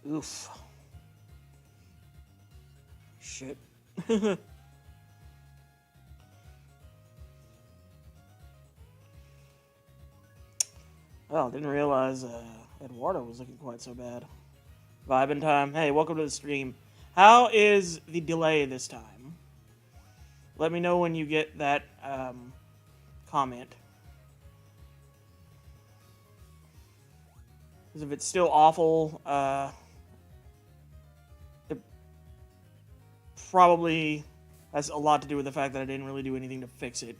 Oof. Shit. Well, didn't realize Eduardo was looking quite so bad. Vibing time. Hey, welcome to the stream. How is the delay this time? Let me know when you get that comment. Because if it's still awful, it probably has a lot to do with the fact that I didn't really do anything to fix it.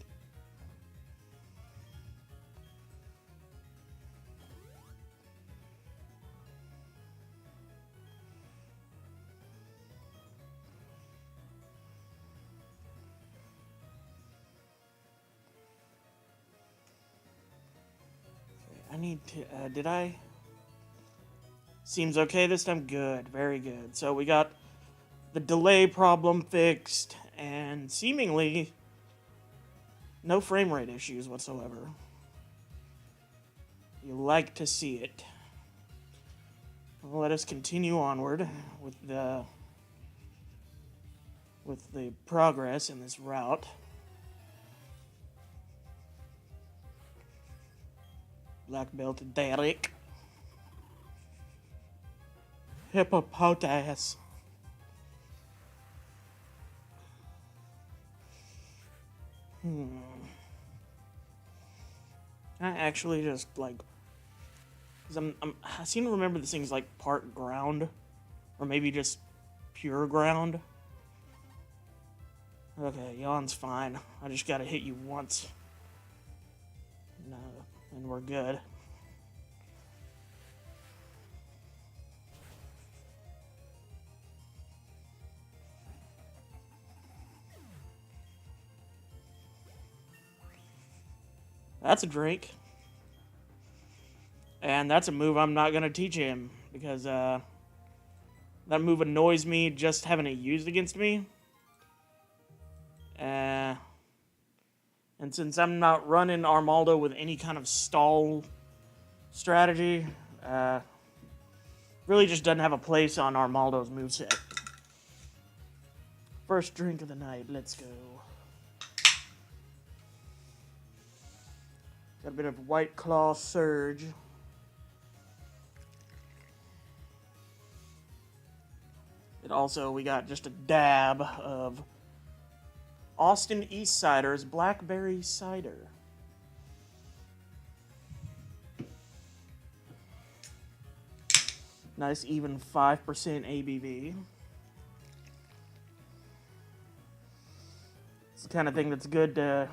I need to, did I? Seems okay this time? Good, very good. So we got the delay problem fixed, and seemingly no frame rate issues whatsoever. You like to see it. Well, let us continue onward with the progress in this route. Black belt Derek. Hippopotamus. I actually just like, cause I seem to remember this thing's like part ground, or maybe just pure ground. Okay, yawn's fine. I just gotta hit you once. No, and we're good. That's a drink. And that's a move I'm not gonna teach him, because that move annoys me just having it used against me. And since I'm not running Armaldo with any kind of stall strategy, really just doesn't have a place on Armaldo's moveset. First drink of the night, let's go. Got a bit of White Claw Surge. And also, we got just a dab of Austin East Sider's Blackberry Cider. Nice even 5% ABV. It's the kind of thing that's good to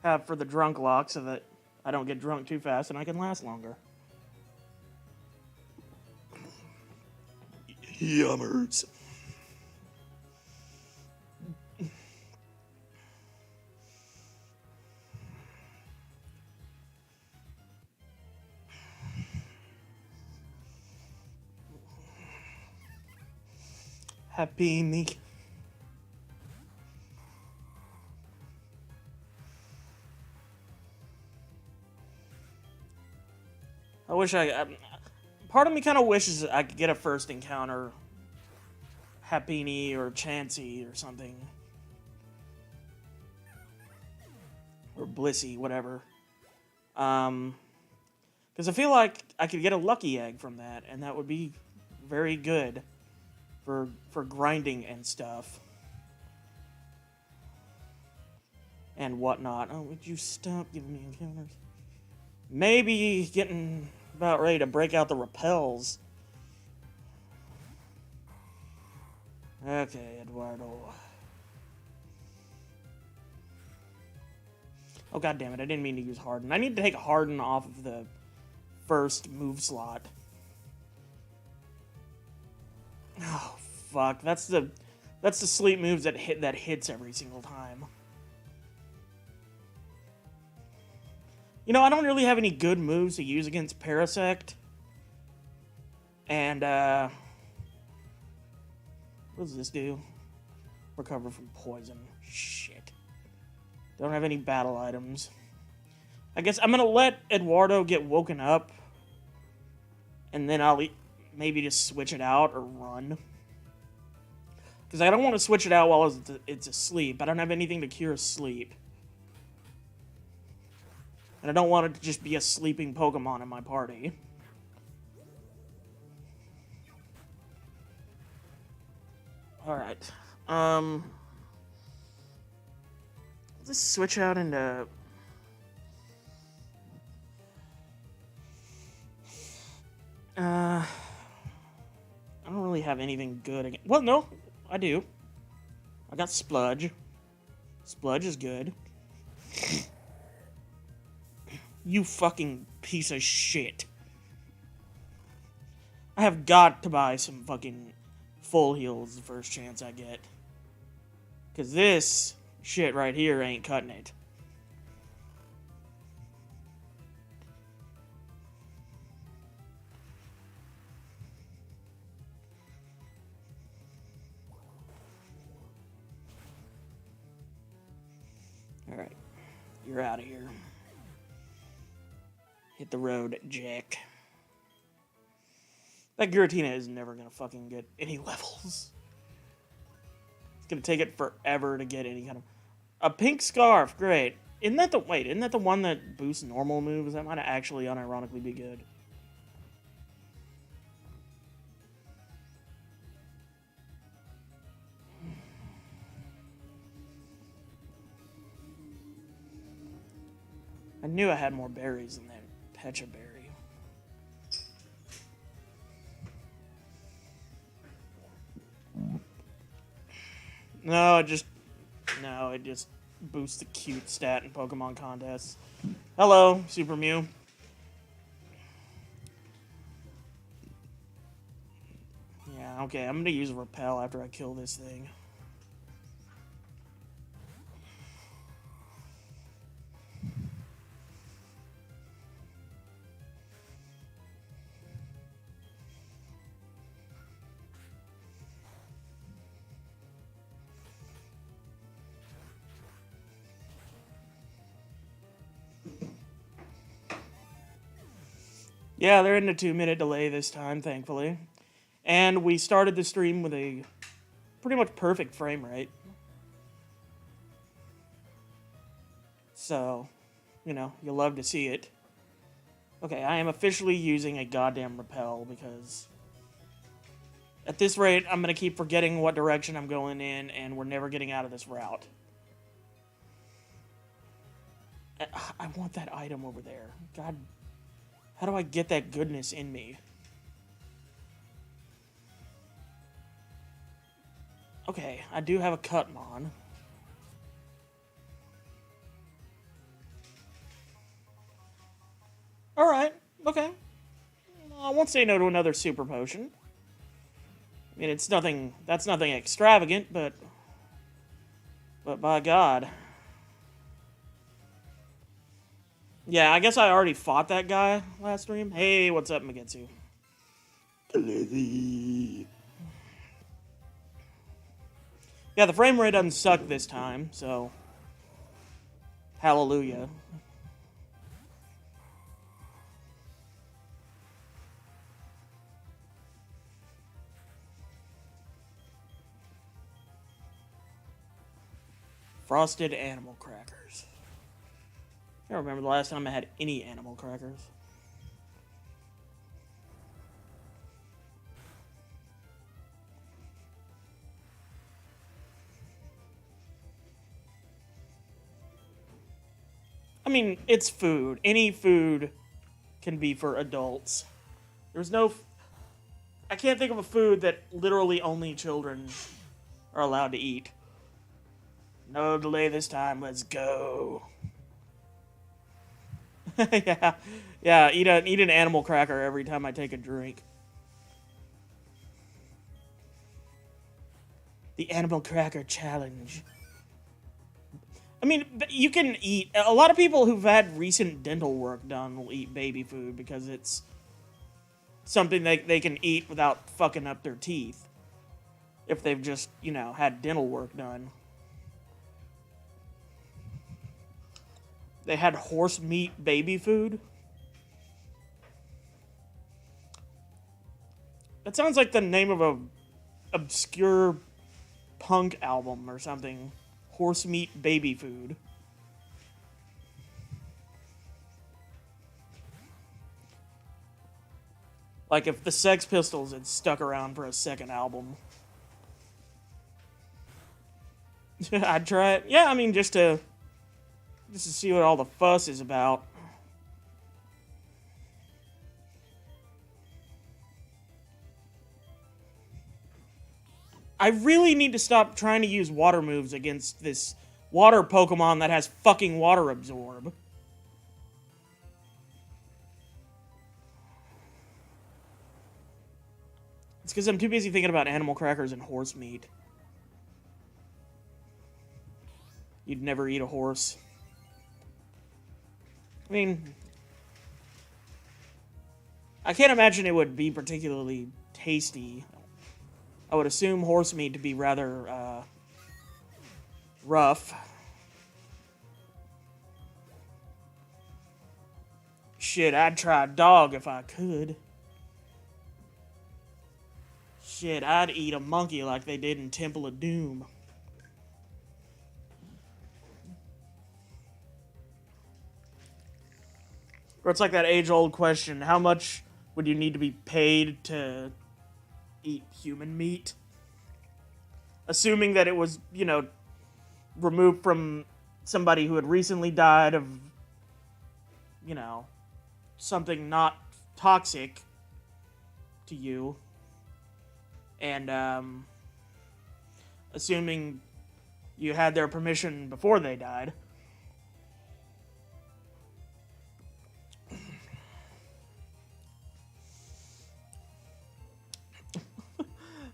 have for the Drunklocke so that I don't get drunk too fast and I can last longer. Yummers. Happy me. I wish part of me kind of wishes I could get a first encounter Happini or Chansey or something. Or Blissey, whatever. Because I feel like I could get a lucky egg from that, and that would be very good for grinding and stuff. And whatnot. Oh, would you stop giving me encounters? Maybe getting about ready to break out the repels. Okay, Eduardo. Oh, god damn it, I didn't mean to use Harden. I need to take Harden off of the first move slot. Oh, fuck. That's the sleep moves that hits every single time. You know, I don't really have any good moves to use against Parasect. And, what does this do? Recover from poison. Shit. Don't have any battle items. I guess I'm gonna let Eduardo get woken up. and then I'll maybe just switch it out or run. Because I don't want to switch it out while it's asleep. I don't have anything to cure sleep. And I don't want it to just be a sleeping Pokemon in my party. Alright. Let's switch out into... I don't really have anything good again. Well, no, I do. I got Spludge. Spludge is good. You fucking piece of shit. I have got to buy some fucking full heals the first chance I get. Because this shit right here ain't cutting it. Alright. You're out of here. Hit the road, Jack. That Giratina is never gonna fucking get any levels. It's gonna take it forever to get any kind of... A pink scarf, great. Isn't that the... Wait, isn't that the one that boosts normal moves? That might actually unironically be good. I knew I had more berries than that Pecha berry. No, it just boosts the cute stat in Pokemon contests. Hello, Super Mew. Yeah, okay, I'm gonna use Repel after I kill this thing. Yeah, they're in a 2-minute delay this time, thankfully. And we started the stream with a pretty much perfect frame rate. So, you know, you'll love to see it. Okay, I am officially using a goddamn Repel because at this rate, I'm going to keep forgetting what direction I'm going in and we're never getting out of this route. I want that item over there. God, how do I get that goodness in me? Okay, I do have a Cutmon. Alright, okay. I won't say no to another Super Potion. I mean, it's nothing, that's nothing extravagant, but by God. Yeah, I guess I already fought that guy last stream. Hey, what's up, Magetsu? Yeah, the frame rate doesn't suck this time, so... Hallelujah. Frosted animal crackers. I don't remember the last time I had any animal crackers. I mean, it's food. Any food can be for adults. There's no... I can't think of a food that literally only children are allowed to eat. No delay this time, let's go. yeah, eat an animal cracker every time I take a drink. The animal cracker challenge. I mean, you can eat... A lot of people who've had recent dental work done will eat baby food because it's something they can eat without fucking up their teeth. If they've just, you know, had dental work done. They had horse meat baby food. That sounds like the name of a obscure punk album or something. Horse meat baby food. Like if the Sex Pistols had stuck around for a second album. I'd try it. Yeah, I mean, just to see what all the fuss is about. I really need to stop trying to use water moves against this water Pokemon that has fucking water absorb. It's because I'm too busy thinking about animal crackers and horse meat. You'd never eat a horse. I mean, I can't imagine it would be particularly tasty. I would assume horse meat to be rather rough. Shit, I'd try a dog if I could. Shit, I'd eat a monkey like they did in Temple of Doom. Or it's like that age-old question, how much would you need to be paid to eat human meat? Assuming that it was, you know, removed from somebody who had recently died of, you know, something not toxic to you. And, assuming you had their permission before they died.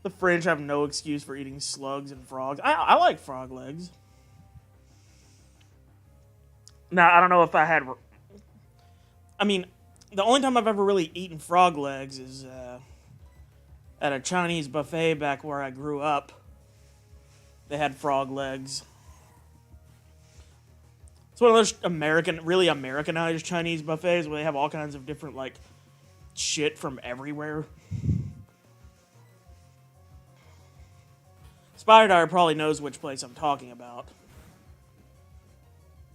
The French have no excuse for eating slugs and frogs. I like frog legs. Now, I don't know if I had... I mean, the only time I've ever really eaten frog legs is at a Chinese buffet back where I grew up. They had frog legs. It's one of those really Americanized Chinese buffets where they have all kinds of different, like, shit from everywhere. Spider probably knows which place I'm talking about.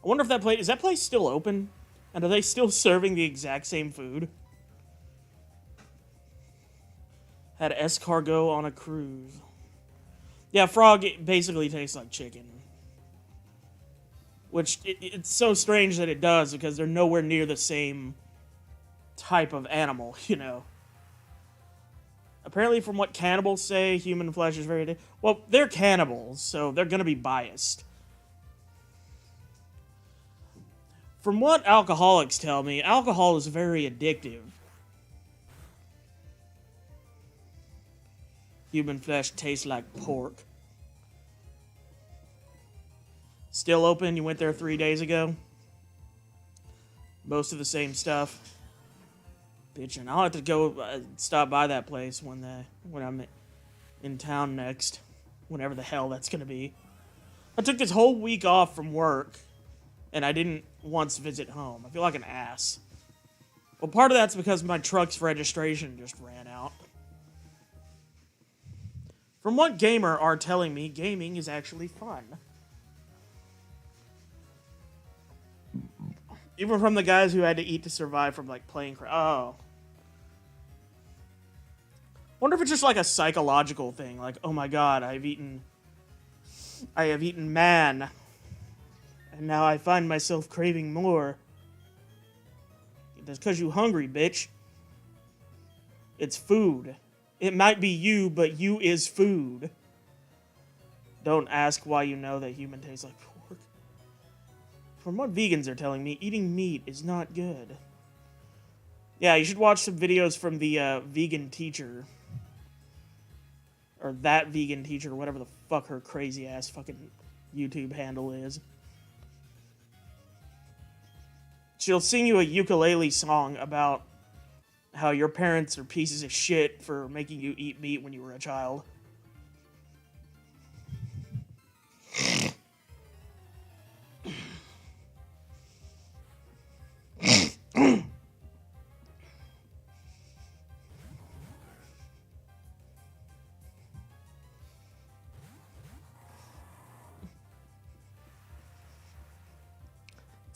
I wonder if is that place still open? And are they still serving the exact same food? Had escargot on a cruise. Yeah, frog basically tastes like chicken. Which, it's so strange that it does, because they're nowhere near the same type of animal, you know. Apparently, from what cannibals say, human flesh is very... Well, they're cannibals, so they're going to be biased. From what alcoholics tell me, alcohol is very addictive. Human flesh tastes like pork. Still open? You went there 3 days ago? Most of the same stuff. Bitchin'. I'll have to go stop by that place when I'm in town next. Whenever the hell that's gonna be. I took this whole week off from work, and I didn't once visit home. I feel like an ass. Well, part of that's because my truck's registration just ran out. From what gamer are telling me, gaming is actually fun. Even from the guys who had to eat to survive from, like, playing... Oh. Wonder if it's just, like, a psychological thing. Like, oh my god, I have eaten man. And now I find myself craving more. That's because you hungry, bitch. It's food. It might be you, but you is food. Don't ask why you know that human tastes like pork. From what vegans are telling me, eating meat is not good. Yeah, you should watch some videos from the vegan teacher. Or that vegan teacher, whatever the fuck her crazy ass fucking YouTube handle is. She'll sing you a ukulele song about how your parents are pieces of shit for making you eat meat when you were a child.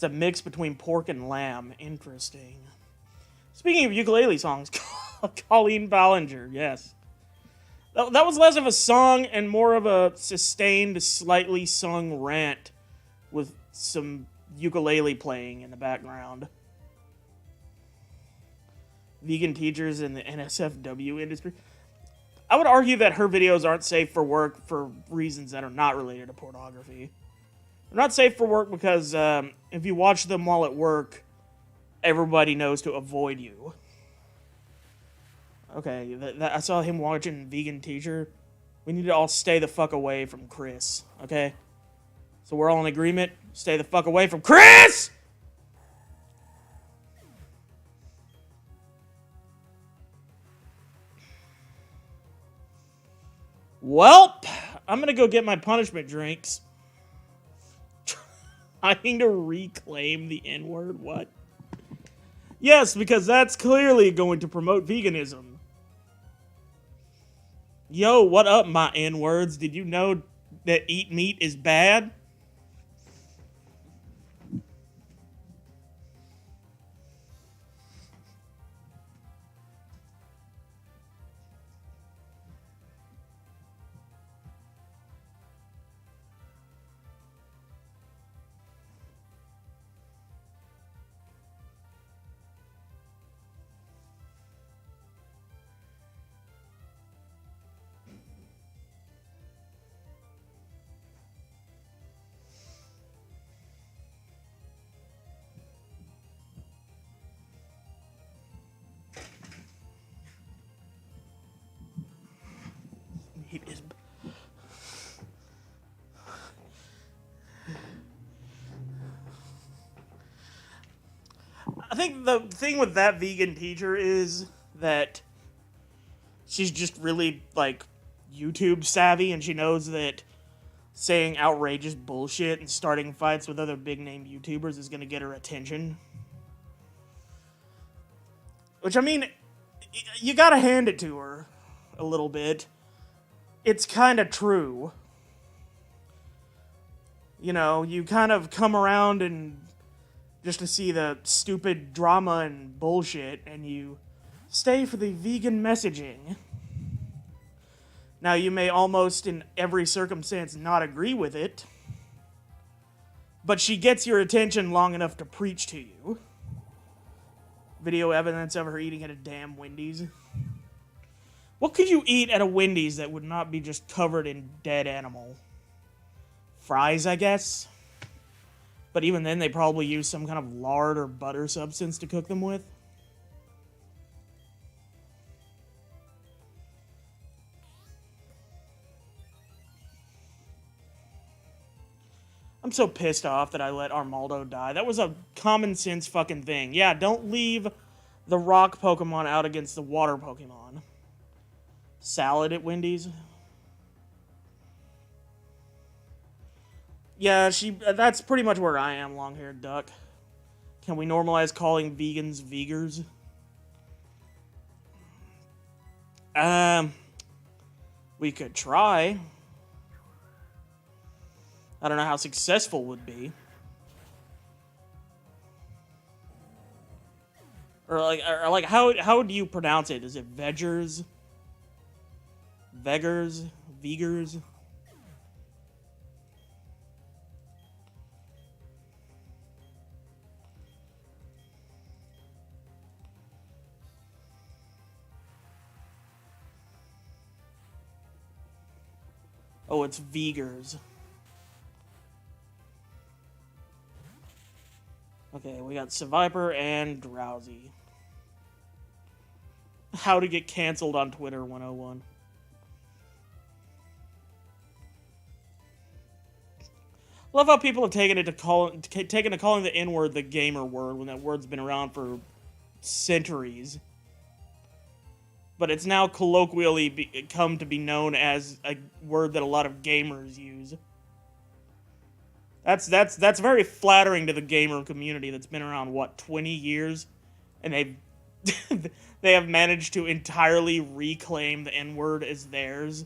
It's a mix between pork and lamb. Interesting. Speaking of ukulele songs, Colleen Ballinger, yes. That was less of a song and more of a sustained, slightly sung rant with some ukulele playing in the background. Vegan teachers in the NSFW industry. I would argue that her videos aren't safe for work for reasons that are not related to pornography. They're not safe for work because if you watch them while at work, everybody knows to avoid you. Okay, I saw him watching Vegan Teacher. We need to all stay the fuck away from Chris, okay? So we're all in agreement? Stay the fuck away from Chris! Welp, I'm gonna go get my punishment drinks. Trying to reclaim the N-word? What? Yes, because that's clearly going to promote veganism. Yo, what up, my N-words? Did you know that eat meat is bad? Meat is... I think the thing with that vegan teacher is that she's just really, like, YouTube savvy, and she knows that saying outrageous bullshit and starting fights with other big-name YouTubers is going to get her attention. Which, I mean, you gotta hand it to her a little bit. It's kind of true. You know, you kind of come around and just to see the stupid drama and bullshit, and you stay for the vegan messaging. Now, you may almost in every circumstance not agree with it, but she gets your attention long enough to preach to you. Video evidence of her eating at a damn Wendy's. What could you eat at a Wendy's that would not be just covered in dead animal? Fries, I guess? But even then, they probably use some kind of lard or butter substance to cook them with. I'm so pissed off that I let Armaldo die. That was a common sense fucking thing. Yeah, don't leave the rock Pokemon out against the water Pokemon. Salad at Wendy's. Yeah, that's pretty much where I am, long-haired duck. Can we normalize calling vegans vegers? We could try. I don't know how successful would be. Or like how do you pronounce it? Is it veggers? Veggers? Vegers? Oh, it's vegers. Okay, we got Seviper and Drowsy. How to get canceled on Twitter 101. Love how people have taken to calling the N-word the gamer word when that word's been around for centuries. But it's now colloquially come to be known as a word that a lot of gamers use. That's very flattering to the gamer community that's been around, what, 20 years? And they have managed to entirely reclaim the N-word as theirs.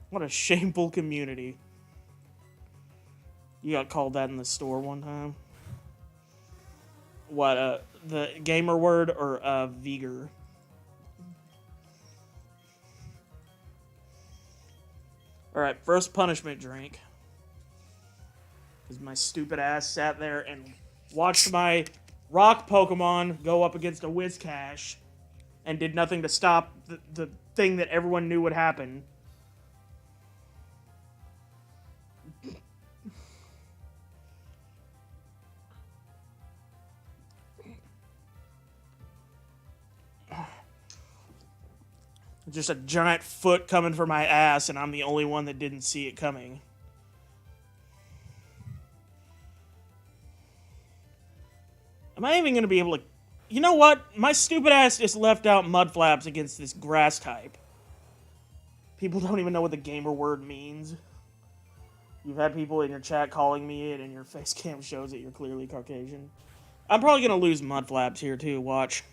What a shameful community. You got called that in the store one time? What, the gamer word or, Viger? Alright, first punishment drink. Because my stupid ass sat there and watched my rock Pokemon go up against a Whiscash and did nothing to stop the thing that everyone knew would happen. Just a giant foot coming for my ass, and I'm the only one that didn't see it coming. Am I even going to be able to... You know what? My stupid ass just left out Mudflaps against this grass type. People don't even know what the gamer word means. You've had people in your chat calling me it, and your face cam shows that you're clearly Caucasian. I'm probably going to lose Mudflaps here, too. Watch.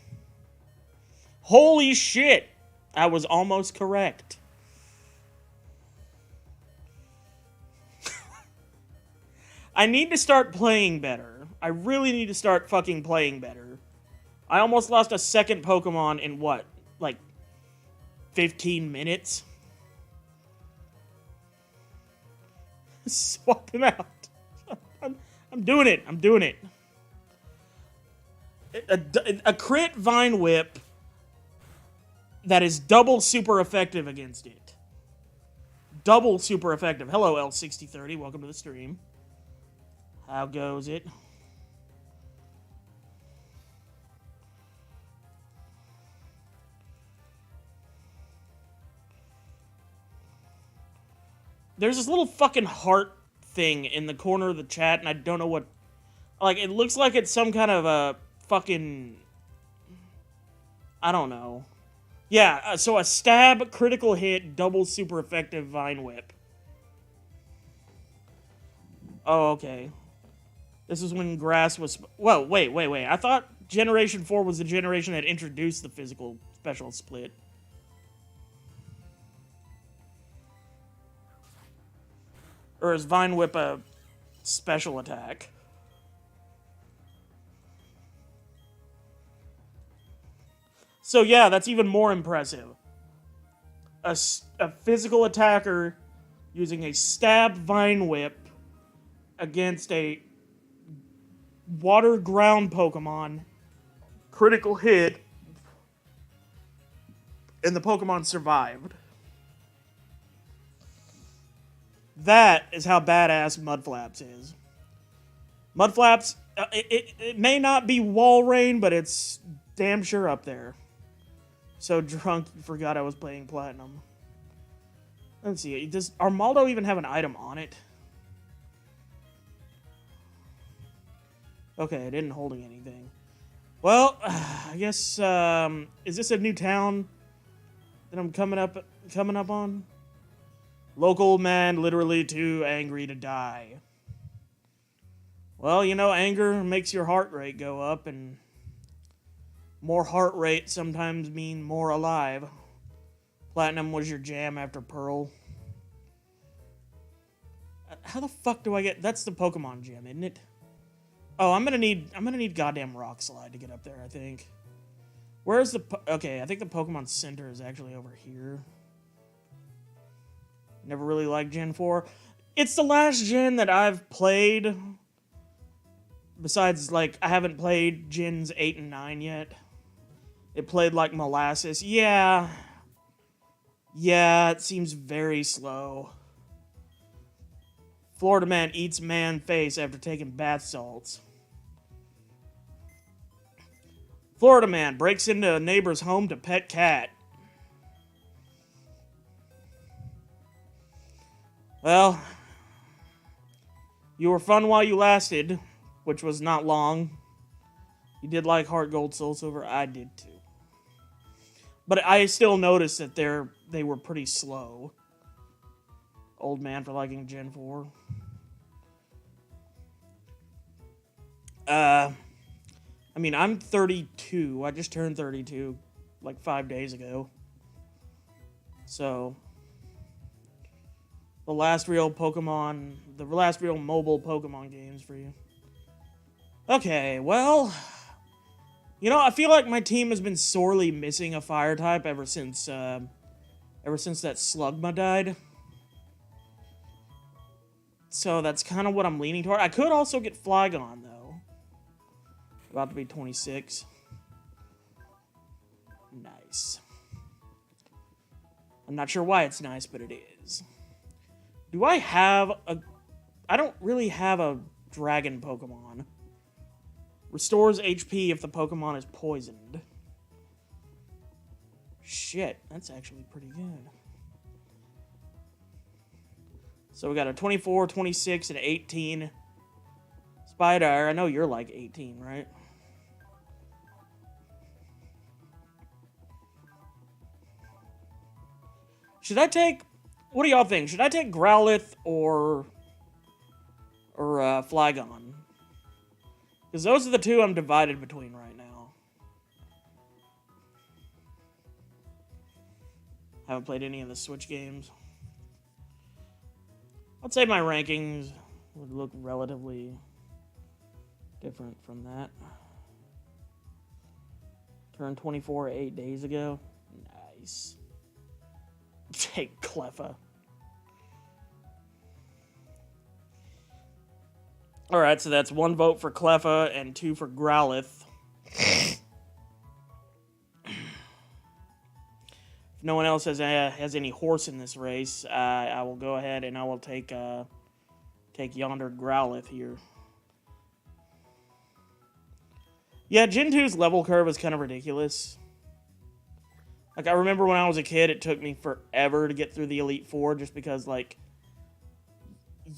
Holy shit! I was almost correct. I need to start playing better. I really need to start fucking playing better. I almost lost a second Pokemon in what? Like 15 minutes? Swap him out. I'm doing it. I'm doing it. A crit Vine Whip that is double super effective against it. Double super effective. Hello, L6030. Welcome to the stream. How goes it? There's this little fucking heart thing in the corner of the chat, and I don't know what... Like, it looks like it's some kind of a fucking... I don't know. Yeah, so a stab, critical hit, double super effective Vine Whip. Oh, okay. This is when grass was... Whoa, wait. I thought Generation 4 was the generation that introduced the physical special split. Or is Vine Whip a special attack? So yeah, that's even more impressive. A physical attacker using a stab Vine Whip against a water ground Pokemon. Critical hit. And the Pokemon survived. That is how badass Mudflaps is. Mudflaps, it may not be Walrein, but it's damn sure up there. So drunk, you forgot I was playing Platinum. Let's see, does Armaldo even have an item on it? Okay, it isn't holding anything. Well, I guess, is this a new town that I'm coming up on? Local man literally too angry to die. Well, you know, anger makes your heart rate go up, and more heart rate sometimes mean more alive. Platinum was your jam after Pearl. How the fuck do I get... That's the Pokemon gym, isn't it? Oh, I'm gonna need goddamn Rock Slide to get up there, I think. Where's the... Okay, I think the Pokemon Center is actually over here. Never really liked Gen 4. It's the last gen that I've played. Besides, like, I haven't played Gens 8 and 9 yet. It played like molasses. Yeah. Yeah, it seems very slow. Florida man eats man face after taking bath salts. Florida man breaks into a neighbor's home to pet cat. Well, you were fun while you lasted, which was not long. You did like Heart Gold Soul Silver. I did too. But I still noticed that they were pretty slow. Old man for liking Gen 4. I mean, I'm 32. I just turned 32 like 5 days ago. So the last real mobile Pokemon games for you. Okay, well, you know, I feel like my team has been sorely missing a fire type ever since that Slugma died. So that's kind of what I'm leaning toward. I could also get Flygon, though. About to be 26. Nice. I'm not sure why it's nice, but it is. Do I have a... I don't really have a dragon Pokemon. Restores HP if the Pokemon is poisoned. Shit, that's actually pretty good. So we got a 24, 26, and 18. Spider, I know you're like 18, right? Should I take... What do y'all think? Should I take Growlithe or Flygon? Because those are the two I'm divided between right now. Haven't played any of the Switch games. I'd say my rankings would look relatively different from that. Turned 24 8 days ago. Nice. Take Cleffa. Alright, so that's 1 vote for Cleffa and 2 for Growlithe. If no one else has any horse in this race, I will go ahead and I will take yonder Growlithe here. Yeah, Gen 2's level curve is kind of ridiculous. Like, I remember when I was a kid, it took me forever to get through the Elite Four just because, like,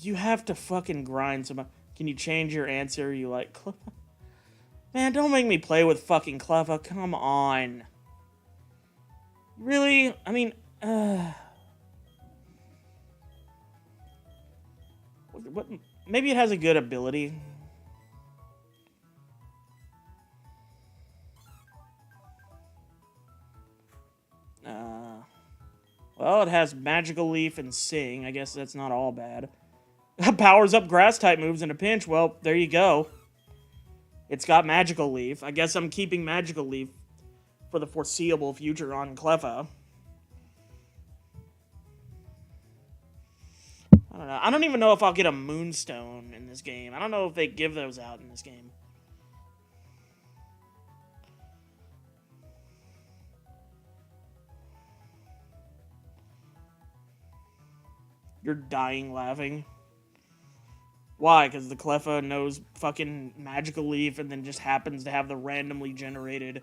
you have to fucking grind some... Can you change your answer? You like Cleffa? Man, don't make me play with fucking Cleffa. Come on. Really? I mean, what? Maybe it has a good ability. Well, it has Magical Leaf and Sing. I guess that's not all bad. Powers up Grass-type moves in a pinch. Well, there you go. It's got Magical Leaf. I guess I'm keeping Magical Leaf for the foreseeable future on Cleffa. I don't know. I don't even know if I'll get a Moonstone in this game. I don't know if they give those out in this game. You're dying laughing. Why? Because the Cleffa knows fucking Magical Leaf and then just happens to have the randomly generated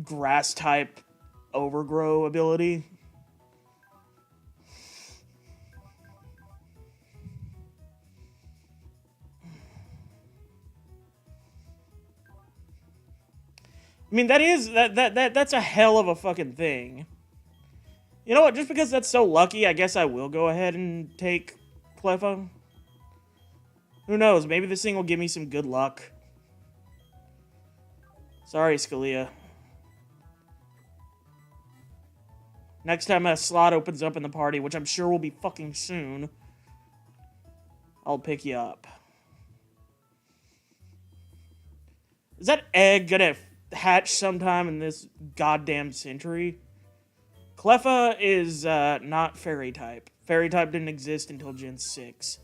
Grass-type Overgrow ability. I mean, that's a hell of a fucking thing. You know what? Just because that's so lucky, I guess I will go ahead and take Cleffa. Who knows? Maybe this thing will give me some good luck. Sorry, Scalia. Next time a slot opens up in the party, which I'm sure will be fucking soon, I'll pick you up. Is that egg gonna hatch sometime in this goddamn century? Cleffa is not Fairy type. Fairy type didn't exist until Gen 6.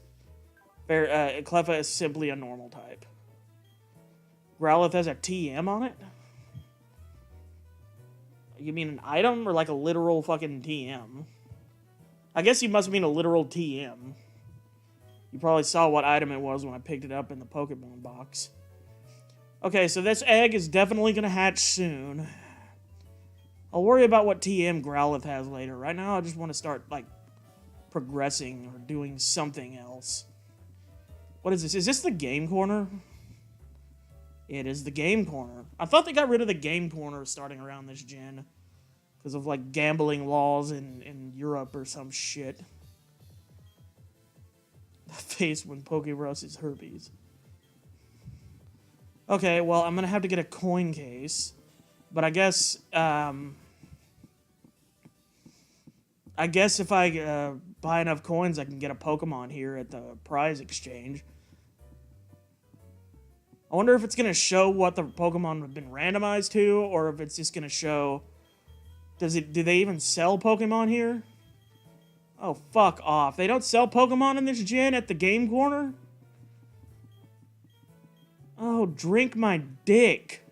Cleffa is simply a normal type. Growlithe has a TM on it? You mean an item or like a literal fucking TM? I guess you must mean a literal TM. You probably saw what item it was when I picked it up in the Pokemon box. Okay, so this egg is definitely gonna hatch soon. I'll worry about what TM Growlithe has later. Right now, I just want to start, like, progressing or doing something else. What is this? Is this the game corner? It is the game corner. I thought they got rid of the game corner starting around this gen. Because of, like, gambling laws in Europe or some shit. The face when Pokerus is herpes. Okay, well, I'm gonna have to get a coin case. But I guess if I buy enough coins, I can get a Pokemon here at the prize exchange. I wonder if it's going to show what the Pokemon have been randomized to, or if it's just going to show... Do they even sell Pokemon here? Oh, fuck off. They don't sell Pokemon in this gen at the game corner? Oh, drink my dick.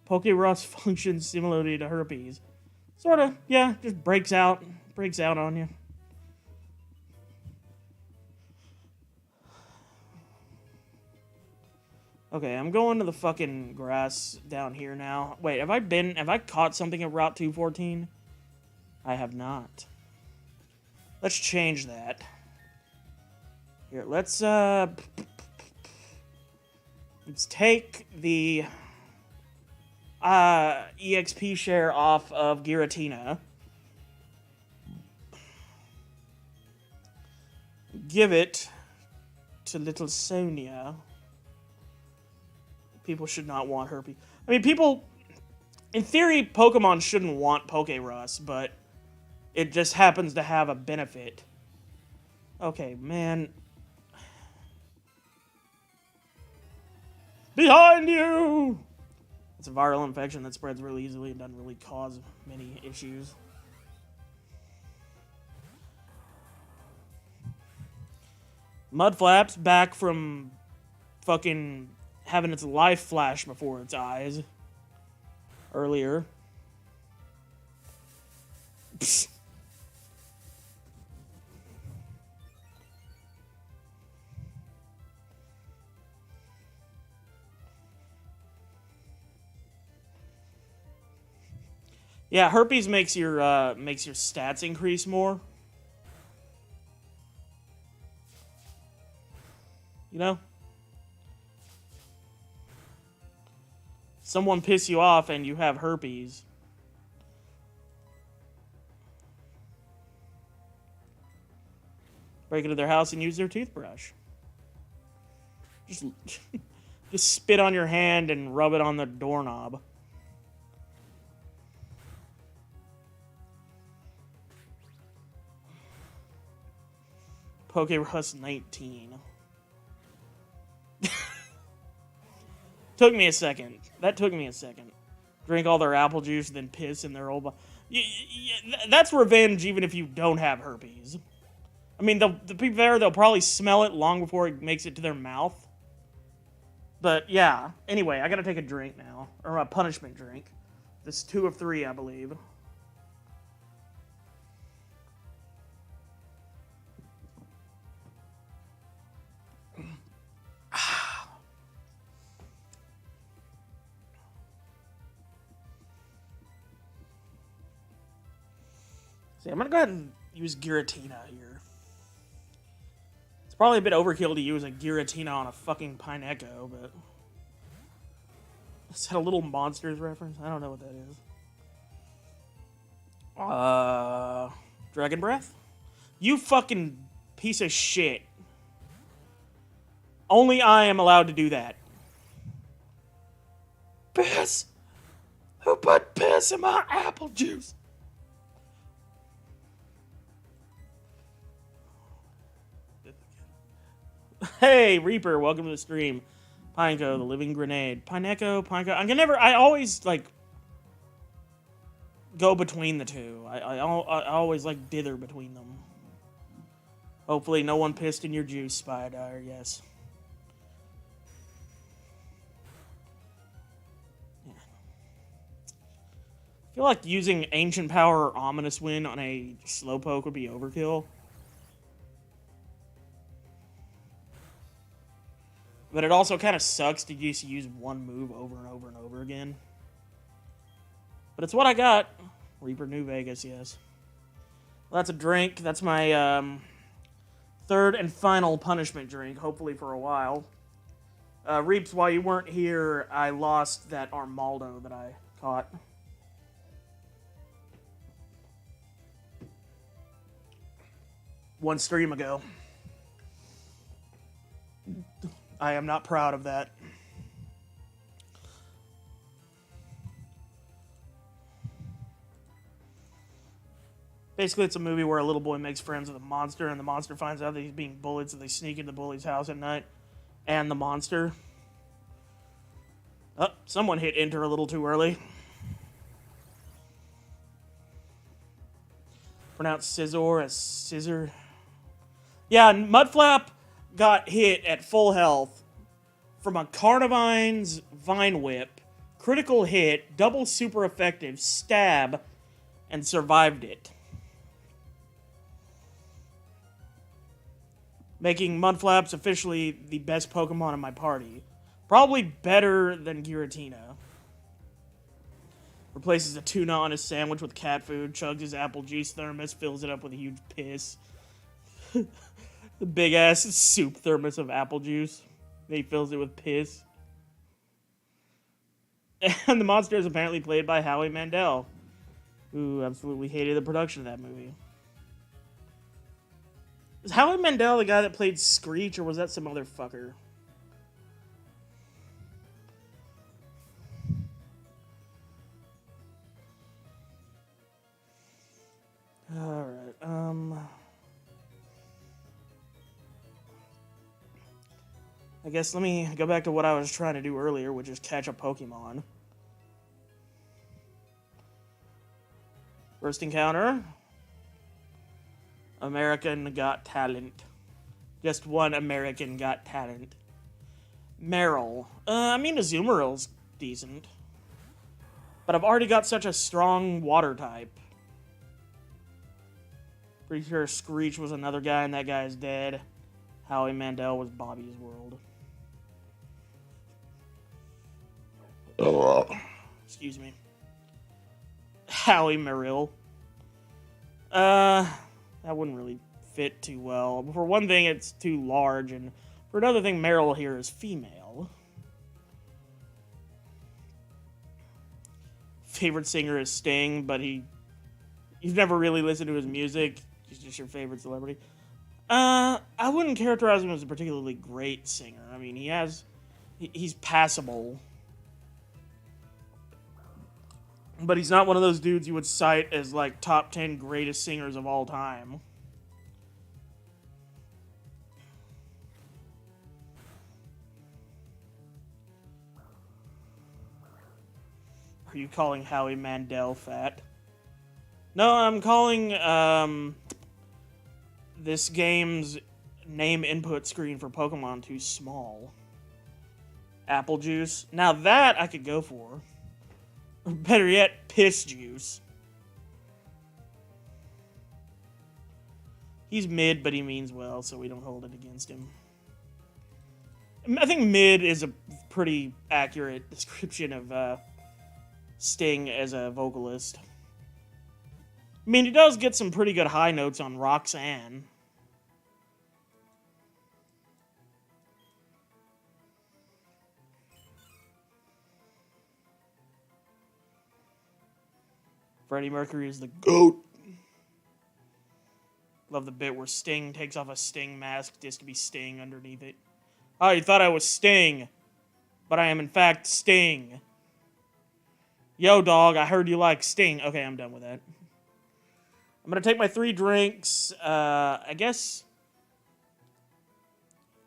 Pokerus functions similarly to herpes. Sorta, yeah, just breaks out on you. Okay, I'm going to the fucking grass down here now. Wait, have I caught something at Route 214? I have not. Let's change that. Here, let's take the EXP share off of Giratina. Give it to little Sonia. People should not want herpes. I mean, people... In theory, Pokemon shouldn't want Pokerus, but it just happens to have a benefit. Okay, man. Behind you! It's a viral infection that spreads really easily and doesn't really cause many issues. Mudflap's back from fucking having its life flash before its eyes earlier. Psst. Yeah, herpes makes your stats increase more. You know? Someone piss you off and you have herpes. Break into their house and use their toothbrush. Just spit on your hand and rub it on the doorknob. Pokerus 19. Took me a second. That took me a second. Drink all their apple juice, then piss in their old... That's revenge even if you don't have herpes. I mean, to be fair, they'll probably smell it long before it makes it to their mouth. But, yeah. Anyway, I gotta take a drink now. Or a punishment drink. This is 2 of 3, I believe. See, I'm gonna go ahead and use Giratina here. It's probably a bit overkill to use a Giratina on a fucking Pineco, but... Is that a Little Monsters reference? I don't know what that is. Dragon Breath? You fucking piece of shit. Only I am allowed to do that. Piss! Who put piss in my apple juice? Hey, Reaper, welcome to the stream. Pineco, the living grenade. Pineco. I always, like, go between the two. I always, like, dither between them. Hopefully no one pissed in your juice, Spider, yes. Yeah. I feel like using Ancient Power or Ominous Wind on a Slowpoke would be overkill. But it also kind of sucks to just use one move over and over and over again. But it's what I got. Reaper New Vegas, yes. Well, that's a drink. That's my third and final punishment drink, hopefully for a while. Reaps, while you weren't here, I lost that Armaldo that I caught. One stream ago. I am not proud of that. Basically, it's a movie where a little boy makes friends with a monster, and the monster finds out that he's being bullied, so they sneak into the bully's house at night. And the monster. Oh, someone hit enter a little too early. Pronounced scissor as scissor. Yeah, Mudflap got hit at full health from a Carnivine's Vine Whip, critical hit, double super effective, stab, and survived it. Making Mudflaps officially the best Pokemon in my party. Probably better than Giratina. Replaces a tuna on his sandwich with cat food, chugs his apple juice thermos, fills it up with a huge piss. The big-ass soup thermos of apple juice. Then he fills it with piss. And the monster is apparently played by Howie Mandel, who absolutely hated the production of that movie. Is Howie Mandel the guy that played Screech, or was that some other fucker? Alright, I guess let me go back to what I was trying to do earlier, which is catch a Pokemon. First encounter. American Got Talent. Just one American Got Talent. Meryl. I mean, Azumarill's decent. But I've already got such a strong water type. Pretty sure Screech was another guy and that guy is dead. Howie Mandel was Bobby's World. Excuse me. Howie Marill. That wouldn't really fit too well. For one thing, it's too large, and for another thing, Meryl here is female. Favorite singer is Sting, but you've never really listened to his music. He's just your favorite celebrity. I wouldn't characterize him as a particularly great singer. I mean, he's passable. But he's not one of those dudes you would cite as, like, top 10 greatest singers of all time. Are you calling Howie Mandel fat? No, I'm calling, this game's name input screen for Pokemon too small. Apple juice. Now that I could go for. Or better yet, piss juice. He's mid, but he means well, so we don't hold it against him. I think mid is a pretty accurate description of Sting as a vocalist. I mean, he does get some pretty good high notes on Roxanne. Freddie Mercury is the GOAT. Love the bit where Sting takes off a Sting mask just to be Sting underneath it. Oh, you thought I was Sting, but I am in fact Sting. Yo, dog, I heard you like Sting. Okay, I'm done with that. I'm going to take my 3 drinks. I guess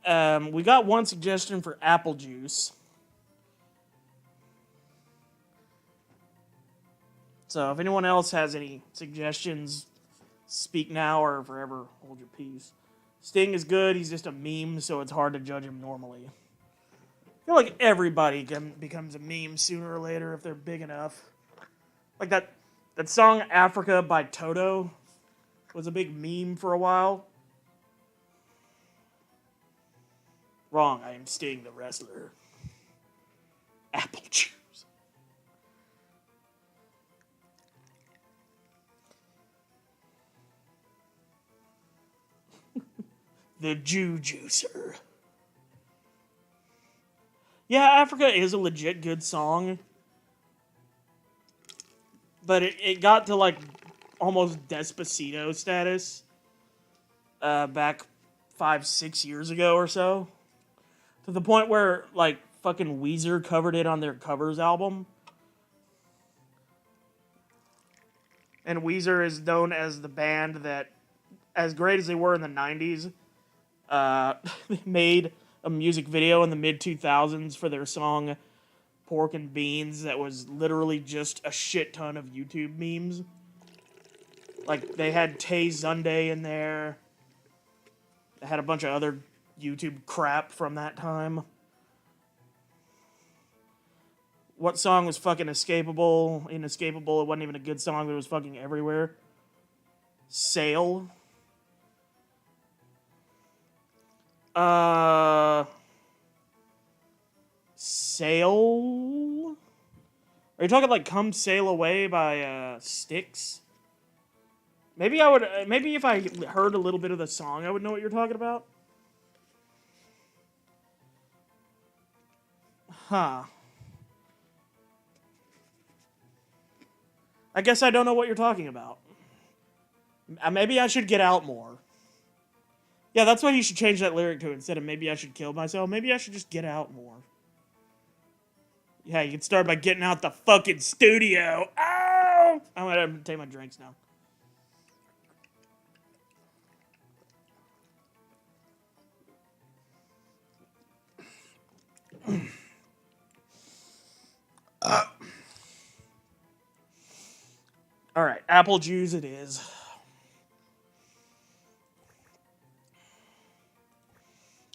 we got one suggestion for apple juice. So if anyone else has any suggestions, speak now or forever hold your peace. Sting is good. He's just a meme, so it's hard to judge him normally. I feel like everybody becomes a meme sooner or later if they're big enough. Like that song Africa by Toto was a big meme for a while. Wrong, I am Sting the wrestler. Apple juice. The Jew Juicer. Yeah, Africa is a legit good song. But it got to, like, almost Despacito status back 5-6 years ago or so. To the point where, like, fucking Weezer covered it on their covers album. And Weezer is known as the band that, as great as they were in the 90s, they made a music video in the mid-2000s for their song Pork and Beans that was literally just a shit ton of YouTube memes. Like, they had Tay Sunday in there. They had a bunch of other YouTube crap from that time. What song was fucking escapable? Inescapable. It wasn't even a good song, but it was fucking everywhere. Sail. Sail? Are you talking like Come Sail Away by Styx? Maybe I would. Maybe if I heard a little bit of the song, I would know what you're talking about. Huh. I guess I don't know what you're talking about. Maybe I should get out more. Yeah, that's why you should change that lyric to instead of maybe I should kill myself. Maybe I should just get out more. Yeah, you can start by getting out the fucking studio. Oh! I'm gonna take my drinks now. Alright, apple juice it is.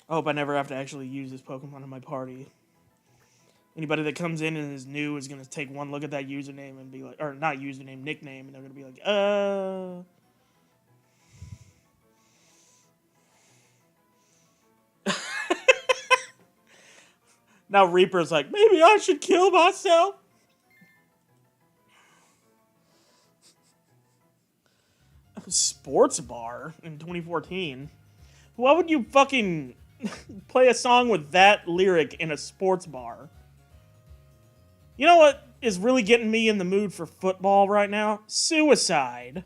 I hope I never have to actually use this Pokemon in my party. Anybody that comes in and is new is going to take one look at that username and be like, or not username, nickname, and they're going to be like, Now Reaper's like, maybe I should kill myself. A sports bar in 2014. Why would you fucking play a song with that lyric in a sports bar? You know what is really getting me in the mood for football right now? Suicide.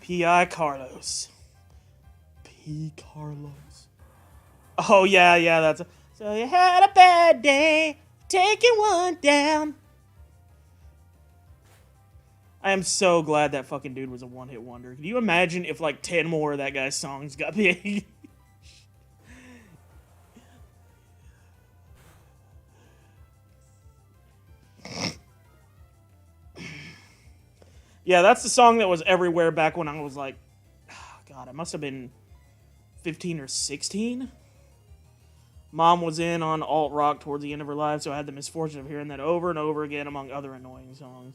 P.I. Carlos. P. Carlos. Oh, yeah, that's... So you had a bad day, taking one down. I am so glad that fucking dude was a one-hit wonder. Can you imagine if, like, 10 more of that guy's songs got big? Yeah, that's the song that was everywhere back when I was like, oh God, I must have been 15 or 16. Mom was in on alt rock towards the end of her life, so I had the misfortune of hearing that over and over again among other annoying songs.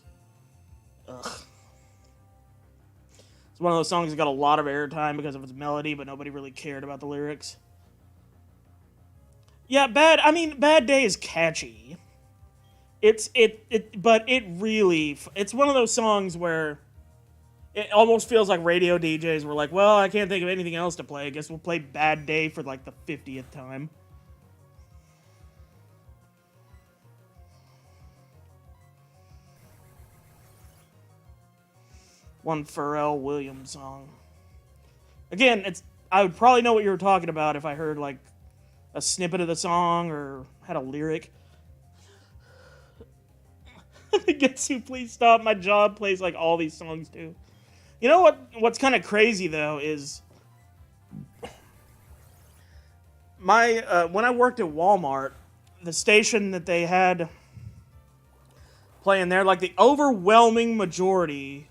Ugh. It's one of those songs that got a lot of airtime because of its melody, but nobody really cared about the lyrics. Yeah, Bad Day is catchy. But it's one of those songs where it almost feels like radio DJs were like, well, I can't think of anything else to play. I guess we'll play Bad Day for like the 50th time. One Pharrell Williams song. Again, I would probably know what you were talking about if I heard like a snippet of the song or had a lyric. Guess Who Please Stop. My job plays like all these songs too. You know what's kind of crazy though is when I worked at Walmart, the station that they had playing there, like the overwhelming majority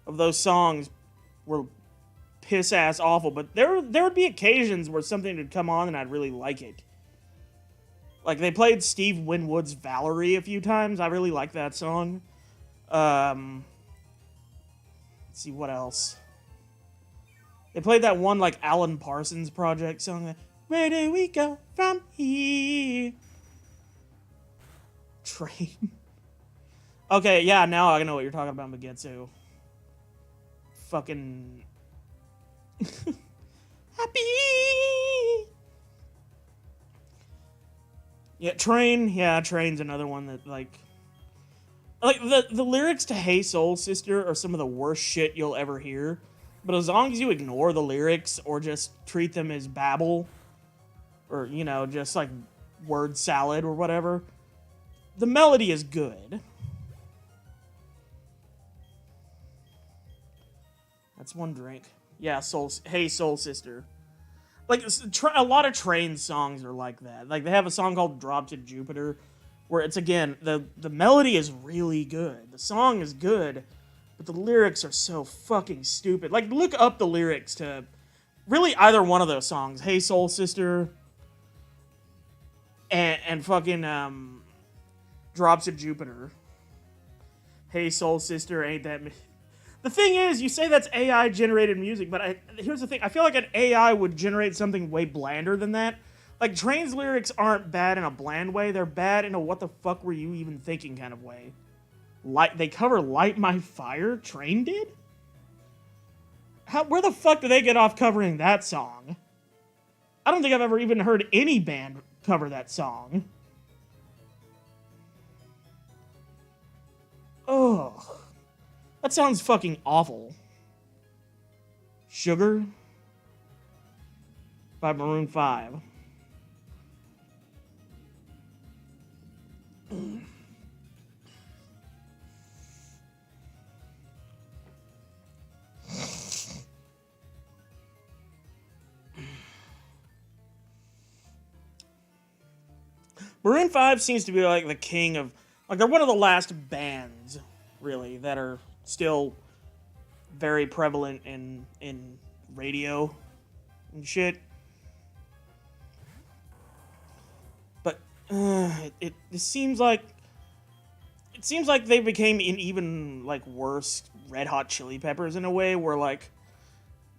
of those songs were piss ass awful, but there would be occasions where something would come on and I'd really like it. Like, they played Steve Winwood's Valerie a few times. I really like that song. Let's see, what else? They played that one, like, Alan Parsons Project song. Where do we go from here? Train. Okay, yeah, now I know what you're talking about, Magetsu. Fucking... Happy! Yeah, Train. Yeah, Train's another one that, like the lyrics to Hey Soul Sister are some of the worst shit you'll ever hear. But as long as you ignore the lyrics or just treat them as babble, or, you know, just like word salad or whatever, the melody is good. That's one drink. Yeah, Hey Soul Sister. Like, a lot of Train songs are like that. Like, they have a song called Drop to Jupiter, where it's, again, the melody is really good. The song is good, but the lyrics are so fucking stupid. Like, look up the lyrics to really either one of those songs. Hey Soul Sister and fucking Drops to Jupiter. Hey Soul Sister, ain't that me? The thing is, you say that's AI-generated music, but here's the thing. I feel like an AI would generate something way blander than that. Like, Train's lyrics aren't bad in a bland way. They're bad in a what the fuck were you even thinking kind of way. They cover Light My Fire? Train did? Where the fuck did they get off covering that song? I don't think I've ever even heard any band cover that song. Ugh. That sounds fucking awful. Sugar by Maroon 5. Maroon 5 seems to be like the king of... Like, they're one of the last bands, really, that are still very prevalent in radio and shit. But it seems like they became an even like worse Red Hot Chili Peppers in a way, where like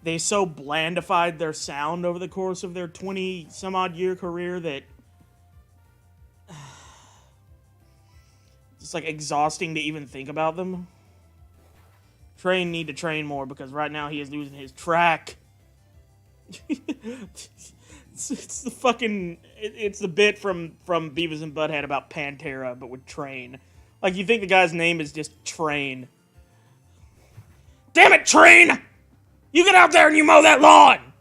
they so blandified their sound over the course of their 20 some odd year career that it's like exhausting to even think about them. Train need to train more because right now he is losing his track. it's the fucking... It's the bit from Beavis and Butthead about Pantera, but with Train. Like, you think the guy's name is just Train. Damn it, Train! You get out there and you mow that lawn!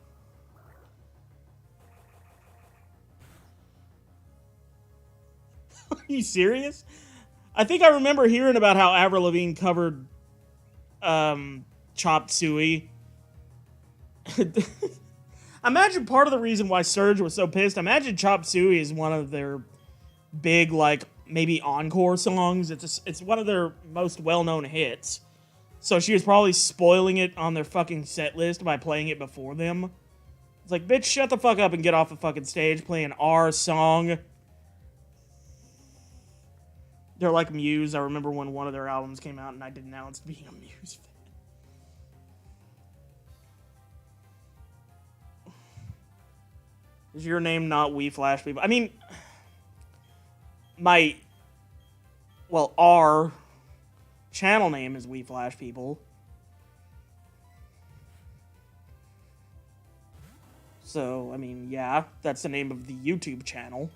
Are you serious? I think I remember hearing about how Avril Lavigne covered Chop Suey. Imagine part of the reason why Surge was so pissed. Imagine Chop Suey is one of their big, like, maybe encore songs. It's one of their most well-known hits. So she was probably spoiling it on their fucking set list by playing it before them. It's like, bitch, shut the fuck up and get off the fucking stage playing our song. They're like Muse. I remember when one of their albums came out and I denounced being a Muse fan. Is your name not We Flash People? I mean, our channel name is We Flash People. So, I mean, yeah, that's the name of the YouTube channel.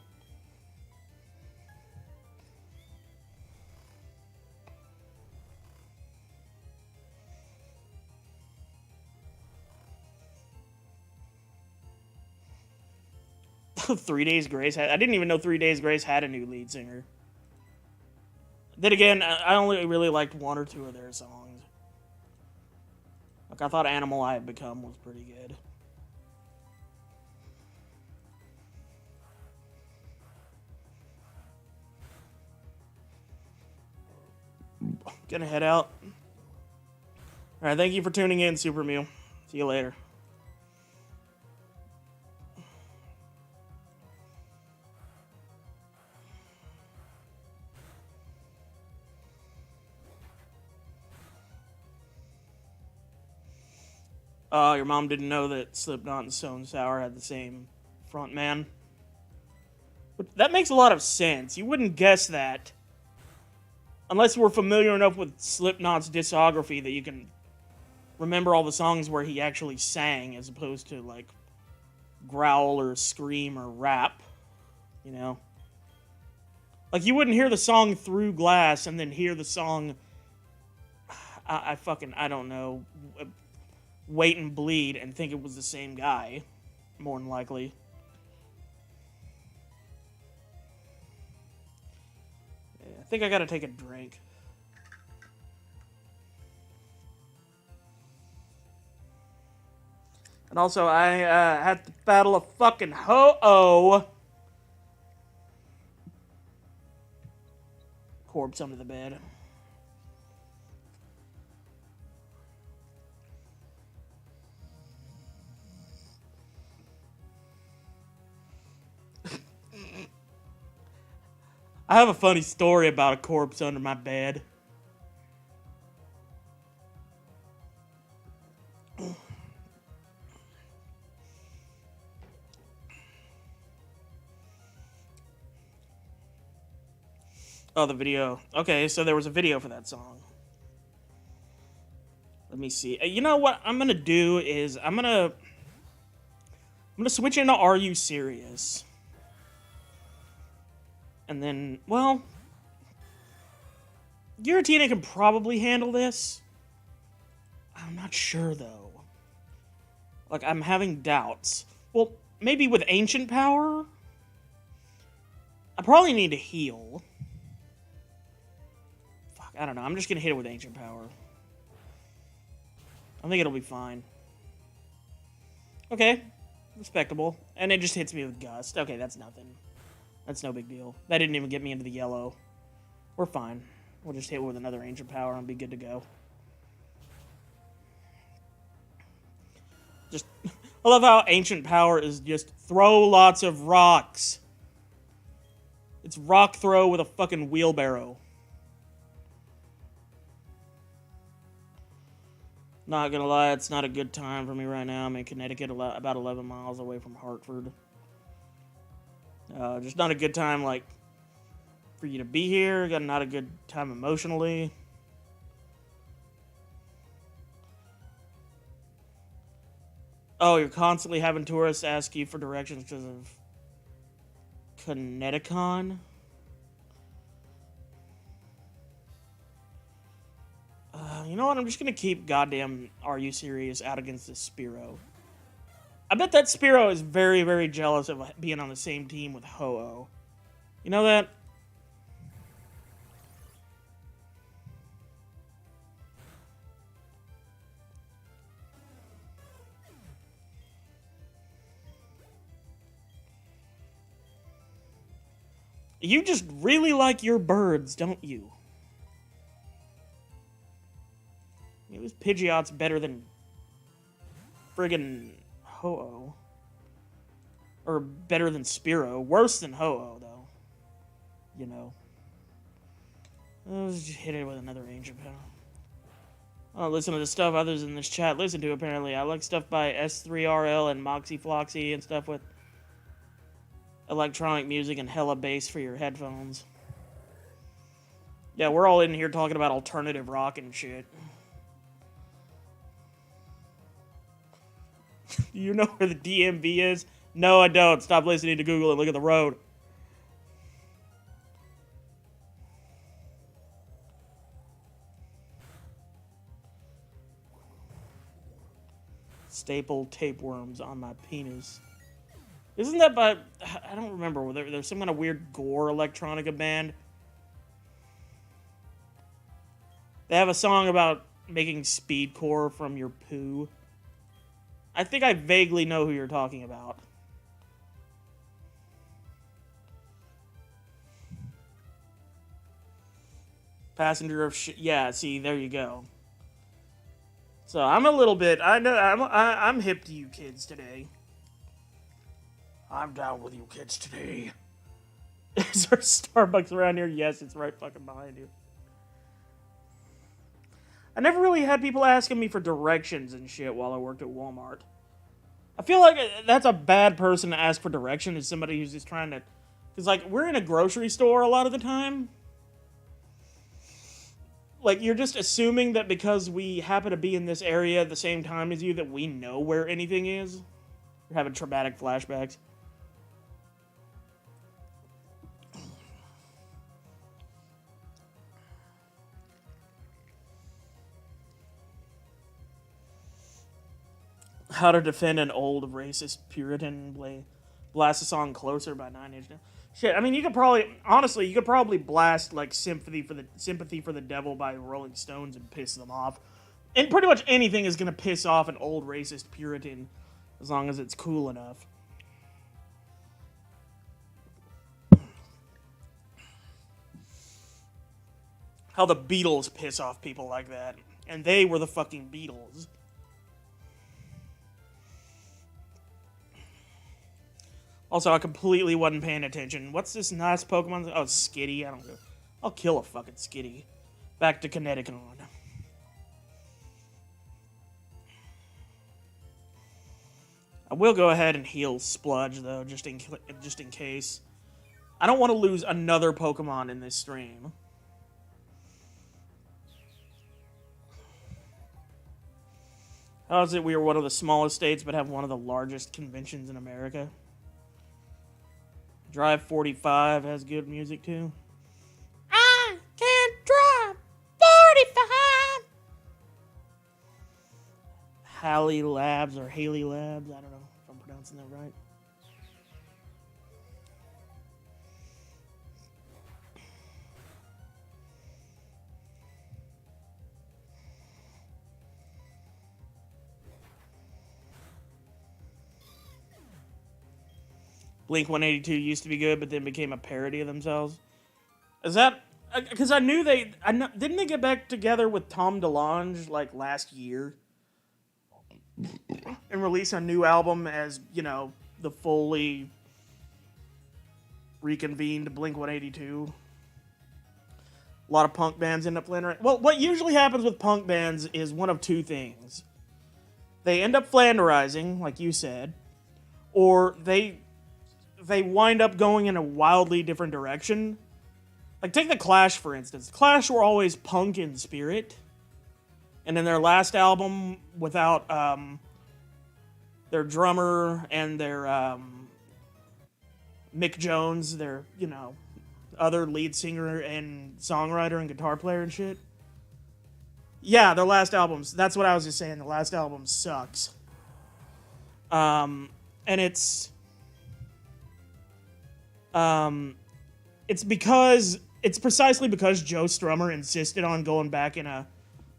Three Days Grace I didn't even know 3 Days Grace had a new lead singer. Then again, I only really liked one or two of their songs. Like, I thought Animal I Have Become was pretty good. Gonna head out. Alright, thank you for tuning in, Super Mew. See you later. Your mom didn't know that Slipknot and Stone Sour had the same front man. But that makes a lot of sense. You wouldn't guess that unless you were familiar enough with Slipknot's discography that you can remember all the songs where he actually sang as opposed to, like, growl or scream or rap, you know? Like, you wouldn't hear the song Through Glass and then hear the song, I don't know, wait and bleed and think it was the same guy, more than likely. Yeah, I think I gotta take a drink. And also, I had to battle a fucking ho-oh corpse under the bed. I have a funny story about a corpse under my bed. Oh, the video. Okay, so there was a video for that song. Let me see. You know what I'm gonna do is I'm gonna switch into Are You Serious? And then, well, Giratina can probably handle this. I'm not sure though. Like, I'm having doubts. Well, maybe with Ancient Power? I probably need to heal. Fuck, I don't know. I'm just gonna hit it with Ancient Power. I think it'll be fine. Okay. Respectable. And it just hits me with Gust. Okay, that's nothing. That's no big deal. That didn't even get me into the yellow. We're fine. We'll just hit it with another Ancient Power and be good to go. Just, I love how Ancient Power is just throw lots of rocks. It's rock throw with a fucking wheelbarrow. Not gonna lie, it's not a good time for me right now. I'm in Connecticut, about 11 miles away from Hartford. Just not a good time, like, for you to be here. Got not a good time emotionally. Oh, you're constantly having tourists ask you for directions because of Connecticut? You know what? I'm just gonna keep goddamn Are You Serious out against this Spearow. I bet that Spearow is very, very jealous of being on the same team with Ho-Oh. You know that? You just really like your birds, don't you? It was Pidgeot's better than friggin' Ho-Oh. Or better than Spearow. Worse than Ho-Oh, though. You know. Let's just hit it with another Ancient Power. Oh, listen to the stuff others in this chat listen to, apparently. I like stuff by S3RL and Moxie Floxy and stuff with electronic music and hella bass for your headphones. Yeah, we're all in here talking about alternative rock and shit. Do you know where the DMV is? No, I don't. Stop listening to Google and look at the road. Staple tapeworms on my penis. Isn't that by... I don't remember. There's some kind of weird gore electronica band. They have a song about making speedcore from your poo. I think I vaguely know who you're talking about. Passenger of yeah, see, there you go. So I'm a little bit... I know I'm hip to you kids today. I'm down with you kids today. Is there Starbucks around here? Yes, it's right fucking behind you. I never really had people asking me for directions and shit while I worked at Walmart. I feel like that's a bad person to ask for direction, is somebody who's just trying to... Because, like, we're in a grocery store a lot of the time. Like, you're just assuming that because we happen to be in this area at the same time as you that we know where anything is. You're having traumatic flashbacks. How to Defend an Old Racist Puritan Blast a Song Closer by 9 Inch Nails. Shit, I mean, you could probably blast like Sympathy for the Devil by Rolling Stones and piss them off. And pretty much anything is gonna piss off an old racist Puritan as long as it's cool enough. How the Beatles piss off people like that. And they were the fucking Beatles. Also, I completely wasn't paying attention. What's this nice Pokemon? Oh, Skitty. I don't know. I'll kill a fucking Skitty. Back to Kineticon. I will go ahead and heal Spludge, though, just in case. I don't want to lose another Pokemon in this stream. How is it we are one of the smallest states but have one of the largest conventions in America? Drive 45 has good music too. I can drive 45! Haley Labs or Haley Labs, I don't know if I'm pronouncing that right. Blink 182 used to be good, but then became a parody of themselves. Is that because I knew didn't they get back together with Tom DeLonge like last year and release a new album as, you know, the fully reconvened Blink 182? A lot of punk bands end up flandering. Well, what usually happens with punk bands is one of two things. They end up flanderizing, like you said, or they wind up going in a wildly different direction. Like, take the Clash, for instance. Clash were always punk in spirit. And in their last album, without their drummer and their Mick Jones, their, you know, other lead singer and songwriter and guitar player and shit. Yeah, their last albums. That's what I was just saying. The last album sucks. And it's precisely because Joe Strummer insisted on going back in a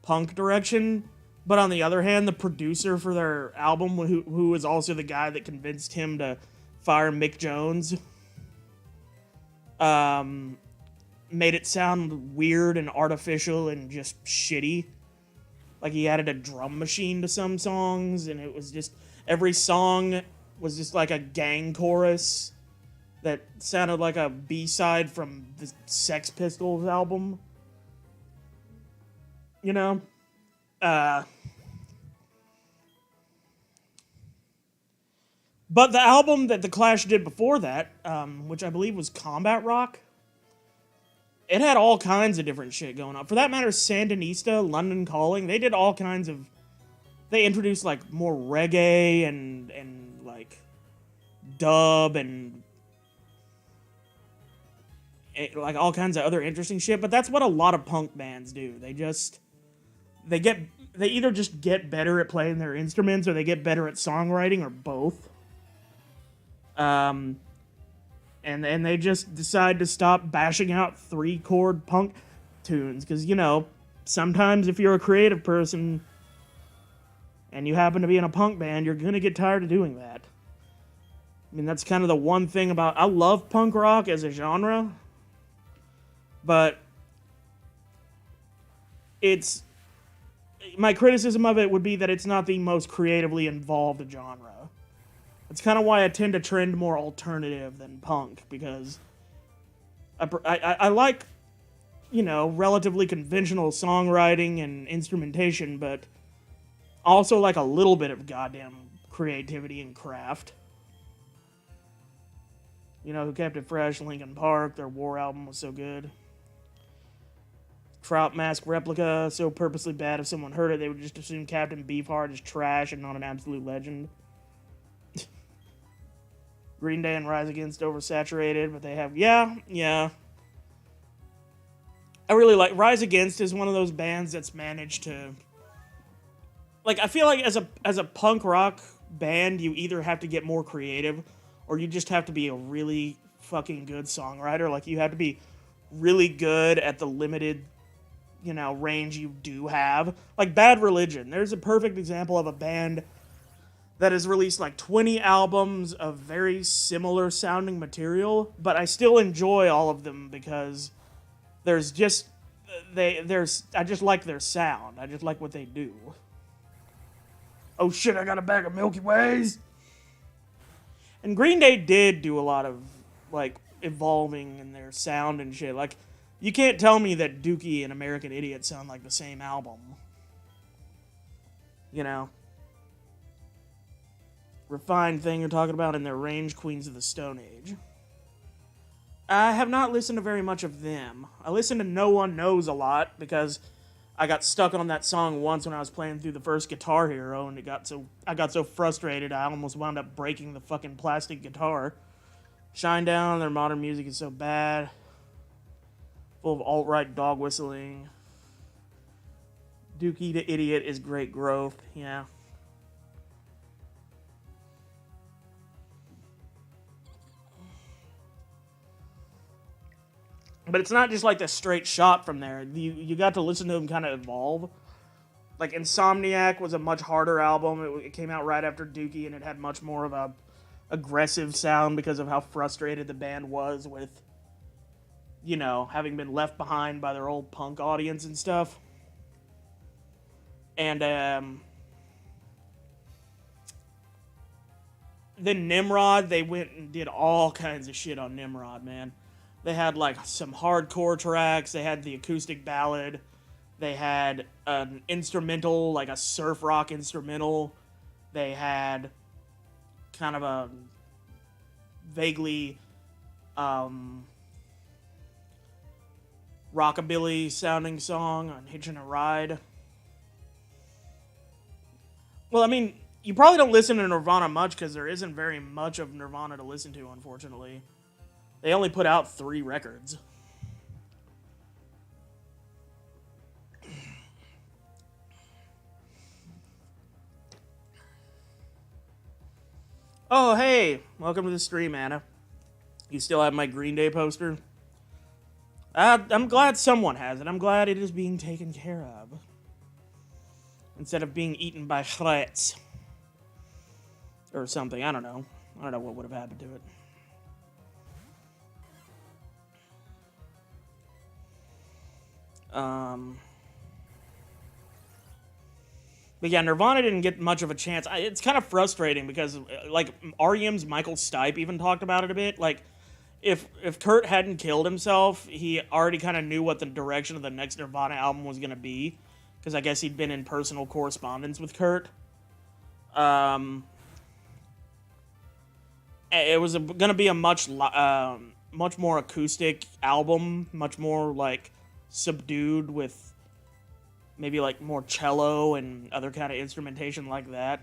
punk direction. But on the other hand, the producer for their album, who was also the guy that convinced him to fire Mick Jones, made it sound weird and artificial and just shitty. Like, he added a drum machine to some songs, and it was just, every song was just like a gang chorus that sounded like a B-side from the Sex Pistols album. You know? But the album that The Clash did before that, which I believe was Combat Rock, it had all kinds of different shit going on. For that matter, Sandinista, London Calling, they did all kinds of... They introduced, like, more reggae and like, dub and... like, all kinds of other interesting shit. But that's what a lot of punk bands do. They either just get better at playing their instruments or they get better at songwriting or both. And they just decide to stop bashing out 3-chord punk tunes. Because, you know, sometimes if you're a creative person and you happen to be in a punk band, you're going to get tired of doing that. I mean, that's kind of the one thing about... I love punk rock as a genre, but it's... My criticism of it would be that it's not the most creatively involved genre. It's kind of why I tend to trend more alternative than punk, because I like, you know, relatively conventional songwriting and instrumentation, but also like a little bit of goddamn creativity and craft. You know, Who Kept It Fresh, Linkin Park, their War album was so good. Trout Mask Replica, so purposely bad if someone heard it, they would just assume Captain Beefheart is trash and not an absolute legend. Green Day and Rise Against oversaturated, but they have... Yeah. I really like... Rise Against is one of those bands that's managed to like, I feel like as a punk rock band, you either have to get more creative, or you just have to be a really fucking good songwriter. Like, you have to be really good at the limited, range you do have. Like Bad Religion. There's a perfect example of a band that has released like 20 albums of very similar sounding material, but I still enjoy all of them because I just like their sound. I just like what they do. Oh shit, I got a bag of Milky Ways. And Green Day did do a lot of like evolving in their sound and shit. Like, you can't tell me that Dookie and American Idiot sound like the same album. Refined thing you're talking about in their range, Queens of the Stone Age. I have not listened to very much of them. I listened to No One Knows a lot because I got stuck on that song once when I was playing through the first Guitar Hero, and I got so frustrated I almost wound up breaking the fucking plastic guitar. Shinedown, their modern music is so bad. Full of alt-right dog whistling. Dookie to Idiot is great growth, yeah. But it's not just like the straight shot from there. You got to listen to them kind of evolve. Like, Insomniac was a much harder album. It came out right after Dookie, and it had much more of a aggressive sound because of how frustrated the band was with, having been left behind by their old punk audience and stuff. And then Nimrod, they went and did all kinds of shit on Nimrod, man. They had like some hardcore tracks, they had the acoustic ballad, they had an instrumental, like a surf rock instrumental, they had kind of a vaguely rockabilly sounding song on Hitching a Ride. Well, I mean, you probably don't listen to Nirvana much because there isn't very much of Nirvana to listen to, unfortunately. They only put out 3 records. Oh, hey! Welcome to the stream, Anna. You still have my Green Day poster? I'm glad someone has it. I'm glad it is being taken care of. Instead of being eaten by rats. Or something, I don't know. I don't know what would have happened to it. But yeah, Nirvana didn't get much of a chance. It's kind of frustrating because, like, R.E.M's Michael Stipe even talked about it a bit. Like, if Kurt hadn't killed himself, he already kind of knew what the direction of the next Nirvana album was going to be. Because I guess he'd been in personal correspondence with Kurt. It was going to be a much more acoustic album, much more, like, subdued with maybe like more cello and other kind of instrumentation like that,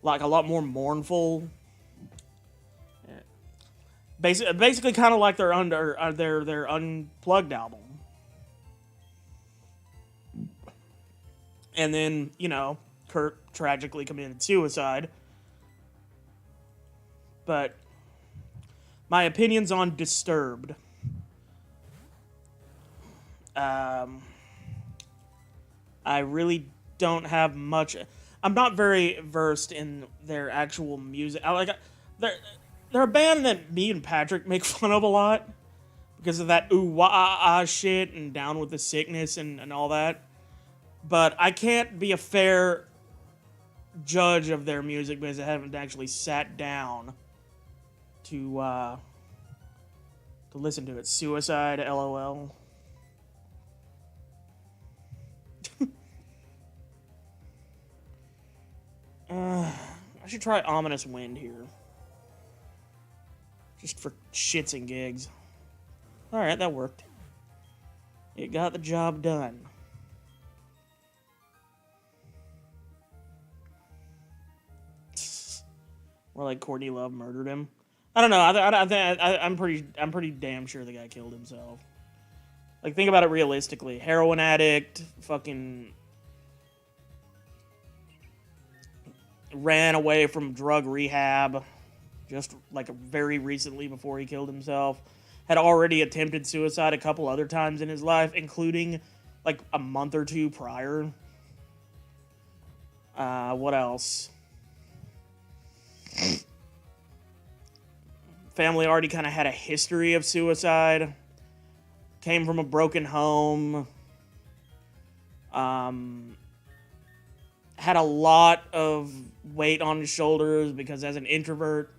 like a lot more mournful. Basically, kind of like their Unplugged album. And then Kurt tragically committed suicide. But my opinions on Disturbed. I really don't have much. I'm not very versed in their actual music. They're a band that me and Patrick make fun of a lot because of that ooh wah ah ah shit and Down with the Sickness and all that. But I can't be a fair judge of their music because I haven't actually sat down to listen to it. Suicide, LOL. I should try Ominous Wind here. Just for shits and gigs. Alright, that worked. It got the job done. Or like Courtney Love murdered him. I don't know. I'm pretty damn sure the guy killed himself. Like, think about it realistically. Heroin addict, fucking ran away from drug rehab just like very recently before he killed himself. Had already attempted suicide a couple other times in his life, including like a month or two prior. What else? Family already kind of had a history of suicide. Came from a broken home. Had a lot of weight on his shoulders because as an introvert,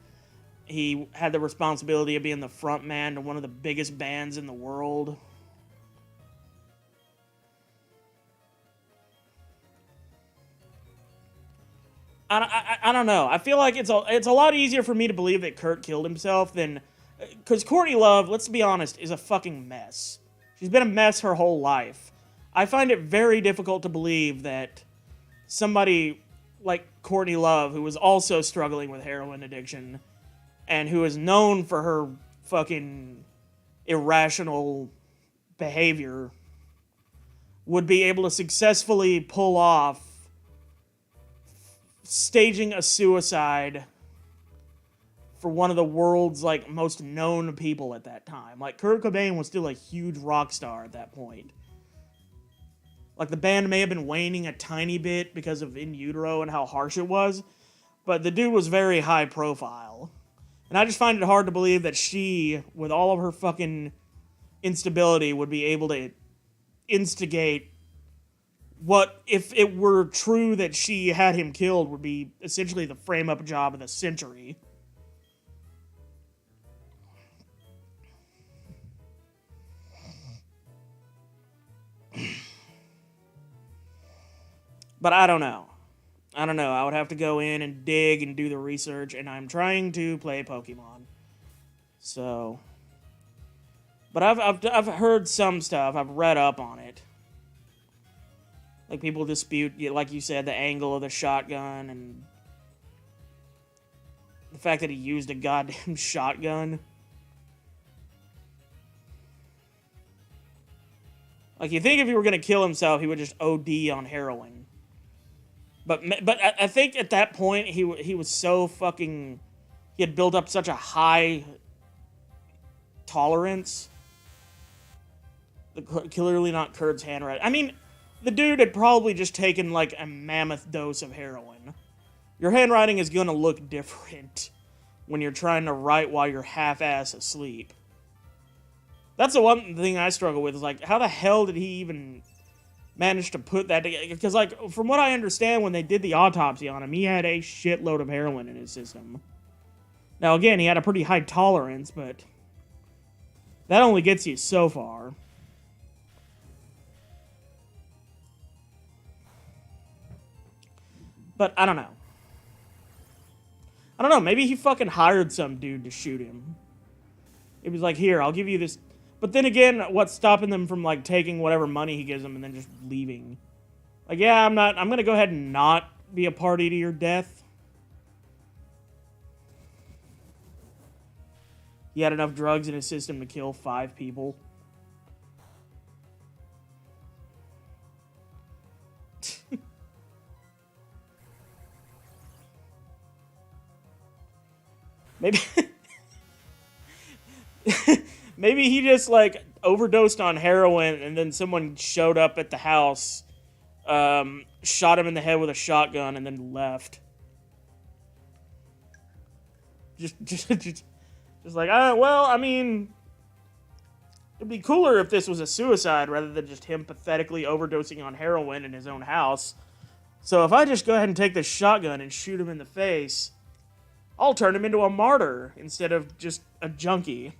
he had the responsibility of being the front man to one of the biggest bands in the world. I don't know. I feel like it's a lot easier for me to believe that Kurt killed himself than... Because Courtney Love, let's be honest, is a fucking mess. She's been a mess her whole life. I find it very difficult to believe that somebody like Courtney Love, who was also struggling with heroin addiction, and who is known for her fucking irrational behavior, would be able to successfully pull off staging a suicide for one of the world's like most known people at that time. Like Kurt Cobain was still a huge rock star at that point. Like the band may have been waning a tiny bit because of In Utero and how harsh it was, but the dude was very high profile. And I just find it hard to believe that she, with all of her fucking instability, would be able to instigate what, if it were true that she had him killed, would be essentially the frame-up job of the century. But I don't know. I would have to go in and dig and do the research, and I'm trying to play Pokemon. So, but I've heard some stuff. I've read up on it. Like people dispute, like you said, the angle of the shotgun and the fact that he used a goddamn shotgun. Like you think if he were gonna kill himself, he would just OD on heroin. But I think at that point he was so fucking, he had built up such a high tolerance. Clearly not Kurt's handwriting. I mean, the dude had probably just taken like a mammoth dose of heroin. Your handwriting is gonna look different when you're trying to write while you're half-ass asleep. That's the one thing I struggle with, is like, how the hell did he even managed to put that together? Because, like, from what I understand, when they did the autopsy on him, he had a shitload of heroin in his system. Now, again, he had a pretty high tolerance, but that only gets you so far. But I don't know. Maybe he fucking hired some dude to shoot him. It was like, here, I'll give you this. But then again, what's stopping them from, like, taking whatever money he gives them and then just leaving? Like, yeah, I'm gonna go ahead and not be a party to your death. He had enough drugs in his system to kill 5 people. Maybe... Maybe he just, like, overdosed on heroin and then someone showed up at the house, shot him in the head with a shotgun, and then left. Just like, well, I mean, it'd be cooler if this was a suicide rather than just him pathetically overdosing on heroin in his own house. So if I just go ahead and take this shotgun and shoot him in the face, I'll turn him into a martyr instead of just a junkie.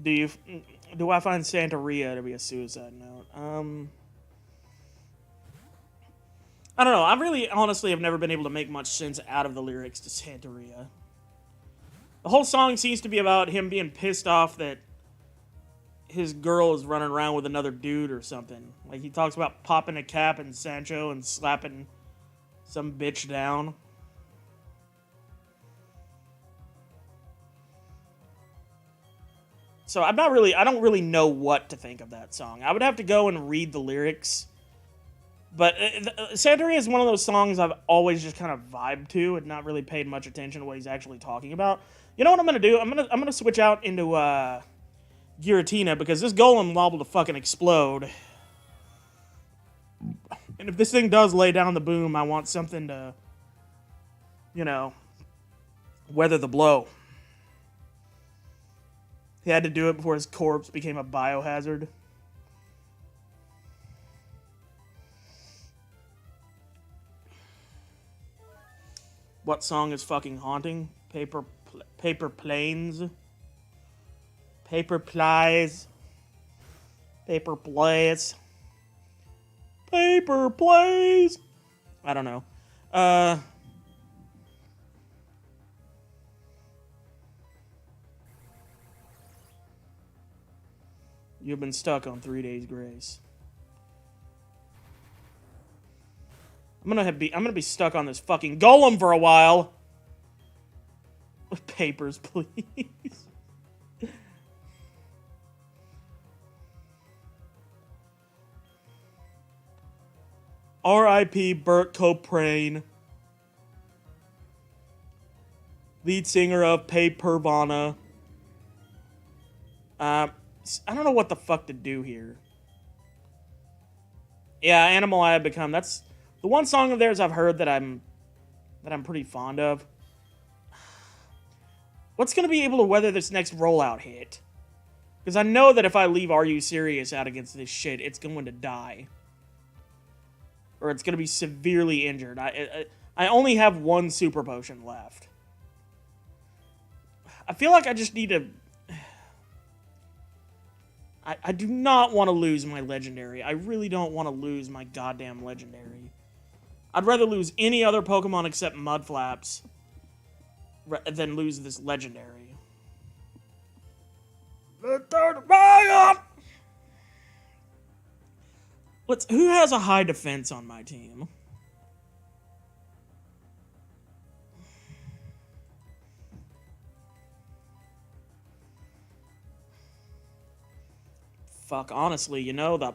Do I find Santeria to be a suicide note? I don't know. I really, honestly, have never been able to make much sense out of the lyrics to Santeria. The whole song seems to be about him being pissed off that his girl is running around with another dude or something. Like, he talks about popping a cap in Sancho and slapping some bitch down. So I don't really know what to think of that song. I would have to go and read the lyrics. But Santeria is one of those songs I've always just kind of vibed to and not really paid much attention to what he's actually talking about. You know what I'm gonna do? I'm gonna switch out into Giratina, because this golem liable to fucking explode. And if this thing does lay down the boom, I want something to, you know, weather the blow. He had to do it before his corpse became a biohazard. What song is fucking haunting? Paper planes. Paper plies. Paper plays. Paper plays. I don't know. You've been stuck on 3 days grace. I'm gonna be stuck on this fucking golem for a while. Papers, please. R.I.P. Burt Coprane, lead singer of Paypervana. I don't know what the fuck to do here. Yeah, Animal I Have Become. That's the one song of theirs I've heard that I'm pretty fond of. What's gonna be able to weather this next rollout hit? Because I know that if I leave Are You Serious out against this shit, it's going to die. Or it's gonna be severely injured. I only have one super potion left. I feel like I just need to... I do not want to lose my legendary. I really don't want to lose my goddamn legendary. I'd rather lose any other Pokemon except Mudflaps than lose this legendary. Who has a high defense on my team? Fuck, honestly, you know, the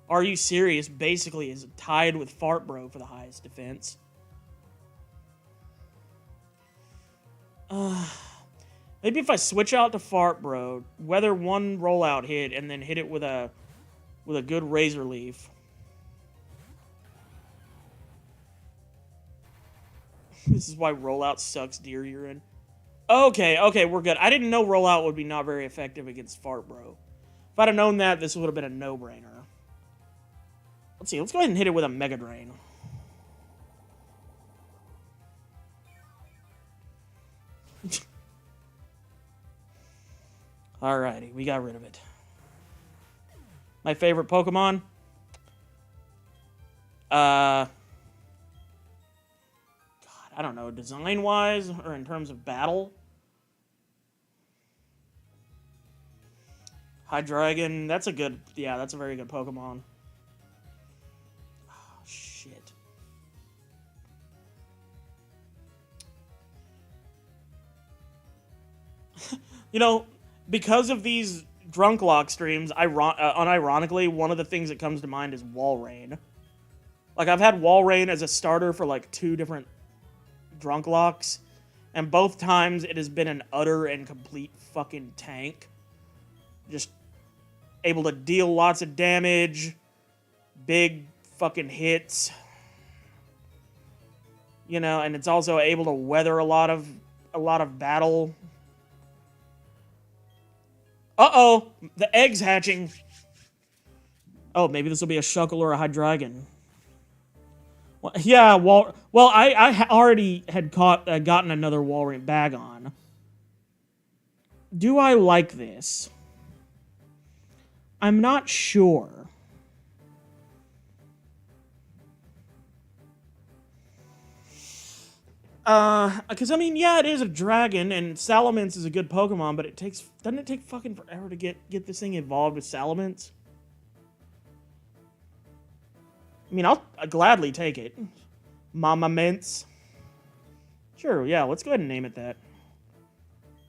Are You Serious basically is tied with Fart Bro for the highest defense. Maybe if I switch out to Fart Bro, weather one rollout hit, and then hit it with a good Razor Leaf. This is why rollout sucks, deer urine. Okay, we're good. I didn't know rollout would be not very effective against Fart Bro. If I'd have known that, this would have been a no-brainer. Let's see, let's go ahead and hit it with a Mega Drain. Alrighty, we got rid of it. My favorite Pokemon? God, I don't know, design-wise, or in terms of battle? Hydreigon, that's a very good Pokemon. Oh, shit. You know, because of these Drunklocke streams, unironically, one of the things that comes to mind is Walrein. Like, I've had Walrein as a starter for, like, 2 different Drunklocks, and both times it has been an utter and complete fucking tank. Just able to deal lots of damage, big fucking hits, you know, and it's also able to weather a lot of battle. Uh-oh, the egg's hatching. Oh, maybe this will be a Shuckle or a Hydreigon. Well, yeah, well, I already had gotten another Walrein bag on. Do I like this? I'm not sure. Because I mean, yeah, it is a dragon, and Salamence is a good Pokemon, but doesn't it take fucking forever to get this thing evolved with Salamence? I mean, I'll gladly take it. Mama Mince. Sure, yeah, let's go ahead and name it that.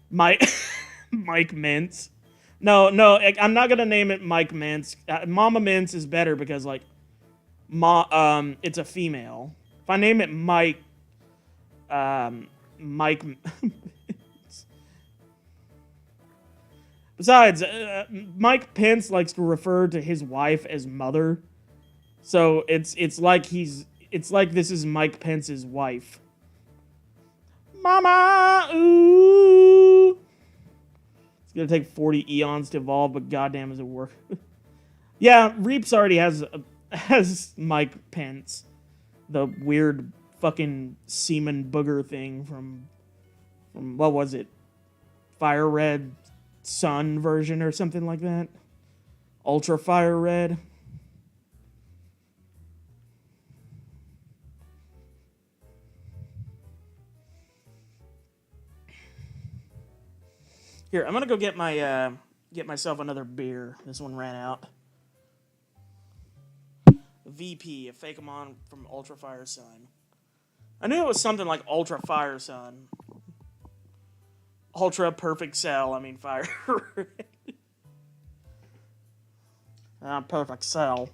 Mike Mince. No, I'm not gonna name it Mike Mince. Mama Mince is better because like, it's a female. If I name it Mike. Mike. Besides, Mike Pence likes to refer to his wife as mother, so it's like this is Mike Pence's wife. Mama, ooh. It's gonna take 40 eons to evolve, but goddamn, does it work? Yeah, Reaps already has Mike Pence, the weird fucking semen booger thing from what was it? Fire Red Sun version or something like that. Ultra Fire Red. Here, I'm gonna go get myself another beer. This one ran out. VP, a Fakemon from Ultra Fire Sun. I knew it was something like Ultra Fire Sun. Ultra Perfect Cell, I mean Fire Red. Perfect Cell.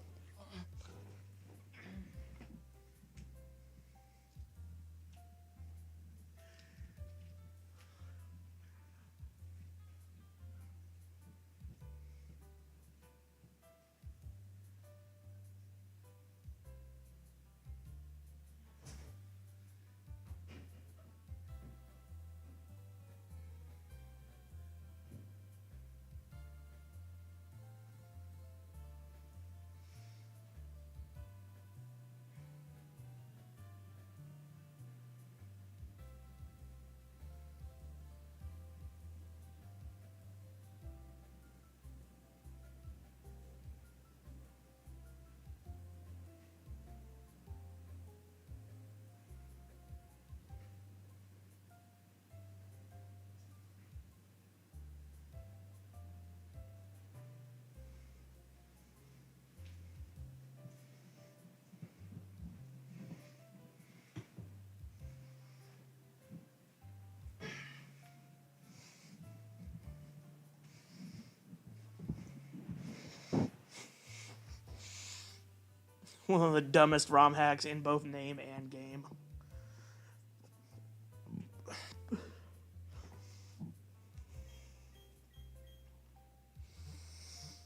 One of the dumbest ROM hacks in both name and game.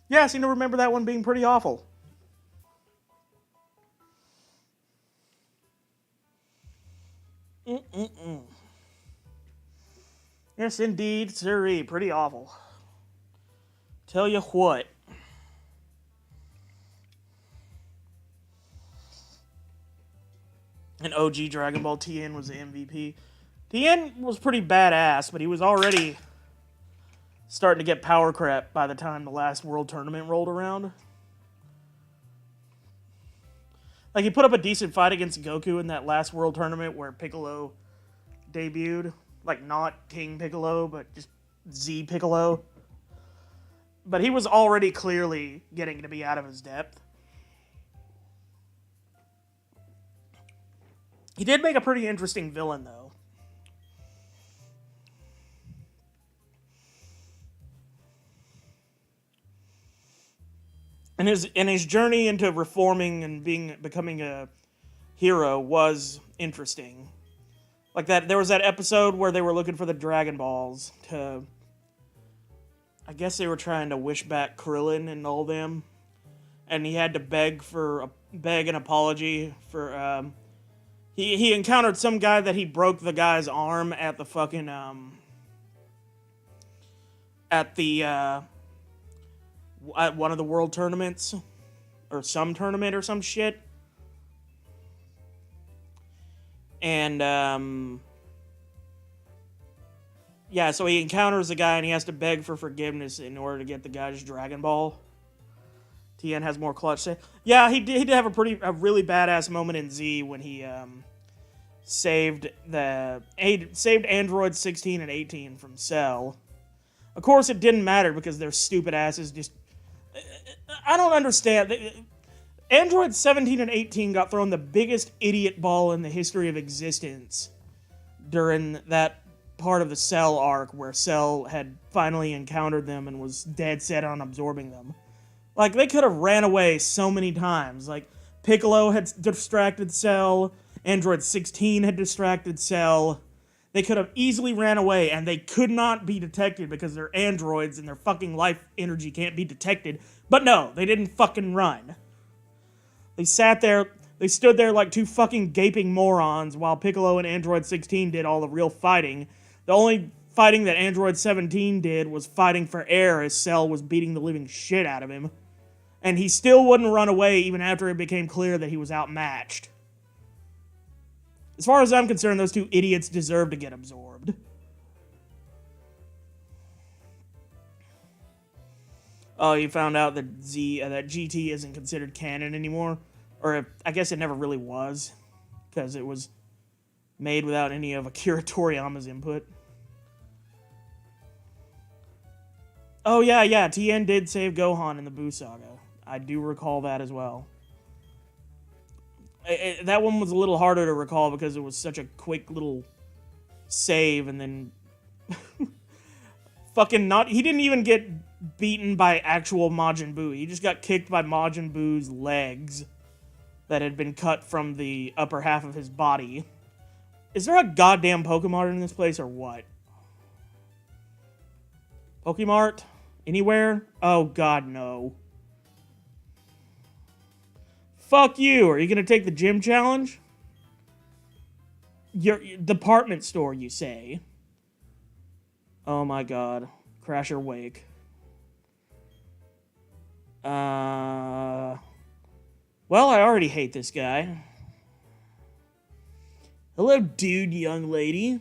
Yeah, I seem to remember that one being pretty awful. Yes, indeed, sirree. Pretty awful. Tell you what. And OG Dragon Ball TN was the MVP. TN was pretty badass, but he was already starting to get power crap by the time the last World Tournament rolled around. Like, he put up a decent fight against Goku in that last World Tournament where Piccolo debuted. Like, not King Piccolo, but just Z Piccolo. But he was already clearly getting to be out of his depth. He did make a pretty interesting villain, though. And his journey into reforming and becoming a hero was interesting. Like that, there was that episode where they were looking for the Dragon Balls to. I guess they were trying to wish back Krillin and all them, and he had to beg an apology for. He encountered some guy that he broke the guy's arm at the fucking at one of the world tournaments or some tournament or some shit. And yeah, so he encounters the guy and he has to beg for forgiveness in order to get the guy's Dragon Ball. TN has more clutch say. Yeah, he did have a really badass moment in Z when he saved Android 16 and 18 from Cell. Of course, it didn't matter because their stupid asses just... I don't understand. Android 17 and 18 got thrown the biggest idiot ball in the history of existence during that part of the Cell arc where Cell had finally encountered them and was dead set on absorbing them. Like, they could have ran away so many times. Like, Piccolo had distracted Cell, Android 16 had distracted Cell. They could have easily ran away, and they could not be detected because they're androids and their fucking life energy can't be detected. But no, they didn't fucking run. They sat there, they stood there like two fucking gaping morons while Piccolo and Android 16 did all the real fighting. The only fighting that Android 17 did was fighting for air as Cell was beating the living shit out of him. And he still wouldn't run away even after it became clear that he was outmatched. As far as I'm concerned, those two idiots deserve to get absorbed. Oh, you found out that that GT isn't considered canon anymore? Or I guess it never really was, because it was made without any of Akira Toriyama's input. Oh yeah, Tien did save Gohan in the Buu Saga. I do recall that as well. That one was a little harder to recall because it was such a quick little save, and then he didn't even get beaten by actual Majin Buu. He just got kicked by Majin Buu's legs that had been cut from the upper half of his body. Is there a goddamn Pokemart in this place or what? Pokemart? Anywhere? Oh god, no. Fuck you! Are you gonna take the gym challenge? Your department store, you say? Oh my god. Crasher Wake. Well, I already hate this guy. Hello, dude, young lady.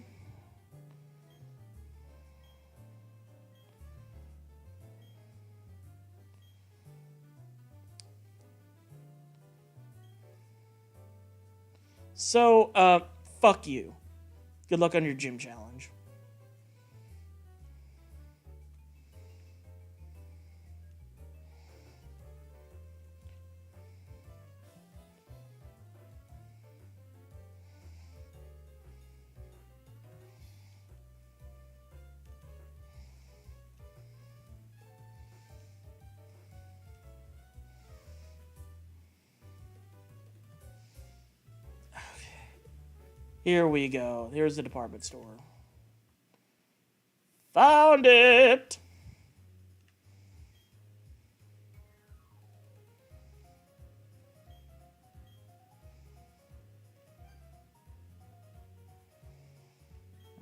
So, fuck you. Good luck on your gym challenge. Here we go. Here's the department store. Found it!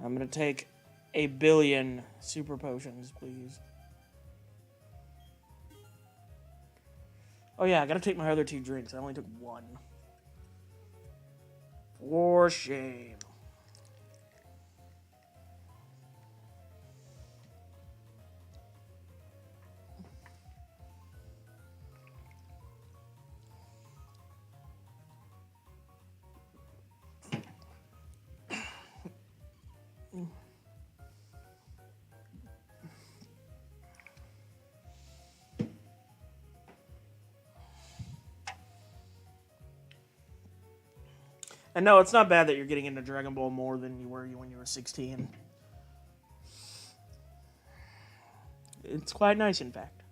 I'm gonna take 1 billion super potions, please. Oh yeah, I gotta take my other 2 drinks. I only took 1. For shame. And no, it's not bad that you're getting into Dragon Ball more than you were when you were 16. It's quite nice, in fact.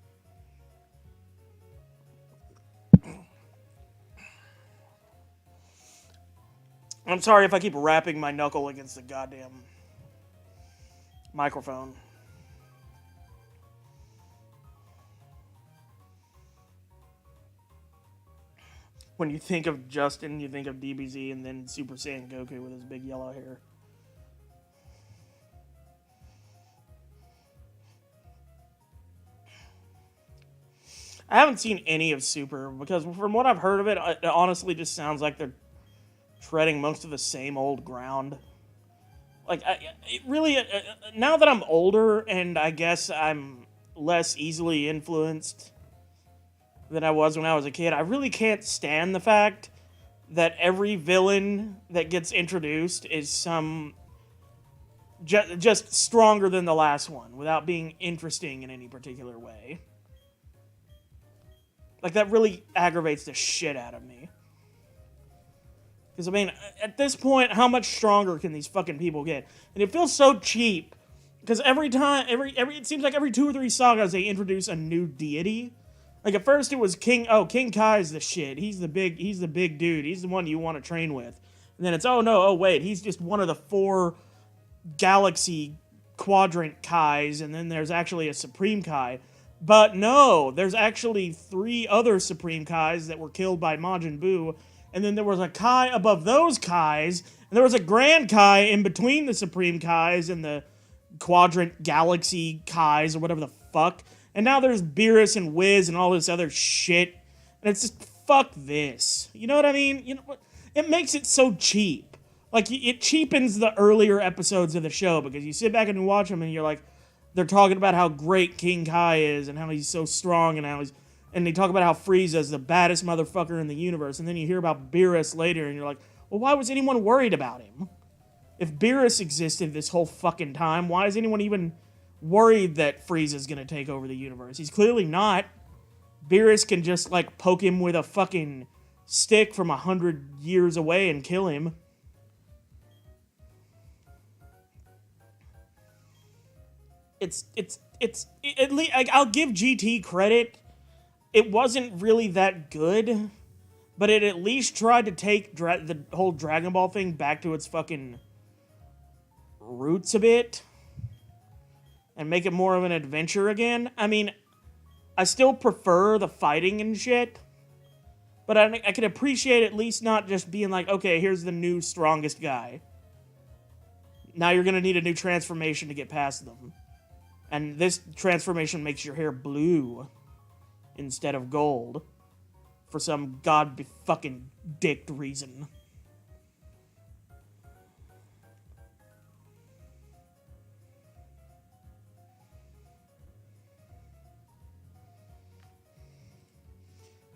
I'm sorry if I keep rapping my knuckle against the goddamn microphone. When you think of Justin, you think of DBZ, and then Super Saiyan Goku with his big yellow hair. I haven't seen any of Super, because from what I've heard of it, it honestly just sounds like they're treading most of the same old ground. Like, it really, now that I'm older, and I guess I'm less easily influenced than I was when I was a kid, I really can't stand the fact that every villain that gets introduced is just stronger than the last one without being interesting in any particular way. Like, that really aggravates the shit out of me. Because, I mean, at this point, how much stronger can these fucking people get? And it feels so cheap. Because every time, it seems like every 2 or 3 sagas, they introduce a new deity. Like, at first it was King Kai's the shit. He's the big dude. He's the one you want to train with. And then it's, wait, he's just one of the 4 galaxy quadrant Kais, and then there's actually a Supreme Kai. But no, there's actually 3 other Supreme Kais that were killed by Majin Buu, and then there was a Kai above those Kais, and there was a Grand Kai in between the Supreme Kais and the quadrant galaxy Kais, or whatever the fuck. And now there's Beerus and Wiz and all this other shit, and it's just, fuck this. You know what I mean? You know, it makes it so cheap. Like, it cheapens the earlier episodes of the show, because you sit back and you watch them and you're like, they're talking about how great King Kai is and how he's so strong and they talk about how Frieza's the baddest motherfucker in the universe, and then you hear about Beerus later and you're like, well, why was anyone worried about him? If Beerus existed this whole fucking time, why is anyone even worried that Frieza's gonna take over the universe? He's clearly not. Beerus can just, like, poke him with a fucking stick from 100 years away and kill him. At least, I'll give GT credit. It wasn't really that good, but it at least tried to take the whole Dragon Ball thing back to its fucking roots a bit and make it more of an adventure again. I mean, I still prefer the fighting and shit, but I can appreciate at least not just being like, okay, here's the new strongest guy. Now you're gonna need a new transformation to get past them. And this transformation makes your hair blue instead of gold for some god-fucking dicked reason.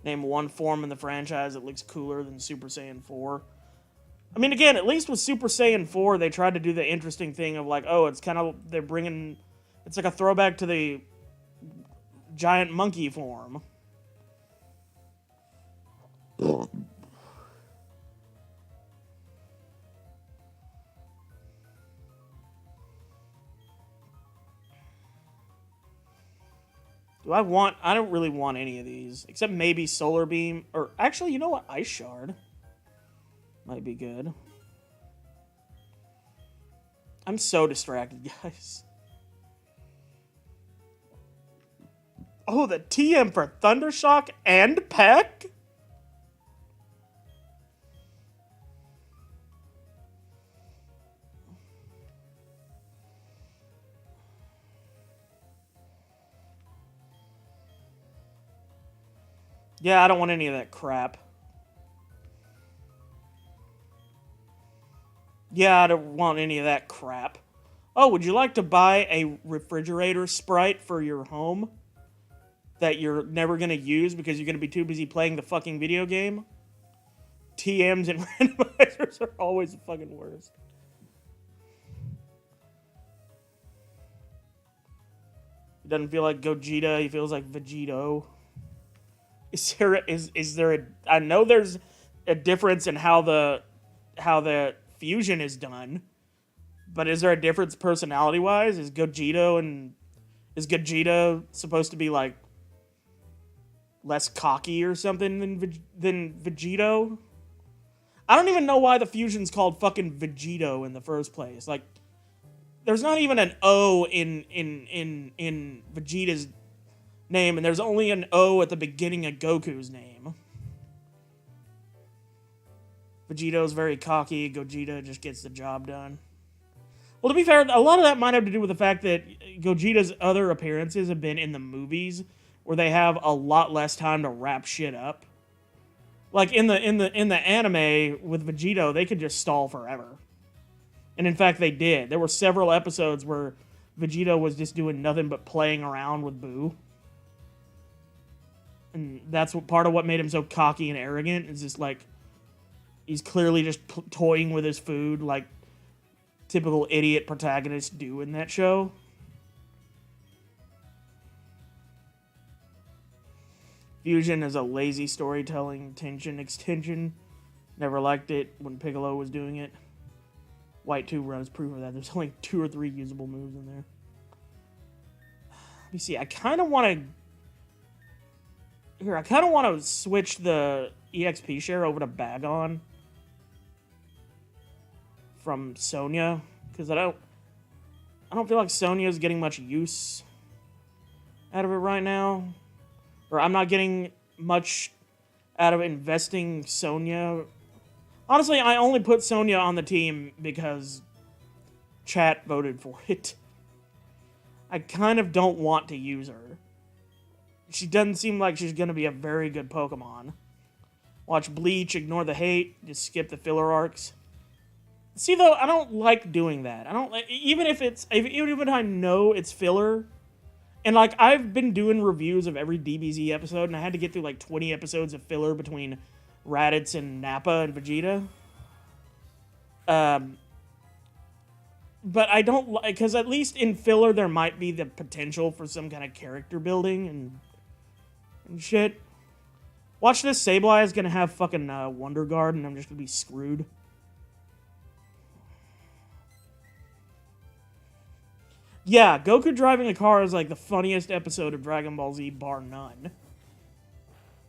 Name one form in the franchise that looks cooler than Super Saiyan 4. I mean, again, at least with Super Saiyan 4, they tried to do the interesting thing of like, oh, it's kind of, they're bringing... It's like a throwback to the giant monkey form. Do I want... I don't really want any of these. Except maybe Solar Beam. Or, actually, you know what? Ice Shard might be good. I'm so distracted, guys. Oh, the TM for Thundershock and Peck? Yeah, I don't want any of that crap. Yeah, I don't want any of that crap. Oh, would you like to buy a refrigerator sprite for your home that you're never going to use because you're going to be too busy playing the fucking video game? TMs and randomizers are always the fucking worst. He doesn't feel like Gogeta, he feels like Vegito. Is there a... I know there's a difference in how the fusion is done, but is there a difference personality-wise? Is Gogeta supposed to be, like, less cocky or something than Vegito? I don't even know why the fusion's called fucking Vegito in the first place. Like, there's not even an O in Vegeta's name, and there's only an O at the beginning of Goku's name. Vegito's very cocky, Gogeta just gets the job done. Well, to be fair, a lot of that might have to do with the fact that Gogeta's other appearances have been in the movies, where they have a lot less time to wrap shit up. Like in the anime with Vegito, they could just stall forever. And in fact, they did. There were several episodes where Vegito was just doing nothing but playing around with Buu. And that's part of what made him so cocky and arrogant, is just like, He's clearly just toying with his food like typical idiot protagonists do in that show. Fusion is a lazy storytelling tension extension. Never liked it when Piccolo was doing it. White 2 runs proof of that. There's only 2 or 3 usable moves in there. Let me see. I kind of want to switch the EXP share over to Bagon from Sonya, because I don't feel like Sonya's getting much use out of it right now. Or I'm not getting much out of investing Sonya. Honestly, I only put Sonya on the team because chat voted for it. I kind of don't want to use her. She doesn't seem like she's going to be a very good Pokemon. Watch Bleach, ignore the hate, just skip the filler arcs. See, though, I don't like doing that. I don't even if I know it's filler. And, like, I've been doing reviews of every DBZ episode, and I had to get through, like, 20 episodes of filler between Raditz and Nappa and Vegeta. But I don't like, because at least in filler there might be the potential for some kind of character building and shit. Watch this, Sableye is gonna have fucking Wonder Guard, and I'm just gonna be screwed. Yeah, Goku driving a car is like the funniest episode of Dragon Ball Z, bar none.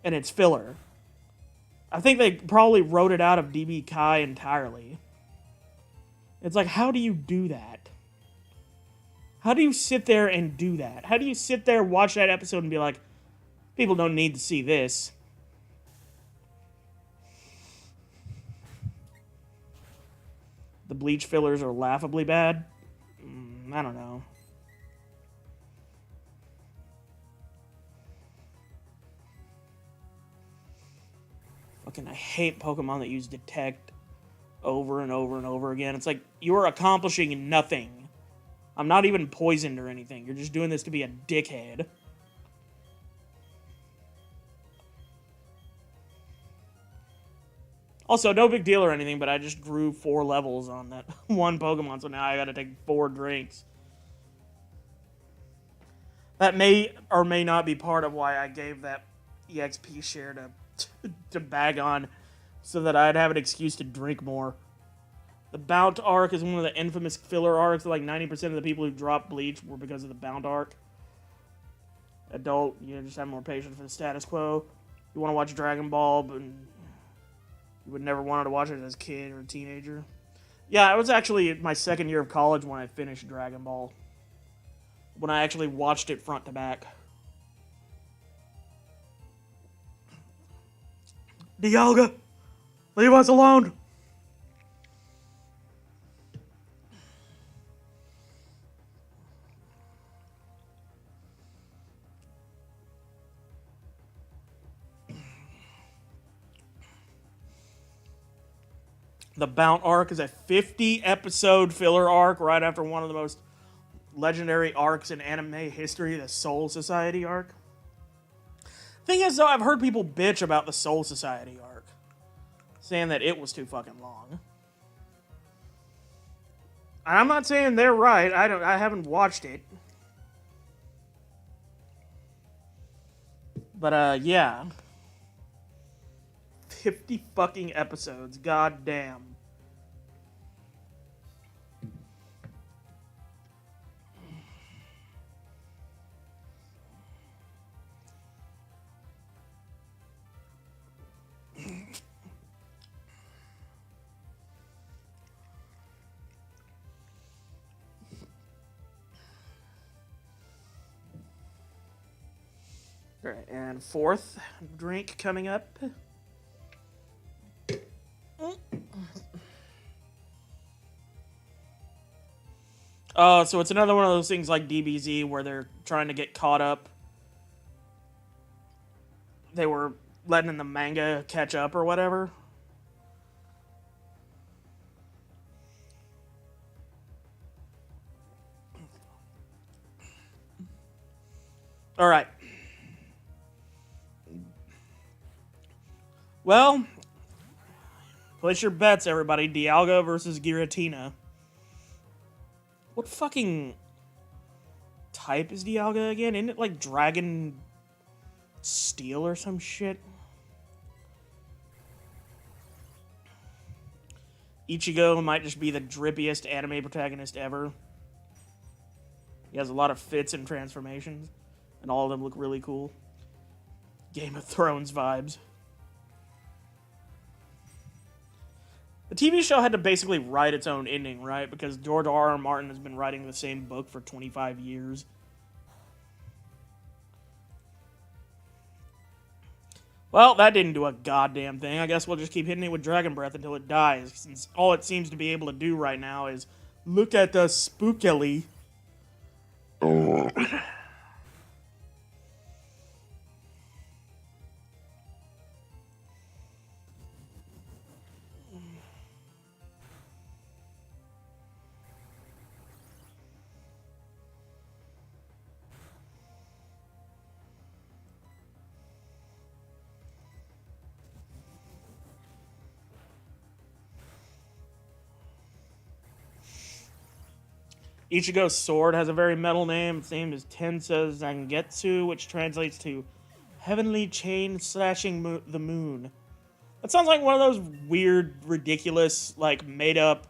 And it's filler. I think they probably wrote it out of DB Kai entirely. It's like, how do you do that? How do you sit there and do that? How do you sit there, watch that episode, and be like, people don't need to see this? The Bleach fillers are laughably bad? I don't know. Fucking, I hate Pokemon that use Detect over and over and over again. It's like, you're accomplishing nothing. I'm not even poisoned or anything. You're just doing this to be a dickhead. Also, no big deal or anything, but I just grew 4 levels on that one Pokemon, so now I gotta take 4 drinks. That may or may not be part of why I gave that EXP share to Bagon, so that I'd have an excuse to drink more. The Bout arc is one of the infamous filler arcs. Like 90% of the people who dropped Bleach were because of the Bout arc. Adult, you just have more patience for the status quo. You want to watch Dragon Ball, but you would never wanted to watch it as a kid or a teenager. Yeah, it was actually my second year of college when I finished Dragon Ball. When I actually watched it front to back. Dialga, leave us alone. The Bout arc is a 50-episode filler arc right after one of the most legendary arcs in anime history, the Soul Society arc. Thing is, though, I've heard people bitch about the Soul Society arc, saying that it was too fucking long. And I'm not saying they're right. I haven't watched it. But yeah. 50 fucking episodes. God damn. All right, and 4th drink coming up. So it's another one of those things like DBZ where they're trying to get caught up. They were letting the manga catch up or whatever. All right. Well, Place your bets, everybody. Dialga versus Giratina. What fucking type is Dialga again? Isn't it like Dragon Steel or some shit? Ichigo might just be the drippiest anime protagonist ever. He has a lot of fits and transformations, and all of them look really cool. Game of Thrones vibes. The TV show had to basically write its own ending, right? Because George R.R. Martin has been writing the same book for 25 years. Well, that didn't do a goddamn thing. I guess we'll just keep hitting it with Dragon Breath until it dies, since all it seems to be able to do right now is look at us spookily. Oh. Ichigo's sword has a very metal name. Its name is Tensa Zangetsu, which translates to Heavenly Chain Slashing the Moon. That sounds like one of those weird, ridiculous, like, made-up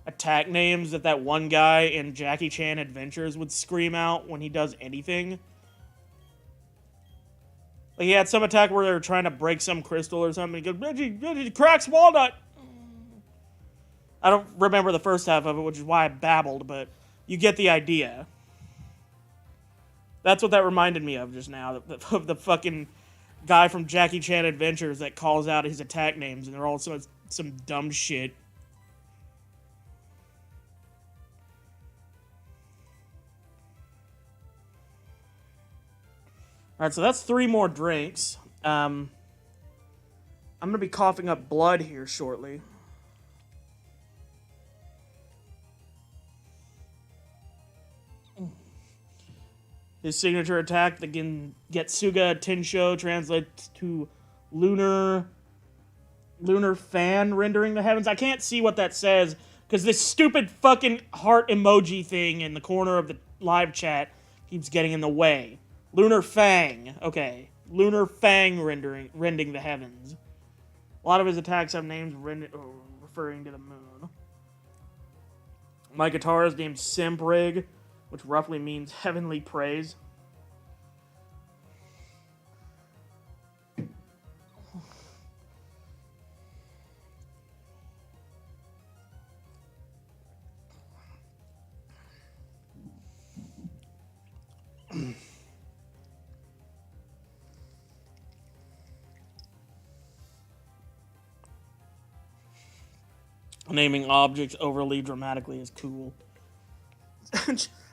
attack names that one guy in Jackie Chan Adventures would scream out when he does anything. Like, he had some attack where they were trying to break some crystal or something. He goes, Reggie cracks walnut! I don't remember the first half of it, which is why I babbled, but you get the idea. That's what that reminded me of just now. Of the fucking guy from Jackie Chan Adventures that calls out his attack names, and they're all some dumb shit. Alright, so that's 3 more drinks. I'm going to be coughing up blood here shortly. His signature attack, the Getsuga Tensho, translates to lunar fan rendering the heavens. I can't see what that says because this stupid fucking heart emoji thing in the corner of the live chat keeps getting in the way. Lunar Fang. Okay. Lunar Fang rending the heavens. A lot of his attacks have names referring to the moon. My guitar is named Simprig, which roughly means heavenly praise. Naming objects overly dramatically is cool.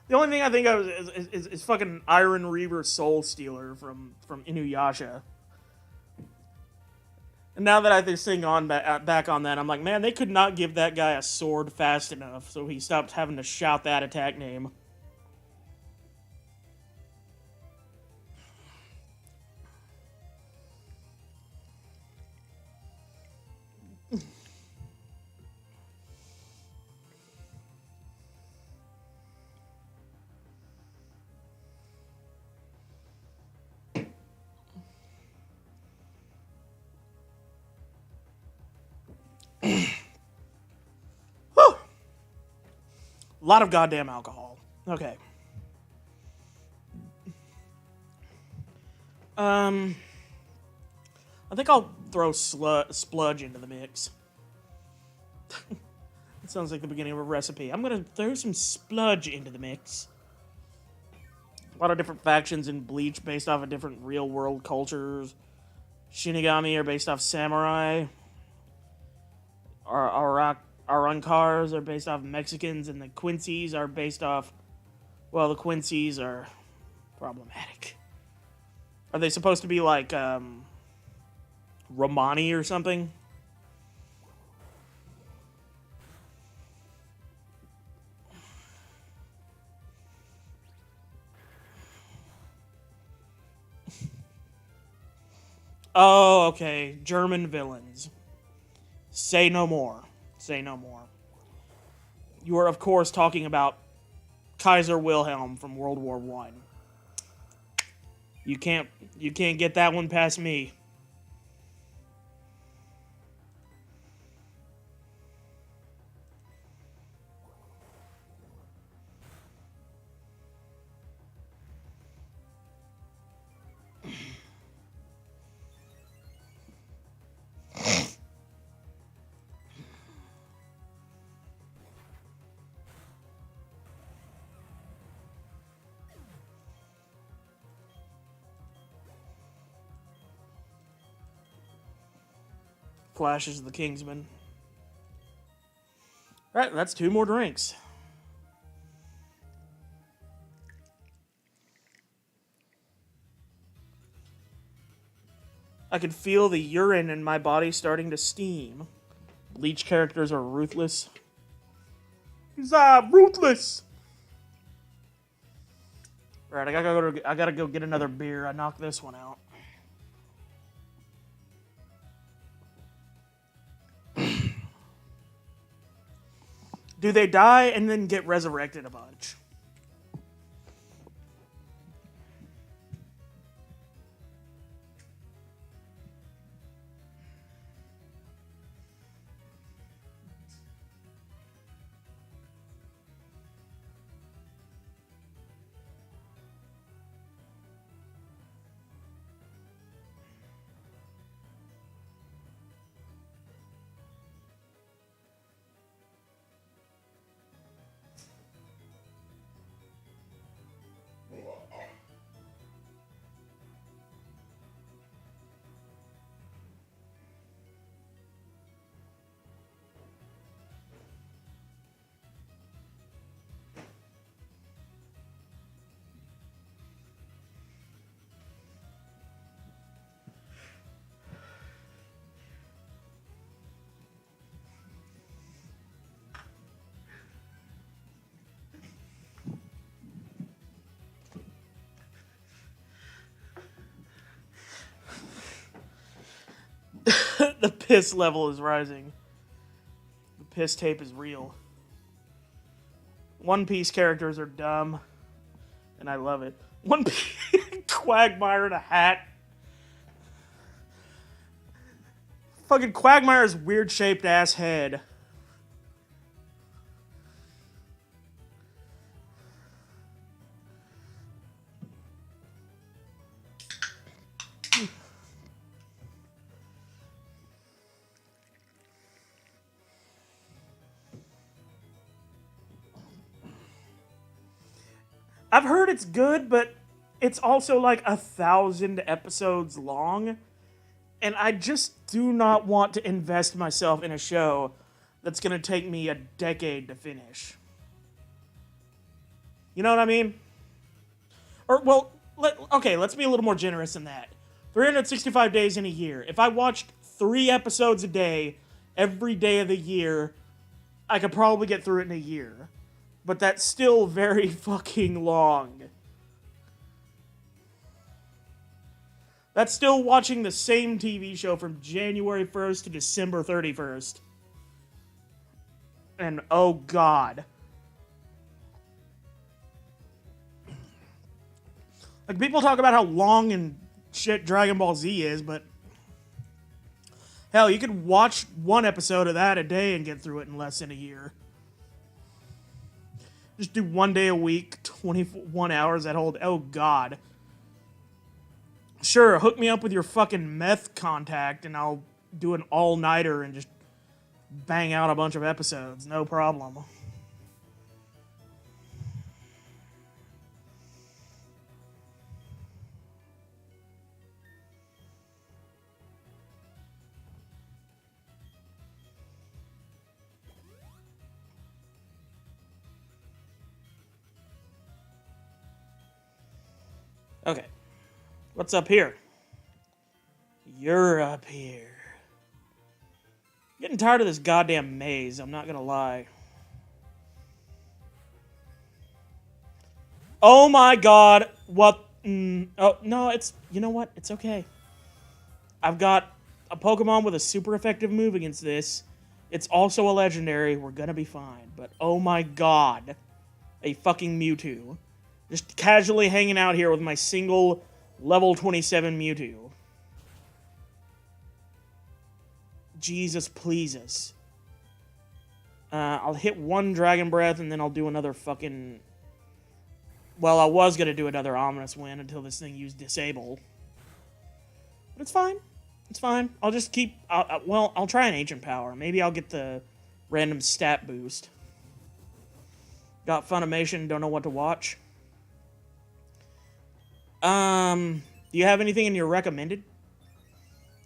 The only thing I think of is fucking Iron Reaver Soul Stealer from Inuyasha. And now that I think back on that, I'm like, man, they could not give that guy a sword fast enough, so he stopped having to shout that attack name. A lot of goddamn alcohol. Okay. I think I'll throw Spludge into the mix. It sounds like the beginning of a recipe. I'm gonna throw some Spludge into the mix. A lot of different factions in Bleach based off of different real-world cultures. Shinigami are based off samurai. Arankars are based off Mexicans, and the Quincy's are based off... Well, the Quincy's are problematic. Are they supposed to be like, Romani or something? Oh, okay. German villains. Say no more. Say no more. You are, of course, talking about Kaiser Wilhelm from World War I. You can't get that one past me. Flashes of the Kingsman. Alright, that's 2 more drinks. I can feel the urine in my body starting to steam. Bleach characters are ruthless. He's ruthless! Alright, I gotta go get another beer. I knocked this one out. Do they die and then get resurrected a bunch? The piss level is rising. The piss tape is real. One Piece characters are dumb, and I love it. One Piece Quagmire in a hat. Fucking Quagmire's weird-shaped ass head. I've heard it's good, but it's also like 1,000 episodes long, and I just do not want to invest myself in a show that's going to take me a decade to finish. You know what I mean? Or, well, let's be a little more generous than that. 365 days in a year. If I watched 3 episodes a day, every day of the year, I could probably get through it in a year. But that's still very fucking long. That's still watching the same TV show from January 1st to December 31st. And oh god. Like, people talk about how long and shit Dragon Ball Z is, but hell, you could watch 1 episode of that a day and get through it in less than a year. Just do 1 day a week, 21 hours that hold. Oh, God. Sure, hook me up with your fucking meth contact and I'll do an all-nighter and just bang out a bunch of episodes. No problem. Okay. What's up here? You're up here. Getting tired of this goddamn maze, I'm not gonna lie. Oh my god, what? Oh, no, it's... You know what? It's okay. I've got a Pokemon with a super effective move against this, It's also a legendary. We're gonna be fine. But oh my god. A fucking Mewtwo. Just casually hanging out here with my single level 27 Mewtwo. Jesus pleases. I'll hit one Dragon Breath and then I'll do another fucking... Well, I was going to do another Ominous Wind until this thing used Disable. But it's fine. It's fine. I'll just keep... I'll try an Ancient Power. Maybe I'll get the random stat boost. Got Funimation, don't know what to watch. Do you have anything in your recommended?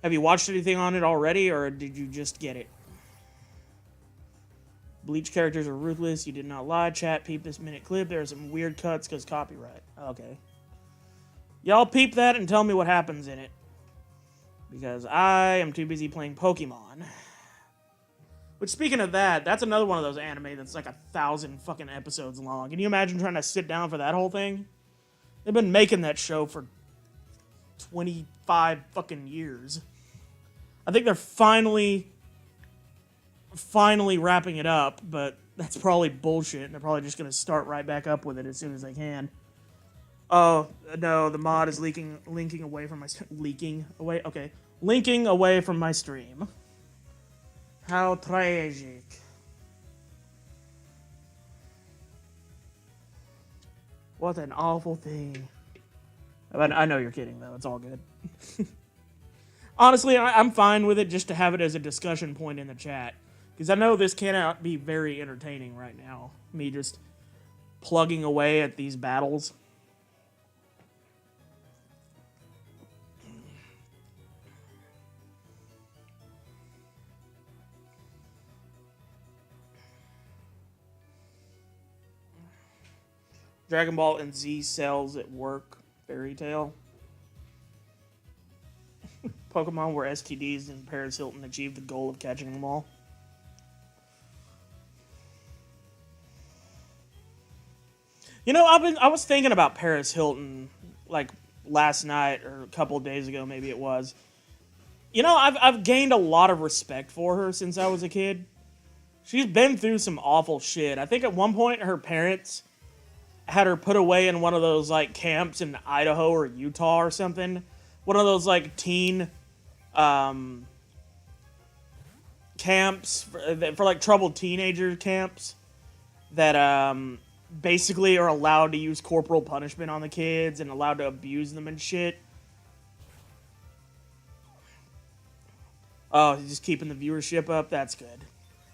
Have you watched anything on it already, or did you just get it? Bleach characters are ruthless. You did not lie. Chat, peep this minute clip. There are some weird cuts because copyright. Okay. Y'all peep that and tell me what happens in it. Because I am too busy playing Pokemon. Which, speaking of that, that's another one of those anime that's like 1,000 fucking episodes long. Can you imagine trying to sit down for that whole thing? They've been making that show for 25 fucking years. I think they're finally wrapping it up, but that's probably bullshit, and they're probably just gonna start right back up with it as soon as they can. Oh, no, the mod is linking away from my... Leaking away? Okay. Linking away from my stream. How tragic. What an awful thing. I know you're kidding, though. It's all good. Honestly, I'm fine with it just to have it as a discussion point in the chat. Because I know this cannot be very entertaining right now. Me just plugging away at these battles. Dragon Ball and Z cells at work. Fairy Tale. Pokemon were STDs and Paris Hilton achieved the goal of catching them all. You know, I was thinking about Paris Hilton like last night or a couple of days ago, maybe it was. You know, I've gained a lot of respect for her since I was a kid. She's been through some awful shit. I think at one point her parents had her put away in one of those like camps in Idaho or Utah or something. One of those like teen camps for like troubled teenager camps that basically are allowed to use corporal punishment on the kids and allowed to abuse them and shit. Oh, he's just keeping the viewership up? That's good.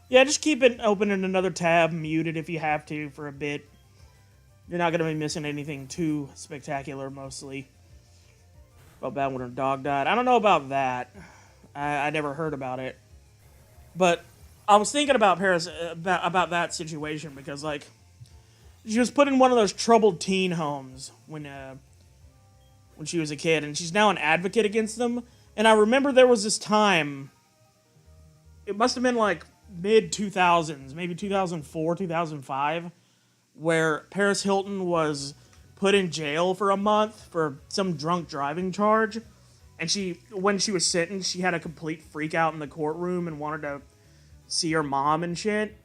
Yeah, just keep it open in another tab, muted if you have to for a bit. You're not going to be missing anything too spectacular, mostly. Felt bad when her dog died. I don't know about that. I never heard about it. But I was thinking about Paris, about that situation, because, like, she was put in one of those troubled teen homes when she was a kid, and she's now an advocate against them. And I remember there was this time, it must have been, like, mid-2000s, maybe 2004, 2005, where Paris Hilton was put in jail for a month for some drunk driving charge. And when she was sentenced, she had a complete freak out in the courtroom and wanted to see her mom and shit.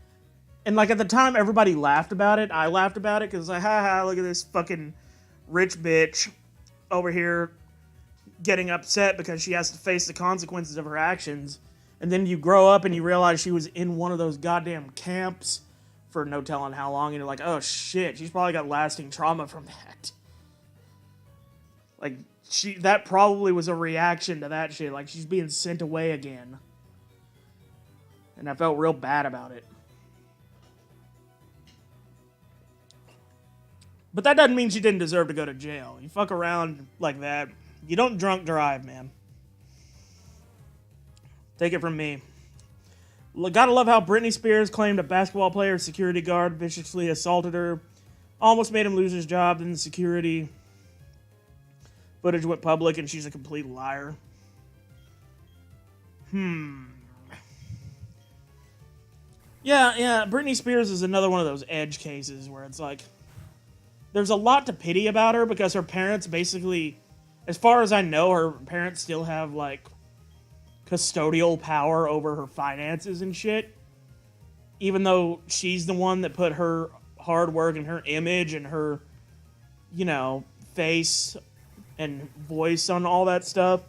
And, like, at the time, everybody laughed about it. I laughed about it because, like, haha, look at this fucking rich bitch over here getting upset because she has to face the consequences of her actions. And then you grow up and you realize she was in one of those goddamn camps for no telling how long, and you're like, oh shit, she's probably got lasting trauma from that. Like, that probably was a reaction to that shit, like she's being sent away again. And I felt real bad about it. But that doesn't mean she didn't deserve to go to jail. You fuck around like that, you don't drunk drive, man. Take it from me. Gotta love how Britney Spears claimed a basketball player's security guard viciously assaulted her. Almost made him lose his job, then the security footage went public and she's a complete liar. Yeah, Britney Spears is another one of those edge cases where it's like, there's a lot to pity about her because her parents basically, as far as I know, her parents still have like custodial power over her finances and shit. Even though she's the one that put her hard work and her image and her, you know, face and voice on all that stuff.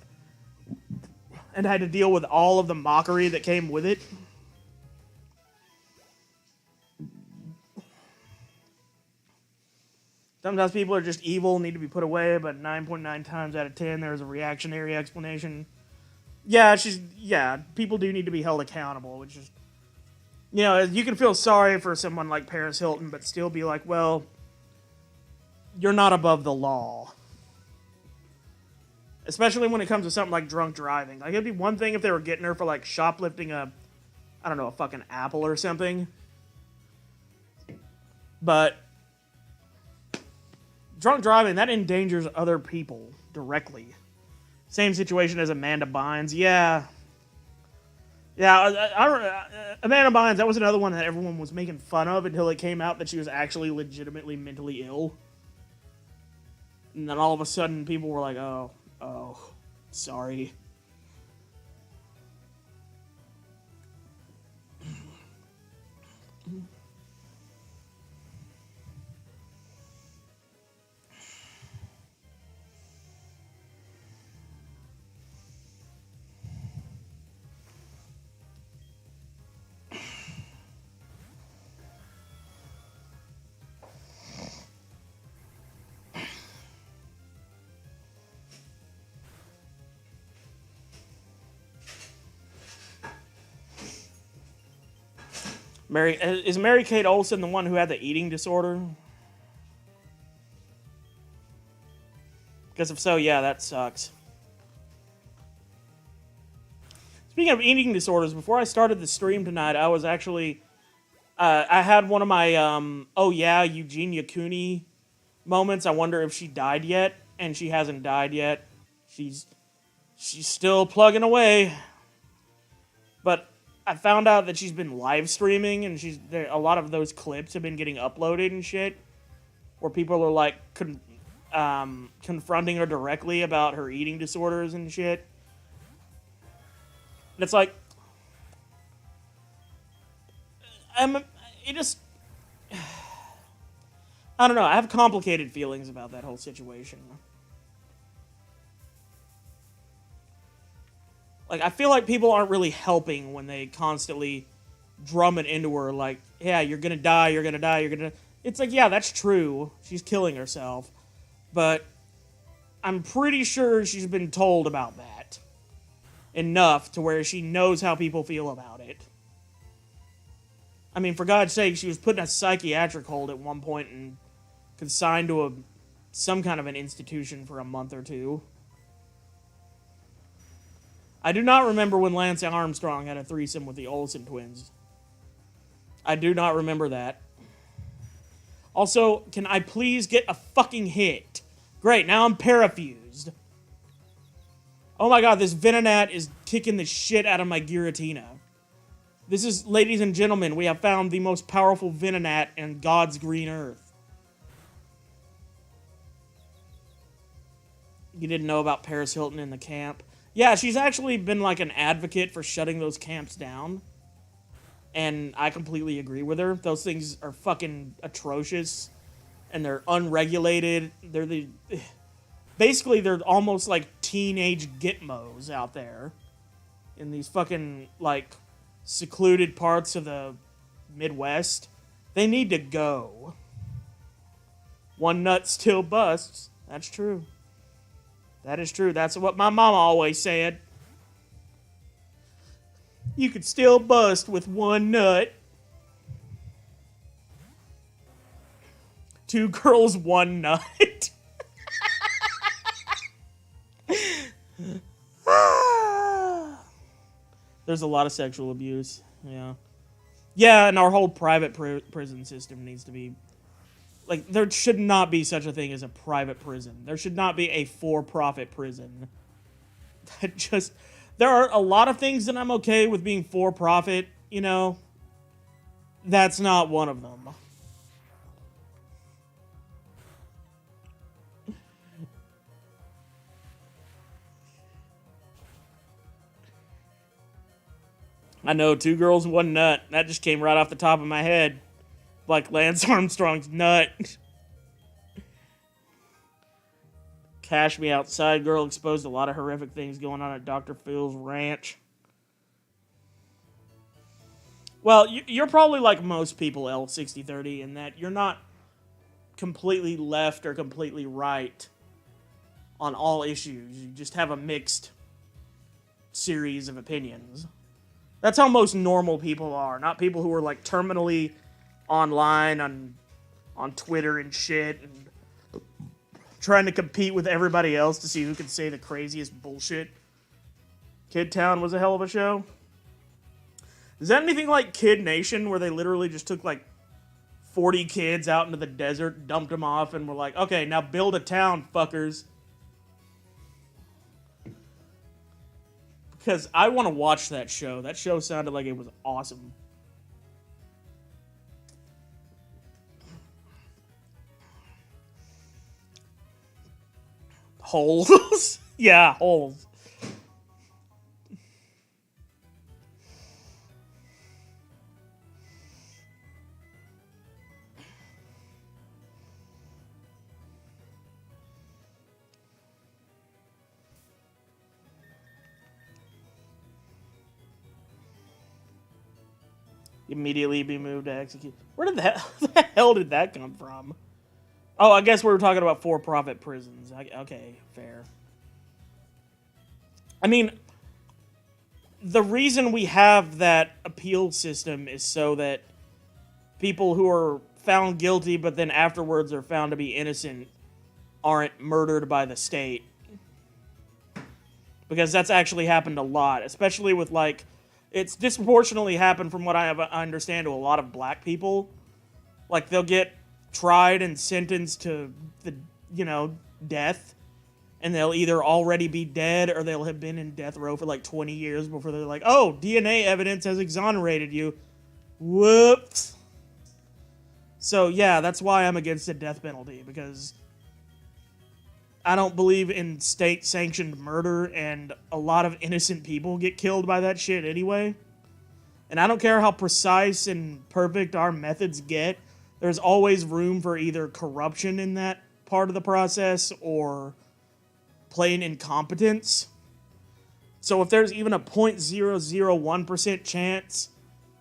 And had to deal with all of the mockery that came with it. Sometimes people are just evil, need to be put away, but 9.9 times out of 10, there's a reactionary explanation. Yeah, people do need to be held accountable, which is, you know, you can feel sorry for someone like Paris Hilton, but still be like, well, you're not above the law. Especially when it comes to something like drunk driving. Like, it'd be one thing if they were getting her for, like, shoplifting a fucking apple or something. But drunk driving, that endangers other people directly. Same situation as Amanda Bynes. Yeah, Amanda Bynes, that was another one that everyone was making fun of until it came out that she was actually legitimately mentally ill. And then all of a sudden, people were like, oh, sorry. Is Mary-Kate Olsen the one who had the eating disorder? Because if so, yeah, that sucks. Speaking of eating disorders, before I started the stream tonight, I was actually... I had one of my, oh yeah, Eugenia Cooney moments. I wonder if she died yet, and she hasn't died yet. She's still plugging away. But I found out that she's been live streaming, and a lot of those clips have been getting uploaded and shit, where people are like confronting her directly about her eating disorders and shit. And it's like, I don't know. I have complicated feelings about that whole situation. Like, I feel like people aren't really helping when they constantly drum it into her, like, yeah, you're gonna die, you're gonna die, you're gonna... It's like, yeah, that's true. She's killing herself. But I'm pretty sure she's been told about that enough to where she knows how people feel about it. I mean, for God's sake, she was put in a psychiatric hold at one point and consigned to some kind of an institution for a month or two. I do not remember when Lance Armstrong had a threesome with the Olsen twins. I do not remember that. Also, can I please get a fucking hit? Great, now I'm parafused. Oh my god, this Venonat is kicking the shit out of my Giratina. This is, ladies and gentlemen, we have found the most powerful Venonat in God's green earth. You didn't know about Paris Hilton in the camp? Yeah, she's actually been like an advocate for shutting those camps down. And I completely agree with her. Those things are fucking atrocious. And they're unregulated. Basically, they're almost like teenage gitmos out there. In these fucking, like, secluded parts of the Midwest. They need to go. One nut still busts. That's true. That is true. That's what my mama always said. You could still bust with one nut. Two girls, one nut. There's a lot of sexual abuse. Yeah. Yeah, and our whole private prison system needs to be... Like, there should not be such a thing as a private prison. There should not be a for-profit prison. That just... There are a lot of things that I'm okay with being for-profit, you know? That's not one of them. I know, 2 girls, 1 nut. That just came right off the top of my head. Like Lance Armstrong's nut. Cash Me Outside girl exposed a lot of horrific things going on at Dr. Phil's ranch. Well, you're probably like most people, L6030, in that you're not completely left or completely right on all issues. You just have a mixed series of opinions. That's how most normal people are, not people who are like terminally online on Twitter and shit and trying to compete with everybody else to see who can say the craziest bullshit. Kid Town was a hell of a show. Is that anything like Kid Nation, where they literally just took like 40 kids out into the desert, dumped them off, and were like, okay, now build a town, fuckers. Because I want to watch that show. That show sounded like it was awesome. Holes? Yeah, holes. Immediately be moved to execute. Where did the hell did that come from? Oh, I guess we were talking about for-profit prisons. Okay, fair. I mean, the reason we have that appeal system is so that people who are found guilty but then afterwards are found to be innocent aren't murdered by the state. Because that's actually happened a lot, especially with, like, it's disproportionately happened from what I understand to a lot of black people. Like, they'll get tried and sentenced to the, death, and they'll either already be dead or they'll have been in death row for like 20 years before they're like, oh, DNA evidence has exonerated you. Whoops. So yeah, that's why I'm against the death penalty, because I don't believe in state-sanctioned murder, and a lot of innocent people get killed by that shit anyway. And I don't care how precise and perfect our methods get, there's always room for either corruption in that part of the process or plain incompetence. So if there's even a 0.001% chance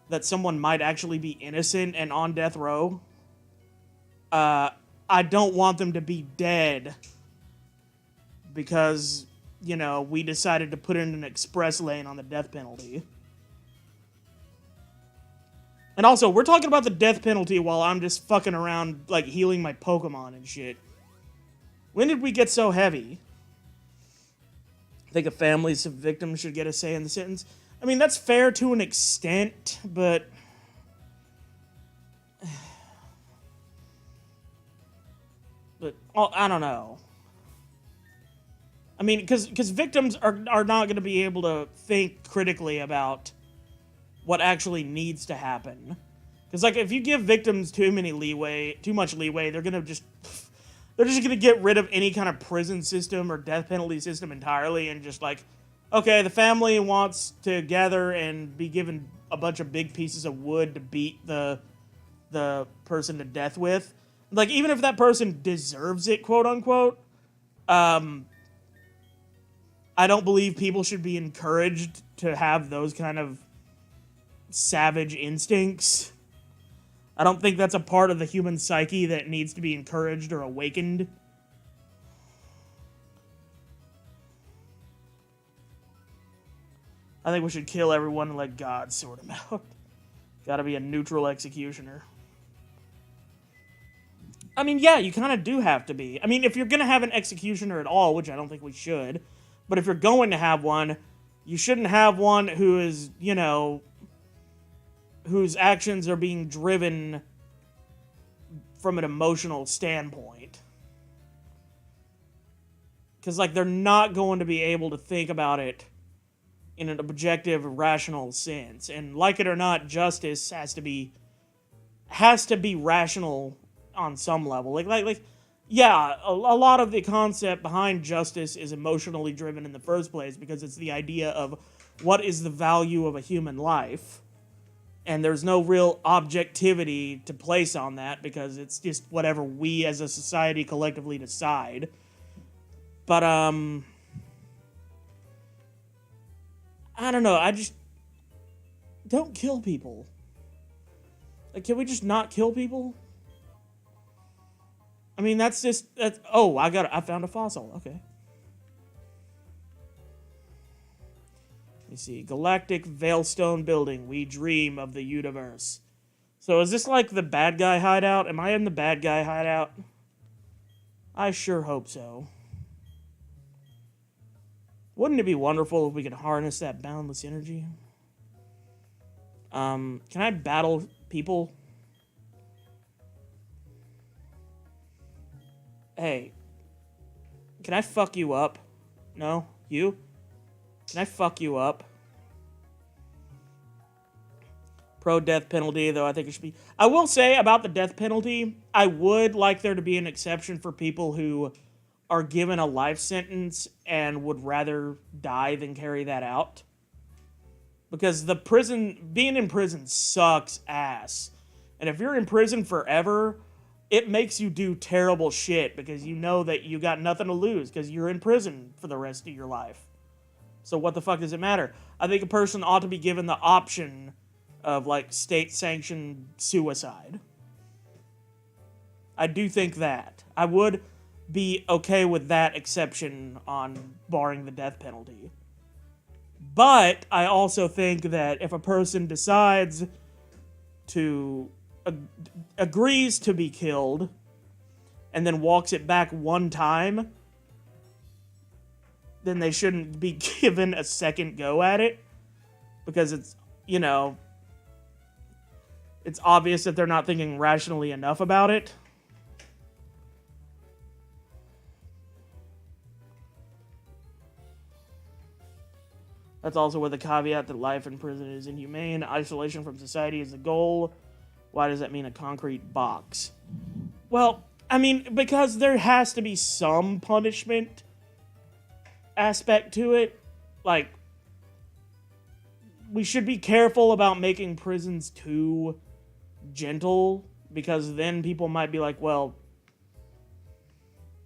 that someone might actually be innocent and on death row, I don't want them to be dead because, we decided to put in an express lane on the death penalty. And also, we're talking about the death penalty while I'm just fucking around, like, healing my Pokemon and shit. When did we get so heavy? I think a families of victims should get a say in the sentence. I mean, that's fair to an extent, but... I don't know. I mean, because victims are not going to be able to think critically about what actually needs to happen. Because, like, if you give victims too much leeway, they're just going to get rid of any kind of prison system or death penalty system entirely and just like, okay, the family wants to gather and be given a bunch of big pieces of wood to beat the person to death with. Like, even if that person deserves it, quote unquote, I don't believe people should be encouraged to have those kind of savage instincts. I don't think that's a part of the human psyche that needs to be encouraged or awakened. I think we should kill everyone and let God sort them out. Gotta be a neutral executioner. I mean, yeah, you kind of do have to be. I mean, if you're gonna have an executioner at all, which I don't think we should, but if you're going to have one, you shouldn't have one who is, whose actions are being driven from an emotional standpoint. Because, like, they're not going to be able to think about it in an objective, rational sense. And like it or not, justice has to be rational on some level. Yeah, a lot of the concept behind justice is emotionally driven in the first place because it's the idea of what is the value of a human life? And there's no real objectivity to place on that because it's just whatever we as a society collectively decide. But, I don't know. I just don't kill people. Like, can we just not kill people? I mean, that's... Oh, I found a fossil. Okay. You see, Galactic Veilstone Building. We dream of the universe. So is this like the bad guy hideout? Am I in the bad guy hideout? I sure hope so. Wouldn't it be wonderful if we could harness that boundless energy? Can I battle people? Hey. Can I fuck you up? No? You? Can I fuck you up? Pro death penalty, though I think it should be... I will say about the death penalty, I would like there to be an exception for people who are given a life sentence and would rather die than carry that out. Because being in prison sucks ass. And if you're in prison forever, it makes you do terrible shit because you know that you got nothing to lose because you're in prison for the rest of your life. So what the fuck does it matter? I think a person ought to be given the option of, like, state-sanctioned suicide. I do think that. I would be okay with that exception on barring the death penalty. But I also think that if a person decides to... agrees to be killed and then walks it back one time... then they shouldn't be given a second go at it. Because it's, you know, it's obvious that they're not thinking rationally enough about it. That's also with the caveat that life in prison is inhumane. Isolation from society is the goal. Why does that mean a concrete box? Well, I mean, because there has to be some punishment aspect to it. Like, we should be careful about making prisons too gentle, because then people might be like, well,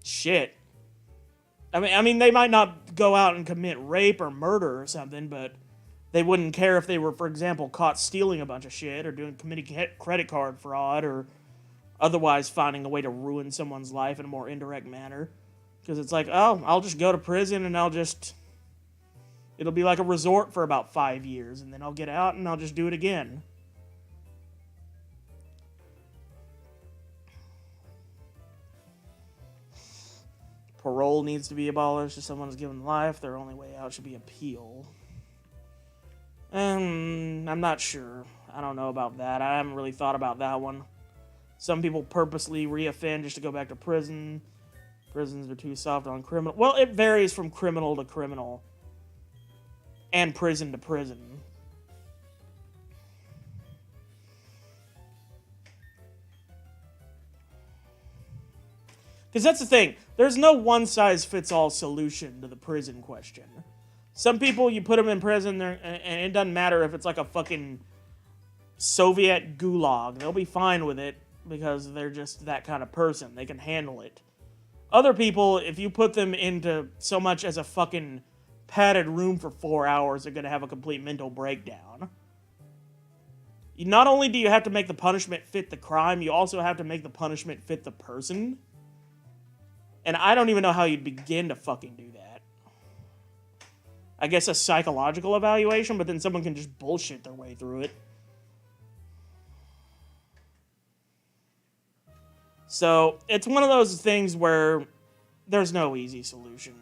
shit. I mean, they might not go out and commit rape or murder or something, but they wouldn't care if they were, for example, caught stealing a bunch of shit or committing credit card fraud or otherwise finding a way to ruin someone's life in a more indirect manner. Because it's like, oh, I'll just go to prison and it'll be like a resort for about 5 years, and then I'll get out and I'll just do it again. Parole needs to be abolished. If someone is given life, their only way out should be appeal. I'm not sure. I don't know about that. I haven't really thought about that one. Some people purposely reoffend just to go back to prison. Prisons are too soft on criminal. Well, it varies from criminal to criminal. And prison to prison. Because that's the thing. There's no one-size-fits-all solution to the prison question. Some people, you put them in prison, and it doesn't matter if it's like a fucking Soviet gulag. They'll be fine with it because they're just that kind of person. They can handle it. Other people, if you put them into so much as a fucking padded room for 4 hours, they're going to have a complete mental breakdown. Not only do you have to make the punishment fit the crime, you also have to make the punishment fit the person. And I don't even know how you'd begin to fucking do that. I guess a psychological evaluation, but then someone can just bullshit their way through it. So, it's one of those things where there's no easy solution.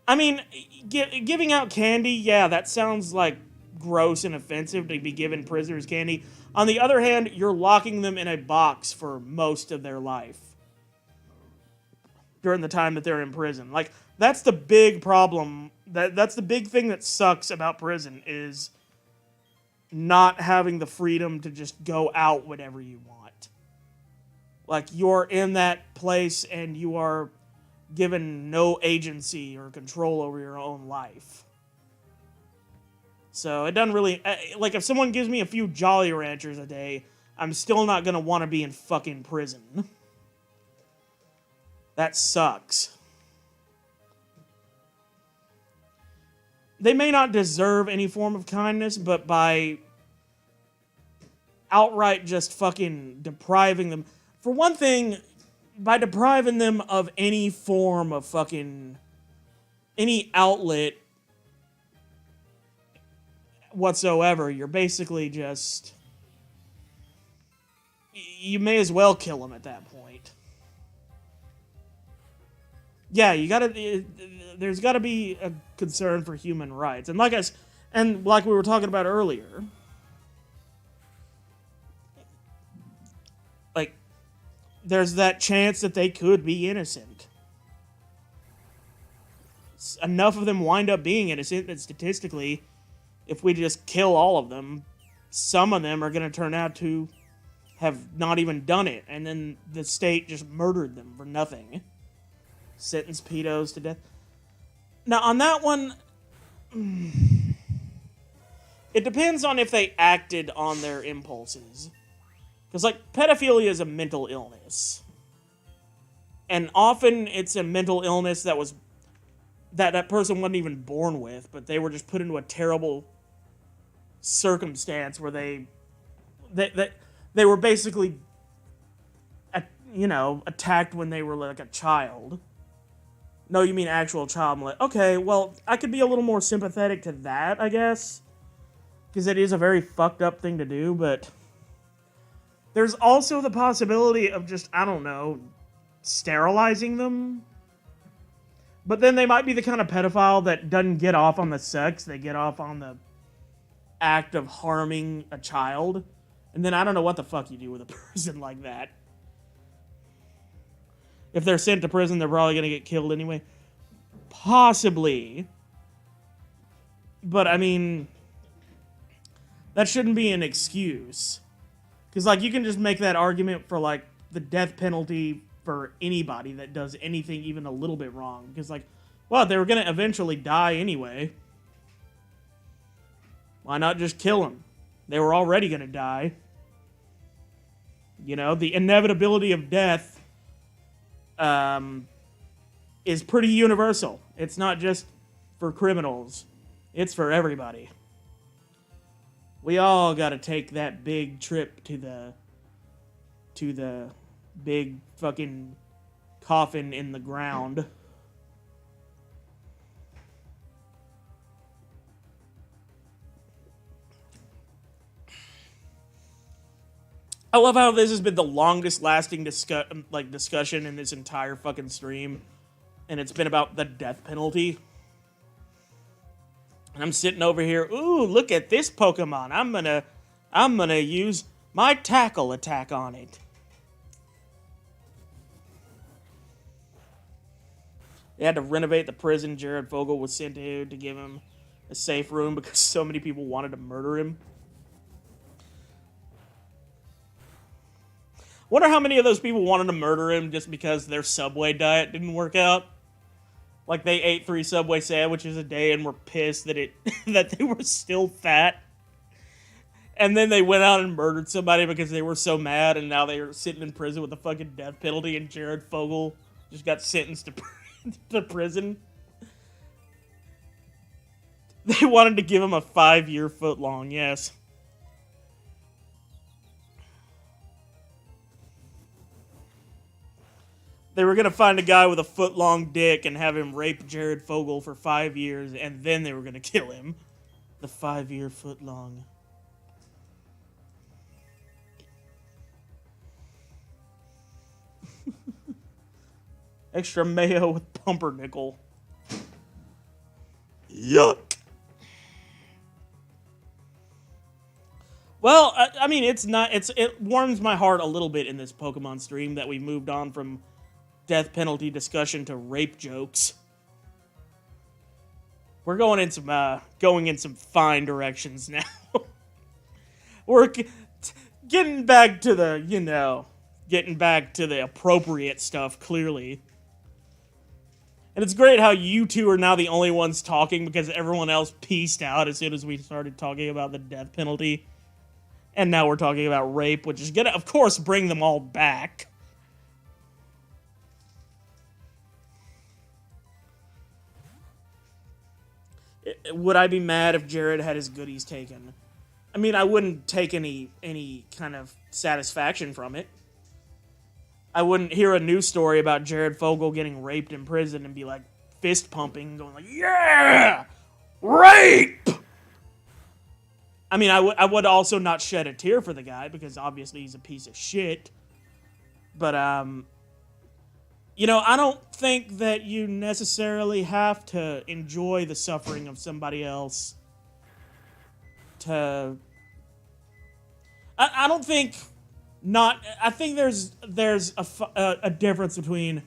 I mean, giving out candy, yeah, that sounds like gross and offensive to be giving prisoners candy. On the other hand, you're locking them in a box for most of their life. During the time that they're in prison. Like, that's the big problem. That's the big thing that sucks about prison, is not having the freedom to just go out whenever you want. Like, you're in that place and you are given no agency or control over your own life. So it doesn't really... Like, if someone gives me a few Jolly Ranchers a day, I'm still not going to want to be in fucking prison. That sucks. They may not deserve any form of kindness, but by outright just fucking depriving them... For one thing, by depriving them of any form of fucking... any outlet whatsoever, you're basically just... You may as well kill them at that point. Yeah, you gotta... There's gotta be a concern for human rights. And like we were talking about earlier... Like, there's that chance that they could be innocent. Enough of them wind up being innocent that statistically, if we just kill all of them, some of them are going to turn out to have not even done it, and then the state just murdered them for nothing. Sentence pedos to death. Now, on that one, it depends on if they acted on their impulses. Because, like, pedophilia is a mental illness. And often it's a mental illness that person wasn't even born with, but they were just put into a terrible circumstance where they were basically, attacked when they were like a child. No, you mean actual child. I'm like, okay, well, I could be a little more sympathetic to that, I guess. Because it is a very fucked up thing to do, but... There's also the possibility of just, I don't know, sterilizing them. But then they might be the kind of pedophile that doesn't get off on the sex. They get off on the act of harming a child. And then I don't know what the fuck you do with a person like that. If they're sent to prison, they're probably going to get killed anyway. Possibly. But, I mean, that shouldn't be an excuse. Because, like, you can just make that argument for, like, the death penalty for anybody that does anything even a little bit wrong. Because, like, well, they were going to eventually die anyway. Why not just kill them? They were already going to die. You know, the inevitability of death is pretty universal. It's not just for criminals. It's for everybody. We all gotta take that big trip to the big fucking coffin in the ground. I love how this has been the longest lasting discussion in this entire fucking stream. And it's been about the death penalty. And I'm sitting over here, ooh, look at this Pokemon. I'm gonna use my tackle attack on it. They had to renovate the prison Jared Fogle was sent to give him a safe room because so many people wanted to murder him. Wonder how many of those people wanted to murder him just because their Subway diet didn't work out. Like, they ate 3 Subway sandwiches a day and were pissed that that they were still fat. And then they went out and murdered somebody because they were so mad, and now they're sitting in prison with a fucking death penalty, and Jared Fogle just got sentenced to prison. They wanted to give him a 5-year footlong, yes. They were going to find a guy with a foot-long dick and have him rape Jared Fogle for 5 years, and then they were going to kill him. The 5-year footlong. Extra mayo with pumpernickel. Yuck. Well, I mean, it warms my heart a little bit in this Pokemon stream that we moved on from death penalty discussion to rape jokes. We're going in some fine directions now. We're getting back to the appropriate stuff, clearly. And it's great how you two are now the only ones talking because everyone else pieced out as soon as we started talking about the death penalty. And now we're talking about rape, which is gonna, of course, bring them all back. Would I be mad if Jared had his goodies taken? I mean, I wouldn't take any kind of satisfaction from it. I wouldn't hear a news story about Jared Fogle getting raped in prison and be like fist pumping, going like, yeah, rape. I mean, I would also not shed a tear for the guy because obviously he's a piece of shit. But you know, I don't think that you necessarily have to enjoy the suffering of somebody else to. I don't think. I think there's a difference between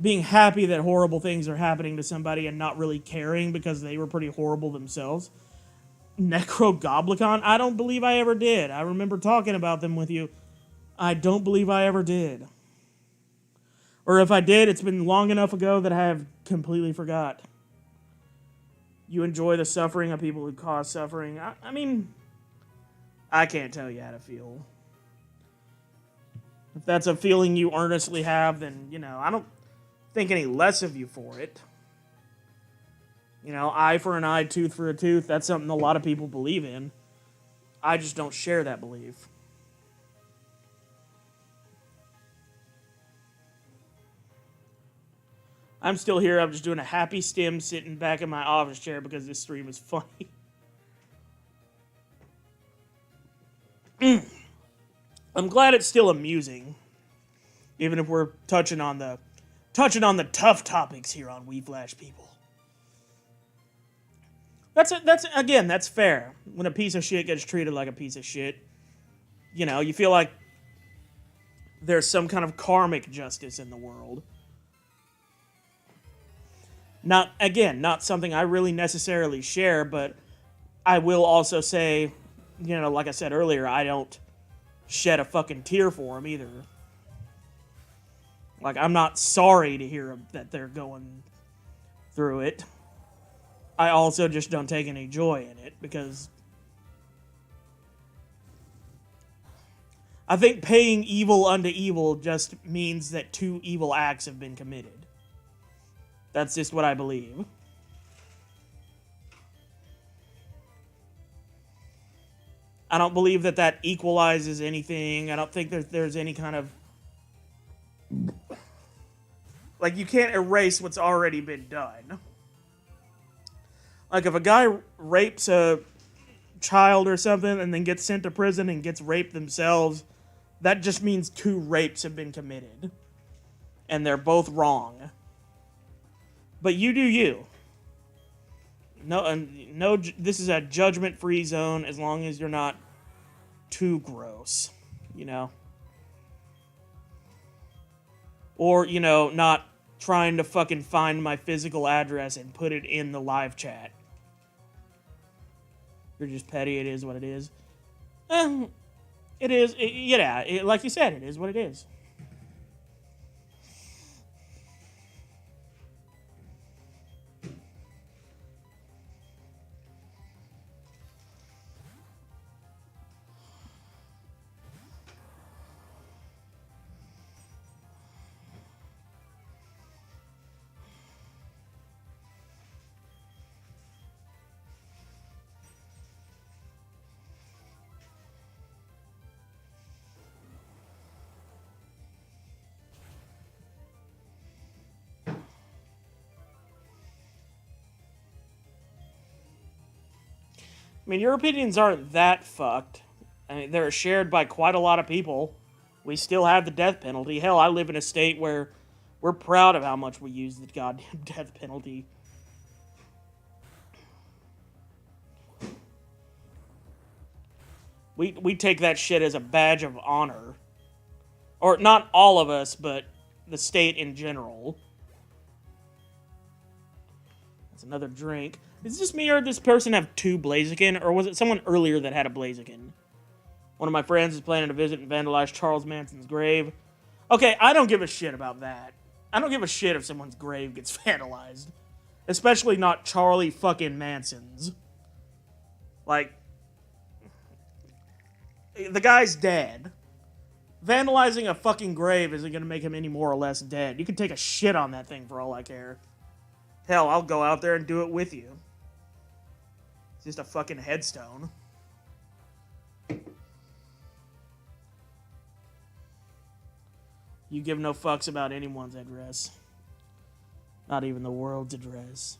being happy that horrible things are happening to somebody and not really caring because they were pretty horrible themselves. Necrogoblicon, I don't believe I ever did. I remember talking about them with you. I don't believe I ever did. Or if I did, it's been long enough ago that I have completely forgot. You enjoy the suffering of people who cause suffering. I mean, I can't tell you how to feel. If that's a feeling you earnestly have, then, you know, I don't think any less of you for it. You know, eye for an eye, tooth for a tooth, that's something a lot of people believe in. I just don't share that belief. I'm still here, I'm just doing a happy stim sitting back in my office chair because this stream is funny. I'm glad it's still amusing, even if we're touching on the tough topics here on We Flash People. That's fair. When a piece of shit gets treated like a piece of shit, you know, you feel like there's some kind of karmic justice in the world. Not something I really necessarily share, but I will also say, you know, like I said earlier, I don't shed a fucking tear for them either. Like, I'm not sorry to hear that they're going through it. I also just don't take any joy in it because I think paying evil unto evil just means that 2 evil acts have been committed. That's just what I believe. I don't believe that equalizes anything. I don't think there's any kind of... Like, you can't erase what's already been done. Like, if a guy rapes a child or something and then gets sent to prison and gets raped themselves, that just means 2 rapes have been committed. And they're both wrong. But you do you. No, this is a judgment-free zone as long as you're not too gross, you know? Or, you know, not trying to fucking find my physical address and put it in the live chat. You're just petty, it is what it is. It is, like you said, it is what it is. I mean, your opinions aren't that fucked. I mean, they're shared by quite a lot of people. We still have the death penalty. Hell, I live in a state where we're proud of how much we use the goddamn death penalty. We take that shit as a badge of honor. Or not all of us, but the state in general. That's another drink. Is this me or this person have 2 Blaziken? Or was it someone earlier that had a Blaziken? One of my friends is planning to visit and vandalize Charles Manson's grave. Okay, I don't give a shit about that. I don't give a shit if someone's grave gets vandalized. Especially not Charlie fucking Manson's. Like, the guy's dead. Vandalizing a fucking grave isn't gonna make him any more or less dead. You can take a shit on that thing for all I care. Hell, I'll go out there and do it with you. It's just a fucking headstone. You give no fucks about anyone's address. Not even the world's address.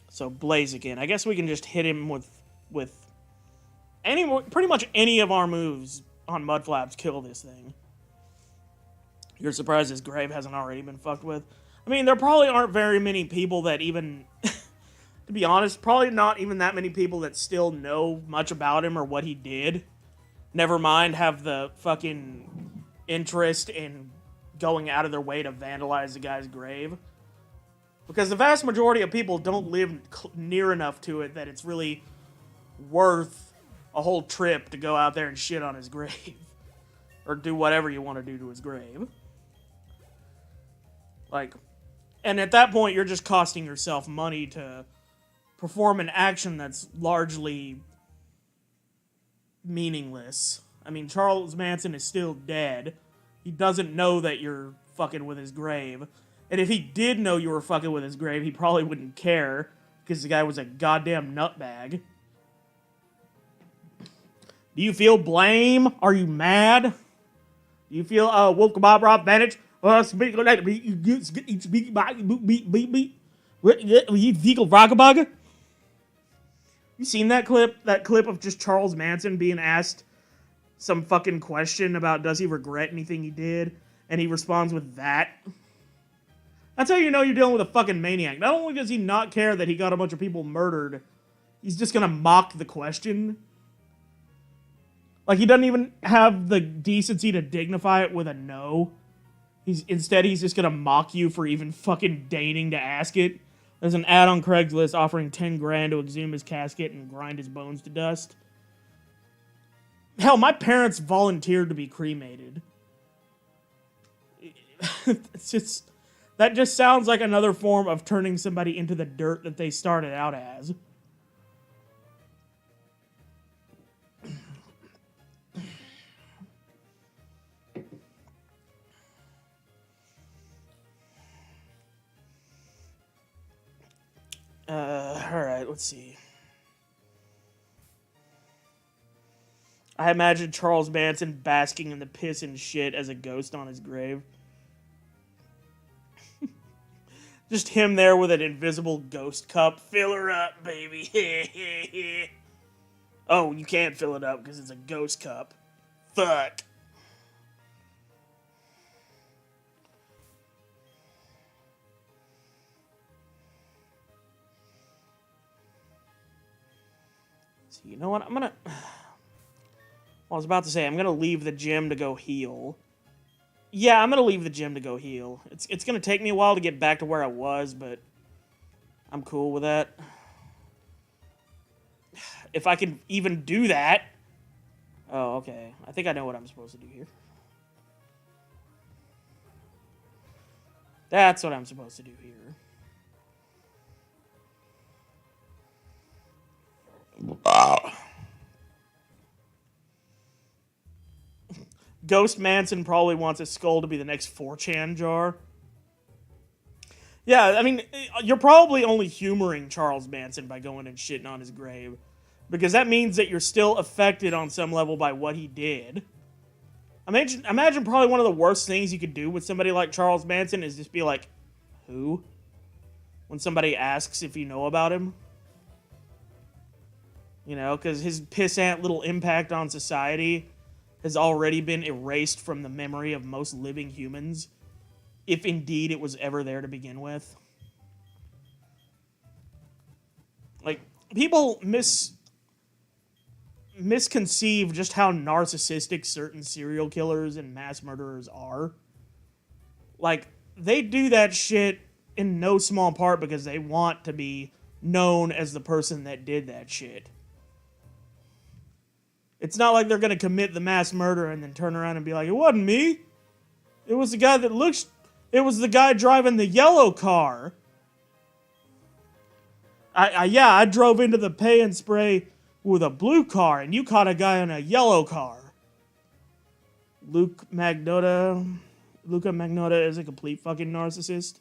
So Blaziken, I guess we can just hit him with pretty much any of our moves on Mudflaps kill this thing. You're surprised his grave hasn't already been fucked with? I mean, there probably aren't very many people that even, to be honest, probably not even that many people that still know much about him or what he did. Never mind have the fucking interest in going out of their way to vandalize the guy's grave. Because the vast majority of people don't live near enough to it that it's really worth a whole trip to go out there and shit on his grave. Or do whatever you want to do to his grave. Like, and at that point, you're just costing yourself money to perform an action that's largely meaningless. I mean, Charles Manson is still dead. He doesn't know that you're fucking with his grave. And if he did know you were fucking with his grave, he probably wouldn't care, because the guy was a goddamn nutbag. Do you feel blame? Are you mad? Do you feel, Wolf Kebab Rob Vantage? Speak like you speak by beat. You fecal rockabug? You seen that clip? That clip of just Charles Manson being asked some fucking question about does he regret anything he did? And he responds with that. That's how you know you're dealing with a fucking maniac. Not only does he not care that he got a bunch of people murdered, he's just gonna mock the question. Like, he doesn't even have the decency to dignify it with a no. Instead, he's just gonna mock you for even fucking deigning to ask it. There's an ad on Craigslist offering 10 grand to exhume his casket and grind his bones to dust. Hell, my parents volunteered to be cremated. It's just... That just sounds like another form of turning somebody into the dirt that they started out as. Alright, let's see. I imagine Charles Manson basking in the piss and shit as a ghost on his grave. Just him there with an invisible ghost cup. Fill her up, baby. Oh, you can't fill it up because it's a ghost cup. Fuck. So you know what? I'm gonna... Well, I was about to say, I'm gonna leave the gym to go heal. Yeah, I'm gonna leave the gym to go heal. It's gonna take me a while to get back to where I was, but I'm cool with that. If I can even do that. Oh, okay. I think I know what I'm supposed to do here. That's what I'm supposed to do here. Wow. Ghost Manson probably wants his skull to be the next 4chan jar. Yeah, I mean, you're probably only humoring Charles Manson by going and shitting on his grave. Because that means that you're still affected on some level by what he did. Imagine probably one of the worst things you could do with somebody like Charles Manson is just be like, who? When somebody asks if you know about him. You know, because his pissant little impact on society has already been erased from the memory of most living humans, if indeed it was ever there to begin with. Like, people misconceive just how narcissistic certain serial killers and mass murderers are. Like, they do that shit in no small part because they want to be known as the person that did that shit. It's not like they're gonna commit the mass murder and then turn around and be like, it wasn't me. It was the guy that looks... It was the guy driving the yellow car. I drove into the pay and spray with a blue car, and you caught a guy in a yellow car. Luca Magnotta is a complete fucking narcissist.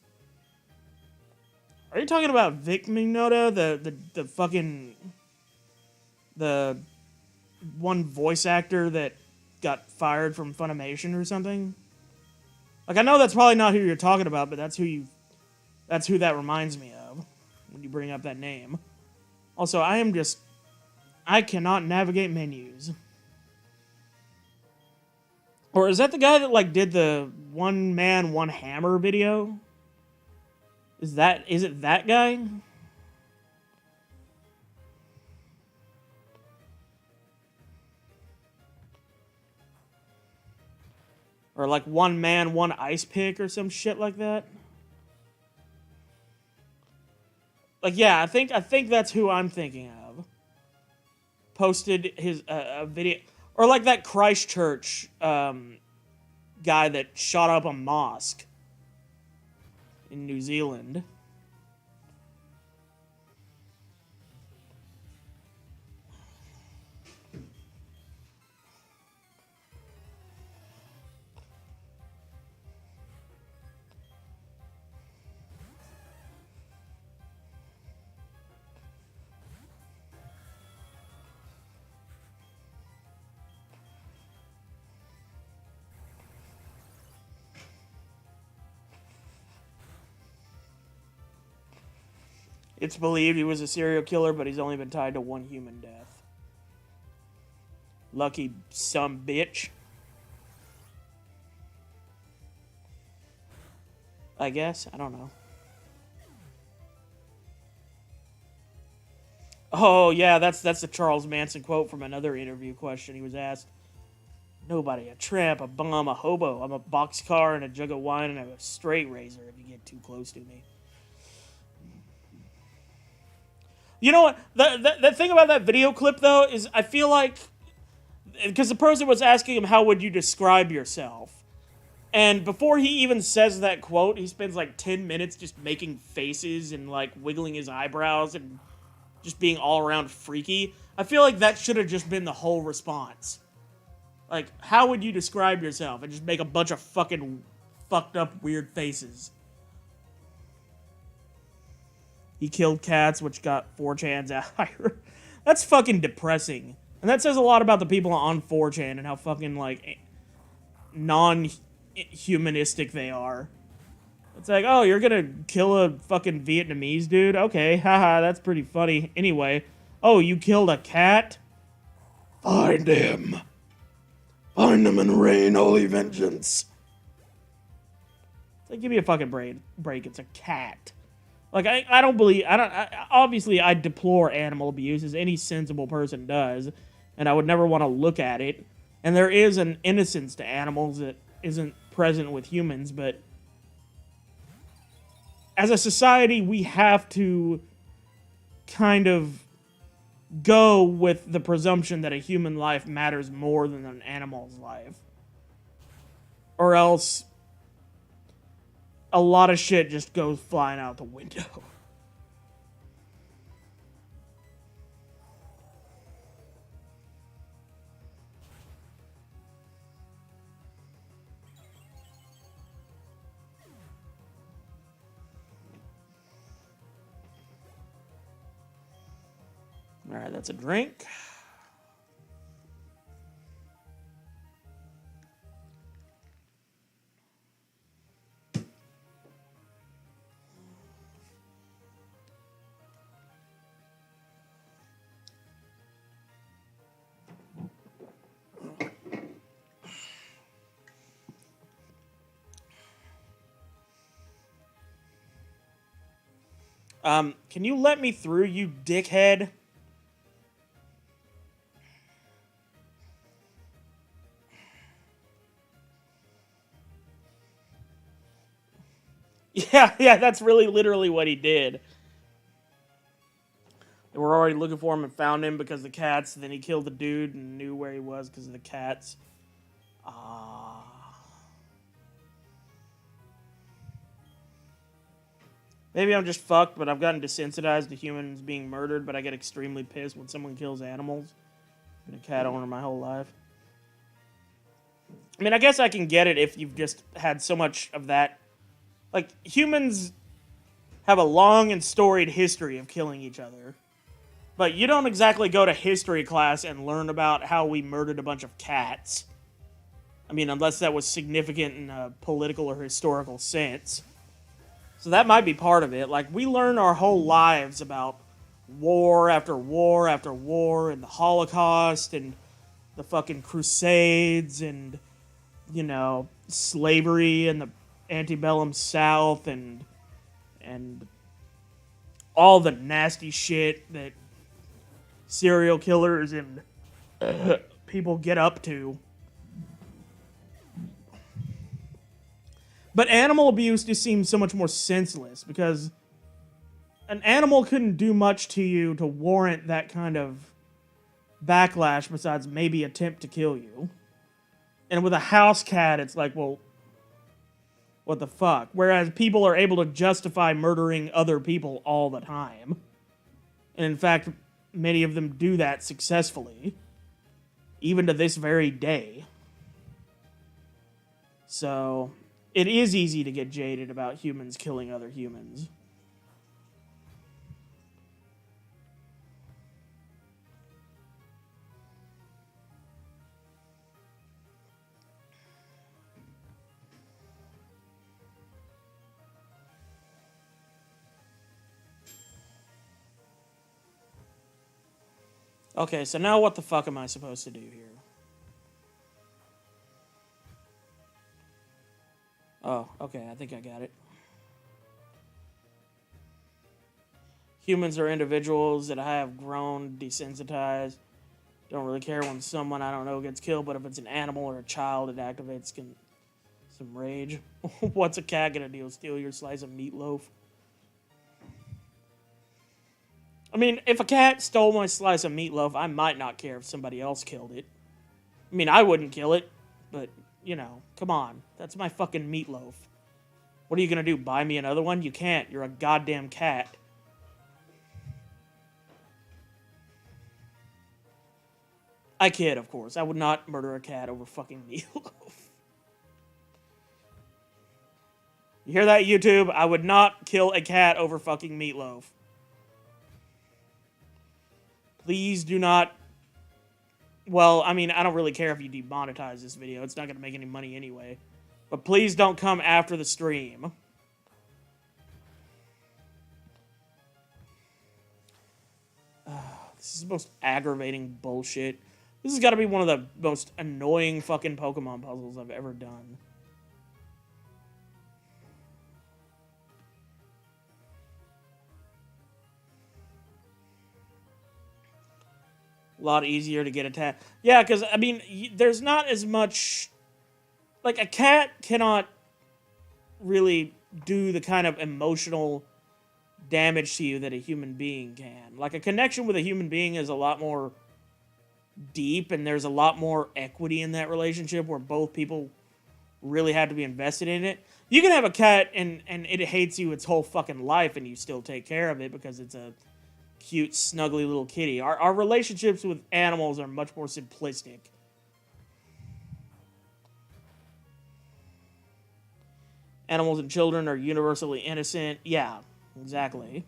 Are you talking about Vic Magnotta, the fucking... The one voice actor that got fired from Funimation or something? Like, I know that's probably not who you're talking about, but that's who that reminds me of when you bring up that name. Also, I cannot navigate menus. Or is that the guy that, like, did the one man, one hammer video? Is it that guy? Or like one man, one ice pick or some shit like that? Like, yeah, I think that's who I'm thinking of. Posted his a video, or like that Christchurch guy that shot up a mosque in New Zealand. It's believed he was a serial killer, but he's only been tied to one human death. Lucky some bitch. I guess. I don't know. Oh, yeah, that's the Charles Manson quote from another interview question. He was asked, nobody, a tramp, a bum, a hobo. I'm a boxcar and a jug of wine and I'm a straight razor if you get too close to me. You know what? The thing about that video clip, though, is I feel like... Because the person was asking him, how would you describe yourself? And before he even says that quote, he spends like 10 minutes just making faces and like wiggling his eyebrows and just being all around freaky. I feel like that should have just been the whole response. Like, how would you describe yourself? And just make a bunch of fucking fucked up weird faces. He killed cats, which got 4chan's out. That's fucking depressing. And that says a lot about the people on 4chan and how fucking, like, non-humanistic they are. It's like, oh, you're gonna kill a fucking Vietnamese dude? Okay, haha, that's pretty funny. Anyway, oh, you killed a cat? Find him. Find him and rain holy vengeance. It's like, give me a fucking break. It's a cat. Like, obviously I deplore animal abuse, as any sensible person does, and I would never want to look at it. And there is an innocence to animals that isn't present with humans, but as a society, we have to kind of go with the presumption that a human life matters more than an animal's life. Or else a lot of shit just goes flying out the window. Alright, that's a drink. Can you let me through, you dickhead? Yeah, that's really literally what he did. They were already looking for him and found him because of the cats. Then he killed the dude and knew where he was because of the cats. Ah. Maybe I'm just fucked, but I've gotten desensitized to humans being murdered, but I get extremely pissed when someone kills animals. Been a cat owner my whole life. I mean, I guess I can get it if you've just had so much of that. Like, humans have a long and storied history of killing each other. But you don't exactly go to history class and learn about how we murdered a bunch of cats. I mean, unless that was significant in a political or historical sense. So that might be part of it. Like, we learn our whole lives about war after war after war, and the Holocaust, and the fucking Crusades, and, you know, slavery, and the antebellum South, and all the nasty shit that serial killers and people get up to. But animal abuse just seems so much more senseless because an animal couldn't do much to you to warrant that kind of backlash besides maybe attempt to kill you. And with a house cat, it's like, well, what the fuck? Whereas people are able to justify murdering other people all the time. And in fact, many of them do that successfully, even to this very day. So, it is easy to get jaded about humans killing other humans. Okay, so now what the fuck am I supposed to do here? Oh, okay, I think I got it. Humans are individuals that have grown desensitized. Don't really care when someone I don't know gets killed, but if it's an animal or a child, it activates some rage. What's a cat gonna do? Steal your slice of meatloaf? I mean, if a cat stole my slice of meatloaf, I might not care if somebody else killed it. I mean, I wouldn't kill it, but, you know, come on. That's my fucking meatloaf. What are you gonna do, buy me another one? You can't. You're a goddamn cat. I kid, of course. I would not murder a cat over fucking meatloaf. You hear that, YouTube? I would not kill a cat over fucking meatloaf. Please do not... Well, I mean, I don't really care if you demonetize this video. It's not going to make any money anyway. But please don't come after the stream. This is the most aggravating bullshit. This has got to be one of the most annoying fucking Pokemon puzzles I've ever done. A lot easier to get attacked. Yeah, because, I mean, there's not as much... Like, a cat cannot really do the kind of emotional damage to you that a human being can. Like, a connection with a human being is a lot more deep, and there's a lot more equity in that relationship where both people really have to be invested in it. You can have a cat, and it hates you its whole fucking life, and you still take care of it because it's a cute, snuggly little kitty. Our relationships with animals are much more simplistic. Animals and children are universally innocent. Yeah, exactly.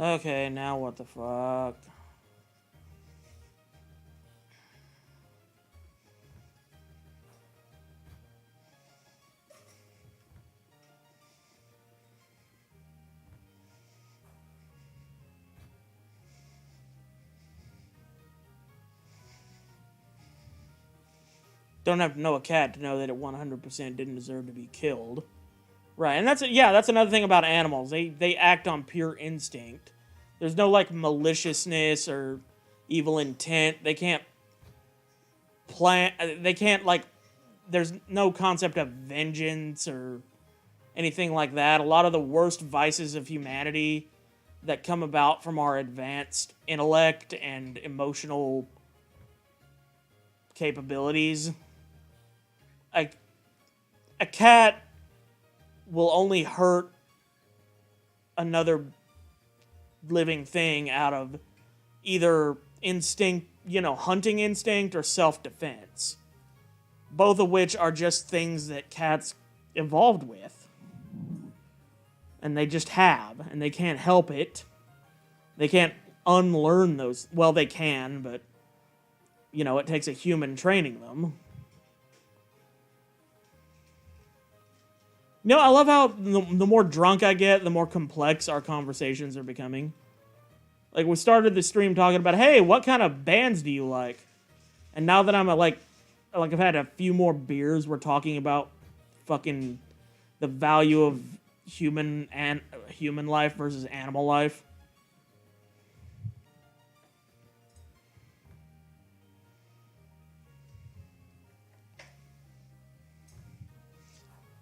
Okay, now what the fuck? Don't have to know a cat to know that it 100% didn't deserve to be killed. Right, and that's another thing about animals. They act on pure instinct. There's no, like, maliciousness or evil intent. They can't like, there's no concept of vengeance or anything like that. A lot of the worst vices of humanity that come about from our advanced intellect and emotional capabilities. A cat will only hurt another living thing out of either instinct, hunting instinct, or self-defense. Both of which are just things that cats evolved with. And they just have, and they can't help it. They can't unlearn those. Well, they can, but, it takes a human training them. I love how the more drunk I get, the more complex our conversations are becoming. Like, we started the stream talking about, hey, what kind of bands do you like? And now that I'm I've had a few more beers, we're talking about fucking the value of human life versus animal life.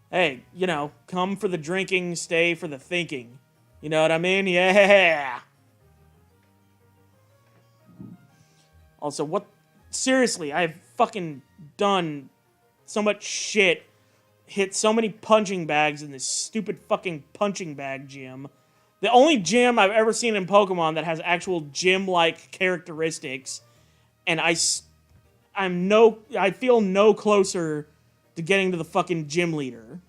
Hey, come for the drinking, stay for the thinking. You know what I mean? Yeah! Also, seriously, I've fucking done so much shit, hit so many punching bags in this stupid fucking punching bag gym. The only gym I've ever seen in Pokemon that has actual gym-like characteristics, and I feel no closer to getting to the fucking gym leader.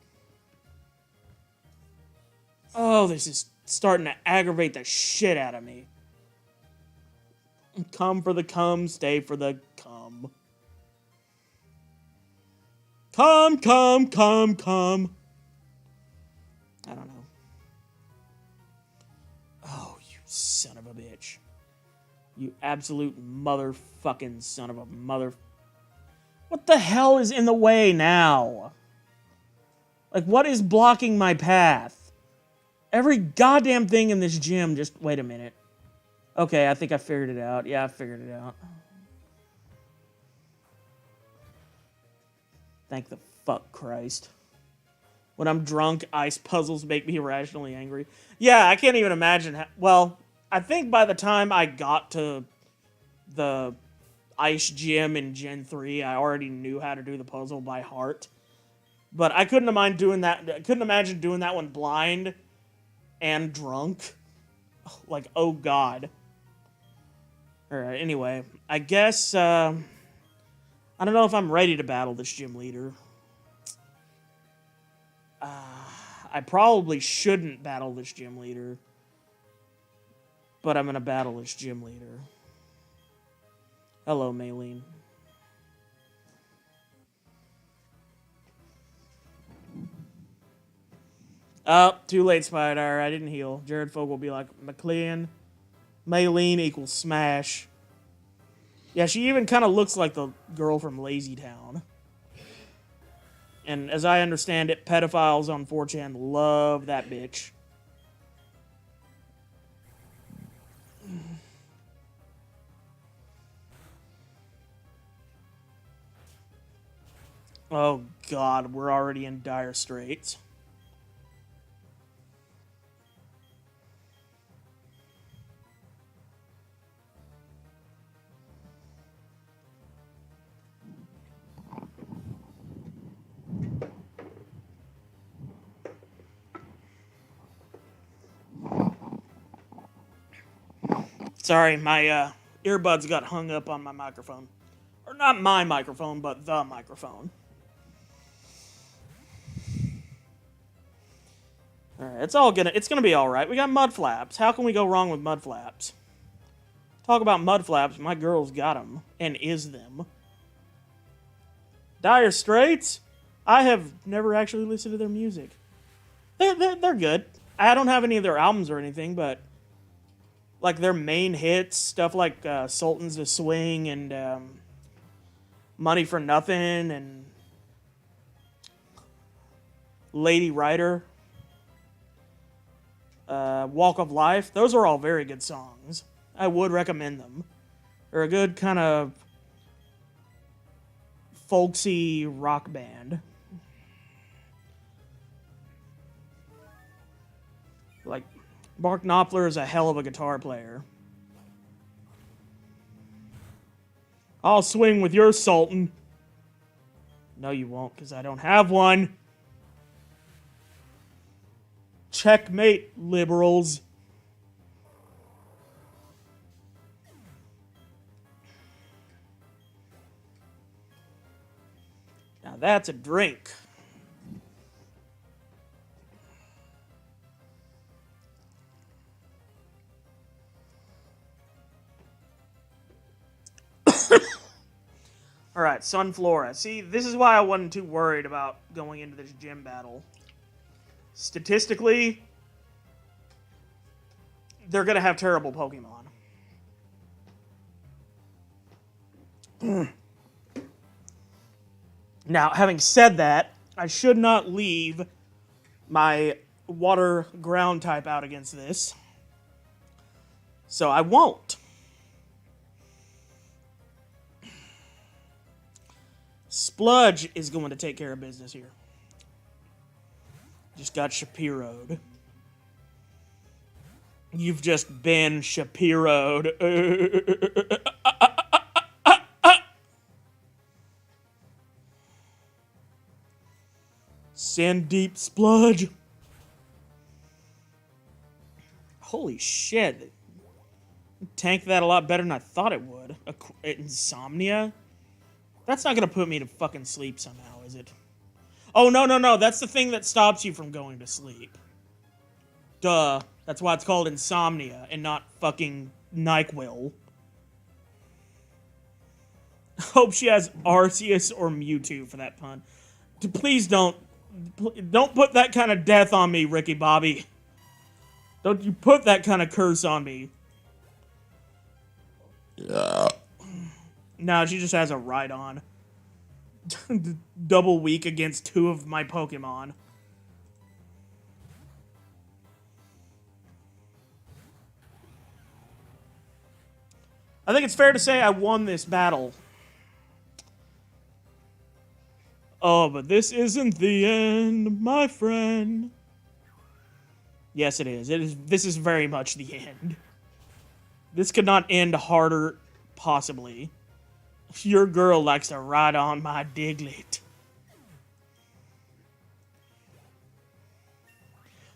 Oh, this is starting to aggravate the shit out of me. Come for the cum, stay for the cum. Come. I don't know. Oh, you son of a bitch. You absolute motherfucking son of a mother... What the hell is in the way now? Like, what is blocking my path? Every goddamn thing in this gym just... Wait a minute. Okay, I think I figured it out. Yeah, I figured it out. Thank the fuck Christ. When I'm drunk, ice puzzles make me irrationally angry. Yeah, I can't even imagine well, I think by the time I got to the ice gym in Gen 3, I already knew how to do the puzzle by heart. But I couldn't imagine doing that one blind and drunk. Like, oh god. Alright, anyway. I guess, I don't know if I'm ready to battle this gym leader. I probably shouldn't battle this gym leader. But I'm gonna battle this gym leader. Hello, Maylene. Oh, too late, Spider. I didn't heal. Jared Fogel will be like, McLean, Maylene equals smash. Yeah, she even kind of looks like the girl from Lazy Town. And as I understand it, pedophiles on 4chan love that bitch. Oh god, we're already in dire straits. Sorry, my earbuds got hung up on my microphone. Or not my microphone, but the microphone. Alright, it's gonna be alright. We got mud flaps. How can we go wrong with mud flaps? Talk about mud flaps, my girl's got them. And is them. Dire Straits? I have never actually listened to their music. They're good. I don't have any of their albums or anything, but like their main hits, stuff like Sultans of Swing and Money for Nothing and Lady Writer, Walk of Life. Those are all very good songs. I would recommend them. They're a good kind of folksy rock band. Like, Mark Knopfler is a hell of a guitar player. I'll swing with your Sultan. No, you won't, because I don't have one. Checkmate, liberals. Now that's a drink. Alright, Sunflora. See, this is why I wasn't too worried about going into this gym battle. Statistically, they're going to have terrible Pokemon. Now, having said that, I should not leave my water ground type out against this. So I won't. Spludge is going to take care of business here. Just got Shapiro'd. You've just been Shapiro'd. Sand Deep Spludge. Holy shit. Tanked that a lot better than I thought it would. Insomnia? That's not going to put me to fucking sleep somehow, is it? Oh, no. That's the thing that stops you from going to sleep. Duh. That's why it's called insomnia and not fucking NyQuil. Hope she has Arceus or Mewtwo for that pun. Please don't put that kind of death on me, Ricky Bobby. Don't you put that kind of curse on me. Yeah. No, she just has a Rhydon. Double weak against 2 of my Pokemon. I think it's fair to say I won this battle. Oh, but this isn't the end, my friend. Yes, it is. This is very much the end. This could not end harder, possibly. Your girl likes to ride on my Diglett.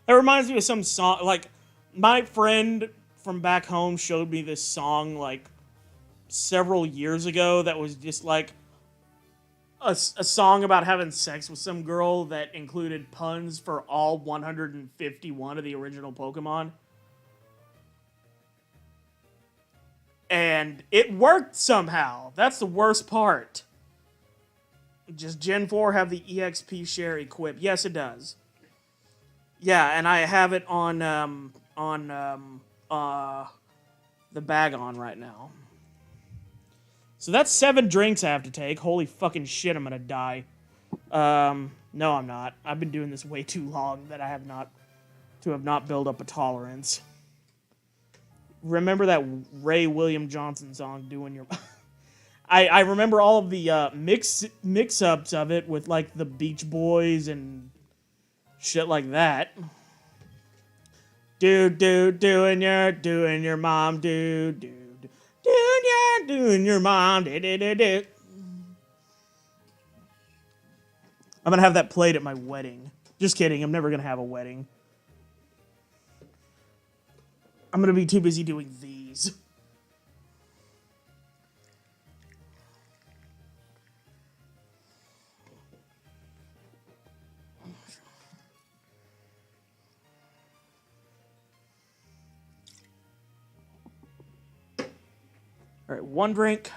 That reminds me of some song. Like, my friend from back home showed me this song, like, several years ago that was just, like, a song about having sex with some girl that included puns for all 151 of the original Pokemon. And it worked somehow. That's the worst part. Does Gen 4 have the EXP share equipped? Yes, it does. Yeah, and I have it on the bag on right now. So that's 7 drinks I have to take. Holy fucking shit, I'm gonna die. No, I'm not. I've been doing this way too long that I have not built up a tolerance. Remember that Ray William Johnson song, Doing Your... I remember all of the mix-ups of it with, like, the Beach Boys and shit like that. Doing your mom, doing your mom, do. I'm gonna have that played at my wedding. Just kidding, I'm never gonna have a wedding. I'm gonna be too busy doing these. All right, 1 drink.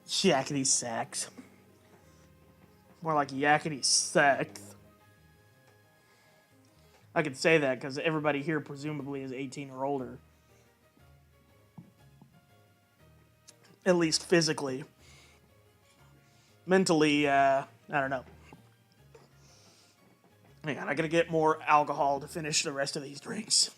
Yakety sax. More like yakety sax. I could say that because everybody here presumably is 18 or older. At least physically. Mentally, I don't know. Hang on, I gotta get more alcohol to finish the rest of these drinks.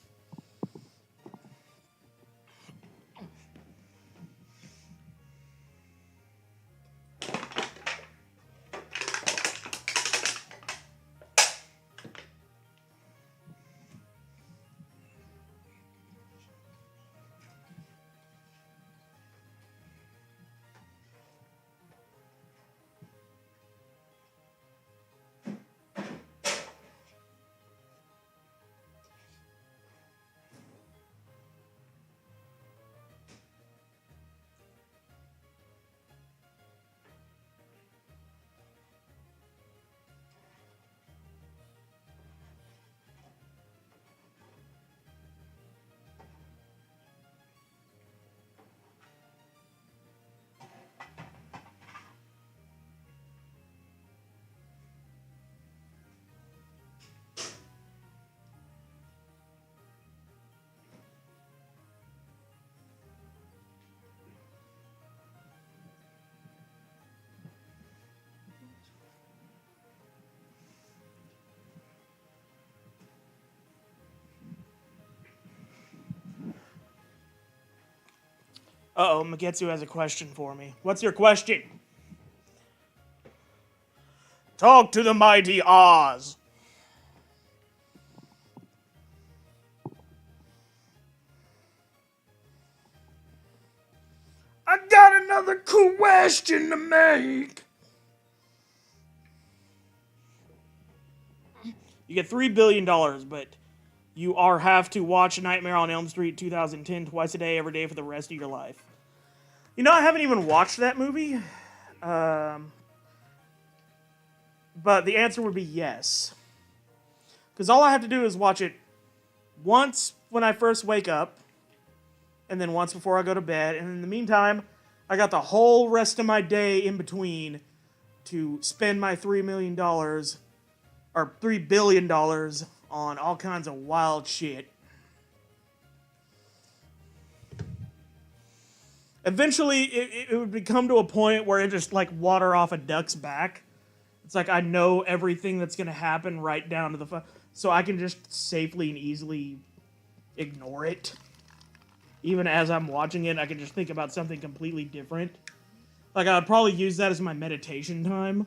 Uh-oh, Magetsu has a question for me. What's your question? Talk to the mighty Oz. I got another question to make. You get $3 billion, but you have to watch Nightmare on Elm Street 2010 twice a day, every day for the rest of your life. You know, I haven't even watched that movie. But the answer would be yes. Because all I have to do is watch it once when I first wake up, and then once before I go to bed, and in the meantime, I got the whole rest of my day in between to spend my $3 million, or $3 billion on all kinds of wild shit. Eventually, it would become to a point where it just like water off a duck's back. It's like I know everything that's going to happen right down to the... so I can just safely and easily ignore it. Even as I'm watching it, I can just think about something completely different. Like, I'd probably use that as my meditation time.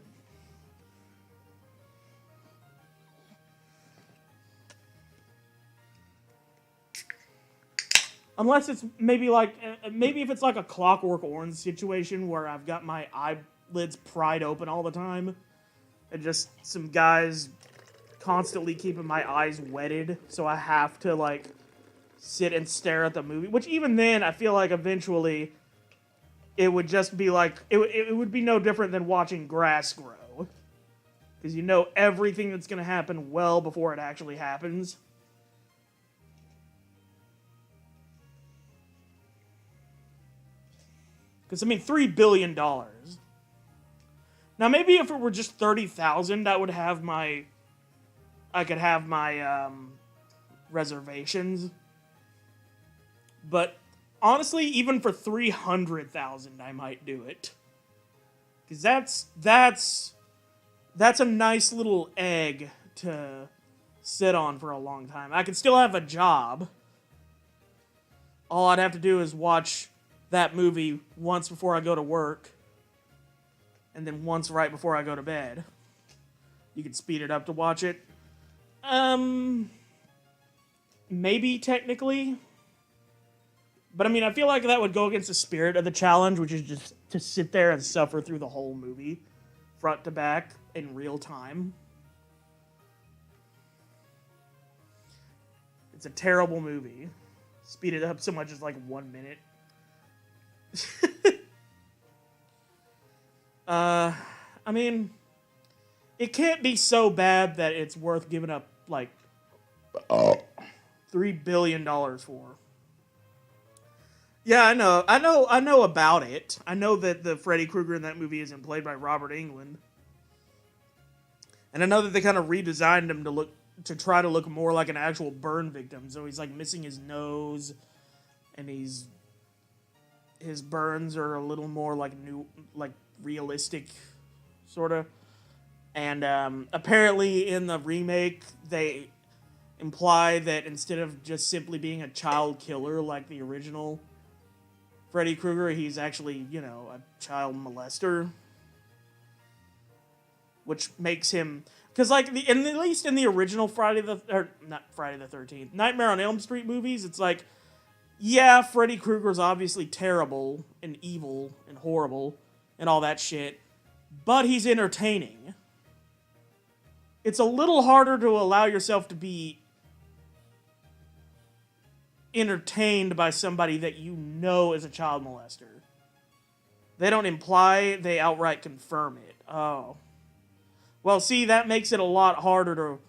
Unless it's maybe if it's like a Clockwork Orange situation where I've got my eyelids pried open all the time, and just some guys constantly keeping my eyes wetted, so I have to, like, sit and stare at the movie. Which even then, I feel like eventually it would just be like, it would be no different than watching grass grow. Because you know everything that's going to happen well before it actually happens. Because, I mean, $3 billion. Now, maybe if it were just 30,000, I could have my reservations. But, honestly, even for 300,000, I might do it. Because that's a nice little egg to sit on for a long time. I could still have a job. All I'd have to do is watch that movie once before I go to work, and then once right before I go to bed. You could speed it up to watch it. Maybe technically. But I mean, I feel like that would go against the spirit of the challenge, which is just to sit there and suffer through the whole movie, front to back, in real time. It's a terrible movie. Speed it up so much as like 1 minute. I mean, it can't be so bad that it's worth giving up, like, $3 billion for. Yeah, I know about it. I know that the Freddy Krueger in that movie isn't played by Robert Englund, and I know that they kind of redesigned him to try to look more like an actual burn victim. So he's like missing his nose, and his burns are a little more like like realistic, sort of. And apparently in the remake, they imply that instead of just simply being a child killer like the original Freddy Krueger, he's actually, a child molester, which makes him because like at least in the original not Friday the 13th, Nightmare on Elm Street movies, it's like, yeah, Freddy Krueger's obviously terrible and evil and horrible and all that shit, but he's entertaining. It's a little harder to allow yourself to be entertained by somebody that you know is a child molester. They don't imply, they outright confirm it. Oh. Well, see, that makes it a lot harder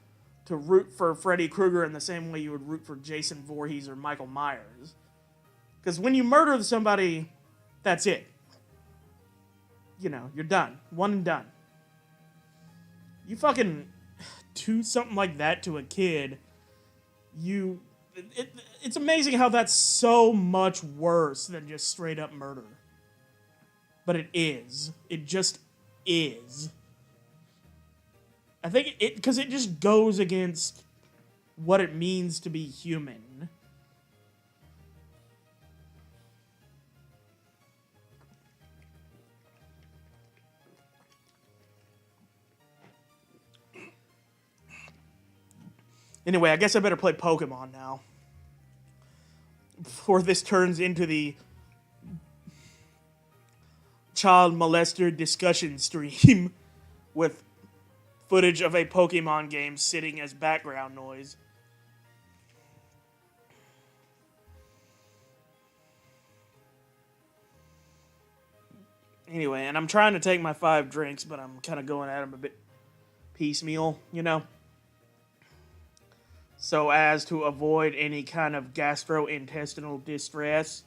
to root for Freddy Krueger in the same way you would root for Jason Voorhees or Michael Myers. Because when you murder somebody, that's it. You're done. One and done. You fucking do something like that to a kid, it's amazing how that's so much worse than just straight up murder. But it is. It just is. I think because it just goes against what it means to be human. Anyway, I guess I better play Pokemon now. Before this turns into the child molester discussion stream with footage of a Pokemon game sitting as background noise. Anyway, and I'm trying to take my 5 drinks, but I'm kind of going at them a bit piecemeal, so as to avoid any kind of gastrointestinal distress.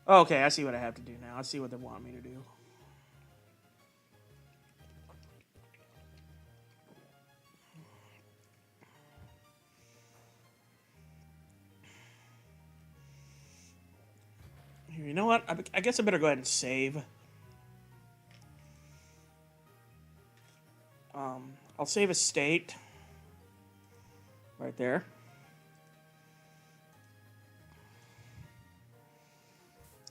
Okay, I see what I have to do now. I see what they want me to do. Here, you know what? I guess I better go ahead and save. I'll save a state. Right there.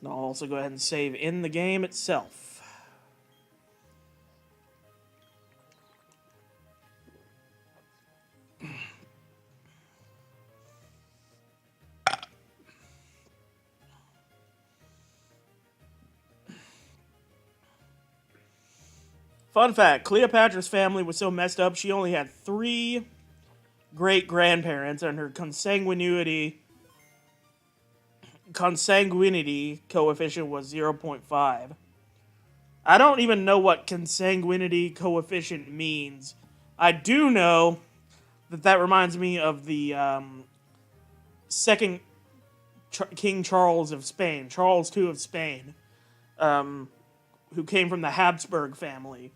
And I'll also go ahead and save in the game itself. Fun fact, Cleopatra's family was so messed up, she only had 3 great-grandparents, and her consanguinity coefficient was 0.5. I don't even know what consanguinity coefficient means. I do know that reminds me of the second King Charles of Spain, Charles II of Spain, who came from the Habsburg family,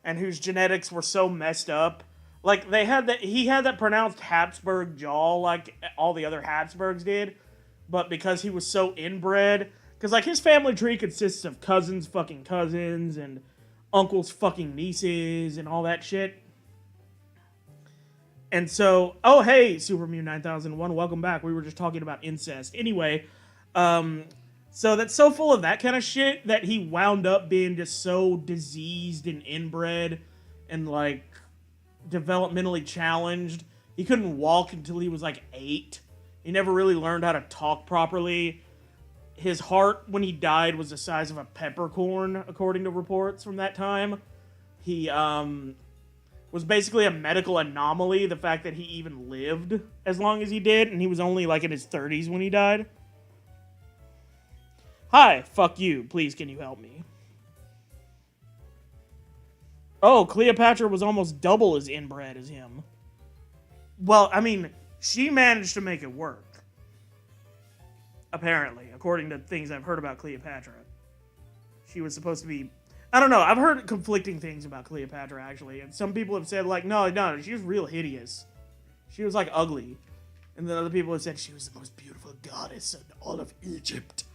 and whose genetics were so messed up. Like, he had that pronounced Habsburg jaw like all the other Habsburgs did, but because he was so inbred, because, like, his family tree consists of cousins fucking cousins, and uncles fucking nieces, and all that shit. And so, oh, hey, Supermew 9001, welcome back. We were just talking about incest. Anyway, so that's so full of that kind of shit that he wound up being just so diseased and inbred and, like, developmentally challenged. He couldn't walk until he was like 8. He never really learned how to talk properly. His heart, when he died, was the size of a peppercorn, according to reports from that time. He was basically a medical anomaly, the fact that he even lived as long as he did, and he was only like in his 30s when he died. Hi, fuck you. Please, can you help me? Oh, Cleopatra was almost double as inbred as him. Well, I mean, she managed to make it work. Apparently, according to things I've heard about Cleopatra. She was supposed to be... I don't know. I've heard conflicting things about Cleopatra, actually. And some people have said, like, no, she was real hideous. She was, like, ugly. And then other people have said she was the most beautiful goddess in all of Egypt.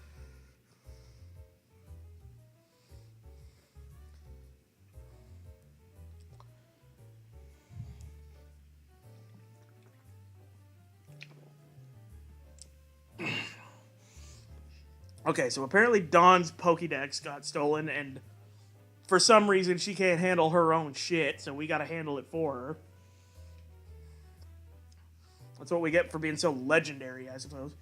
Okay, so apparently Dawn's Pokédex got stolen, and for some reason she can't handle her own shit, so we gotta handle it for her. That's what we get for being so legendary, I suppose.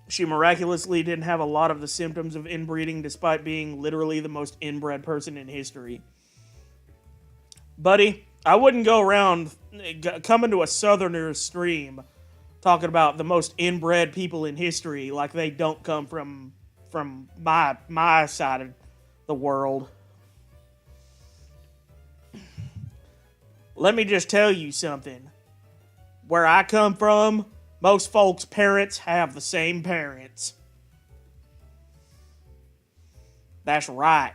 She miraculously didn't have a lot of the symptoms of inbreeding despite being literally the most inbred person in history. Buddy, I wouldn't go around coming to a southerner stream talking about the most inbred people in history like they don't come from my side of the world. Let me just tell you something. Where I come from, most folks' parents have the same parents. That's right.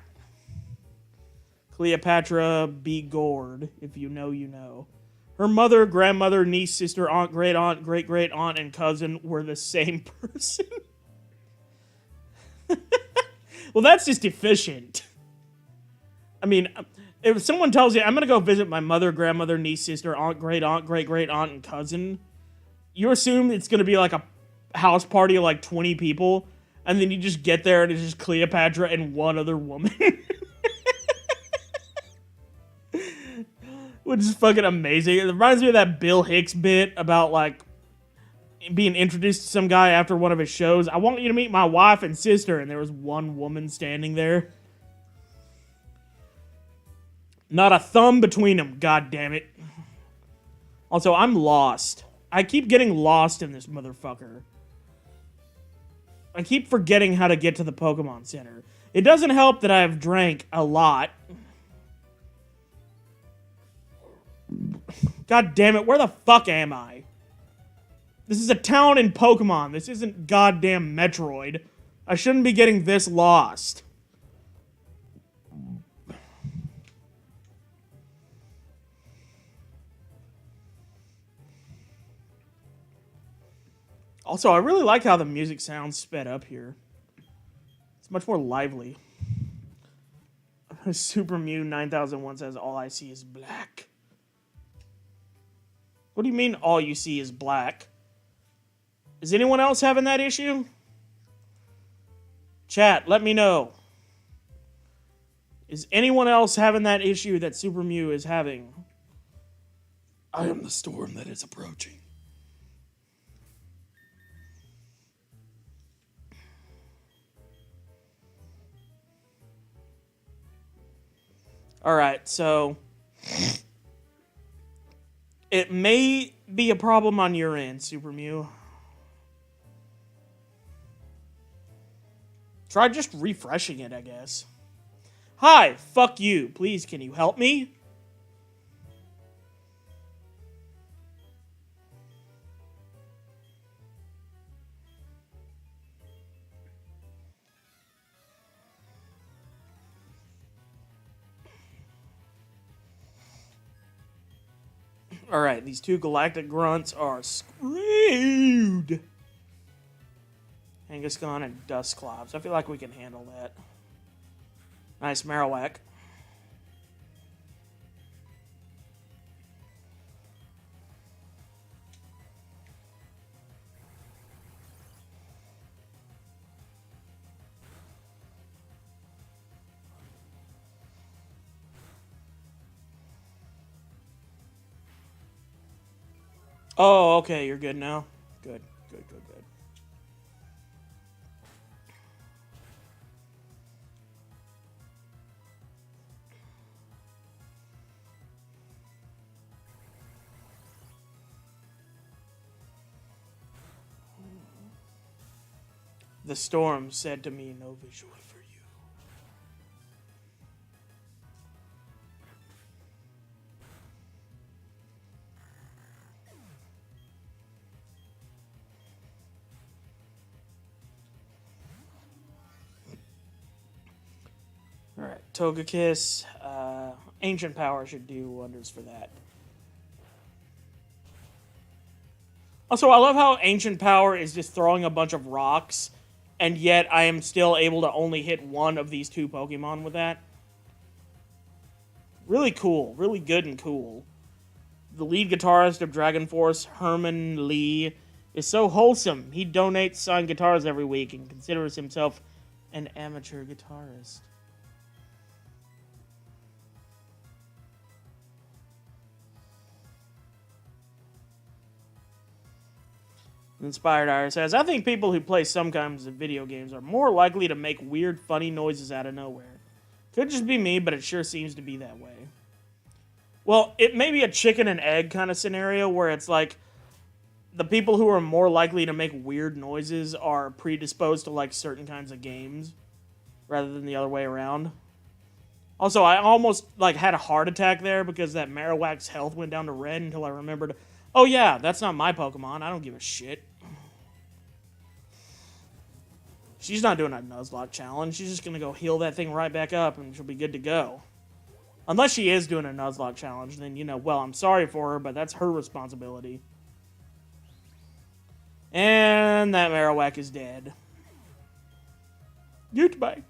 Cleopatra be gored, if you know, you know. Her mother, grandmother, niece, sister, aunt, great-great aunt, and cousin were the same person. Well, that's just efficient. I mean, if someone tells you, I'm going to go visit my mother, grandmother, niece, sister, aunt, great-great aunt, and cousin, you assume it's going to be like a house party of like 20 people, and then you just get there and it's just Cleopatra and one other woman. Which is fucking amazing. It reminds me of that Bill Hicks bit about like being introduced to some guy after one of his shows. I want you to meet my wife and sister, and there was one woman standing there. Not a thumb between them, god damn it. Also, I'm lost. I keep getting lost in this motherfucker. I keep forgetting how to get to the Pokemon Center. It doesn't help that I've drank a lot. God damn it, where the fuck am I? This is a town in Pokemon. This isn't goddamn Metroid. I shouldn't be getting this lost. Also, I really like how the music sounds sped up here. It's much more lively. Super Mew 9001 says, all I see is black. What do you mean all you see is black? Is anyone else having that issue? Chat, let me know. Is anyone else having that issue that Super Mew is having? I am the storm that is approaching. Alright, so it may be a problem on your end, Super Mew. Try just refreshing it, I guess. Hi, fuck you. Please, can you help me? Alright, these two galactic grunts are screwed. Kangaskhan and Dusclops. I feel like we can handle that. Nice Marowak. Oh, okay, you're good now. Good. The storm said to me, no visual for you. Alright, Togekiss. Ancient Power should do wonders for that. Also, I love how Ancient Power is just throwing a bunch of rocks, and yet I am still able to only hit one of these two Pokemon with that. Really cool. Really good and cool. The lead guitarist of Dragon Force, Herman Lee, is so wholesome. He donates signed guitars every week and considers himself an amateur guitarist. Inspired Iris says, I think people who play some kinds of video games are more likely to make weird, funny noises out of nowhere. Could just be me, but it sure seems to be that way. Well, it may be a chicken and egg kind of scenario where it's like the people who are more likely to make weird noises are predisposed to like certain kinds of games rather than the other way around. Also, I almost like had a heart attack there because that Marowak's health went down to red until I remembered, oh yeah, that's not my Pokemon. I don't give a shit. She's not doing a Nuzlocke challenge. She's just going to go heal that thing right back up and she'll be good to go. Unless she is doing a Nuzlocke challenge, then, you know, well, I'm sorry for her, but that's her responsibility. And that Marowak is dead. Goodbye.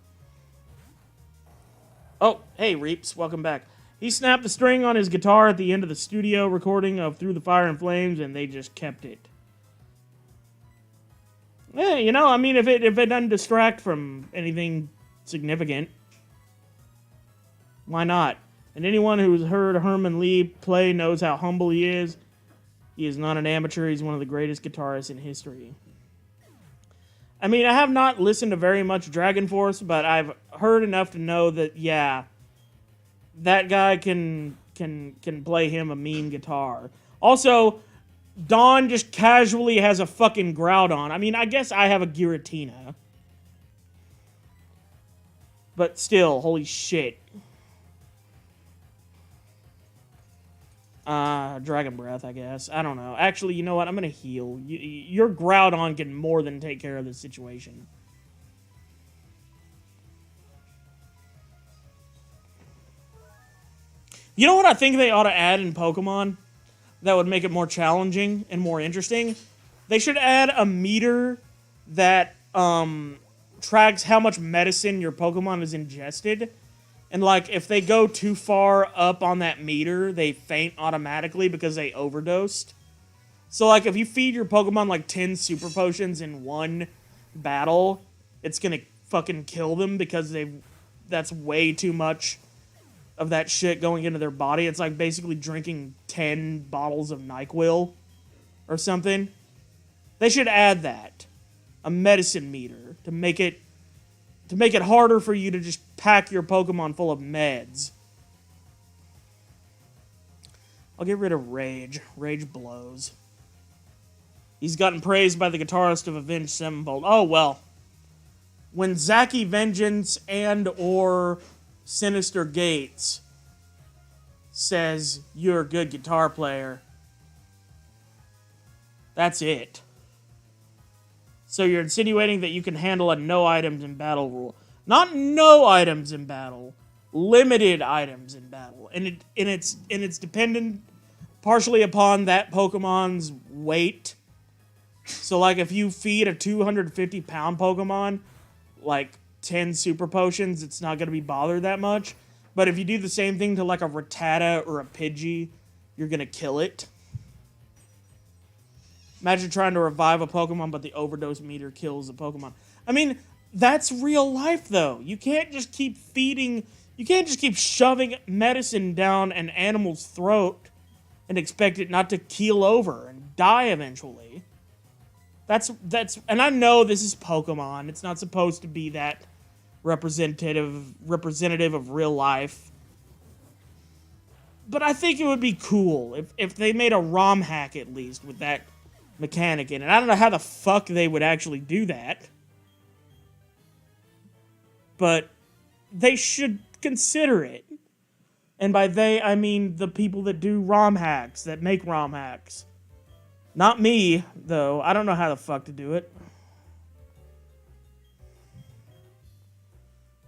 Oh, hey, Reaps. Welcome back. He snapped the string on his guitar at the end of the studio recording of Through the Fire and Flames, and they just kept it. Yeah, you know, I mean, if it doesn't distract from anything significant, why not? And anyone who's heard Herman Lee play knows how humble he is. He is not an amateur. He's one of the greatest guitarists in history. I mean, I have not listened to very much Dragon Force, but I've heard enough to know that, yeah, that guy can play him a mean guitar. Also, Dawn just casually has a fucking Groudon. I mean, I guess I have a Giratina. But still, holy shit. Dragon Breath, I guess. I don't know. Actually, you know what? I'm gonna heal. Your Groudon can more than take care of this situation. You know what I think they ought to add in Pokemon that would make it more challenging and more interesting? They should add a meter that tracks how much medicine your Pokemon has ingested. And, like, if they go too far up on that meter, they faint automatically because they overdosed. So, like, if you feed your Pokemon, like, 10 Super Potions in one battle, it's gonna fucking kill them because that's way too much of that shit going into their body. It's like basically drinking 10 bottles of NyQuil or something. They should add that. A medicine meter to make it harder for you to just pack your Pokemon full of meds. I'll get rid of Rage. Rage blows. He's gotten praised by the guitarist of Avenged Sevenfold. Oh, well. When Zacky Vengeance and or Sinister Gates says you're a good guitar player, that's it. So you're insinuating that you can handle a no items in battle rule. Not no items in battle, limited items in battle. And it's dependent partially upon that Pokemon's weight. So like if you feed a 250-pound Pokemon like 10 Super Potions, it's not going to be bothered that much. But if you do the same thing to like a Rattata or a Pidgey, you're going to kill it. Imagine trying to revive a Pokemon, but the overdose meter kills the Pokemon. I mean, that's real life, though. You can't just keep feeding... You can't just keep shoving medicine down an animal's throat and expect it not to keel over and die eventually. That's... And I know this is Pokemon. It's not supposed to be that representative of real life. But I think it would be cool if they made a ROM hack, at least, with that mechanic in it. I don't know how the fuck they would actually do that. but they should consider it. And by they, I mean the people that do ROM hacks, that make ROM hacks. Not me, though. I don't know how the fuck to do it.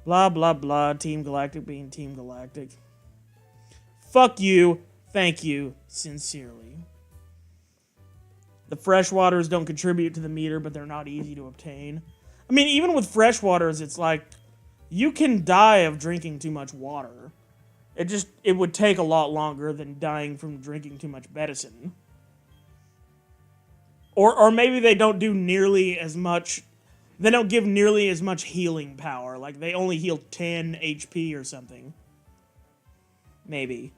Blah, blah, blah. Team Galactic being Team Galactic. Fuck you. Thank you. Sincerely. The freshwaters don't contribute to the meter, but they're not easy to obtain. I mean, even with freshwaters, it's like, you can die of drinking too much water. It would take a lot longer than dying from drinking too much medicine. Or maybe they don't do nearly as much, they don't give nearly as much healing power. Like, they only heal 10 HP or something. Maybe.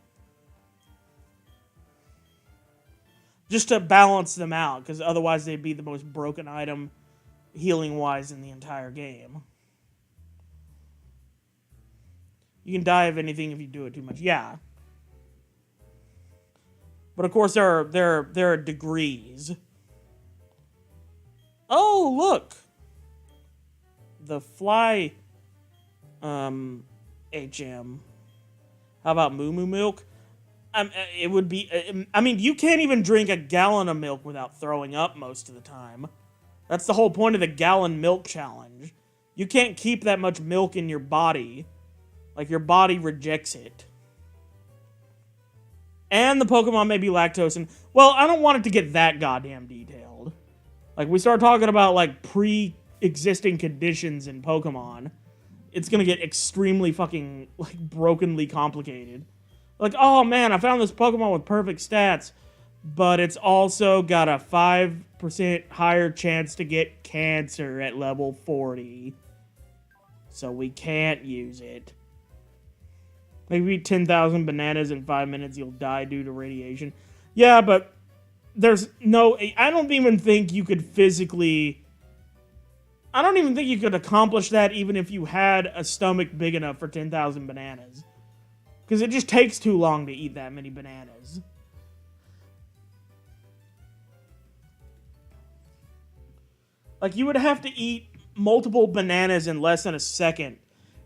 Just to balance them out, because otherwise they'd be the most broken item healing-wise in the entire game. You can die of anything if you do it too much. Yeah. But of course there are degrees. Oh, look! The fly HM. How about Moo Moo Milk? It would be... I mean, you can't even drink a gallon of milk without throwing up most of the time. That's the whole point of the gallon milk challenge. You can't keep that much milk in your body. Like, your body rejects it. And the Pokemon may be lactose. And, well, I don't want it to get that goddamn detailed. Like, we start talking about, like, pre-existing conditions in Pokemon. It's gonna get extremely fucking, like, brokenly complicated. Like, oh man, I found this Pokemon with perfect stats, but it's also got a 5% higher chance to get cancer at level 40. So we can't use it. Maybe 10,000 bananas in 5 minutes, you'll die due to radiation. Yeah, but there's no... I don't even think you could physically... I don't even think you could accomplish that even if you had a stomach big enough for 10,000 bananas. Because it just takes too long to eat that many bananas. Like, you would have to eat multiple bananas in less than a second.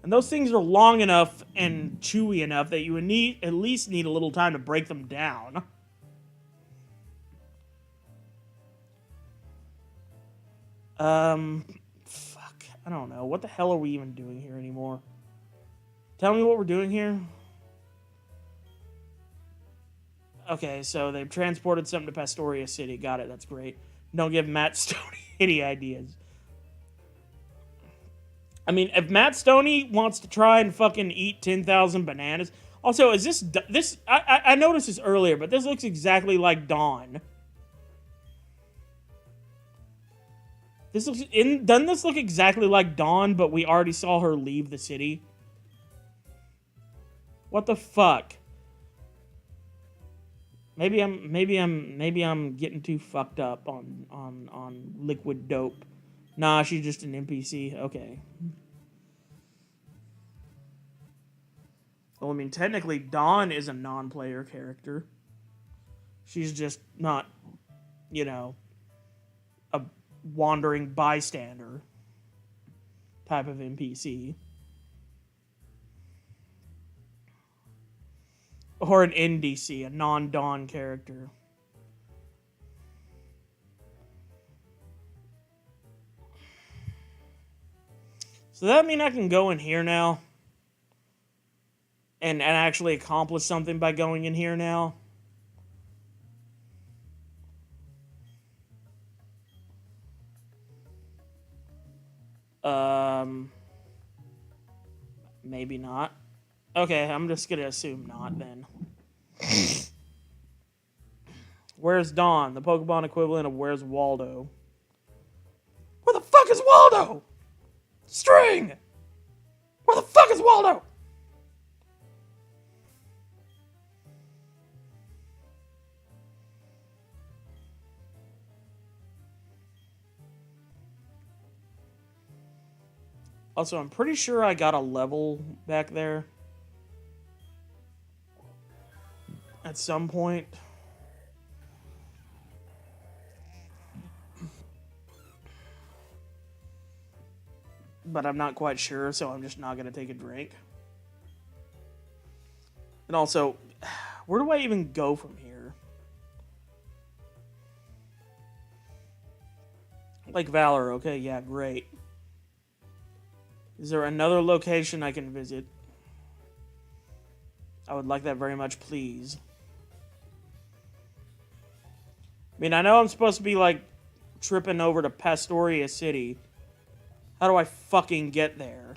And those things are long enough and chewy enough that you would at least need a little time to break them down. Fuck. I don't know. What the hell are we even doing here anymore? Tell me what we're doing here. Okay, so they've transported something to Pastoria City. Got it. That's great. Don't give Matt Stoney any ideas. I mean, if Matt Stoney wants to try and fucking eat 10,000 bananas... Also, is this... I noticed this earlier, but this looks exactly like Dawn. Doesn't this look exactly like Dawn, but we already saw her leave the city? What the fuck? Maybe I'm getting too fucked up on liquid dope. Nah, she's just an NPC. Okay. Well, I mean, technically, Dawn is a non-player character. She's just not, you know, a wandering bystander type of NPC. Or an NDC, a non-Dawn character. So that mean I can go in here now? And actually accomplish something by going in here now? Maybe not. Okay, I'm just gonna assume not then. Where's Dawn? The Pokemon equivalent of Where's Waldo? Where the fuck is Waldo? String! Where the fuck is Waldo? Also, I'm pretty sure I got a level back there. At some point. but I'm not quite sure, so I'm just not going to take a drink. And also, where do I even go from here? Lake Valor, okay, yeah, great. Is there another location I can visit? I would like that very much, please. I mean, I know I'm supposed to be, like, tripping over to Pastoria City. How do I fucking get there?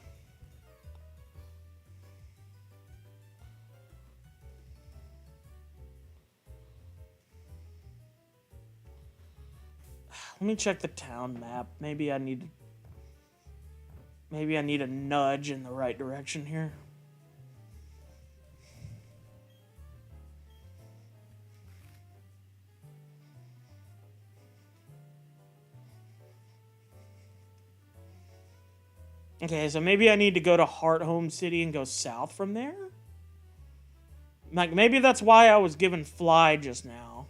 Let me check the town map. Maybe I need a nudge in the right direction here. Okay, so maybe I need to go to Hearthome City and go south from there? Like, maybe that's why I was given Fly just now.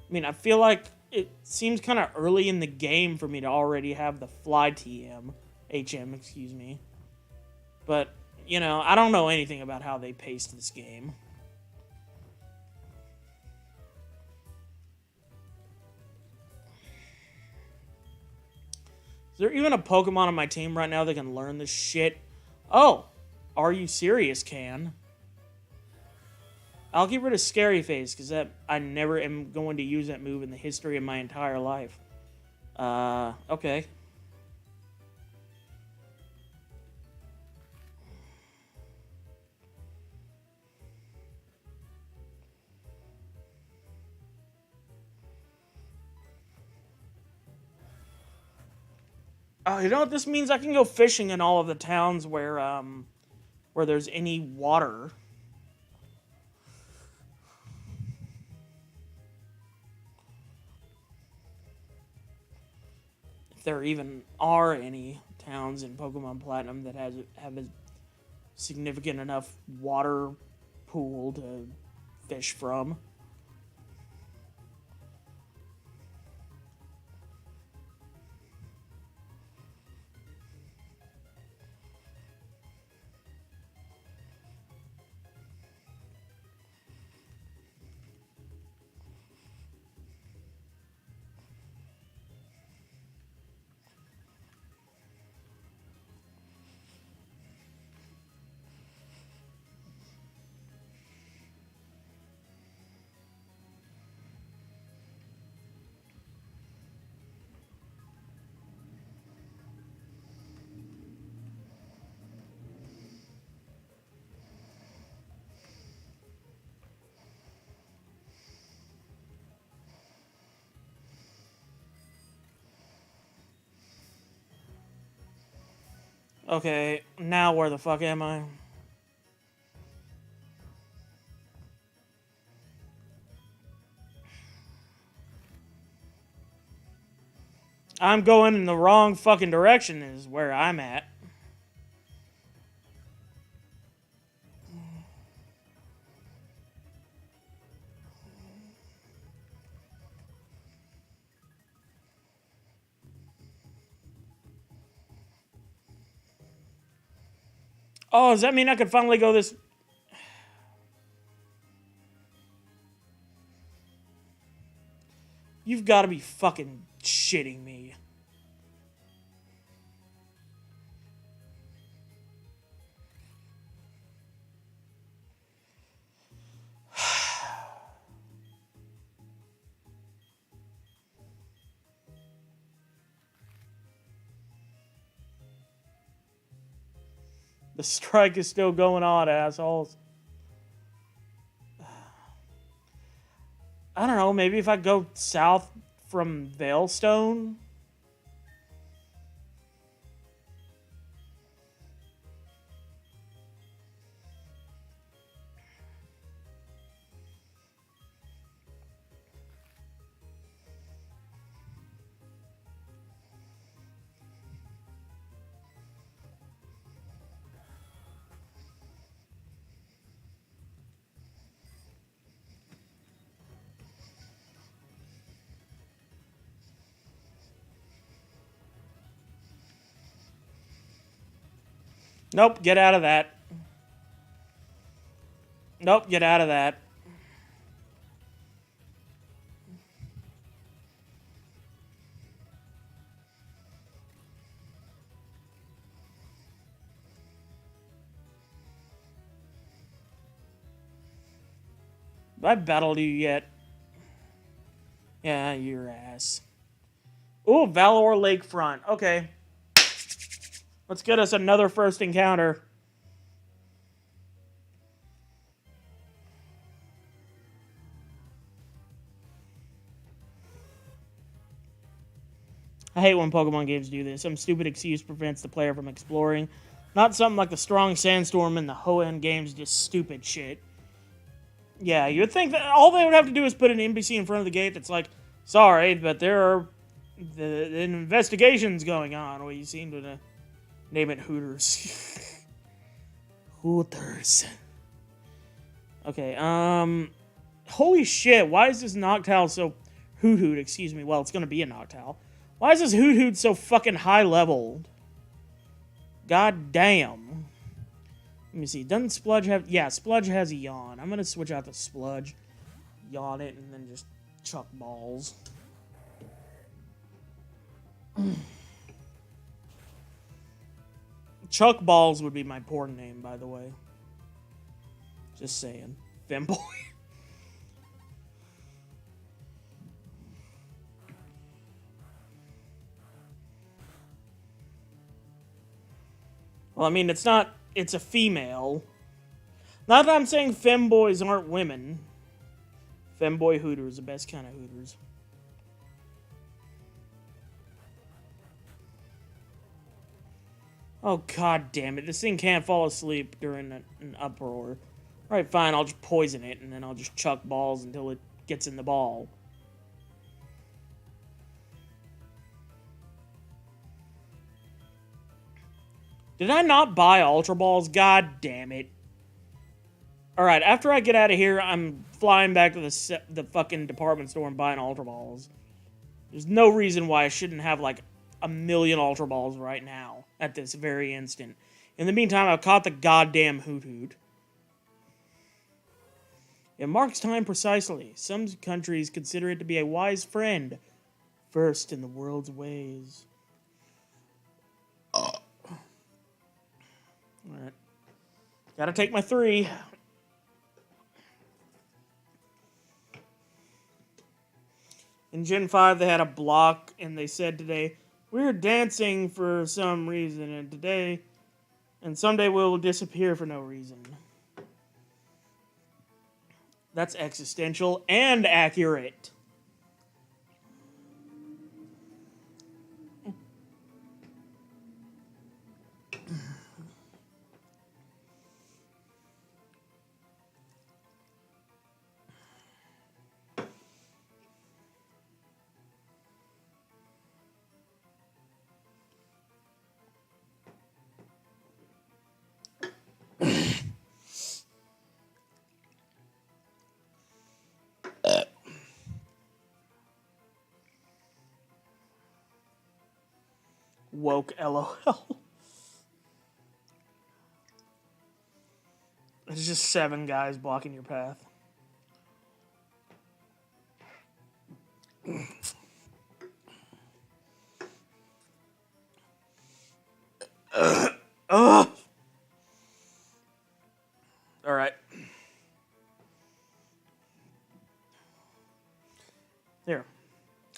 I mean, I feel like it seems kind of early in the game for me to already have the Fly HM, excuse me. But, you know, I don't know anything about how they paced this game. Is there even a Pokemon on my team right now that can learn this shit? Oh, are you serious, Can? I'll get rid of Scary Face, because I never am going to use that move in the history of my entire life. Okay. Oh, you know what this means? I can go fishing in all of the towns where there's any water. If there even are any towns in Pokemon Platinum that have a significant enough water pool to fish from. Okay, now where the fuck am I? I'm going in the wrong fucking direction is where I'm at. Oh, does that mean I could finally go this... You've got to be fucking shitting me. The strike is still going on, assholes. I don't know, maybe if I go south from Veilstone? Nope, get out of that. Nope, get out of that. Have I battled you yet? Yeah, your ass. Ooh, Valor Lakefront. Okay. Let's get us another first encounter. I hate when Pokemon games do this. Some stupid excuse prevents the player from exploring. Not something like the strong sandstorm in the Hoenn games, just stupid shit. Yeah, you'd think that all they would have to do is put an NPC in front of the gate that's like, sorry, but there are the investigations going on. Well, you seem to name it Hooters. Hooters. Okay, holy shit, why is this Noctowl so... Hoot, excuse me. Well, it's gonna be a Noctowl. Why is this Hoot so fucking high-leveled? God damn. Let me see. Doesn't Spludge have... Yeah, Spludge has a Yawn. I'm gonna switch out the Spludge. Yawn it, and then just chuck balls. Chuck Balls would be my porn name, by the way. Just saying. Femboy. Well, I mean, it's not... It's a female. Not that I'm saying femboys aren't women. Femboy Hooters, the best kind of Hooters. Oh, god damn it. This thing can't fall asleep during an uproar. Alright, fine, I'll just poison it, and then I'll just chuck balls until it gets in the ball. Did I not buy Ultra Balls? God damn it. Alright, after I get out of here, I'm flying back to the fucking department store and buying Ultra Balls. There's no reason why I shouldn't have, like, 1,000,000 Ultra Balls right now, at this very instant. In the meantime, I've caught the goddamn Hoot. It marks time precisely. Some countries consider it to be a wise friend, first in the world's ways. Alright. Gotta take my 3. In Gen 5, they had a block, and they said today, we're dancing for some reason, and someday we'll disappear for no reason. That's existential and accurate. Woke LOL. There's just 7 guys blocking your path. Alright. Here.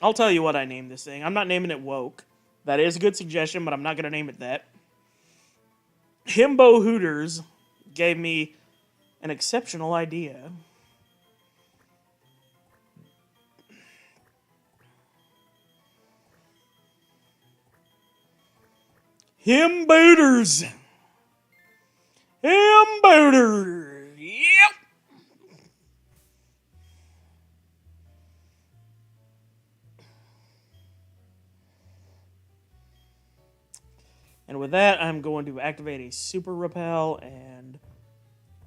I'll tell you what I named this thing. I'm not naming it Woke. That is a good suggestion, but I'm not going to name it that. Himbo Hooters gave me an exceptional idea. Himbooters! Himbooters! Yep! And with that, I'm going to activate a Super Repel and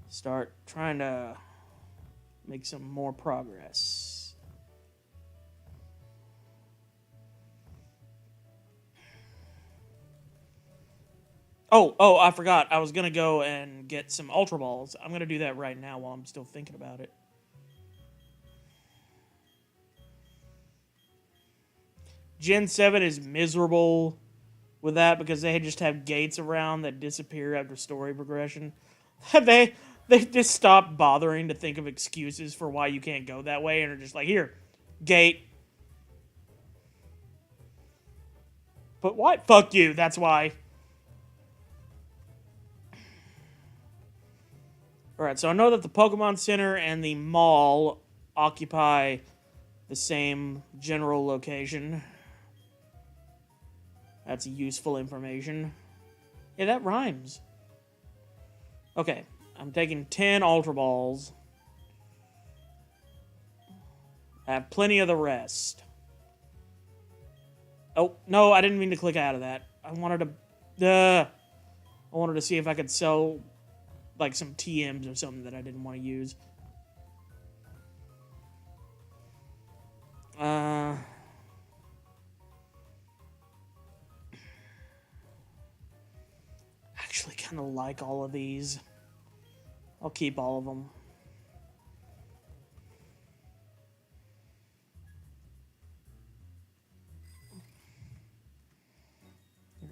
start trying to make some more progress. Oh, I forgot. I was gonna go and get some Ultra Balls. I'm gonna do that right now while I'm still thinking about it. Gen 7 is miserable with that because they just have gates around that disappear after story progression. they just stop bothering to think of excuses for why you can't go that way and are just like, here, gate. But why? Fuck you, that's why. Alright, so I know that the Pokemon Center and the mall occupy the same general location. That's useful information. Yeah, that rhymes. Okay, I'm taking 10 Ultra Balls. I have plenty of the rest. Oh, no, I didn't mean to click out of that. I wanted to see if I could sell, like, some TMs or something that I didn't want to use. Actually kind of like all of these. I'll keep all of them.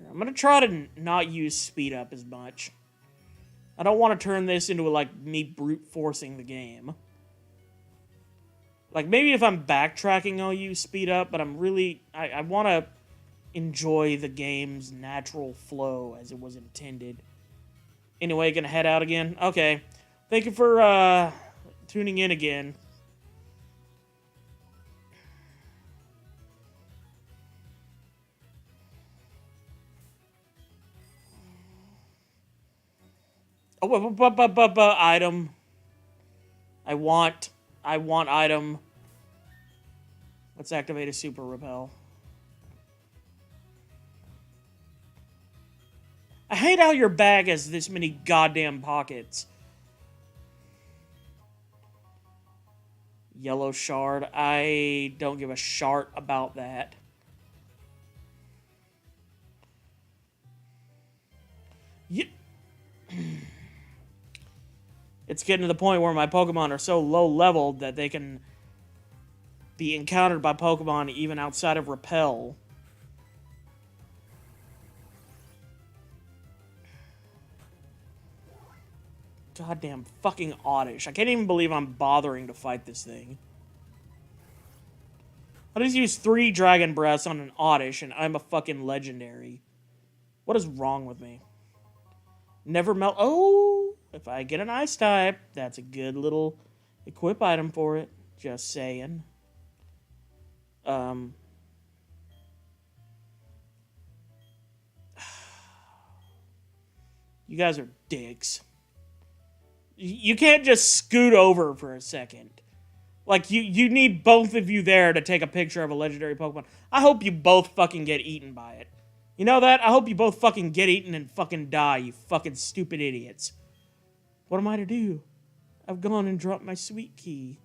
I'm going to try to not use speed up as much. I don't want to turn this into, like, me brute forcing the game. Like, maybe if I'm backtracking, I'll use speed up, but I'm really... I want to enjoy the game's natural flow as it was intended. Anyway, gonna head out again? Okay. Thank you for, tuning in again. Oh, item. I want item. Let's activate a super repel. I hate how your bag has this many goddamn pockets. Yellow shard. I don't give a shart about that. Yeah. It's getting to the point where my Pokemon are so low leveled that they can be encountered by Pokemon even outside of Repel. Goddamn fucking Oddish. I can't even believe I'm bothering to fight this thing. I just used 3 Dragon Breaths on an Oddish and I'm a fucking legendary. What is wrong with me? Never melt. Oh, if I get an Ice type, that's a good little equip item for it. Just saying. You guys are dicks. You can't just scoot over for a second. Like, you need both of you there to take a picture of a legendary Pokemon. I hope you both fucking get eaten by it. You know that? I hope you both fucking get eaten and fucking die, you fucking stupid idiots. What am I to do? I've gone and dropped my sweet key.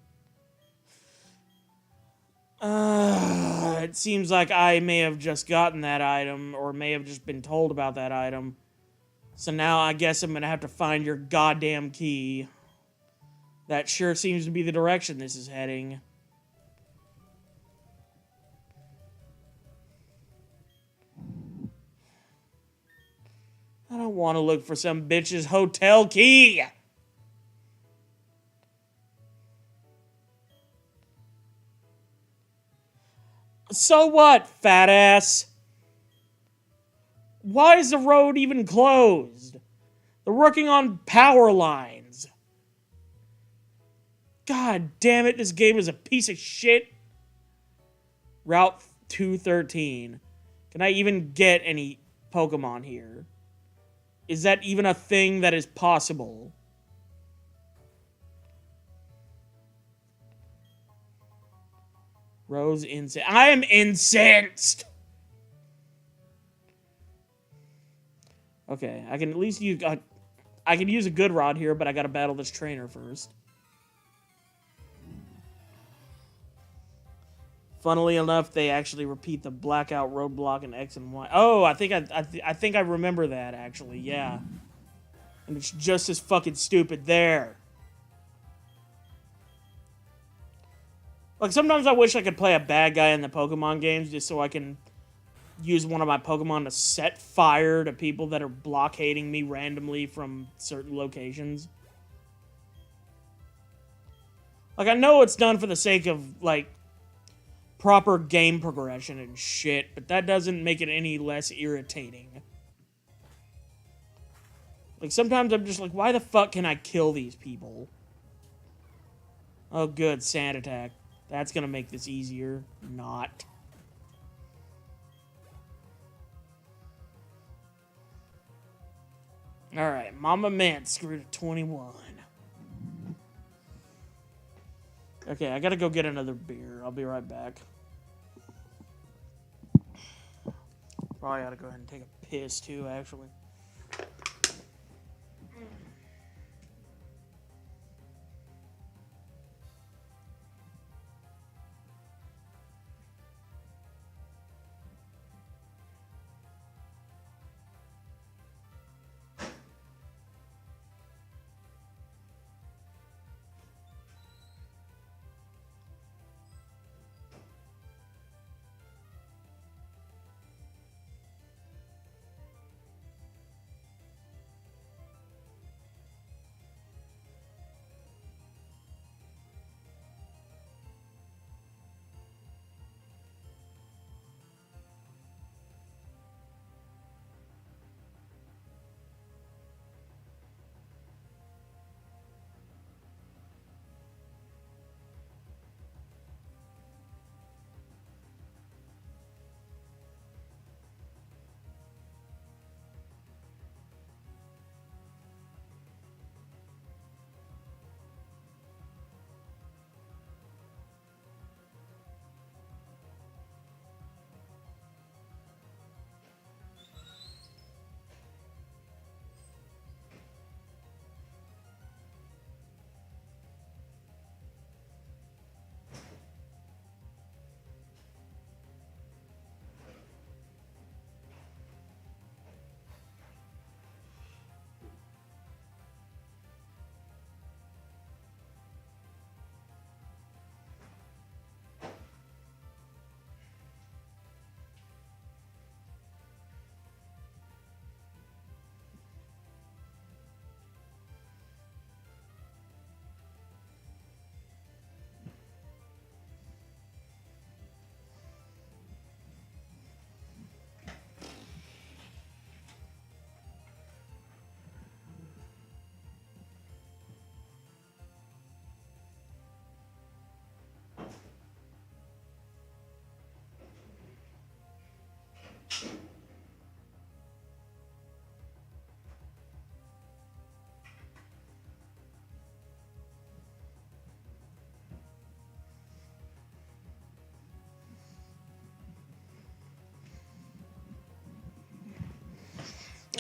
It seems like I may have just gotten that item, or may have just been told about that item. So now I guess I'm gonna have to find your goddamn key. That sure seems to be the direction this is heading. I don't want to look for some bitch's hotel key. So what, fat ass? Why is the road even closed? They're working on power lines. God damn it, this game is a piece of shit. Route 213. Can I even get any Pokemon here? Is that even a thing that is possible? Rose incensed. I am incensed! Okay, I can at least use... I can use a good rod here, but I gotta battle this trainer first. Funnily enough, they actually repeat the blackout, roadblock, and X and Y. Oh, I think I remember that actually. Yeah, and it's just as fucking stupid there. Like sometimes I wish I could play a bad guy in the Pokemon games just so I can use one of my Pokemon to set fire to people that are blockading me randomly from certain locations. Like I know it's done for the sake of like proper game progression and shit, but that doesn't make it any less irritating. Like, sometimes I'm just like, why the fuck can I kill these people? Oh, good, sand attack. That's gonna make this easier. Not. Alright, Mama Mint screwed a 21. Okay, I gotta go get another beer. I'll be right back. Probably ought to go ahead and take a piss, too, actually.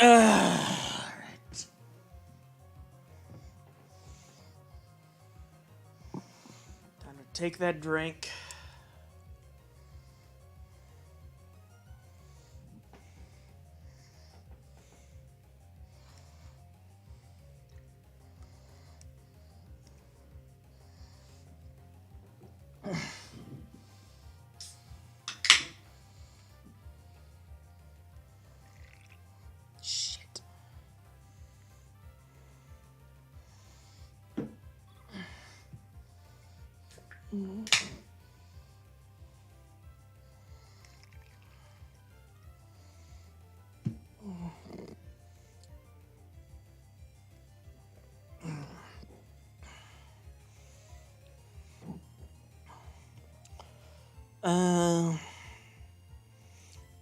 Alright. Time to take that drink. Shit.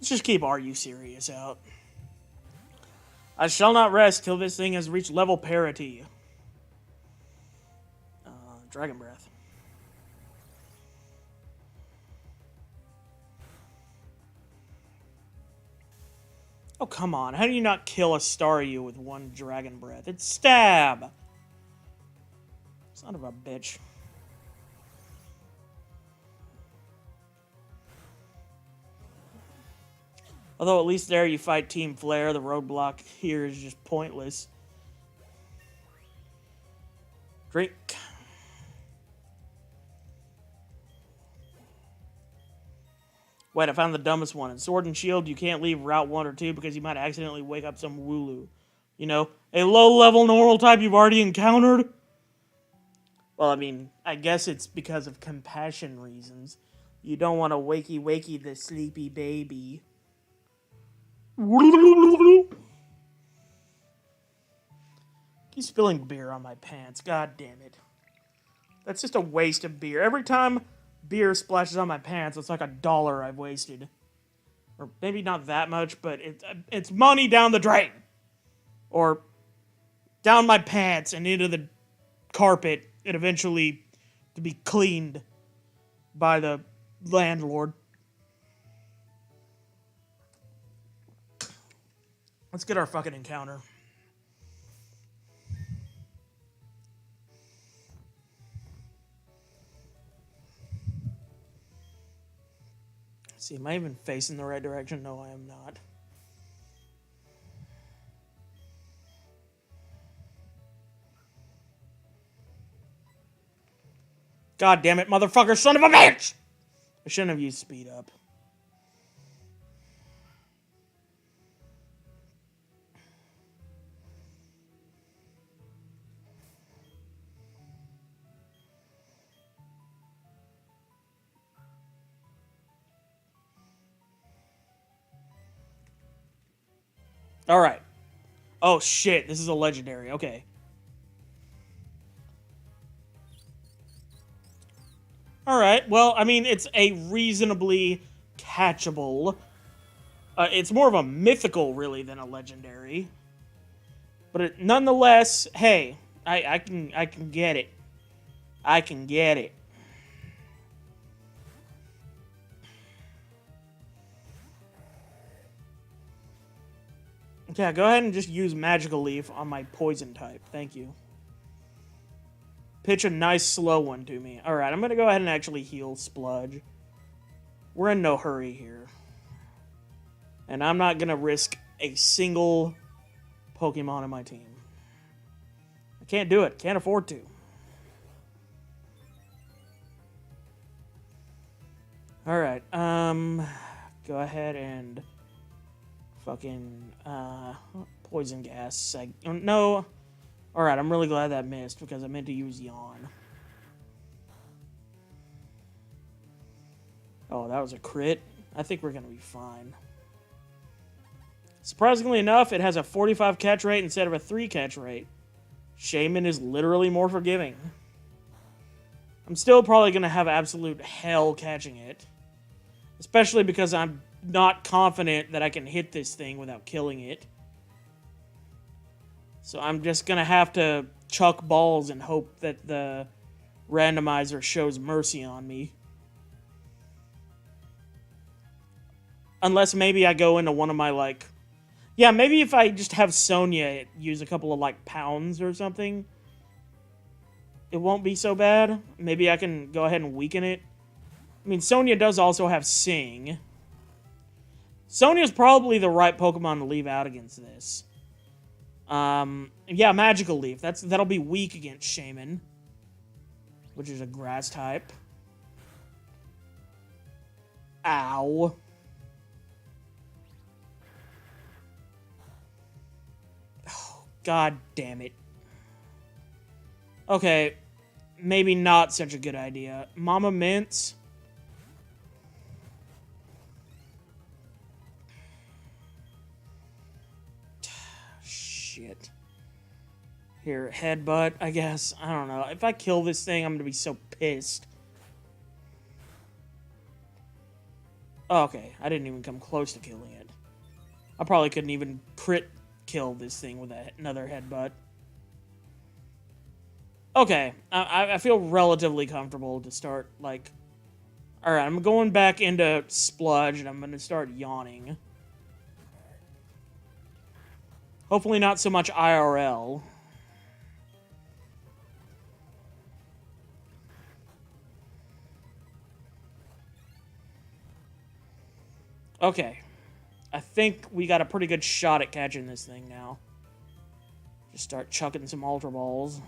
Let's just keep Are You Serious out. I shall not rest till this thing has reached level parity. Dragon Breath. Oh, come on. How do you not kill a Staryu with one Dragon Breath? It's stab! Son of a bitch. Although at least there you fight Team Flare, the roadblock here is just pointless. Drink. Wait, I found the dumbest one. In Sword and Shield, you can't leave Route 1 or 2 because you might accidentally wake up some Wooloo. You know, a low-level normal type you've already encountered. Well, I mean, I guess it's because of compassion reasons. You don't want to wakey the sleepy baby. Keep spilling beer on my pants. God damn it. That's just a waste of beer. Every time beer splashes on my pants, it's like $1 I've wasted. Or maybe not that much, but it's money down the drain. Or down my pants and into the carpet and eventually to be cleaned by the landlord. Let's get our fucking encounter. Let's see, am I even facing the right direction? No, I am not. God damn it, motherfucker, son of a bitch! I shouldn't have used speed up. Alright. Oh shit, this is a legendary, okay. Alright, well, I mean, it's a reasonably catchable. It's more of a mythical, really, than a legendary. But nonetheless, hey, I can get it. I can get it. Okay, go ahead and just use Magical Leaf on my poison type. Thank you. Pitch a nice slow one to me. Alright, I'm going to go ahead and actually heal Spludge. We're in no hurry here. And I'm not going to risk a single Pokemon in my team. I can't do it. Can't afford to. Alright, go ahead and fucking, poison gas. No. Alright, I'm really glad that missed because I meant to use Yawn. Oh, that was a crit. I think we're going to be fine. Surprisingly enough, it has a 45 catch rate instead of a 3 catch rate. Shaman is literally more forgiving. I'm still probably going to have absolute hell catching it. Especially because I'm not confident that I can hit this thing without killing it. So I'm just going to have to chuck balls and hope that the randomizer shows mercy on me. Unless maybe I go into one of my, like... Yeah, maybe if I just have Sonya use a couple of, like, pounds or something, it won't be so bad. Maybe I can go ahead and weaken it. I mean, Sonya does also have Sing. Sonya's probably the right Pokemon to leave out against this. Yeah, Magical Leaf. That'll be weak against Shaman, which is a grass type. Ow. Oh, God damn it. Okay, maybe not such a good idea. Mama Mints. Shit. Here, headbutt, I guess. I don't know. If I kill this thing, I'm gonna be so pissed. Oh, okay, I didn't even come close to killing it. I probably couldn't even crit kill this thing with another headbutt. Okay, I feel relatively comfortable to start, like... Alright, I'm going back into Spludge, and I'm gonna start yawning. Hopefully not so much IRL. Okay. I think we got a pretty good shot at catching this thing now. Just start chucking some Ultra Balls.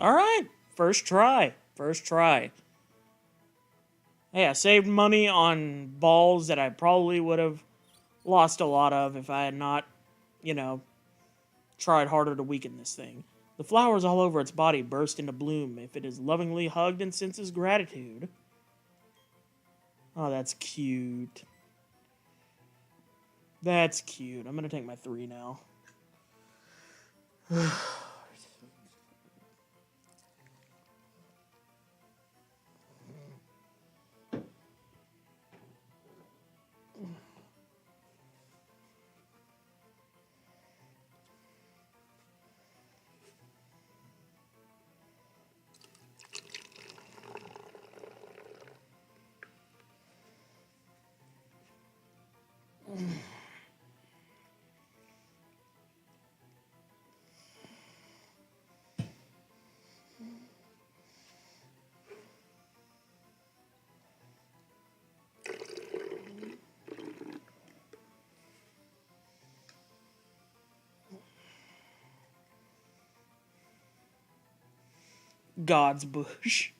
Alright, first try. First try. Hey, I saved money on balls that I probably would have lost a lot of if I had not, you know, tried harder to weaken this thing. The flowers all over its body burst into bloom if it is lovingly hugged and senses gratitude. Oh, that's cute. That's cute. I'm gonna take my 3 now. God's bush.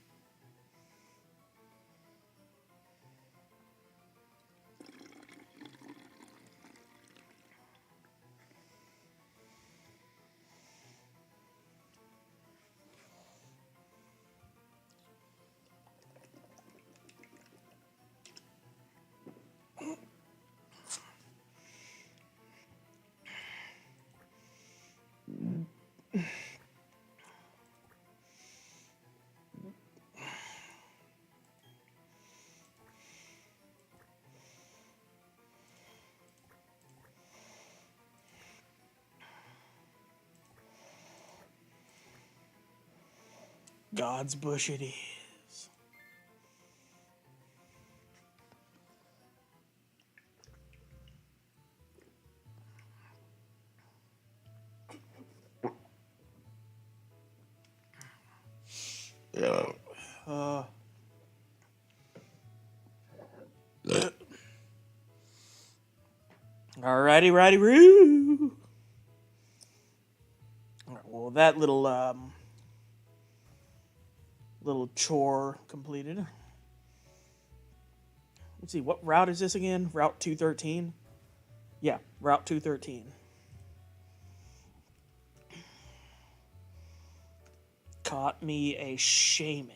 God's bush it is. Alrighty, righty, roo. Alright, well, that little chore completed. Let's see, what route is this again? Route 213? Yeah, Route 213. Caught me a shaman.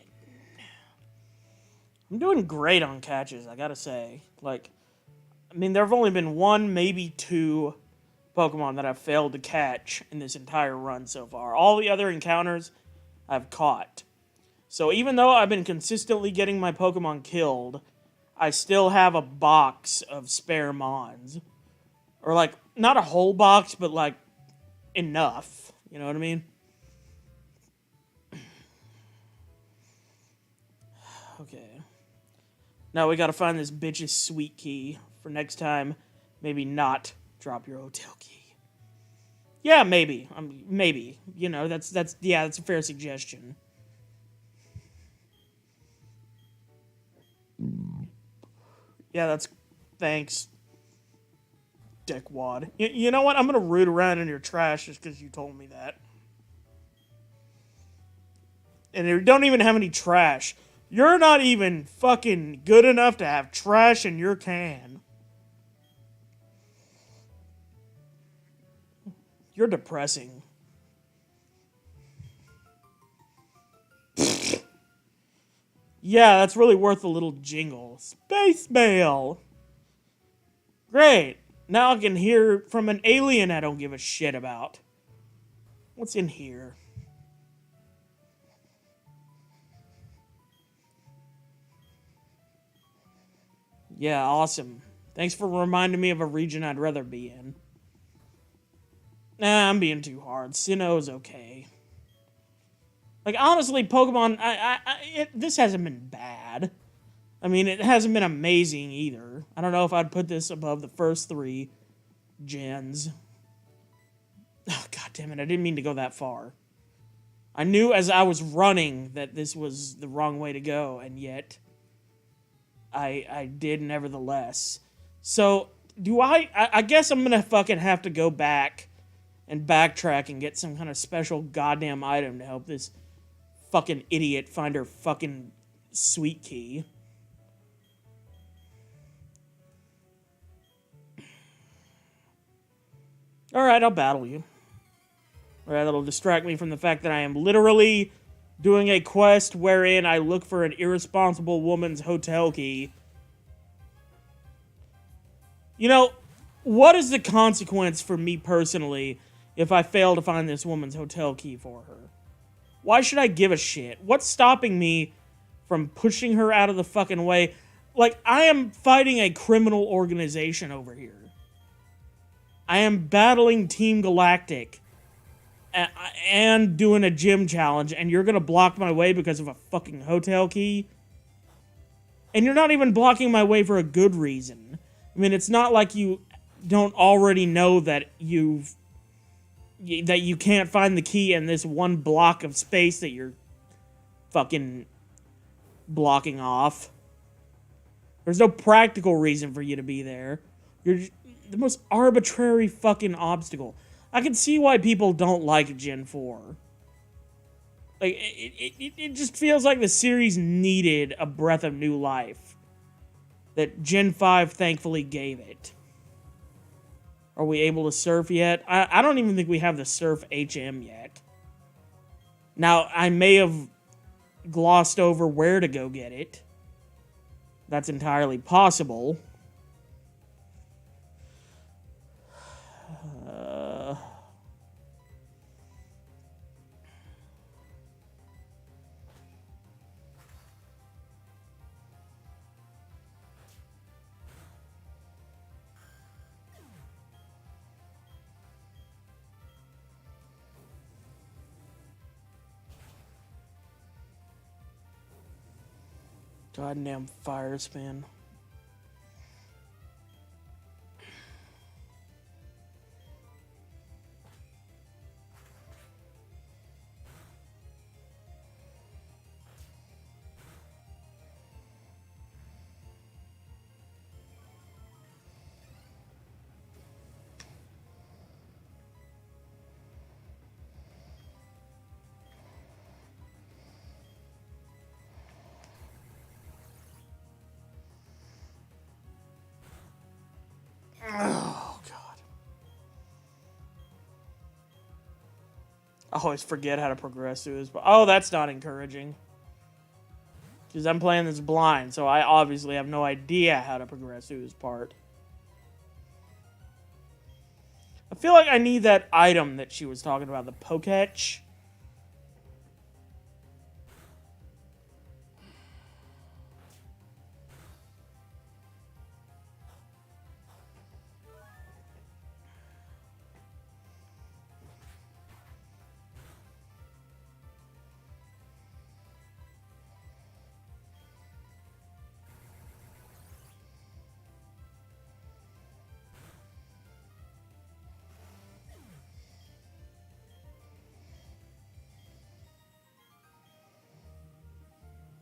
I'm doing great on catches, I gotta say. Like, I mean, there have only been 1, maybe 2 Pokemon that I've failed to catch in this entire run so far. All the other encounters I've caught. So even though I've been consistently getting my Pokemon killed, I still have a box of spare Mons. Or, like, not a whole box, but, like, enough. You know what I mean? Okay. Now we gotta find this bitch's sweet key for next time. Maybe not drop your hotel key. Yeah, maybe. Maybe. You know, that's a fair suggestion. Yeah, that's... Thanks, dickwad. You know what? I'm gonna root around in your trash just because you told me that. And you don't even have any trash. You're not even fucking good enough to have trash in your can. You're depressing. Yeah, that's really worth a little jingle. Space mail! Great. Now I can hear from an alien I don't give a shit about. What's in here? Yeah, awesome. Thanks for reminding me of a region I'd rather be in. Nah, I'm being too hard. Sinnoh's okay. Like, honestly, Pokemon, this hasn't been bad. I mean, it hasn't been amazing either. I don't know if I'd put this above the first 3 gens. Oh, God damn it. I didn't mean to go that far. I knew as I was running that this was the wrong way to go, and yet I did nevertheless. So, I guess I'm gonna fucking have to go back and backtrack and get some kind of special goddamn item to help this fucking idiot find her fucking sweet key. Alright, I'll battle you. Alright, that'll distract me from the fact that I am literally doing a quest wherein I look for an irresponsible woman's hotel key. You know, what is the consequence for me personally if I fail to find this woman's hotel key for her? Why should I give a shit? What's stopping me from pushing her out of the fucking way? Like, I am fighting a criminal organization over here. I am battling Team Galactic and doing a gym challenge, and you're gonna block my way because of a fucking hotel key? And you're not even blocking my way for a good reason. I mean, it's not like you don't already know that you can't find the key in this one block of space that you're fucking blocking off. There's no practical reason for you to be there. You're the most arbitrary fucking obstacle. I can see why people don't like Gen 4. Like, it just feels like the series needed a breath of new life that Gen 5 thankfully gave it. Are we able to surf yet? I don't even think we have the surf HM yet. Now, I may have glossed over where to go get it. That's entirely possible. Goddamn fire spin. Oh, God. I always forget how to progress through this. But oh, that's not encouraging. Because I'm playing this blind, so I obviously have no idea how to progress through this part. I feel like I need that item that she was talking about, the Poketch.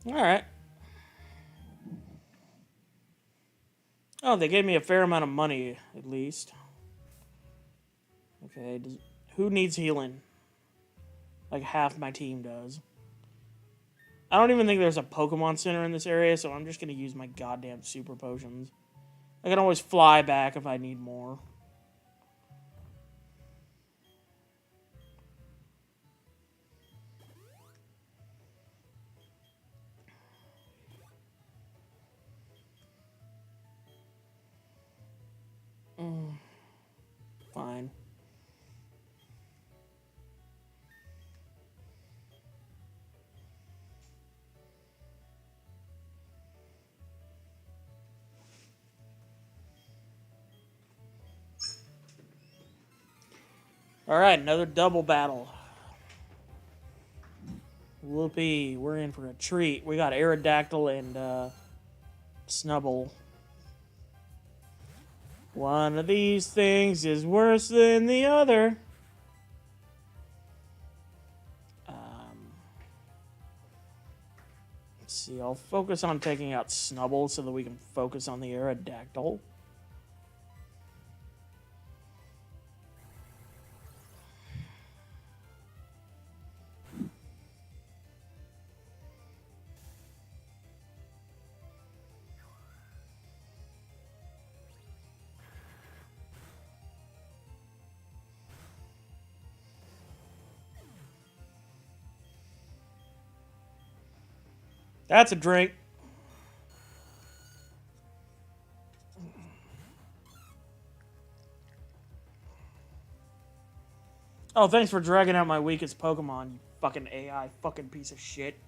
Alright. Oh, they gave me a fair amount of money, at least. Okay, who needs healing? Like half my team does. I don't even think there's a Pokemon Center in this area, so I'm just going to use my goddamn super potions. I can always fly back if I need more. Fine. Alright, another double battle. Whoopee, we're in for a treat. We got Aerodactyl and Snubble. One of these things is worse than the other. see, I'll focus on taking out Snubble so that we can focus on the Aerodactyl. That's a drink. Oh, thanks for dragging out my weakest Pokemon, you fucking AI fucking piece of shit.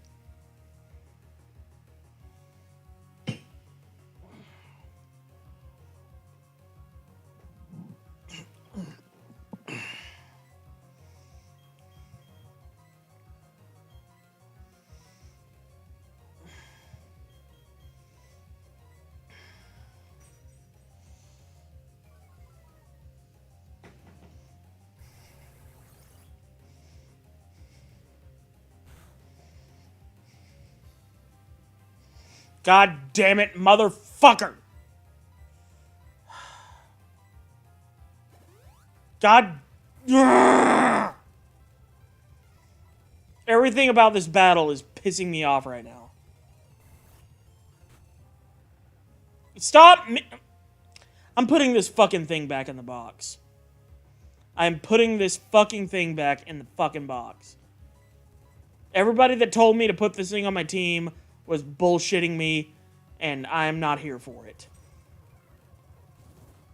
God damn it, motherfucker! God. Everything about this battle is pissing me off right now. Stop me. I'm putting this fucking thing back in the box. I'm putting this fucking thing back in the fucking box. Everybody that told me to put this thing on my team was bullshitting me, and I'm not here for it.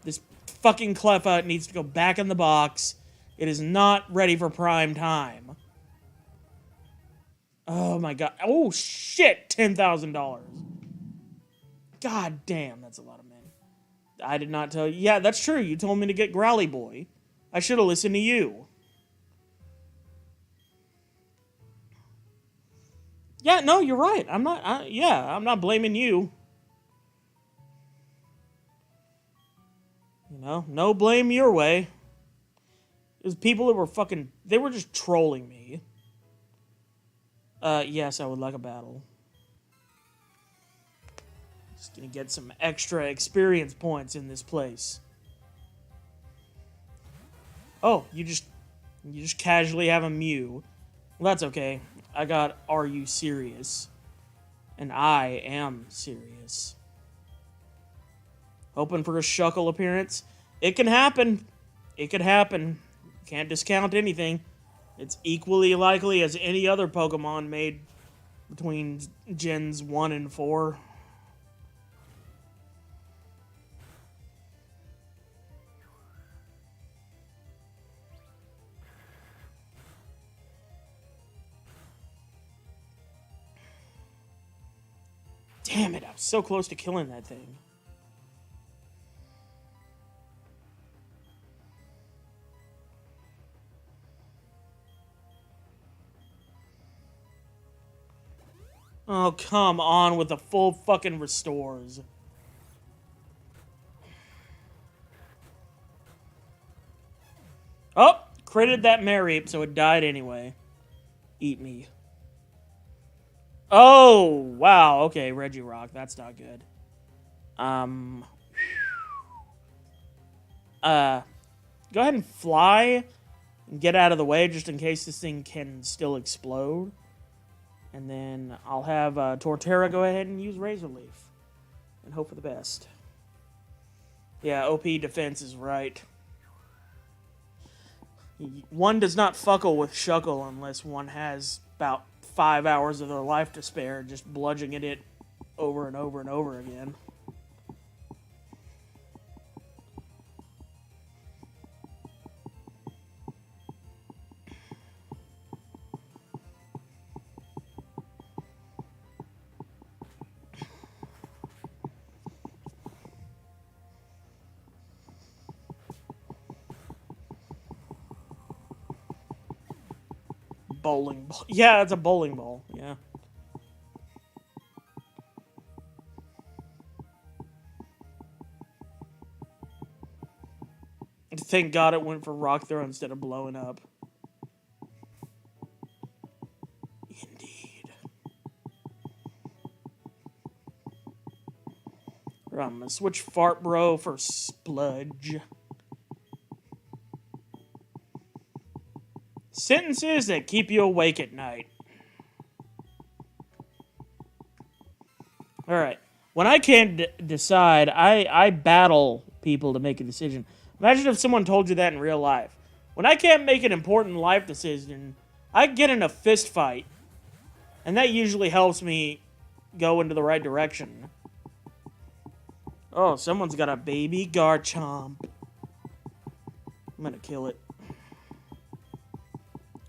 This fucking Cleffa needs to go back in the box. It is not ready for prime time. Oh my god. Oh shit, $10,000. God damn, that's a lot of money. I did not tell you. Yeah, that's true. You told me to get Growly Boy. I should have listened to you. Yeah, no, you're right. I'm not blaming you. You know, no blame your way. It was people that were fucking, they were just trolling me. Yes, I would like a battle. Just gonna get some extra experience points in this place. Oh, you just casually have a Mew. Well, that's okay. I got Are You Serious? And I am serious. Hoping for a Shuckle appearance. It can happen. It could happen. Can't discount anything. It's equally likely as any other Pokemon made between Gens 1 and 4. Damn it, I was so close to killing that thing. Oh, come on with the full fucking restores. Oh, critted that Mareep, so it died anyway. Eat me. Oh, wow. Okay, Regirock. That's not good. Go ahead and fly and get out of the way just in case this thing can still explode. And then I'll have Torterra go ahead and use Razor Leaf. And hope for the best. Yeah, OP defense is right. One does not fuckle with Shuckle unless one has about 5 hours of their life to spare, just bludgeoning it over and over and over again. Bowling ball. Yeah, it's a bowling ball. Yeah. Thank God it went for Rock Throw instead of blowing up. Indeed. I'm gonna switch Fart Bro for Spludge. Sentences that keep you awake at night. Alright. When I can't decide, I battle people to make a decision. Imagine if someone told you that in real life. When I can't make an important life decision, I get in a fist fight. And that usually helps me go into the right direction. Oh, someone's got a baby Garchomp. I'm gonna kill it.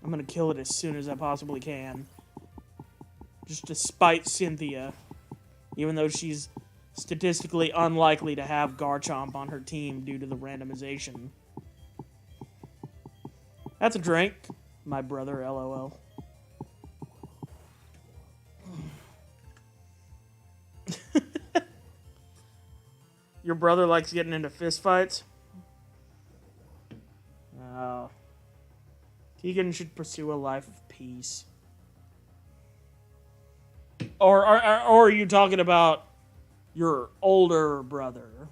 I'm gonna kill it as soon as I possibly can. Just to spite Cynthia. Even though she's statistically unlikely to have Garchomp on her team due to the randomization. That's a drink. My brother, LOL. Your brother likes getting into fistfights? Oh. Tegan should pursue a life of peace. Or are you talking about your older brother?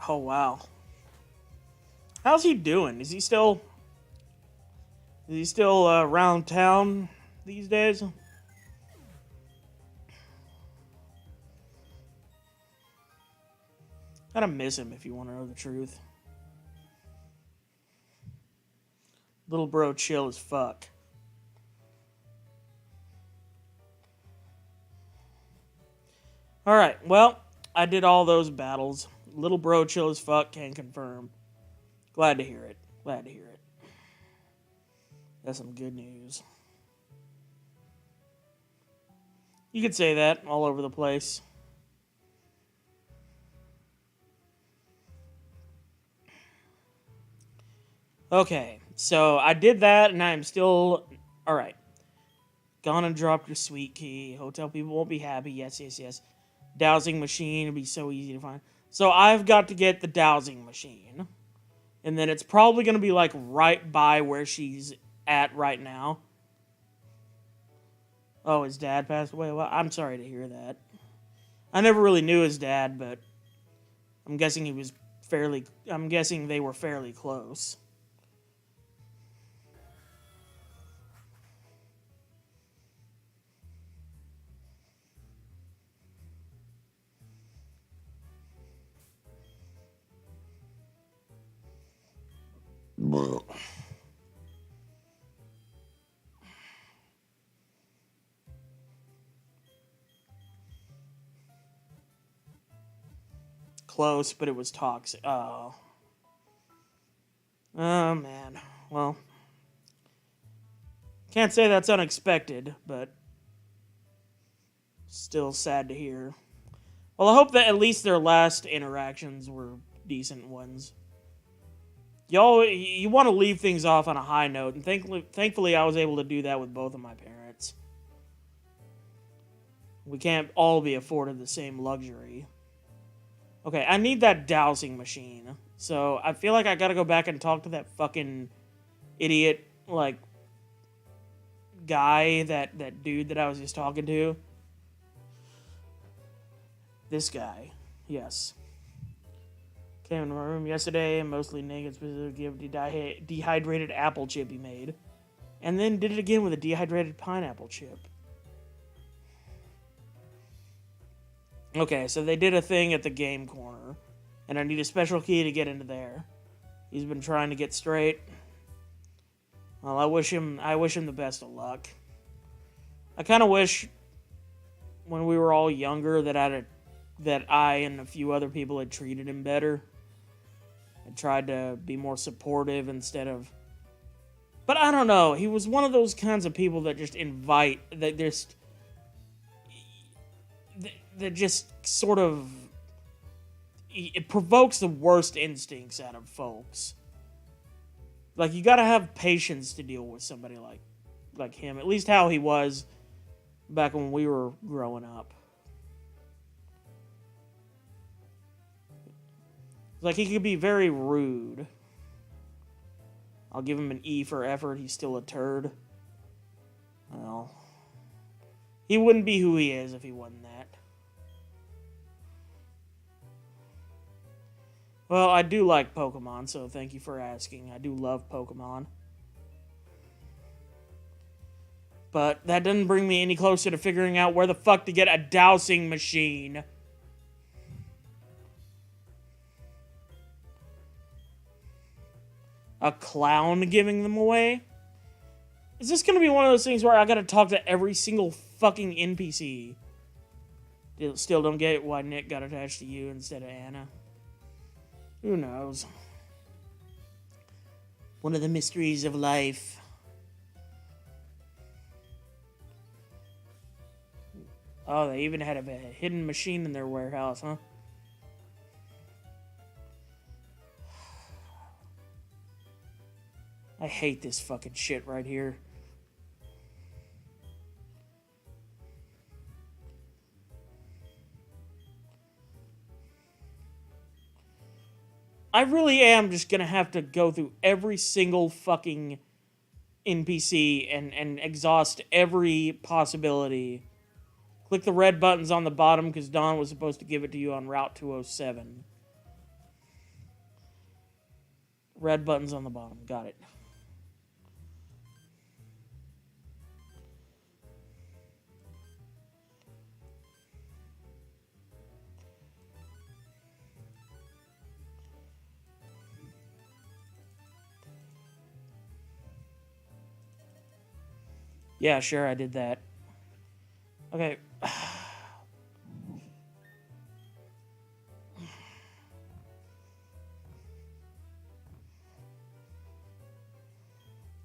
Oh, wow. How's he doing? Is he still around town these days? Kinda miss him if you want to know the truth. Little bro chill as fuck. Alright, well, I did all those battles. Little bro chill as fuck, can confirm. Glad to hear it. Glad to hear it. That's some good news. You could say that all over the place. Okay, so I did that, and I'm still... Alright. Gone and dropped your sweet key. Hotel people won't be happy. Yes, yes, yes. Dowsing machine will be so easy to find. So I've got to get the dowsing machine. And then it's probably going to be, like, right by where she's at right now. Oh, his dad passed away? Well, I'm sorry to hear that. I never really knew his dad, but I'm guessing he was fairly... I'm guessing they were fairly close. Close, but it was toxic. Oh. Oh, man. Well. Can't say that's unexpected, but still sad to hear. Well, I hope that at least their last interactions were decent ones. You want to leave things off on a high note, and thankfully I was able to do that with both of my parents. We can't all be afforded the same luxury. Okay, I need that dowsing machine. So, I feel like I gotta go back and talk to that fucking idiot, like, guy, that dude that I was just talking to. This guy. Yes. Came into my room yesterday and mostly naked, specifically give dehydrated apple chip he made. And then did it again with a dehydrated pineapple chip. Okay, so they did a thing at the game corner. And I need a special key to get into there. He's been trying to get straight. Well, I wish him the best of luck. I kind of wish when we were all younger that I and a few other people had treated him better. I tried to be more supportive instead of... But I don't know. He was one of those kinds of people that just that just sort of... It provokes the worst instincts out of folks. Like, you gotta have patience to deal with somebody like him. At least how he was back when we were growing up. Like, he could be very rude. I'll give him an E for effort. He's still a turd. Well, he wouldn't be who he is if he wasn't that. Well, I do like Pokemon, so thank you for asking. I do love Pokemon. But that doesn't bring me any closer to figuring out where the fuck to get a dowsing machine. A clown giving them away? Is this gonna be one of those things where I gotta talk to every single fucking NPC? Still don't get why Nick got attached to you instead of Anna. Who knows? One of the mysteries of life. Oh, they even had a hidden machine in their warehouse, huh? I hate this fucking shit right here. I really am just gonna have to go through every single fucking NPC and exhaust every possibility. Click the red buttons on the bottom because Don was supposed to give it to you on Route 207. Red buttons on the bottom. Got it. Yeah, sure, I did that. Okay.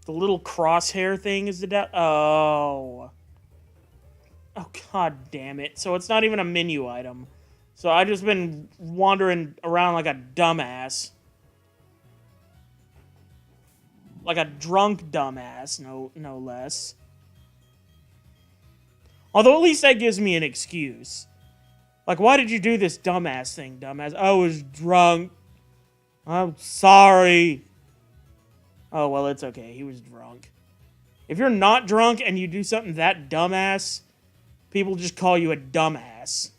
The little crosshair thing is the Oh. Oh, god damn it. So it's not even a menu item. So I've just been wandering around like a dumbass. Like a drunk dumbass, no less. Although at least that gives me an excuse. Like, why did you do this dumbass thing, dumbass? I was drunk. I'm sorry. Oh, well, it's okay. He was drunk. If you're not drunk and you do something that dumbass, people just call you a dumbass.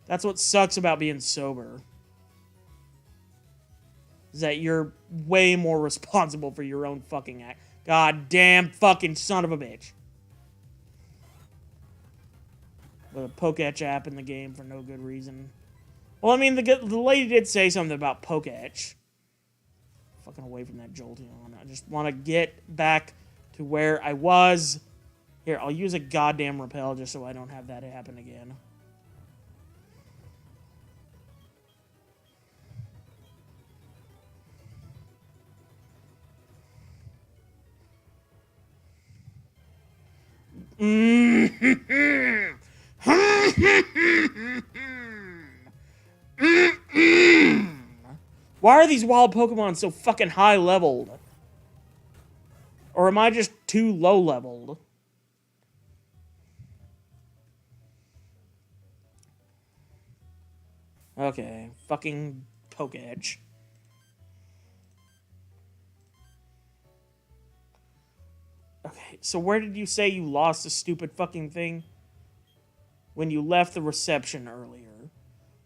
That's what sucks about being sober. Is that you're way more responsible for your own fucking act. God damn fucking son of a bitch. With a Poketch app in the game for no good reason. Well, I mean, the lady did say something about Poketch. Fucking away from that Jolteon. I just want to get back to where I was. Here, I'll use a goddamn repel just so I don't have that happen again. Why are these wild Pokemon so fucking high leveled? Or am I just too low leveled? Okay, fucking Poketch. Okay, so where did you say you lost the stupid fucking thing? When you left the reception earlier.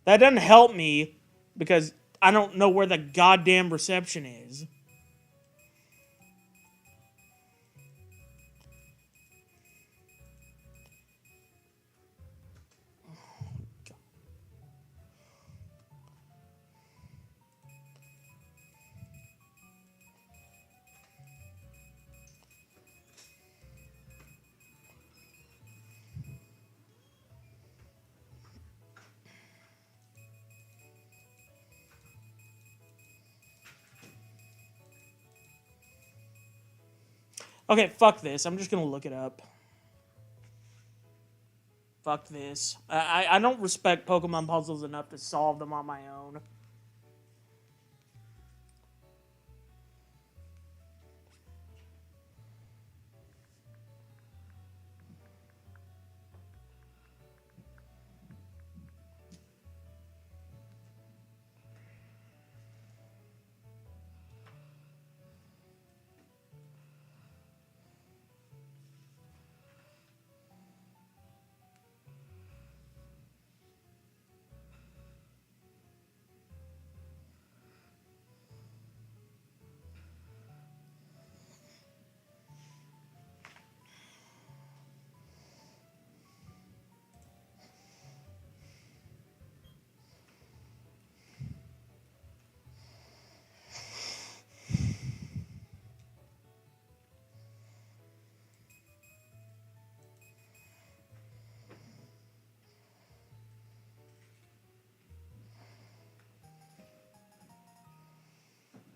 That doesn't help me, because I don't know where the goddamn reception is. Okay, fuck this. I'm just gonna look it up. Fuck this. I don't respect Pokemon puzzles enough to solve them on my own.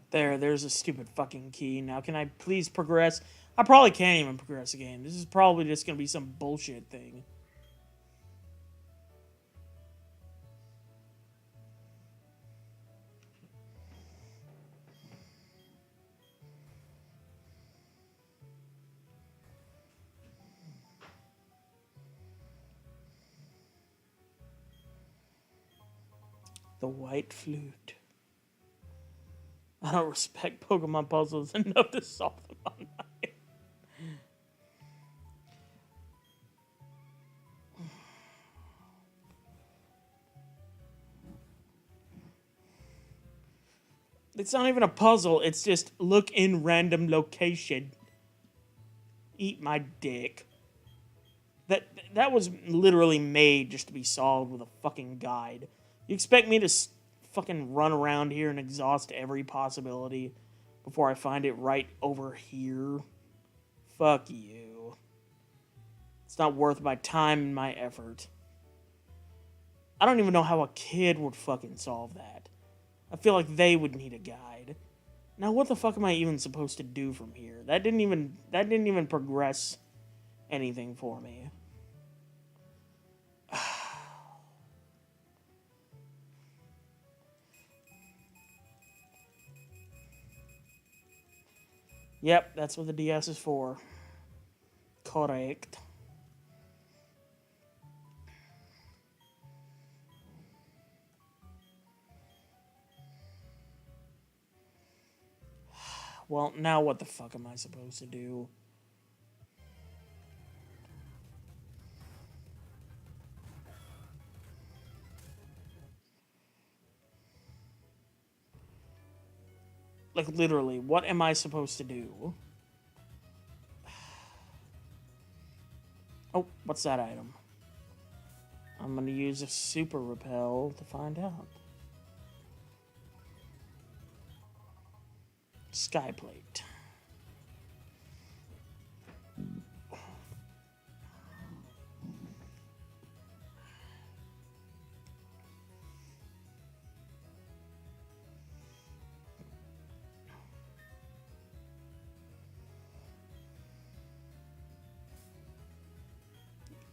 There's a stupid fucking key. Now, can I please progress? I probably can't even progress the game. This is probably just gonna be some bullshit thing. The white flute. I don't respect Pokemon puzzles enough to solve them on my own. It's not even a puzzle. It's just look in random location. Eat my dick. That was literally made just to be solved with a fucking guide. You expect me to fucking run around here and exhaust every possibility before I find it right over here? Fuck you. It's not worth my time and my effort. I don't even know how a kid would fucking solve that. I feel like they would need a guide. Now what the fuck am I even supposed to do from here? That didn't even progress anything for me. Yep, that's what the DS is for. Correct. Well, now what the fuck am I supposed to do? Like, literally, what am I supposed to do? Oh, what's that item? I'm gonna use a super repel to find out. Sky plate.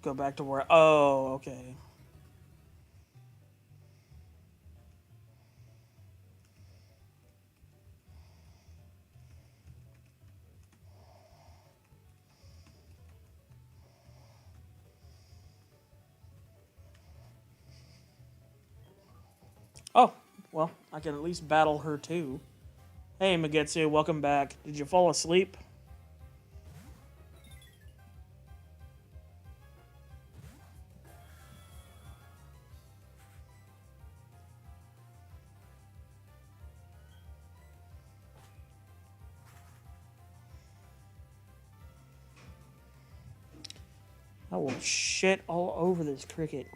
Go back to where... Oh, okay. Oh, well, I can at least battle her too. Hey, Magetsu, welcome back. Did you fall asleep? I will shit all over this cricket.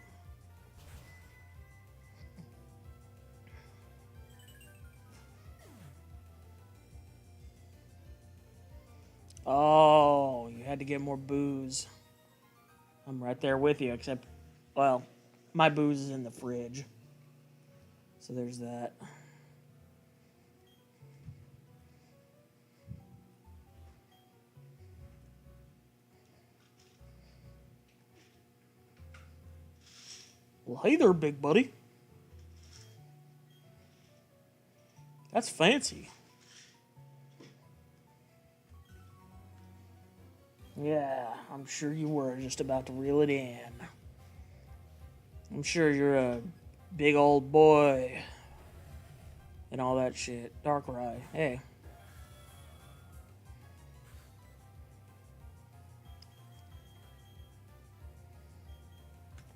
Oh, you had to get more booze. I'm right there with you, except, well, my booze is in the fridge. So there's that. Well, hey there, big buddy. That's fancy. Yeah, I'm sure you were just about to reel it in. I'm sure you're a big old boy and all that shit. Darkrai, hey.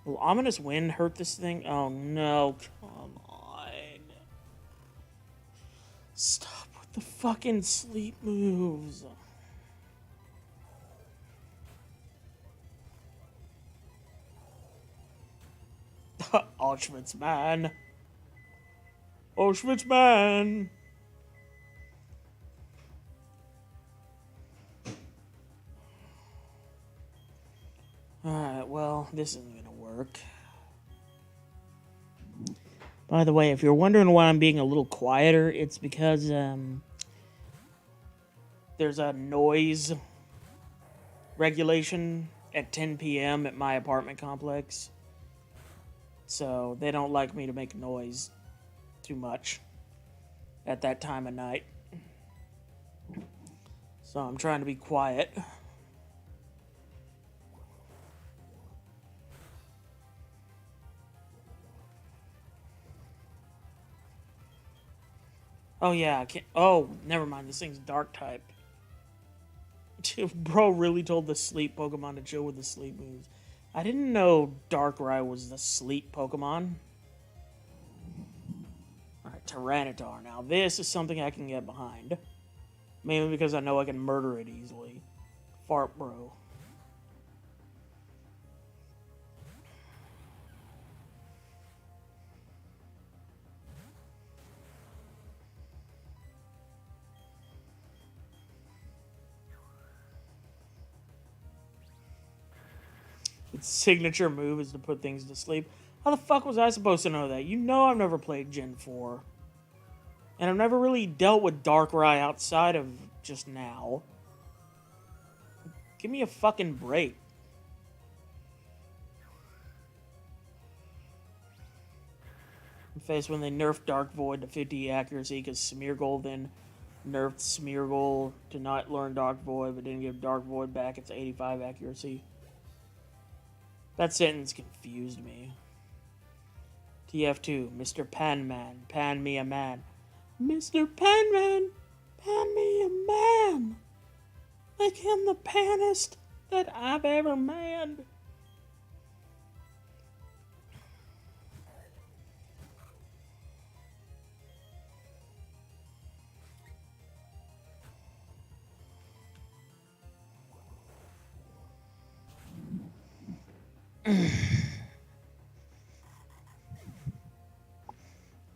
Will ominous wind hurt this thing? Oh no, come on. Stop with the fucking sleep moves. Auschwitz man. Auschwitz man. Alright, well, this isn't gonna work. By the way, if you're wondering why I'm being a little quieter, it's because there's a noise regulation at 10 p.m. at my apartment complex. So they don't like me to make noise too much at that time of night. So I'm trying to be quiet. Oh yeah, I can't. Oh, never mind. This thing's dark type. Bro really told the sleep Pokemon to chill with the sleep moves. I didn't know Darkrai was the sleep Pokemon. Alright, Tyranitar. Now this is something I can get behind. Mainly because I know I can murder it easily. Fart bro. Its signature move is to put things to sleep. How the fuck was I supposed to know that? You know I've never played Gen 4. And I've never really dealt with Darkrai outside of just now. Give me a fucking break. I'm faced when they nerfed Dark Void to 50 accuracy because Smeargle then nerfed Smeargle to not learn Dark Void but didn't give Dark Void back its 85 accuracy. That sentence confused me. TF2, Mr. Panman, pan me a man. Mr. Panman, pan me a man. Make him the panest that I've ever manned.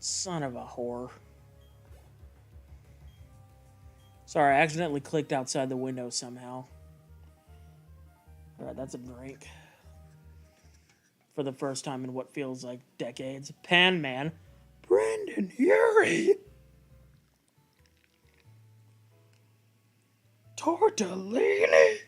Son of a whore. Sorry, I accidentally clicked outside the window somehow. Alright, that's a drink. For the first time in what feels like decades. Pan Man. Brendan Urie. Tortellini.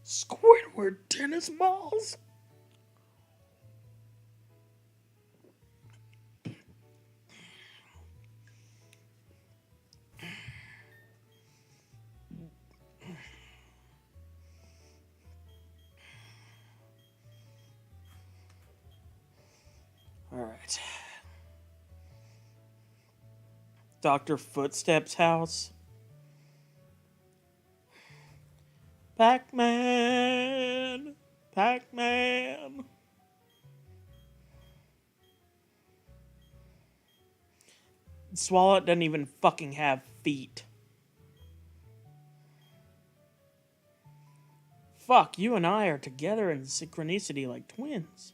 Squidward tennis balls. All right. Dr. Footsteps' house. Pac-Man! Pac-Man! Swallow doesn't even fucking have feet. Fuck, you and I are together in synchronicity like twins.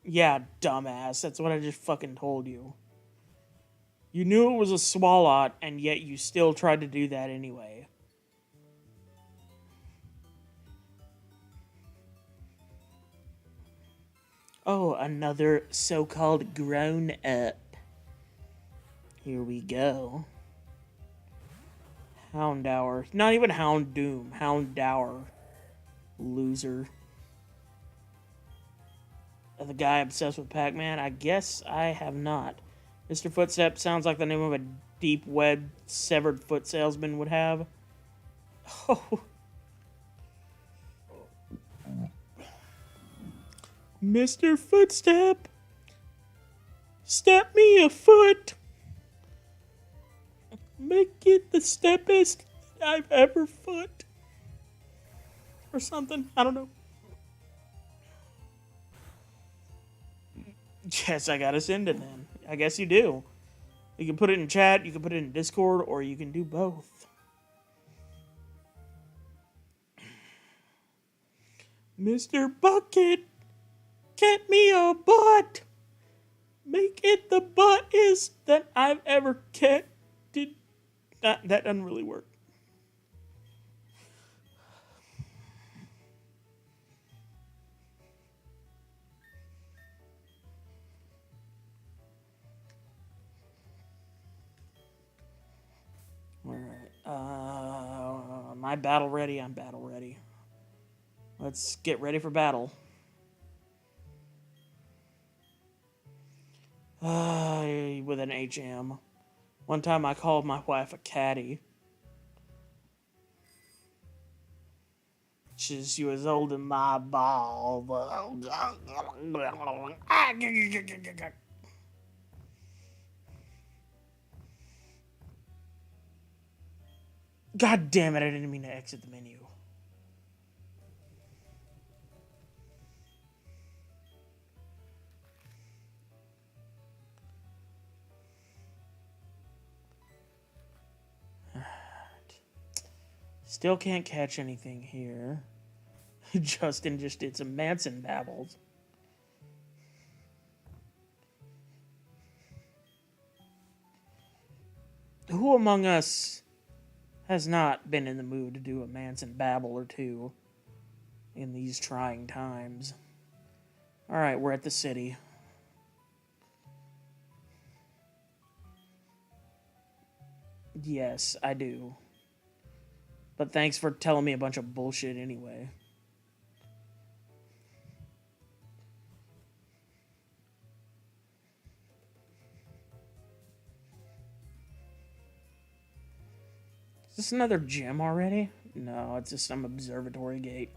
Yeah, dumbass. That's what I just fucking told you. You knew it was a Swalot, and yet you still tried to do that anyway. Oh, another so-called grown-up. Here we go. Houndour. Not even Houndoom. Houndour. Loser. The guy obsessed with Pac-Man? I guess I have not. Mr. Footstep sounds like the name of a deep-web, severed foot salesman would have. Oh. Mr. Footstep, step me a foot. Make it the steppest I've ever foot. Or something, I don't know. Yes, I gotta send it then. I guess you do. You can put it in chat, you can put it in Discord, or you can do both. Mr. Bucket, get me a butt. Make it the buttest that I've ever get. Did that doesn't really work. Alright. Am I battle ready? I'm battle ready. Let's get ready for battle. With an HM. One time I called my wife a caddy. She was holding my ball. God damn it, I didn't mean to exit the menu. Still can't catch anything here. Justin just did some Manson babbles. Who among us has not been in the mood to do a Manson babble or two in these trying times? Alright, we're at the city. Yes, I do. But thanks for telling me a bunch of bullshit anyway. Is this another gym already? No, it's just some observatory gate.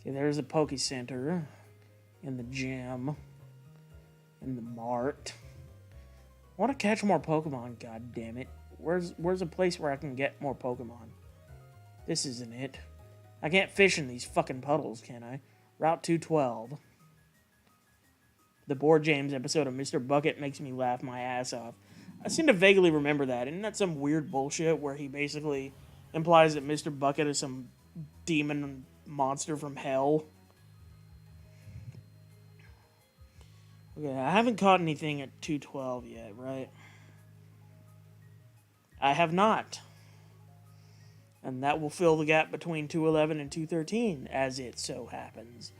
Okay, there's a Poke Center. In the gym. In the mart. I want to catch more Pokemon, god damn it. Where's a place where I can get more Pokemon? This isn't it. I can't fish in these fucking puddles, can I? Route 212. The Board James episode of Mr. Bucket makes me laugh my ass off. I seem to vaguely remember that. Isn't that some weird bullshit where he basically implies that Mr. Bucket is some demon monster from hell? Okay, I haven't caught anything at 212 yet, right? I have not. And that will fill the gap between 211 and 213, as it so happens.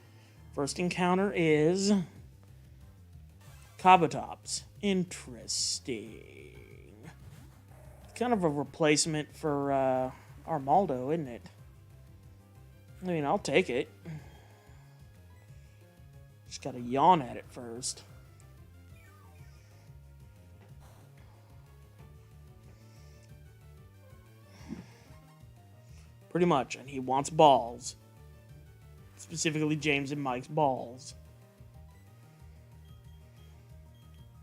First encounter is Kabutops. Interesting. Kind of a replacement for Armaldo, isn't it? I mean, I'll take it. Just gotta yawn at it first. Pretty much, and he wants balls. Specifically James and Mike's balls.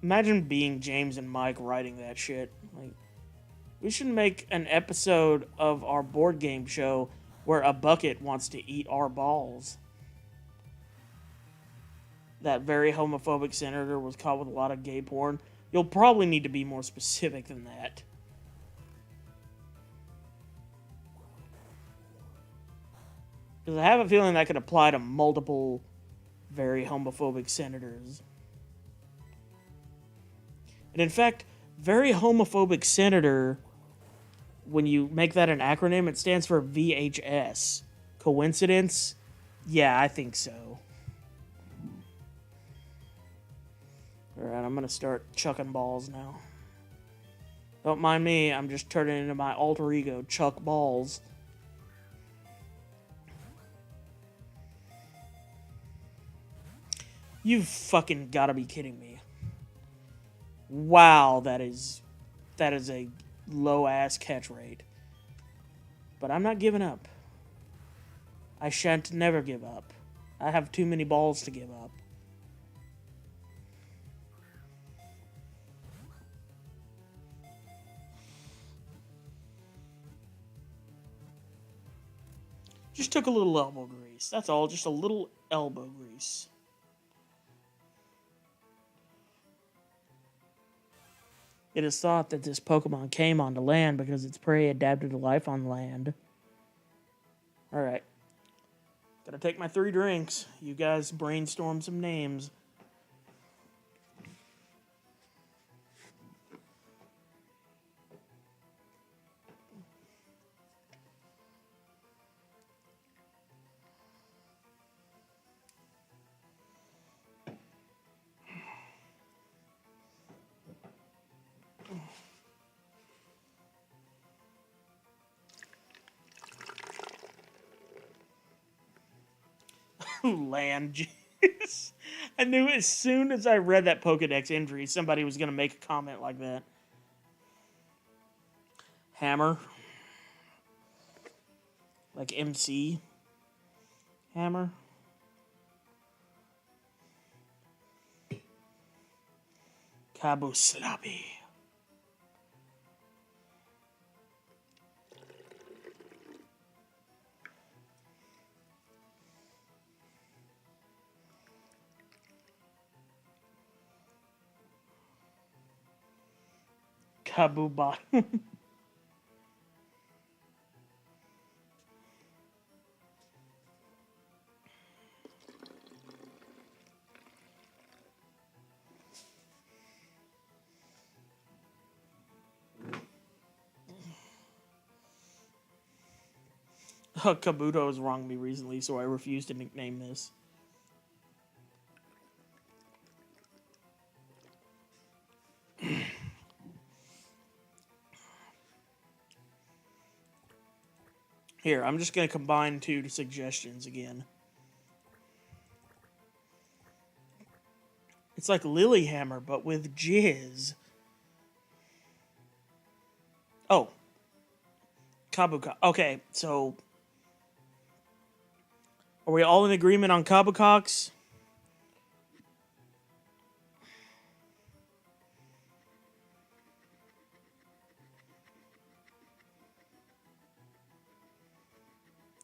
Imagine being James and Mike writing that shit. Like, we should make an episode of our board game show where a bucket wants to eat our balls. That very homophobic senator was caught with a lot of gay porn. You'll probably need to be more specific than that. Because I have a feeling that could apply to multiple very homophobic senators. And in fact, very homophobic senator, when you make that an acronym, it stands for VHS. Coincidence? Yeah, I think so. Alright, I'm going to start chucking balls now. Don't mind me, I'm just turning into my alter ego, Chuck Balls. You fucking gotta be kidding me. Wow, that is a low-ass catch rate. But I'm not giving up. I shan't never give up. I have too many balls to give up. Just took a little elbow grease. That's all, just a little elbow grease. It is thought that this Pokemon came onto land because its prey adapted to life on land. Alright. Gotta take my 3 drinks. You guys brainstorm some names. Land juice. I knew as soon as I read that Pokedex entry, somebody was going to make a comment like that. Hammer. Like MC. Hammer. Kabuslabi. Kabuba. Kabuto has wronged me recently, so I refuse to nickname this. Here, I'm just going to combine two suggestions again. It's like Lilyhammer, but with jizz. Oh. Kabuka. Okay, so... Are we all in agreement on Kabucox?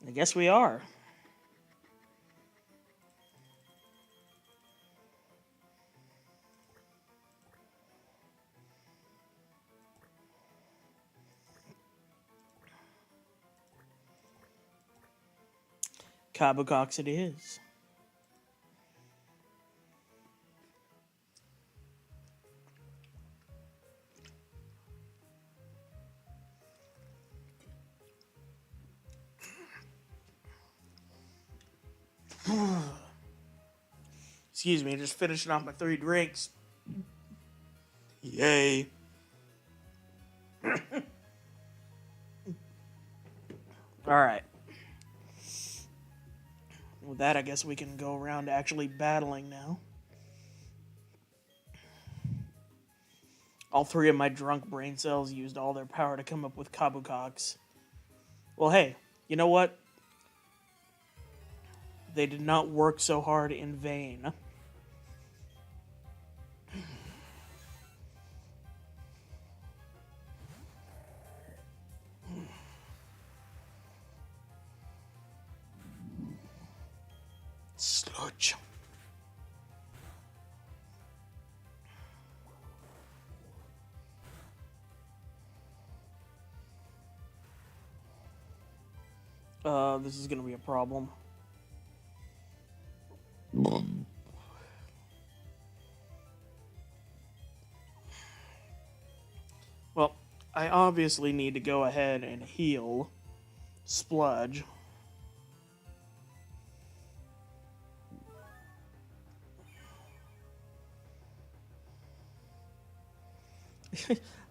I guess we are. Kabucox it is. Excuse me, just finishing off my 3 drinks. Yay. Alright. With that, I guess we can go around to actually battling now. All 3 of my drunk brain cells used all their power to come up with Kabucox. Well, hey, you know what? They did not work so hard in vain. Sludge. This is gonna be a problem. Well, I obviously need to go ahead and heal Spludge.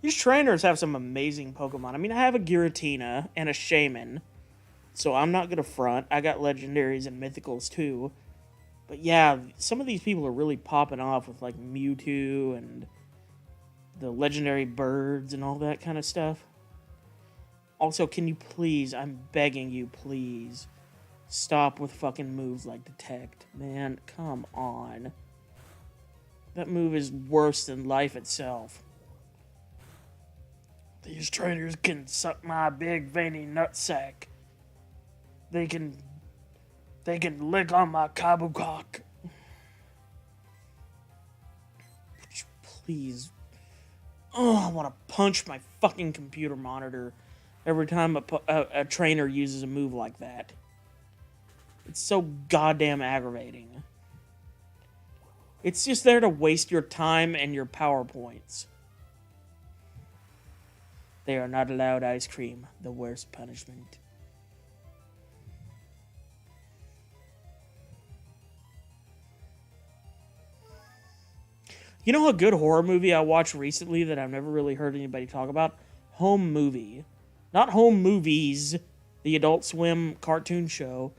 These trainers have some amazing Pokemon. I mean, I have a Giratina and a Shaman, so I'm not gonna front. I got legendaries and mythicals too. But yeah, some of these people are really popping off with like Mewtwo and the legendary birds and all that kind of stuff. Also, can you please, I'm begging you, please, stop with fucking moves like Detect. Man, come on. That move is worse than life itself. These trainers can suck my big veiny nutsack. They can lick on my Kabucock. Please. Oh, I want to punch my fucking computer monitor every time a trainer uses a move like that. It's so goddamn aggravating. It's just there to waste your time and your PowerPoints. They are not allowed ice cream. The worst punishment. You know a good horror movie I watched recently that I've never really heard anybody talk about? Home Movie. Not Home Movies, the Adult Swim cartoon show.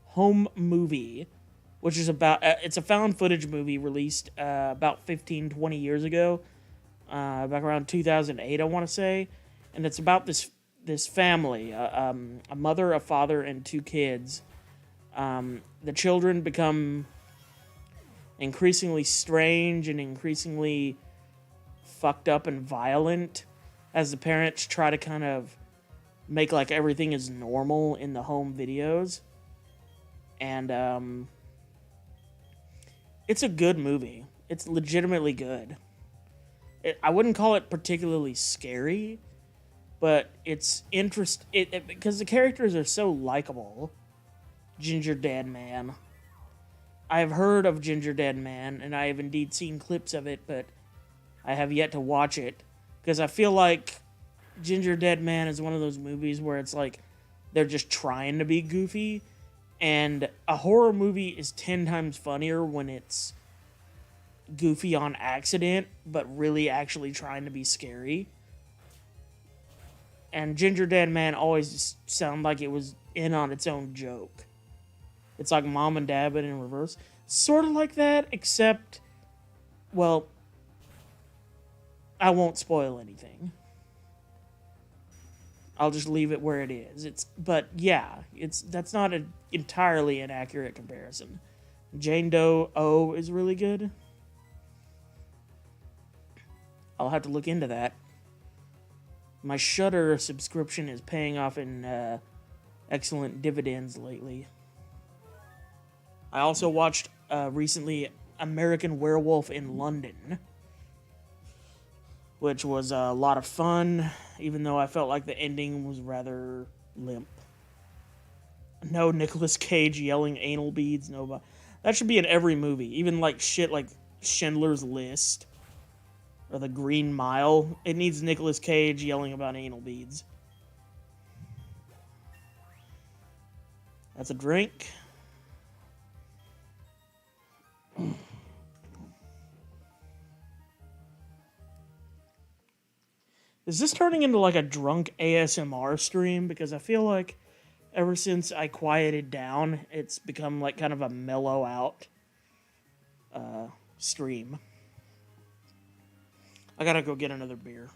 Home Movie. which is about it's a found footage movie released about 15, 20 years ago, back around 2008, I want to say, and it's about this family, a mother, a father, and two kids. The children become increasingly strange and increasingly fucked up and violent as the parents try to kind of make like everything is normal in the home videos. And it's a good movie. It's legitimately good. I wouldn't call it particularly scary, but it's because the characters are so likable. Ginger Dead Man. I have heard of Ginger Dead Man, and I have indeed seen clips of it, but I have yet to watch it because I feel like Ginger Dead Man is one of those movies where it's like they're just trying to be goofy, and a horror movie is 10 times funnier when it's goofy on accident, but really actually trying to be scary. And Ginger Dead Man always just sounded like it was in on its own joke. It's like Mom and Dad, but in reverse. Sort of like that, except, well, I won't spoil anything. I'll just leave it where it is. But yeah, that's not an entirely inaccurate comparison. Jane Doe O is really good. I'll have to look into that. My Shudder subscription is paying off in excellent dividends lately. I also watched recently American Werewolf in London, which was a lot of fun, even though I felt like the ending was rather limp. No Nicolas Cage yelling anal beads, no. That should be in every movie, even like shit like Schindler's List or The Green Mile. It needs Nicolas Cage yelling about anal beads. That's a drink. Is this turning into like a drunk ASMR stream? Because I feel like ever since I quieted down, it's become like kind of a mellow out stream. I gotta go get another beer.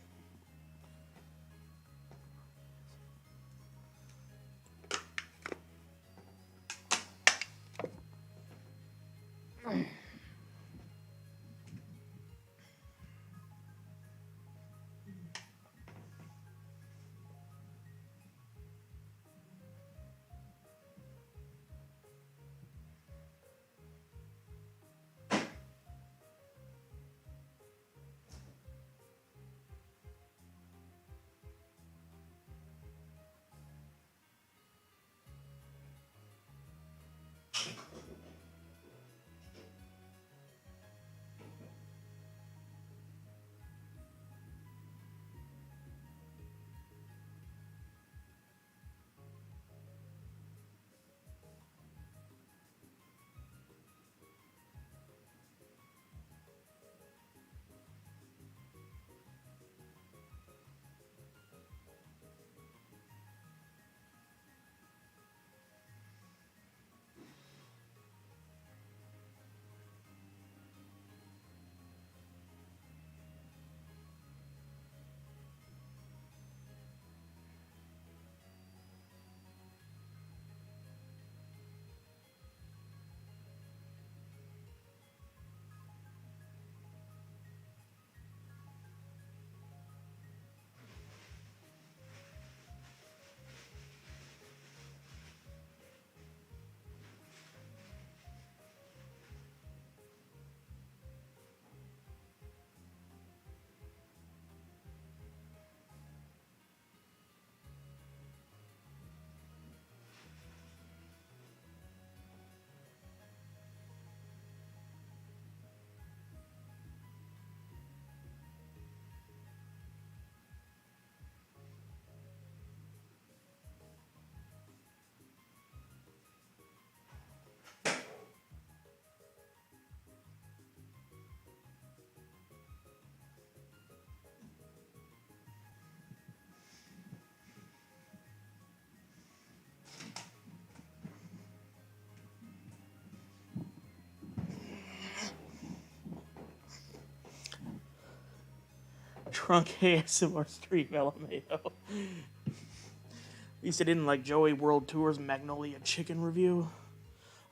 Crunk ASMR stream LMAO. At least I didn't like Joey World Tour's Magnolia Chicken review.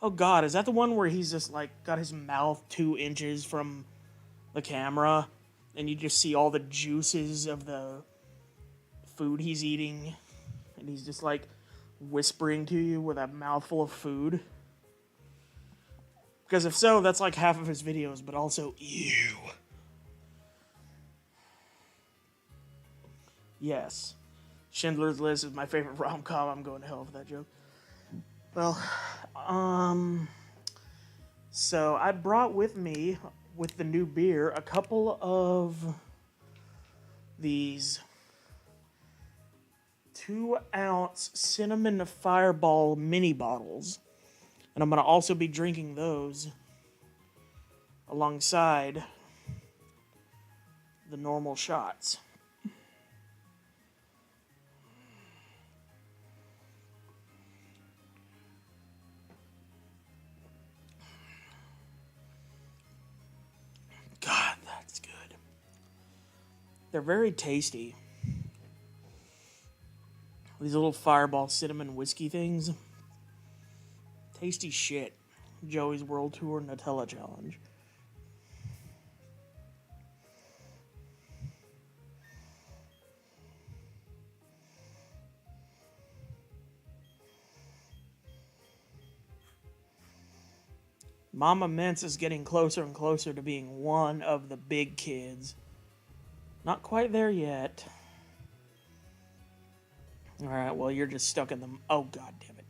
Oh god, is that the one where he's just like got his mouth 2 inches from the camera and you just see all the juices of the food he's eating and he's just like whispering to you with a mouthful of food? Because if so, that's like half of his videos, but also ew. Yes. Schindler's List is my favorite rom-com. I'm going to hell for that joke. Well, so I brought with me, with the new beer, a couple of these 2-ounce cinnamon fireball mini bottles. And I'm going to also be drinking those alongside the normal shots. God, that's good. They're very tasty. These little fireball cinnamon whiskey things. Tasty shit. Joey's World Tour Nutella Challenge. Mama Mince is getting closer and closer to being one of the big kids. Not quite there yet. Alright, well, you're just stuck in the... Oh, god damn it.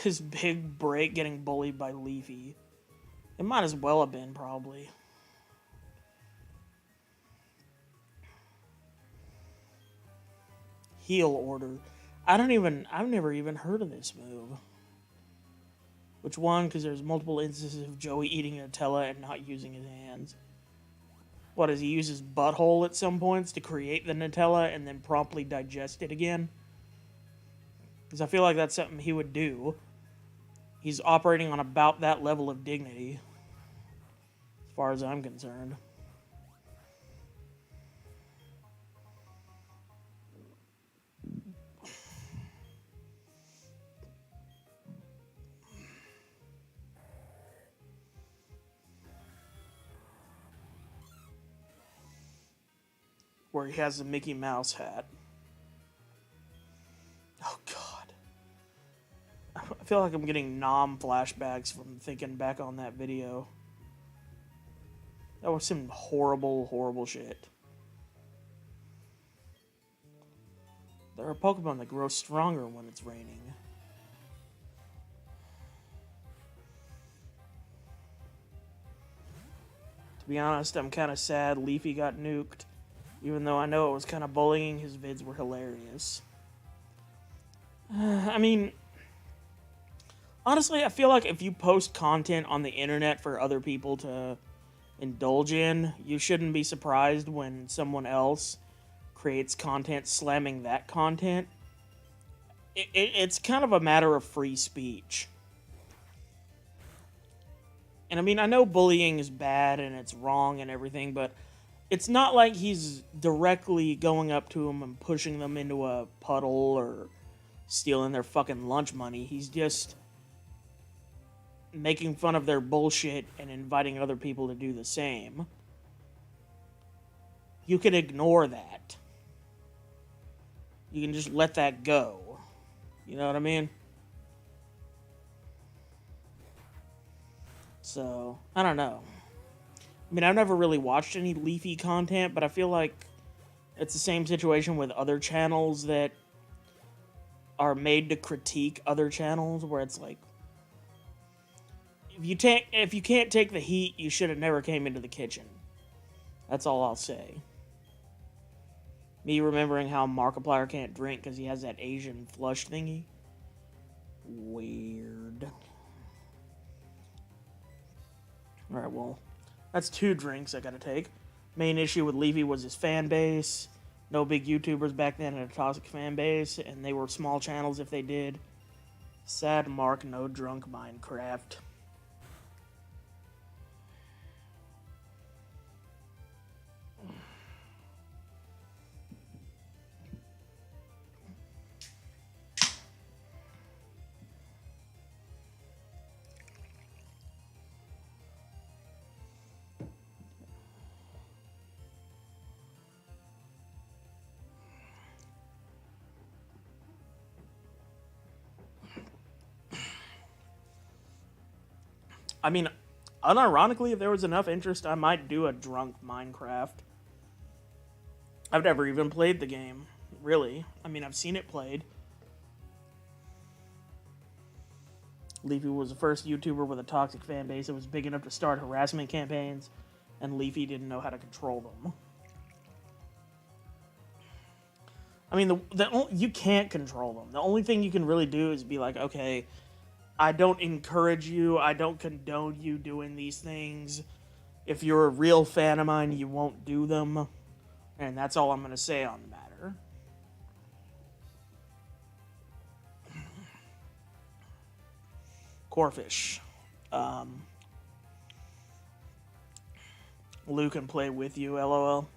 His big break getting bullied by Leafy. It might as well have been, probably. Heel order. I've never even heard of this move. Which one? Because there's multiple instances of Joey eating Nutella and not using his hands. What, does he use his butthole at some points to create the Nutella and then promptly digest it again? Because I feel like that's something he would do. He's operating on about that level of dignity, as far as I'm concerned. Where he has the Mickey Mouse hat. Oh, God. I feel like I'm getting flashbacks from thinking back on that video. That was some horrible, horrible shit. There are Pokemon that grow stronger when it's raining. To be honest, I'm kind of sad Leafy got nuked. Even though I know it was kind of bullying, his vids were hilarious. I mean, honestly, I feel like if you post content on the internet for other people to indulge in, you shouldn't be surprised when someone else creates content slamming that content. It's kind of a matter of free speech. And I mean, I know bullying is bad and it's wrong and everything, but it's not like he's directly going up to them and pushing them into a puddle or stealing their fucking lunch money. He's just making fun of their bullshit and inviting other people to do the same. You can ignore that. You can just let that go. You know what I mean? So, I don't know. I mean, I've never really watched any Leafy content, but I feel like it's the same situation with other channels that are made to critique other channels, where it's like, if you can't take the heat, you should have never came into the kitchen. That's all I'll say. Me remembering how Markiplier can't drink because he has that Asian flush thingy. Weird. Alright, well, that's 2 drinks I gotta take. Main issue with Leafy was his fan base. No big YouTubers back then had a toxic fan base, and they were small channels if they did. Sad Mark, no drunk Minecraft. I mean, unironically, if there was enough interest, I might do a drunk Minecraft. I've never even played the game, really. I mean, I've seen it played. Leafy was the first YouTuber with a toxic fan base that was big enough to start harassment campaigns, and Leafy didn't know how to control them. I mean, you can't control them. The only thing you can really do is be like, okay, I don't encourage you. I don't condone you doing these things. If you're a real fan of mine, you won't do them. And that's all I'm going to say on the matter. Corfish. Lou can play with you, LOL.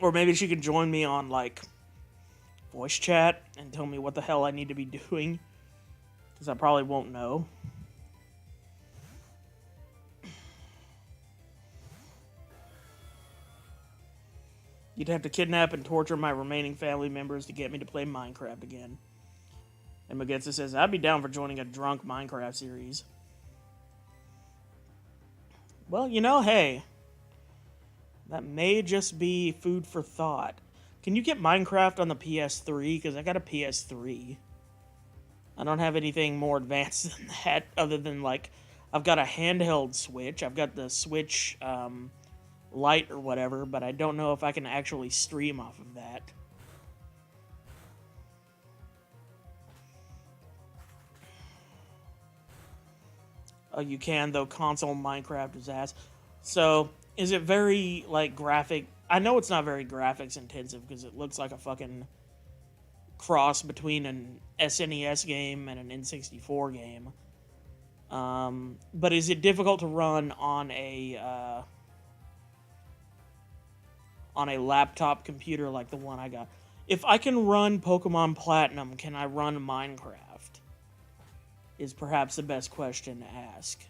Or maybe she can join me on, like, voice chat and tell me what the hell I need to be doing. Because I probably won't know. You'd have to kidnap and torture my remaining family members to get me to play Minecraft again. And Magetsa says, I'd be down for joining a drunk Minecraft series. Well, you know, hey. That may just be food for thought. Can you get Minecraft on the PS3? Because I got a PS3. I don't have anything more advanced than that, other than, like, I've got a handheld Switch. I've got the Switch Lite or whatever, but I don't know if I can actually stream off of that. Oh, you can, though. Console Minecraft is ass. So, is it very, like, graphic? I know it's not very graphics intensive, because it looks like a fucking cross between an SNES game and an N64 game. But is it difficult to run on a laptop computer like the one I got? If I can run Pokemon Platinum, can I run Minecraft? Is perhaps the best question to ask.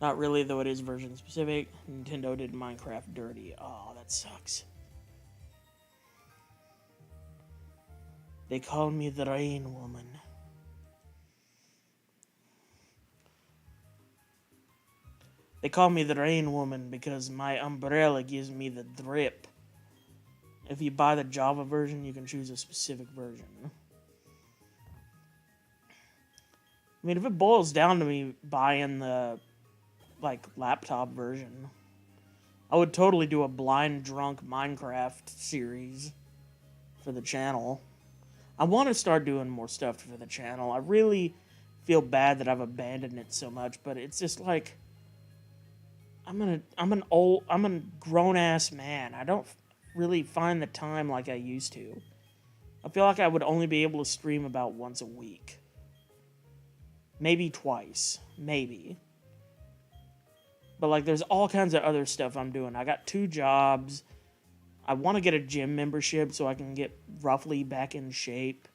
Not really, though it is version specific. Nintendo did Minecraft dirty. Oh, that sucks. They call me the Rain Woman. They call me the Rain Woman because my umbrella gives me the drip. If you buy the Java version, you can choose a specific version. I mean, if it boils down to me buying the, like, laptop version, I would totally do a blind drunk Minecraft series for the channel. I want to start doing more stuff for the channel. I really feel bad that I've abandoned it so much, but it's just like, I'm a grown-ass man. I don't really find the time like I used to. I feel like I would only be able to stream about once a week. Maybe twice. Maybe. But, like, there's all kinds of other stuff I'm doing. I got 2 jobs. I want to get a gym membership so I can get roughly back in shape.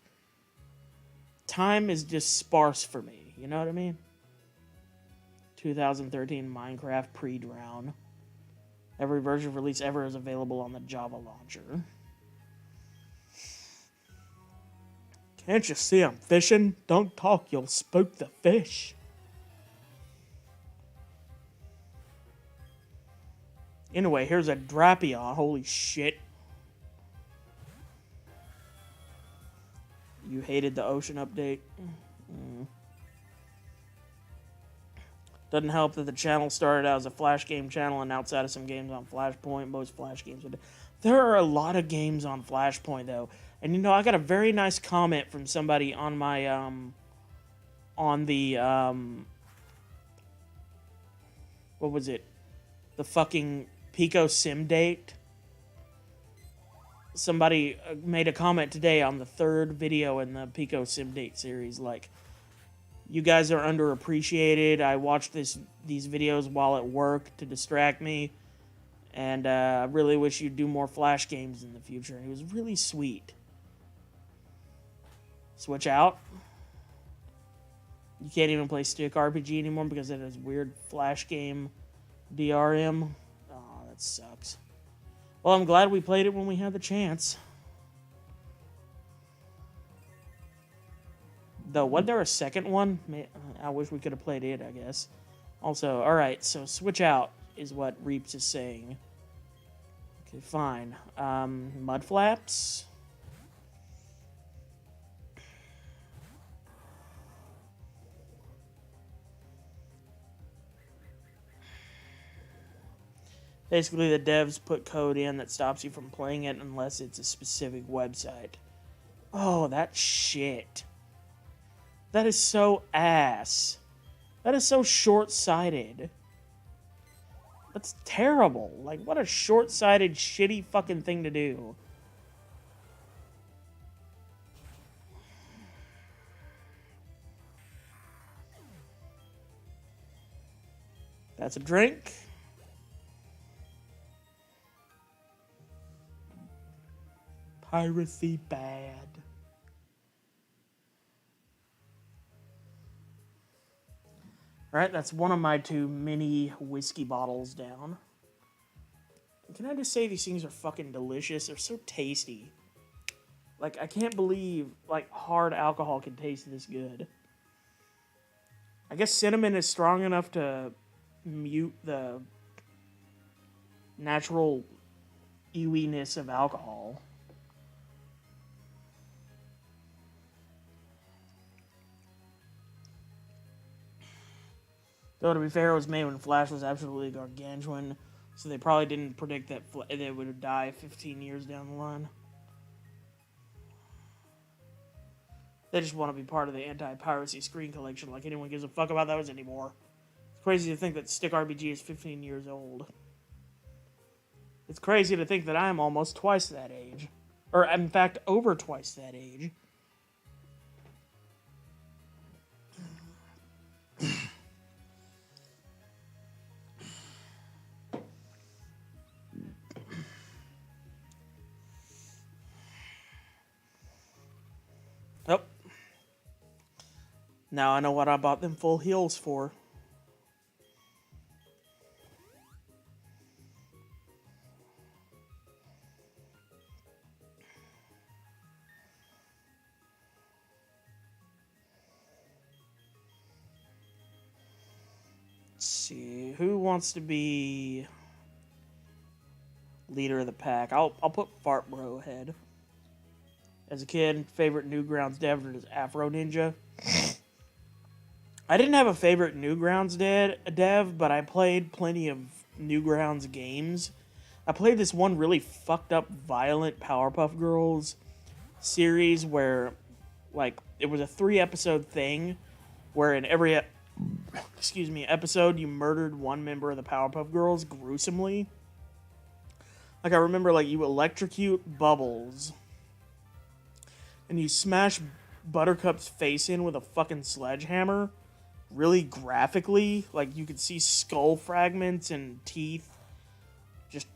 Time is just sparse for me. You know what I mean? 2013 Minecraft pre-drown. Every version release ever is available on the Java launcher. Can't you see I'm fishing? Don't talk, you'll spook the fish. Anyway, here's a Drapion. Holy shit. You hated the ocean update? Doesn't help that the channel started out as a Flash game channel and outside of some games on Flashpoint. Most Flash games would. There are a lot of games on Flashpoint, though. And, you know, I got a very nice comment from somebody on my, on the what was it? The fucking Pico Sim date. Somebody made a comment today on the 3rd video in the Pico Sim date series, like, you guys are underappreciated. I watch these videos while at work to distract me, and I really wish you'd do more Flash games in the future. And it was really sweet. Switch out. You can't even play stick RPG anymore because it has weird Flash game DRM. Oh, that sucks. Well, I'm glad we played it when we had the chance. Though, wasn't there a second one? I wish we could have played it, I guess. Also, alright, so switch out is what Reaps is saying. Okay, fine. Mud flaps. Basically, the devs put code in that stops you from playing it unless it's a specific website. Oh, that shit. That is so ass. That is so short-sighted. That's terrible. Like, what a short-sighted, shitty fucking thing to do. That's a drink. Piracy bad. Alright, that's one of my 2 mini whiskey bottles down. Can I just say these things are fucking delicious? They're so tasty. Like, I can't believe, like, hard alcohol can taste this good. I guess cinnamon is strong enough to mute the natural ewiness of alcohol. Though, to be fair, it was made when Flash was absolutely gargantuan, so they probably didn't predict that they would die 15 years down the line. They just want to be part of the anti-piracy screen collection, like anyone gives a fuck about those anymore. It's crazy to think that Stick RPG is 15 years old. It's crazy to think that I am almost twice that age. Or, in fact, over twice that age. Oh. Now I know what I bought them full heals for. Let's see, who wants to be leader of the pack? I'll put Fart Bro ahead. As a kid, favorite Newgrounds dev is Afro Ninja. I didn't have a favorite Newgrounds dev, but I played plenty of Newgrounds games. I played this one really fucked up, violent Powerpuff Girls series where, like, it was a 3-episode thing where in every episode you murdered one member of the Powerpuff Girls gruesomely. Like, I remember, like, you electrocute Bubbles and you smash Buttercup's face in with a fucking sledgehammer really graphically. Like, you could see skull fragments and teeth just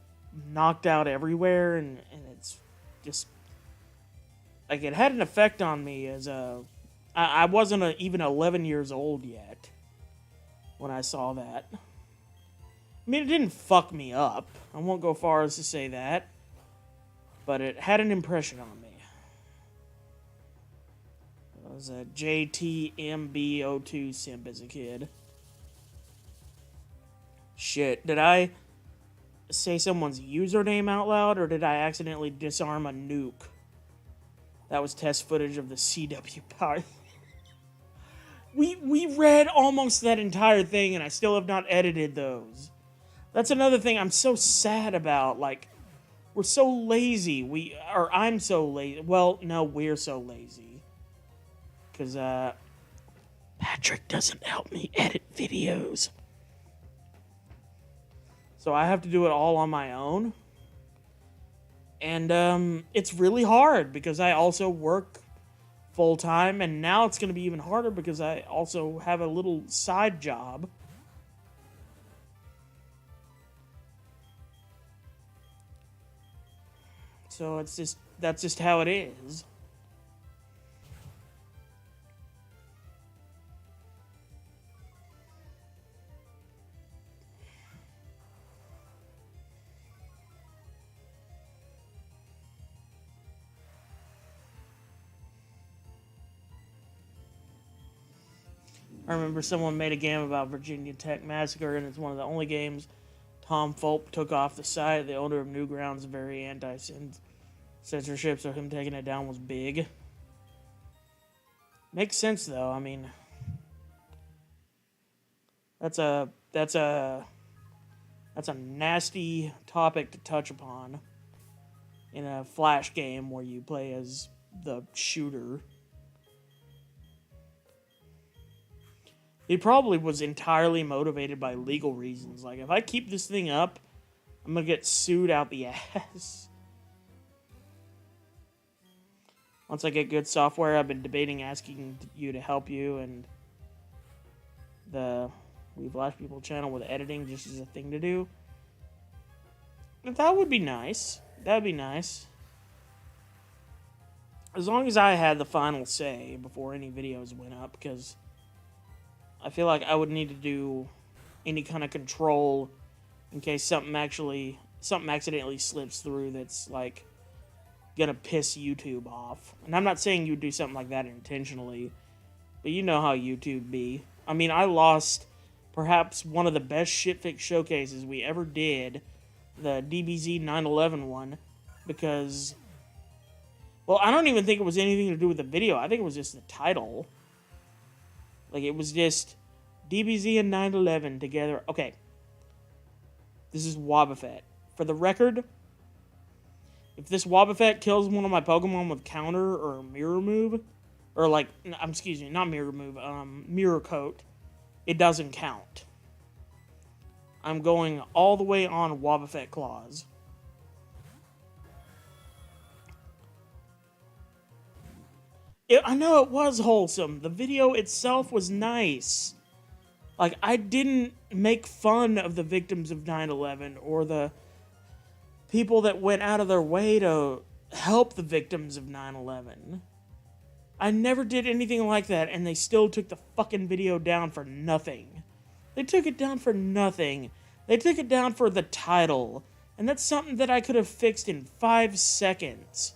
knocked out everywhere, and it's just, like, it had an effect on me as a... I wasn't even 11 years old yet when I saw that. I mean, it didn't fuck me up. I won't go far as to say that. But it had an impression on me. I was a JTMB02 simp as a kid. Shit, did I say someone's username out loud, or did I accidentally disarm a nuke? That was test footage of the CW power. We read almost that entire thing, and I still have not edited those. That's another thing I'm so sad about. Like, we're so lazy. I'm so lazy. Well, no, we're so lazy. Because, Patrick doesn't help me edit videos. So I have to do it all on my own. And it's really hard because I also work full time, and now it's going to be even harder because I also have a little side job. So that's just how it is. I remember someone made a game about Virginia Tech Massacre, and it's one of the only games Tom Fulp took off the site. The owner of Newgrounds is very anti-censorship, so him taking it down was big. Makes sense, though. I mean, that's a nasty topic to touch upon in a Flash game where you play as the shooter. He probably was entirely motivated by legal reasons. Like, if I keep this thing up, I'm gonna get sued out the ass. Once I get good software, I've been debating asking you to help you and the We Flash People channel with editing just as a thing to do. That would be nice. That'd be nice. As long as I had the final say before any videos went up, because I feel like I would need to do any kind of control in case something accidentally slips through that's like gonna piss YouTube off. And I'm not saying you do something like that intentionally, but you know how YouTube be. I mean, I lost perhaps one of the best shitfix showcases we ever did, the DBZ 911 one, because, well, I don't even think it was anything to do with the video. I think it was just the title. Like, it was just DBZ and 911 together. Okay. This is Wobbuffet. For the record, if this Wobbuffet kills one of my Pokemon with counter or mirror move, or like, excuse me, not mirror move, mirror coat, it doesn't count. I'm going all the way on Wobbuffet claws. I know it was wholesome. The video itself was nice. Like, I didn't make fun of the victims of 9/11 or the people that went out of their way to help the victims of 9/11. I never did anything like that, and they still took the fucking video down for nothing. They took it down for nothing. They took it down for the title, and that's something that I could have fixed in 5 seconds.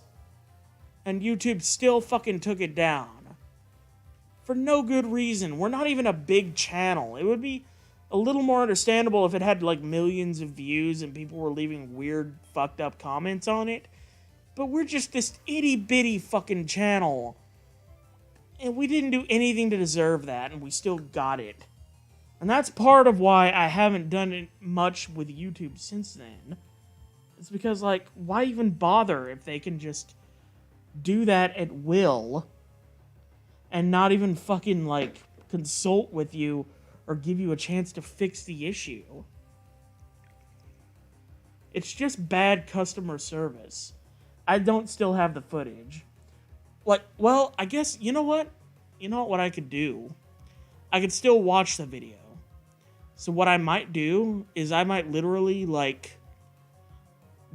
And YouTube still fucking took it down. For no good reason. We're not even a big channel. It would be a little more understandable if it had like millions of views and people were leaving weird, fucked up comments on it. But we're just this itty bitty fucking channel. And we didn't do anything to deserve that, and we still got it. And that's part of why I haven't done it much with YouTube since then. It's because, like, why even bother if they can just do that at will and not even fucking, like, consult with you or give you a chance to fix the issue? It's just bad customer service. I don't still have the footage. Like, well, I guess, you know what? You know what I could do? I could still watch the video. So what I might do is I might literally, like,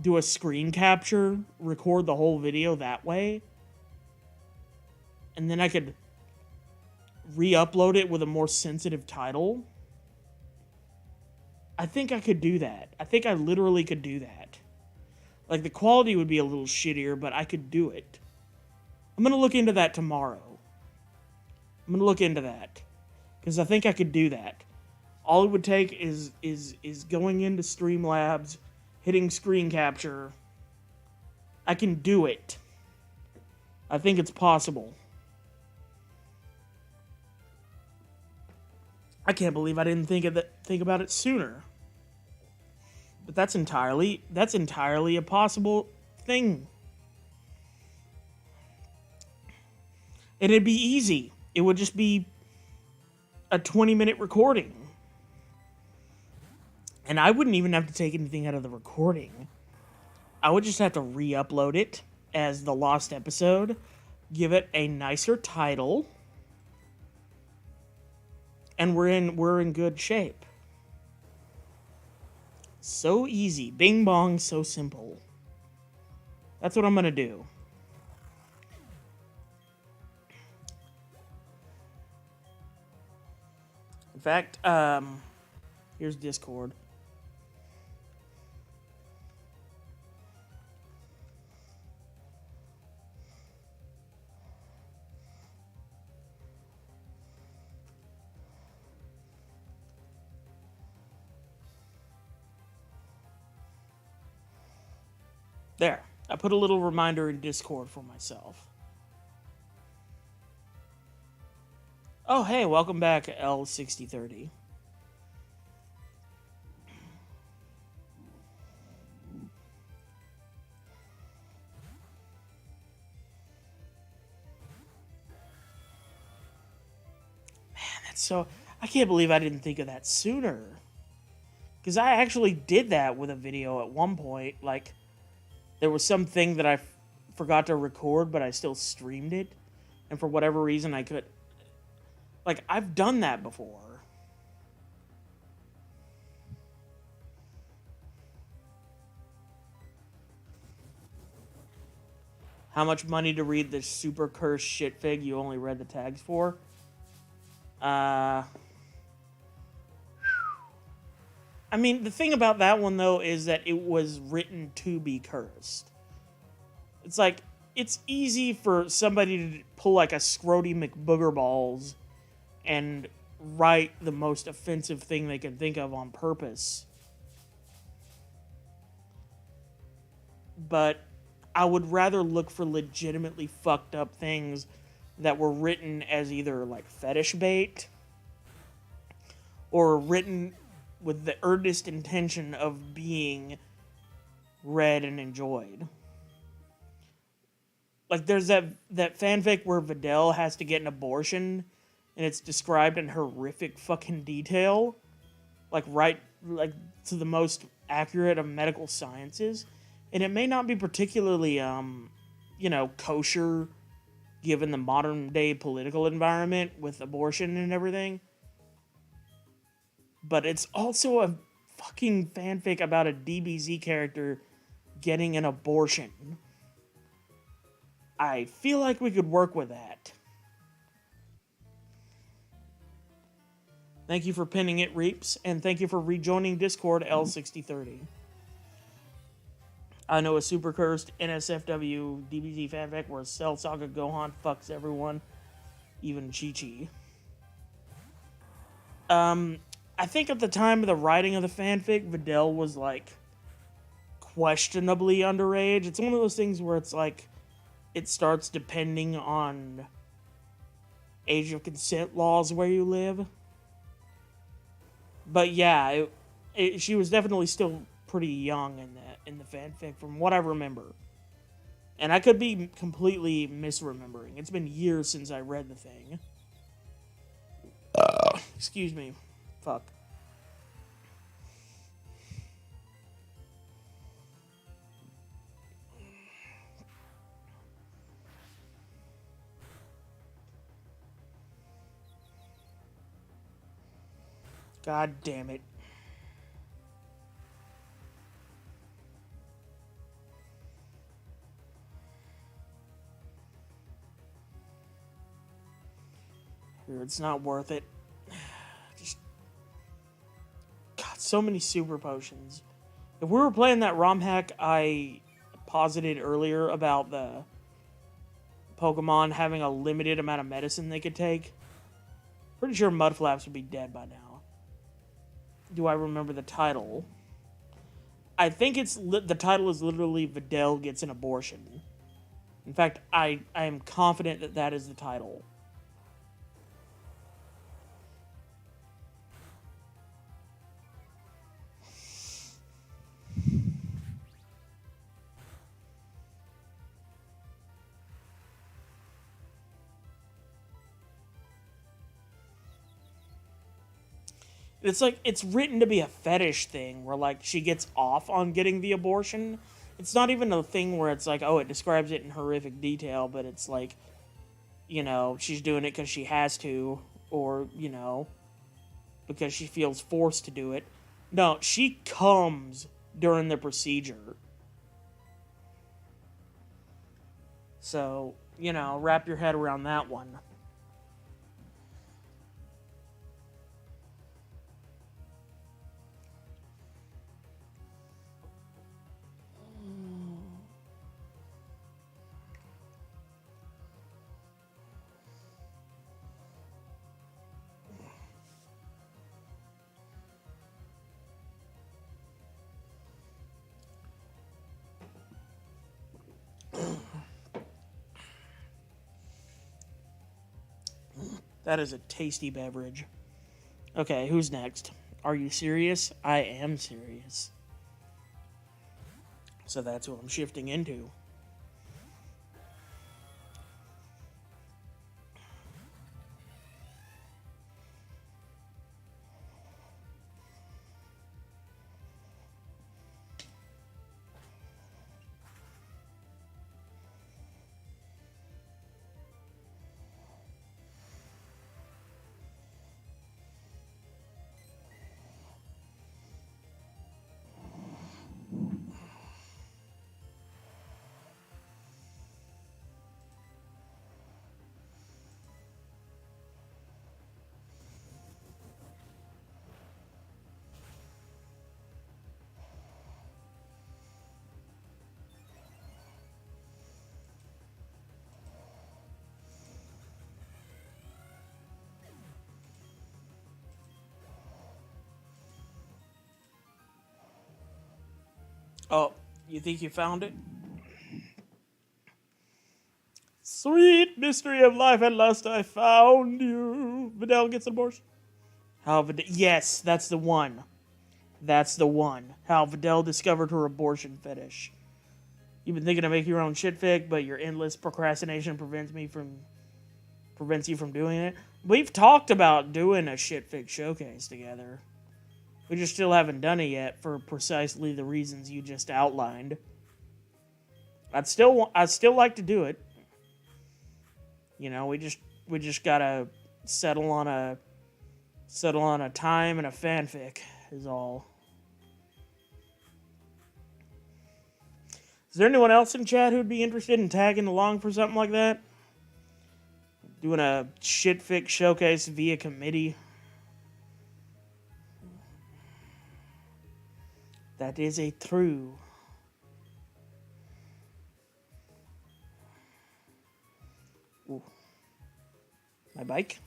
do a screen capture, record the whole video that way, and then I could re-upload it with a more sensitive title. I think I could do that. I think I literally could do that. Like, the quality would be a little shittier, but I could do it. I'm going to look into that tomorrow. I'm going to look into that. Because I think I could do that. All it would take is going into Streamlabs, hitting screen capture. I can do it. I think it's possible. I can't believe I didn't think about it sooner. But that's entirely a possible thing. And it'd be easy. It would just be a 20-minute recording. And And I wouldn't even have to take anything out of the recording. I would just have to re-upload it as the lost episode, give it a nicer title, and we're in good shape. So easy. Bing bong, so simple. That's what I'm gonna do. In fact, here's Discord. There. I put a little reminder in Discord for myself. Oh, hey, welcome back, L6030. Man, that's so... I can't believe I didn't think of that sooner. Because I actually did that with a video at one point. Like, there was something that I forgot to record, but I still streamed it. And for whatever reason, I could... Like, I've done that before. How much money to read the super cursed shit fig you only read the tags for? I mean, the thing about that one, though, is that it was written to be cursed. It's like, it's easy for somebody to pull like a Scrody McBoogerballs and write the most offensive thing they can think of on purpose. But I would rather look for legitimately fucked up things that were written as either like fetish bait or written with the earnest intention of being read and enjoyed. Like there's that fanfic where Videl has to get an abortion and it's described in horrific fucking detail. Like to the most accurate of medical sciences. And it may not be particularly, kosher given the modern day political environment with abortion and everything. But it's also a fucking fanfic about a DBZ character getting an abortion. I feel like we could work with that. Thank you for pinning it, Reaps, and thank you for rejoining Discord, L6030. I know a super cursed NSFW DBZ fanfic where Cell Saga Gohan fucks everyone, even Chi-Chi. I think at the time of the writing of the fanfic, Videl was like questionably underage. It's one of those things where it's like it starts depending on age of consent laws where you live. But yeah, she was definitely still pretty young in the fanfic from what I remember. And I could be completely misremembering. It's been years since I read the thing. Excuse me. Fuck. God damn it. It's not worth it. Just... God, so many super potions. If we were playing that ROM hack I posited earlier about the Pokemon having a limited amount of medicine they could take, pretty sure Mudflaps would be dead by now. Do I remember the title? I think the title is literally Videl Gets an Abortion. In fact, I am confident that that is the title. It's like, it's written to be a fetish thing where, like, she gets off on getting the abortion. It's not even a thing where it's like, oh, it describes it in horrific detail, but it's like, you know, she's doing it because she has to, or, you know, because she feels forced to do it. No, she comes during the procedure. So, you know, wrap your head around that one. That is a tasty beverage. Okay, who's next? Are you serious? I am serious. So that's what I'm shifting into. Oh, you think you found it? Sweet mystery of life, at last I found you. Vidal gets an abortion. How Vidal? Yes, that's the one. That's the one. How Vidal discovered her abortion fetish. You've been thinking of making your own shit fic, but your endless procrastination prevents you from doing it. We've talked about doing a shit fic showcase together. We just still haven't done it yet for precisely the reasons you just outlined. I'd still like to do it. You know, we just gotta settle on a time and a fanfic is all. Is there anyone else in chat who'd be interested in tagging along for something like that? Doing a shitfic showcase via committee? That is a true. Ooh. My bike?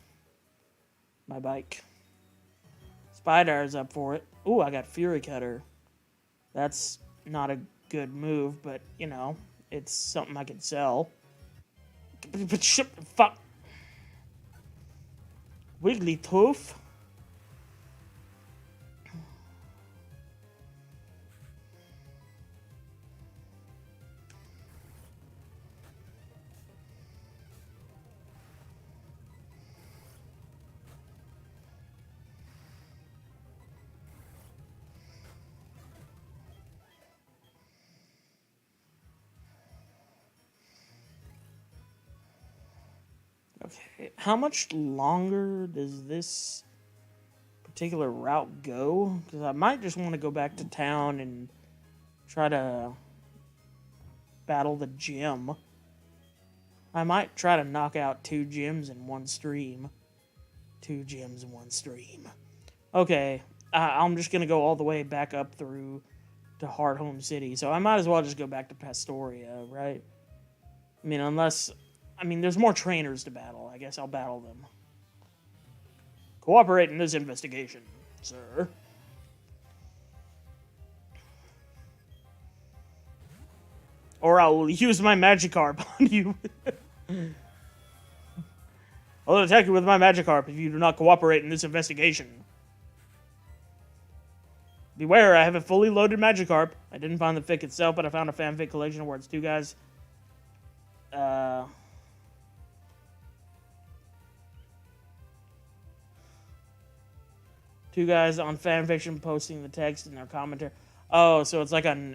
My bike. Spider's up for it. Ooh, I got Fury Cutter. That's not a good move, but, you know, it's something I can sell. Fuck. Wigglytuff. Okay, how much longer does this particular route go? Because I might just want to go back to town and try to battle the gym. I might try to knock out 2 gyms in one stream. 2 gyms in one stream. Okay, I'm just going to go all the way back up through to Hardhome City. So I might as well just go back to Pastoria, right? I mean, unless... I mean, there's more trainers to battle. I guess I'll battle them. Cooperate in this investigation, sir. Or I'll use my Magikarp on you. I'll attack you with my Magikarp if you do not cooperate in this investigation. Beware, I have a fully loaded Magikarp. I didn't find the fic itself, but I found a fanfic collection where it's 2 guys. Two guys on fanfiction posting the text in their commentary. Oh, so it's like a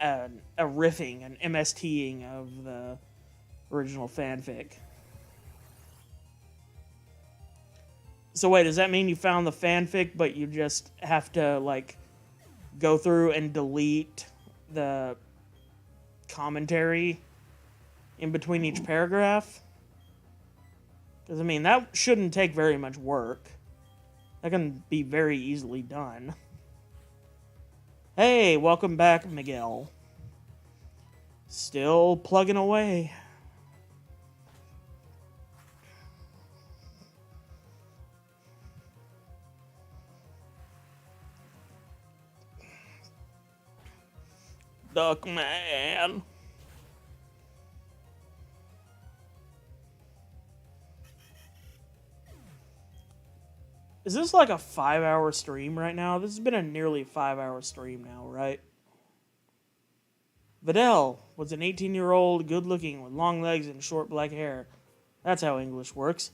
riffing, an MSTing of the original fanfic. So wait, does that mean you found the fanfic, but you just have to, like, go through and delete the commentary in between each paragraph? Because, I mean, that shouldn't take very much work. That can be very easily done. Hey, welcome back, Miguel. Still plugging away. Duckman. Is this like a 5-hour stream right now? This has been a nearly 5-hour stream now, right? Vidal was an 18-year-old, good-looking, with long legs and short black hair. That's how English works.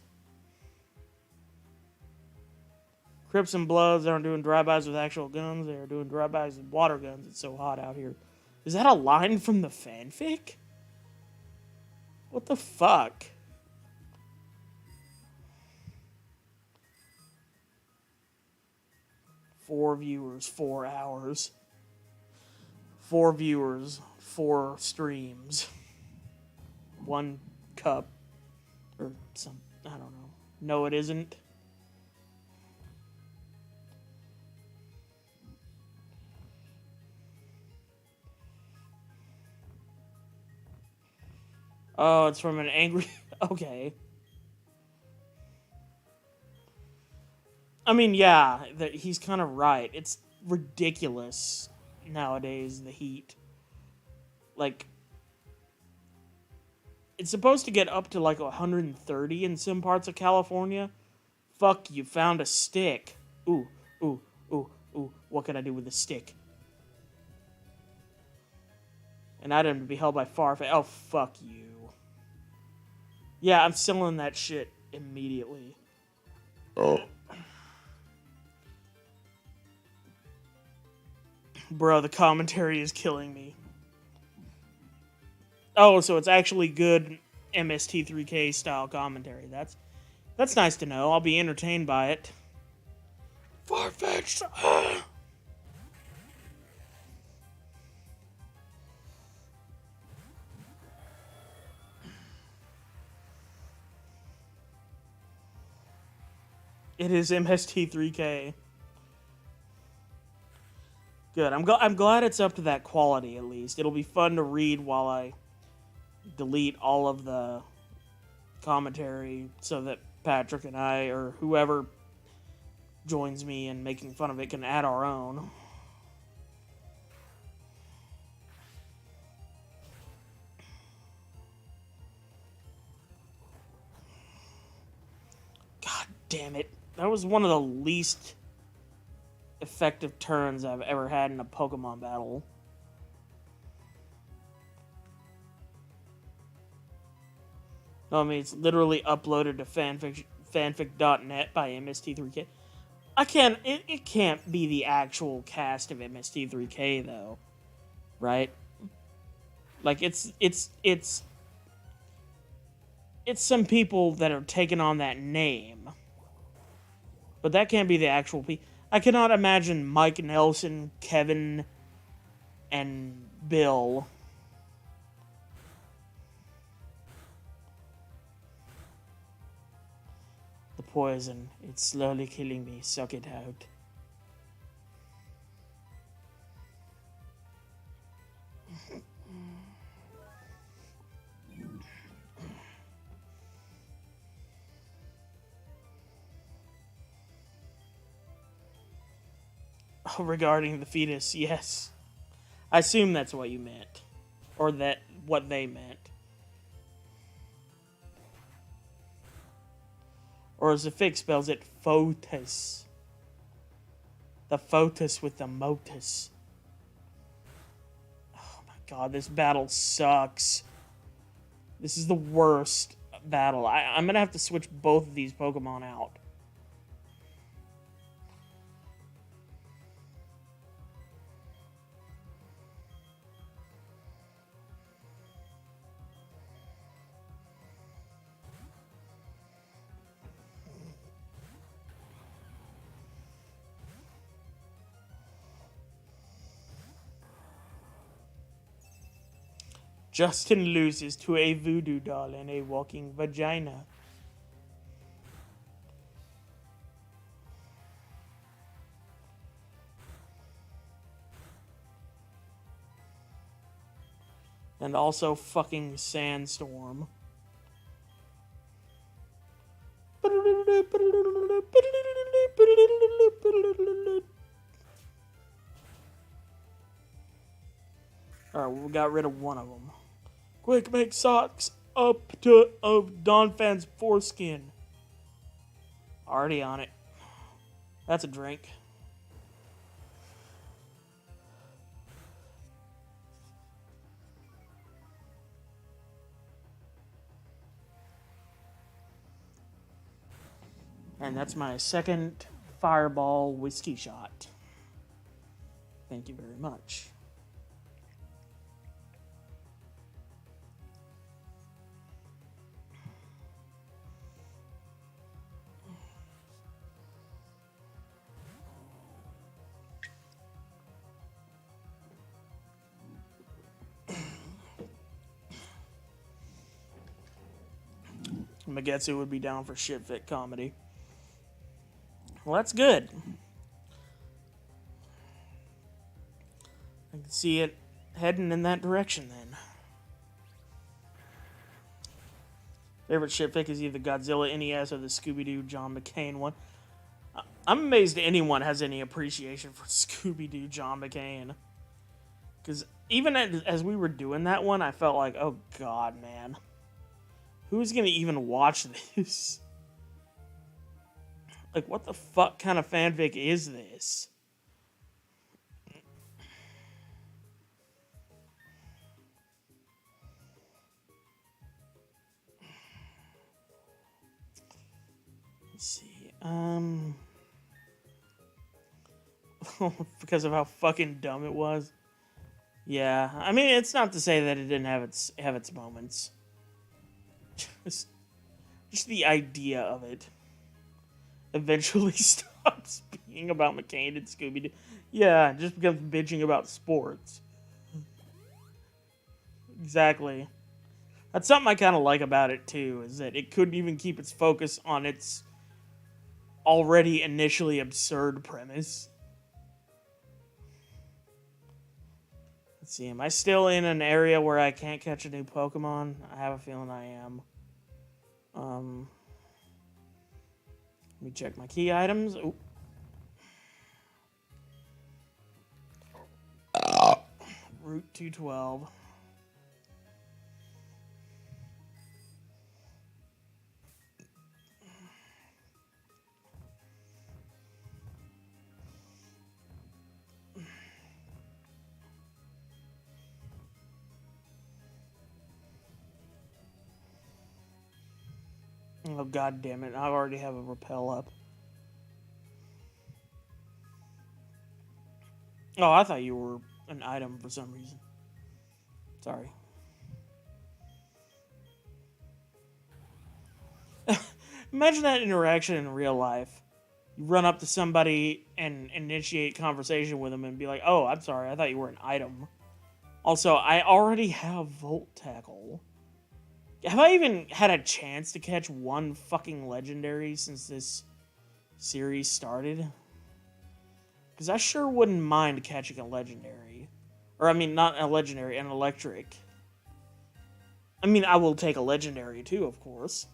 Crips and Bloods aren't doing drive-bys with actual guns. They're doing drive-bys with water guns. It's so hot out here. Is that a line from the fanfic? What the fuck? Four viewers, 4 hours. 4 viewers, 4 streams. 1 cup. Or some, I don't know. No, it isn't. Oh, it's from an angry... Okay. I mean, yeah, he's kind of right. It's ridiculous nowadays, the heat. Like, it's supposed to get up to like 130 in some parts of California. Fuck, you found a stick. Ooh, ooh, ooh, ooh. What can I do with a stick? An item to be held by Farfetch. Oh, fuck you. Yeah, I'm selling that shit immediately. Oh. Bro, the commentary is killing me. Oh, so it's actually good MST3K style commentary. That's nice to know. I'll be entertained by it. Farfetch. It is MST3K. Good. I'm glad it's up to that quality, at least. It'll be fun to read while I delete all of the commentary so that Patrick and I, or whoever joins me in making fun of it, can add our own. God damn it. That was one of the least effective turns I've ever had in a Pokemon battle. No, I mean, it's literally uploaded to fanfic.net by MST3K. It can't be the actual cast of MST3K, though. Right? Like, it's some people that are taking on that name. But that can't be the actual people. I cannot imagine Mike Nelson, Kevin, and Bill. The poison, it's slowly killing me. Suck it out. Regarding the fetus, yes. I assume that's what you meant. Or that what they meant. Or as the fic spells it, foetus. The foetus with the motus. Oh my god, this battle sucks. This is the worst battle. I'm gonna have to switch both of these Pokemon out. Justin loses to a voodoo doll and a walking vagina. And also fucking Sandstorm. Alright, we got rid of one of them. Quick, make socks up of Don Fan's foreskin. Already on it. That's a drink. And that's my second Fireball whiskey shot. Thank you very much. Magetsu would be down for shit-fit comedy. Well, that's good. I can see it heading in that direction then. Favorite shit-fic is either Godzilla NES or the Scooby-Doo John McCain one. I'm amazed anyone has any appreciation for Scooby-Doo John McCain. Because even as we were doing that one, I felt like, oh god, man. Who's going to even watch this? Like, what the fuck kind of fanfic is this? Let's see. Because of how fucking dumb it was. Yeah, I mean, it's not to say that it didn't have its moments. Just the idea of it eventually stops being about McCain and Scooby-Doo. Yeah, it just becomes bitching about sports. Exactly. That's something I kind of like about it, too, is that it couldn't even keep its focus on its already initially absurd premise. Let's see, am I still in an area where I can't catch a new Pokemon? I have a feeling I am. Let me check my key items. Ooh. Route 212. Oh, god damn it. I already have a rappel up. Oh, I thought you were an item for some reason. Sorry. Imagine that interaction in real life. You run up to somebody and initiate conversation with them and be like, oh, I'm sorry, I thought you were an item. Also, I already have Volt Tackle. Have I even had a chance to catch one fucking legendary since this series started? Because I sure wouldn't mind catching a legendary. Or, I mean, not a legendary, an electric. I mean, I will take a legendary too, of course.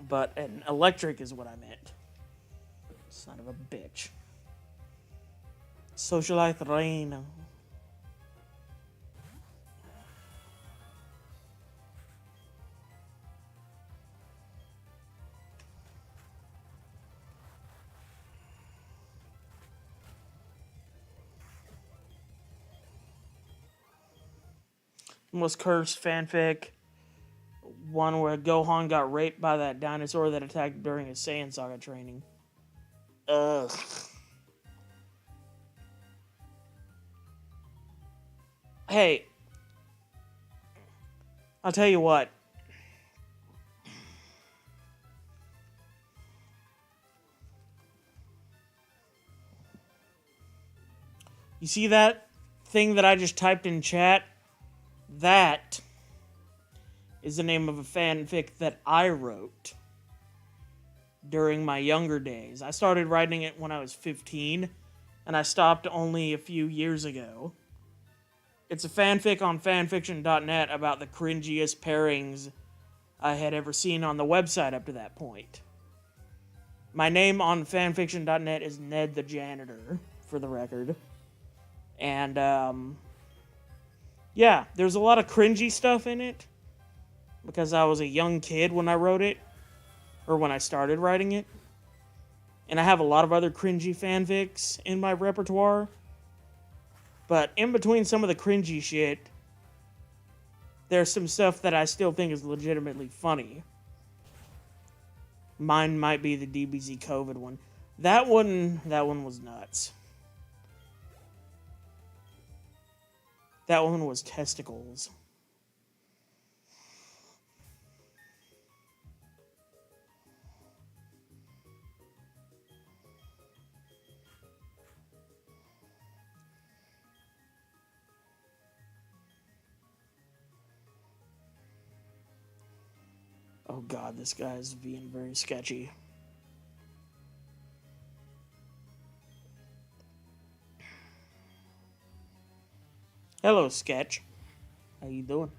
But an electric is what I meant. Son of a bitch. Socialite Rain. Most cursed fanfic. One where Gohan got raped by that dinosaur that attacked during his Saiyan Saga training. Ugh. Hey. I'll tell you what. You see that thing that I just typed in chat, that is the name of a fanfic that I wrote during my younger days. I started writing it when I was 15, and I stopped only a few years ago. It's a fanfic on fanfiction.net about the cringiest pairings I had ever seen on the website up to that point. My name on fanfiction.net is Ned the Janitor, for the record. And, yeah, there's a lot of cringy stuff in it, because I was a young kid when I wrote it, or when I started writing it. And I have a lot of other cringy fanfics in my repertoire. But in between some of the cringy shit, there's some stuff that I still think is legitimately funny. Mine might be the DBZ COVID one. That one was nuts. That one was testicles. Oh god, this guy is being very sketchy. Hello, Sketch. How you doing?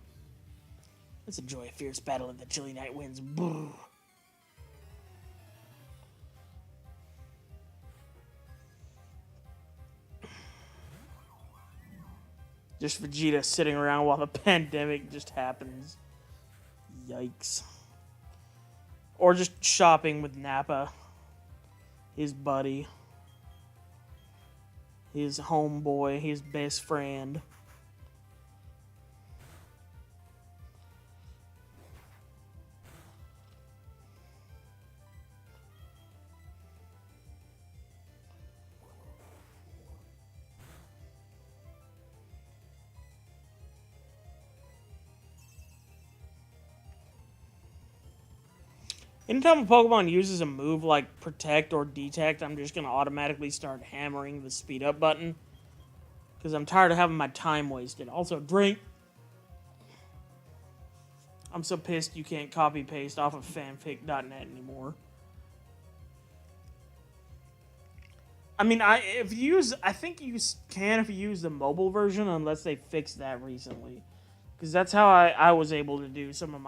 Let's enjoy a fierce battle in the chilly night winds. Boo. Just Vegeta sitting around while the pandemic just happens. Yikes. Or just shopping with Nappa, his buddy, his homeboy, his best friend. Anytime a Pokemon uses a move like Protect or Detect, I'm just going to automatically start hammering the speed up button. Because I'm tired of having my time wasted. Also, drink. I'm so pissed you can't copy paste off of fanfic.net anymore. I mean, I think you can if you use the mobile version, unless they fixed that recently. Because that's how I was able to do some of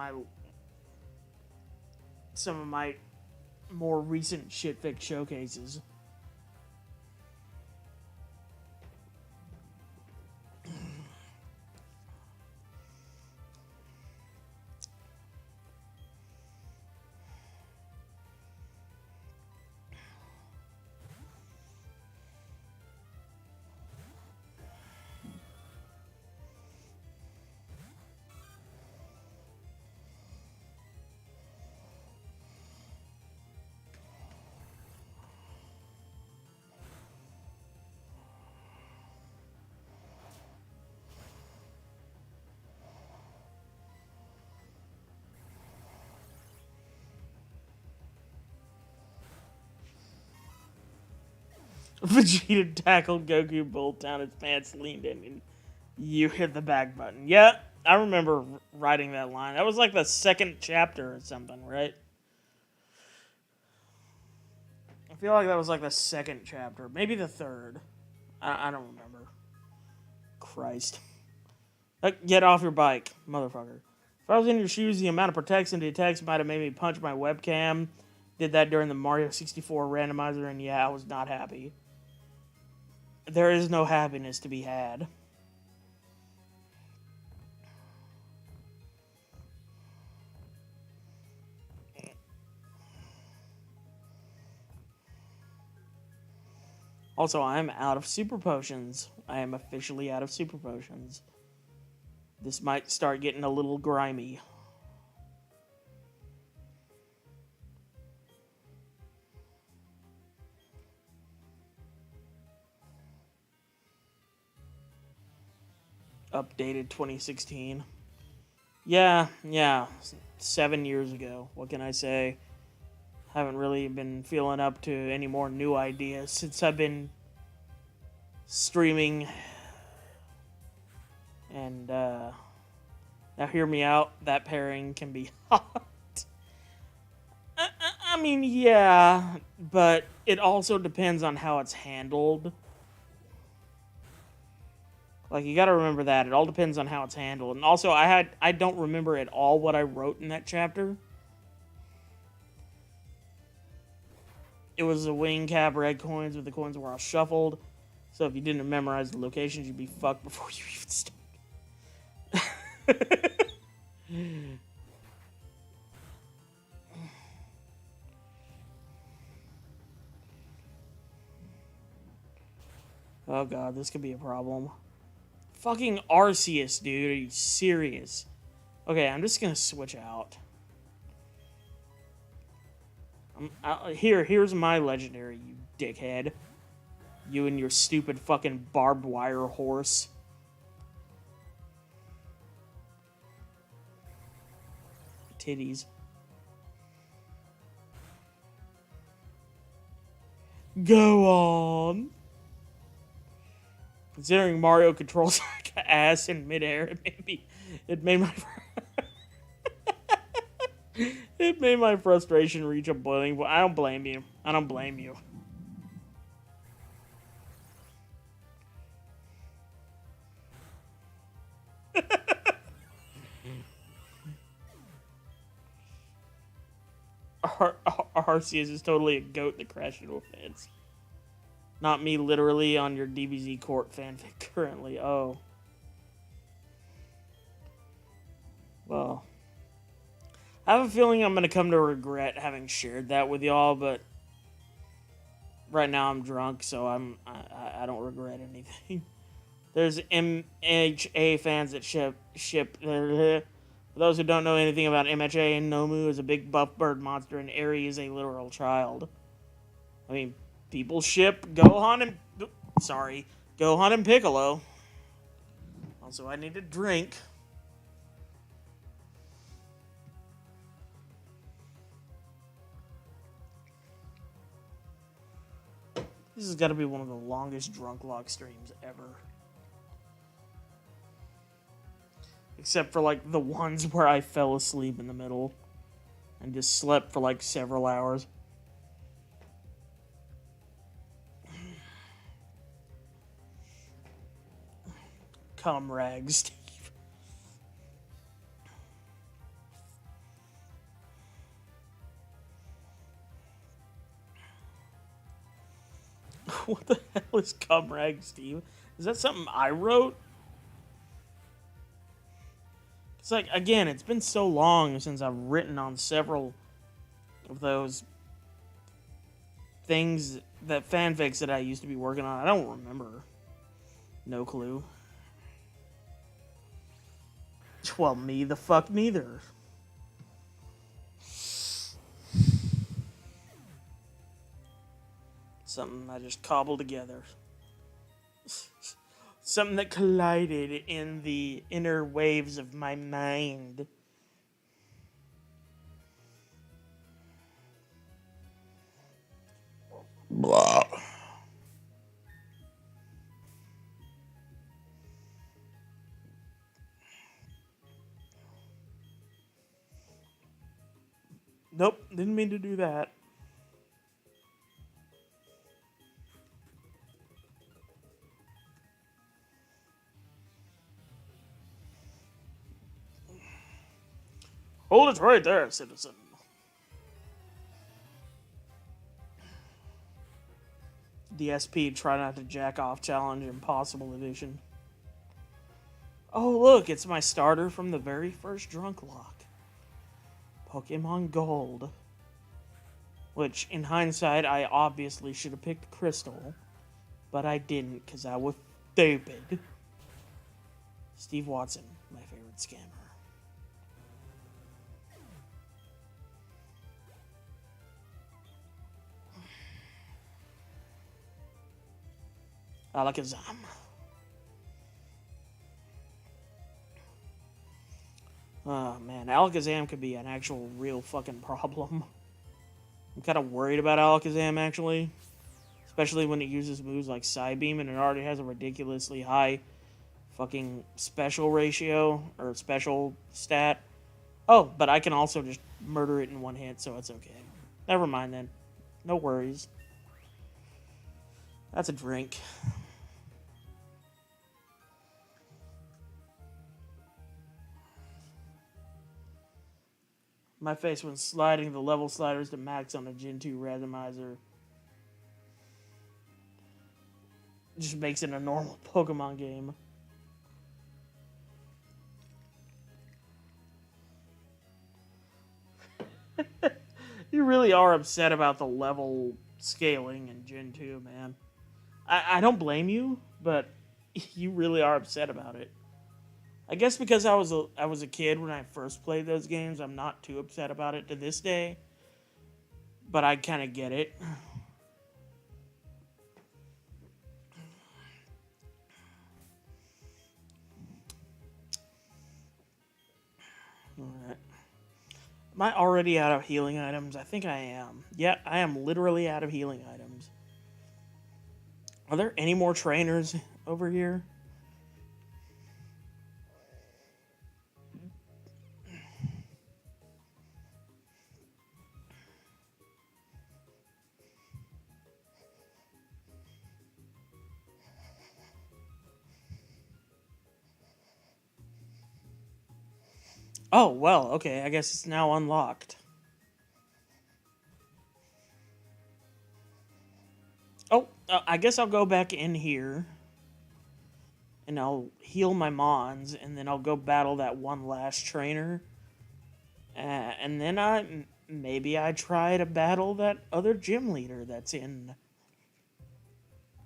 my more recent shitfic showcases. Vegeta tackled Goku bolt down his pants, leaned in, and you hit the back button. Yeah, I remember writing that line. That was like the second chapter or something, right? I feel like that was like the second chapter. Maybe the third. I don't remember. Christ. Get off your bike, motherfucker. If I was in your shoes, the amount of protection detects might have made me punch my webcam. Did that during the Mario 64 randomizer, and yeah, I was not happy. There is no happiness to be had. Also, I am out of super potions. I am officially out of super potions. This might start getting a little grimy. Updated 2016. Yeah, 7 years ago. What can I say? Haven't really been feeling up to any more new ideas since I've been streaming And now hear me out, that pairing can be hot. I mean, yeah, but it also depends on how it's handled. Like, you gotta remember that. It all depends on how it's handled. And also, I don't remember at all what I wrote in that chapter. It was the wing cap red coins with the coins were all shuffled. So if you didn't memorize the locations, you'd be fucked before you even start. Oh god, this could be a problem. Fucking Arceus, dude. Are you serious? Okay, I'm just gonna switch out. Here's my legendary, you dickhead. You and your stupid fucking barbed wire horse. Titties. Go on. Considering Mario controls like ass in midair, it made my frustration reach a boiling point. I don't blame you. I don't blame you. Arceus is totally a goat that crashed into a fence. Not me literally on your DBZ court fanfic currently. Oh. Well. I have a feeling I'm going to come to regret having shared that with y'all, but right now I'm drunk, so I don't regret anything. There's MHA fans that ship. For those who don't know anything about MHA, Nomu is a big buff bird monster, and Eri is a literal child. I mean, people ship Gohan and Piccolo. Also, I need a drink. This has got to be one of the longest Drunklocke streams ever. Except for, like, the ones where I fell asleep in the middle and just slept for, like, several hours. Come rag, Steve. What the hell is cum rag, Steve? Is that something I wrote? It's like, again, it's been so long since I've written on several of those things, that fanfics that I used to be working on. I don't remember. No clue. Well, me the fuck neither. Something I just cobbled together. Something that collided in the inner waves of my mind. Blah. Nope, didn't mean to do that. Hold it right there, citizen. DSP Try Not to Jack Off Challenge Impossible Edition. Oh, look, it's my starter from the very first Drunklocke. Pokemon Gold. Which, in hindsight, I obviously should have picked Crystal. But I didn't, because I was stupid. Steve Watson, my favorite scammer. Alakazam. Oh man, Alakazam could be an actual real fucking problem. I'm kind of worried about Alakazam actually. Especially when it uses moves like Psybeam and it already has a ridiculously high fucking special ratio or special stat. Oh, but I can also just murder it in one hit, so it's okay. Never mind then. No worries. That's a drink. My face when sliding the level sliders to max on a Gen 2 randomizer just makes it a normal Pokemon game. You really are upset about the level scaling in Gen 2, man. I don't blame you, but you really are upset about it. I guess because I was a kid when I first played those games, I'm not too upset about it to this day. But I kind of get it. Alright. Am I already out of healing items? I think I am. Yeah, I am literally out of healing items. Are there any more trainers over here? Oh, well, okay, I guess it's now unlocked. Oh, I guess I'll go back in here. And I'll heal my Mons, and then I'll go battle that one last trainer. And then maybe I try to battle that other gym leader that's in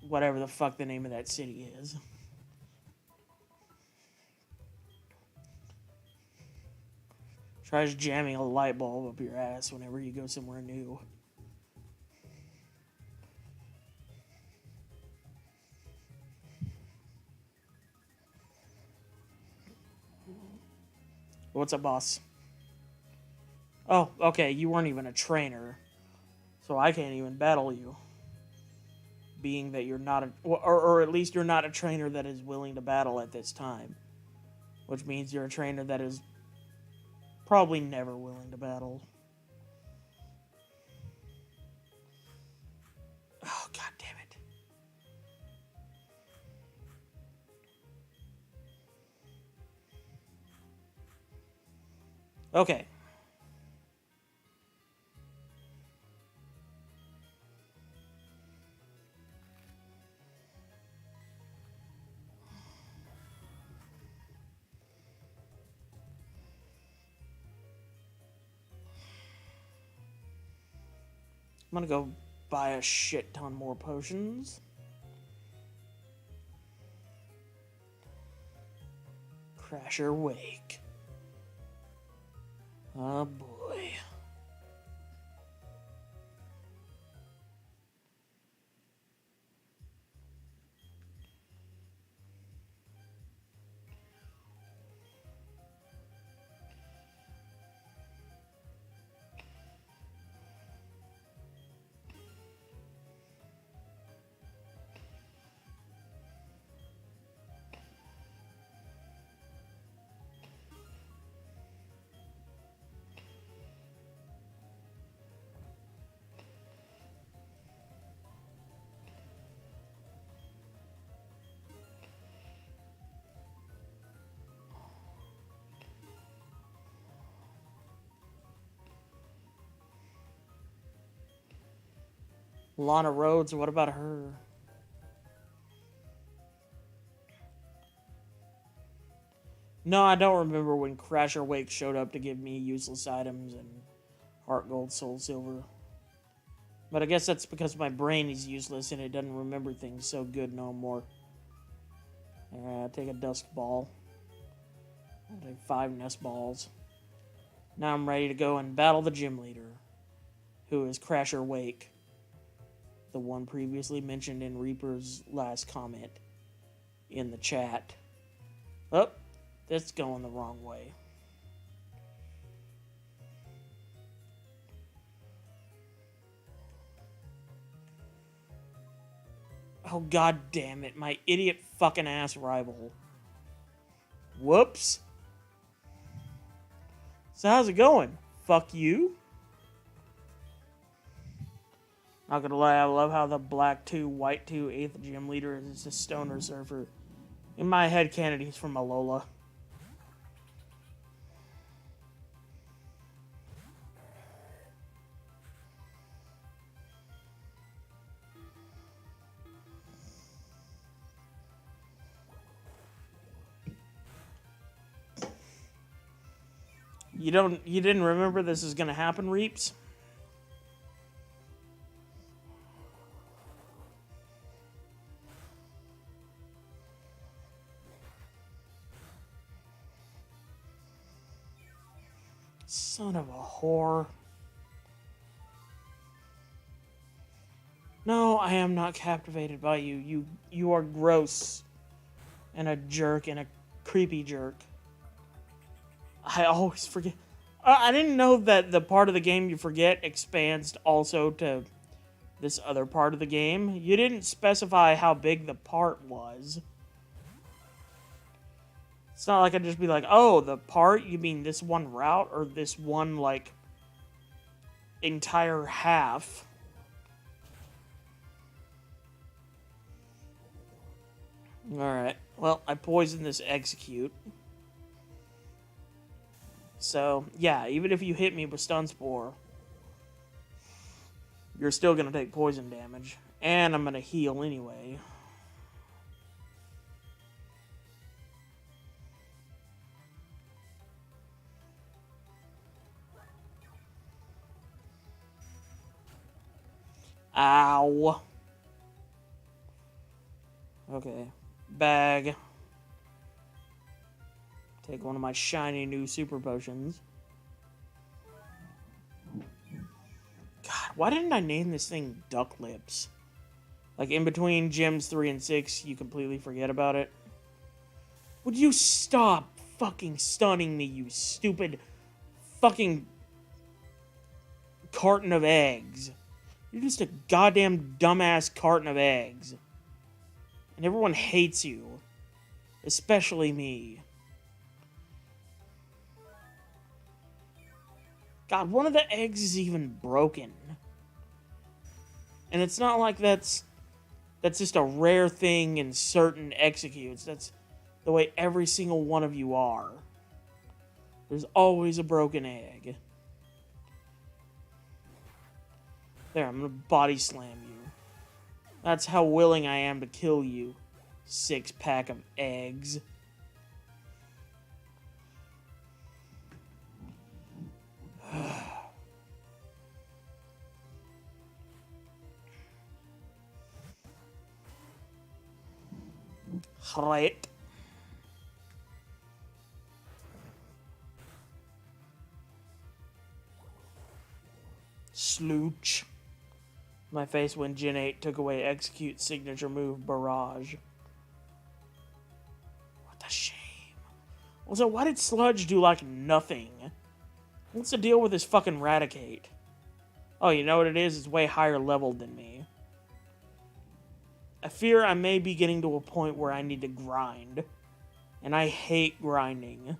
whatever the fuck the name of that city is. Tries jamming a light bulb up your ass whenever you go somewhere new. What's up, boss? Oh, okay, you weren't even a trainer. So I can't even battle you. Being that you're not or at least you're not a trainer that is willing to battle at this time. Which means you're a trainer that is probably never willing to battle. Oh, god damn it. Okay. I'm gonna go buy a shit ton more potions. Crasher Wake. Oh boy. Lana Rhodes, what about her? No, I don't remember when Crasher Wake showed up to give me useless items and Heart Gold, Soul Silver. But I guess that's because my brain is useless and it doesn't remember things so good no more. Alright, I'll take a Dusk Ball. I'll take 5 Nest Balls. Now I'm ready to go and battle the gym leader, who is Crasher Wake, the one previously mentioned in Reaper's last comment in the chat. Oh, that's going the wrong way. Oh, god damn it, my idiot fucking ass rival. Whoops. So how's it going? Fuck you. Not gonna lie, I love how the black 2, white 2, 8th gym leader is a stoner surfer. In my head canon, he's from Alola. You didn't remember this is gonna happen, Reaps? Son of a whore. No, I am not captivated by you. You are gross. And a jerk and a creepy jerk. I always forget. I didn't know that the part of the game you forget expands also to this other part of the game. You didn't specify how big the part was. It's not like I'd just be like, oh, the part? You mean this one route? Or this one, like, entire half? Alright. Well, I poisoned this execute. So, yeah, even if you hit me with Stun Spore, you're still going to take poison damage. And I'm going to heal anyway. Ow. Okay. Bag. Take one of my shiny new super potions. God, why didn't I name this thing Duck Lips? Like, in between Gyms 3 and 6, you completely forget about it. Would you stop fucking stunning me, you stupid fucking carton of eggs? You're just a goddamn dumbass carton of eggs. And everyone hates you. Especially me. God, one of the eggs is even broken. And it's not like that's just a rare thing in certain executes. That's the way every single one of you are. There's always a broken egg. There, I'm gonna body slam you. That's how willing I am to kill you. 6-pack of eggs. Right. Slooch. My face when Gen 8 took away Execute signature move Barrage. What a shame. Also, why did Sludge do like nothing? What's the deal with this fucking Raticate? Oh, you know what it is? It's way higher leveled than me. I fear I may be getting to a point where I need to grind. And I hate grinding.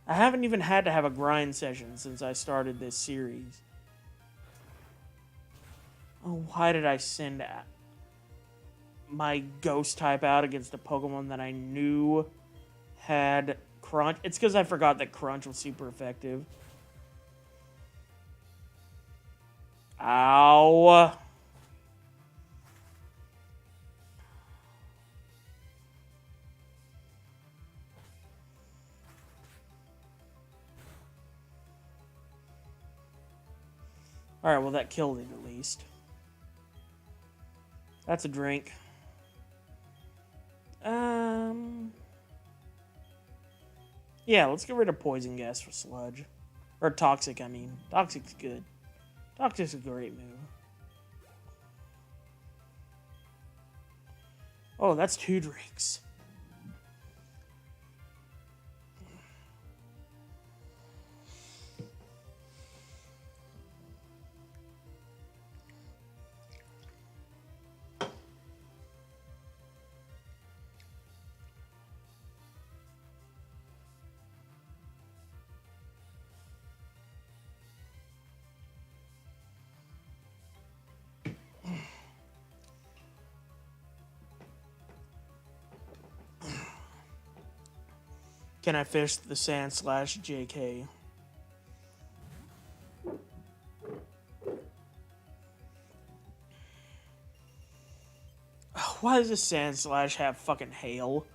I haven't even had to have a grind session since I started this series. Oh, why did I send my ghost type out against a Pokemon that I knew had Crunch? It's because I forgot that Crunch was super effective. Ow. Alright, well that killed it at least. That's a drink. Yeah, let's get rid of Poison Gas for Sludge. Or Toxic, I mean. Toxic's good. Toxic's a great move. Oh, that's 2 drinks. Can I fish the sand / JK? Why does the sand / have fucking hail?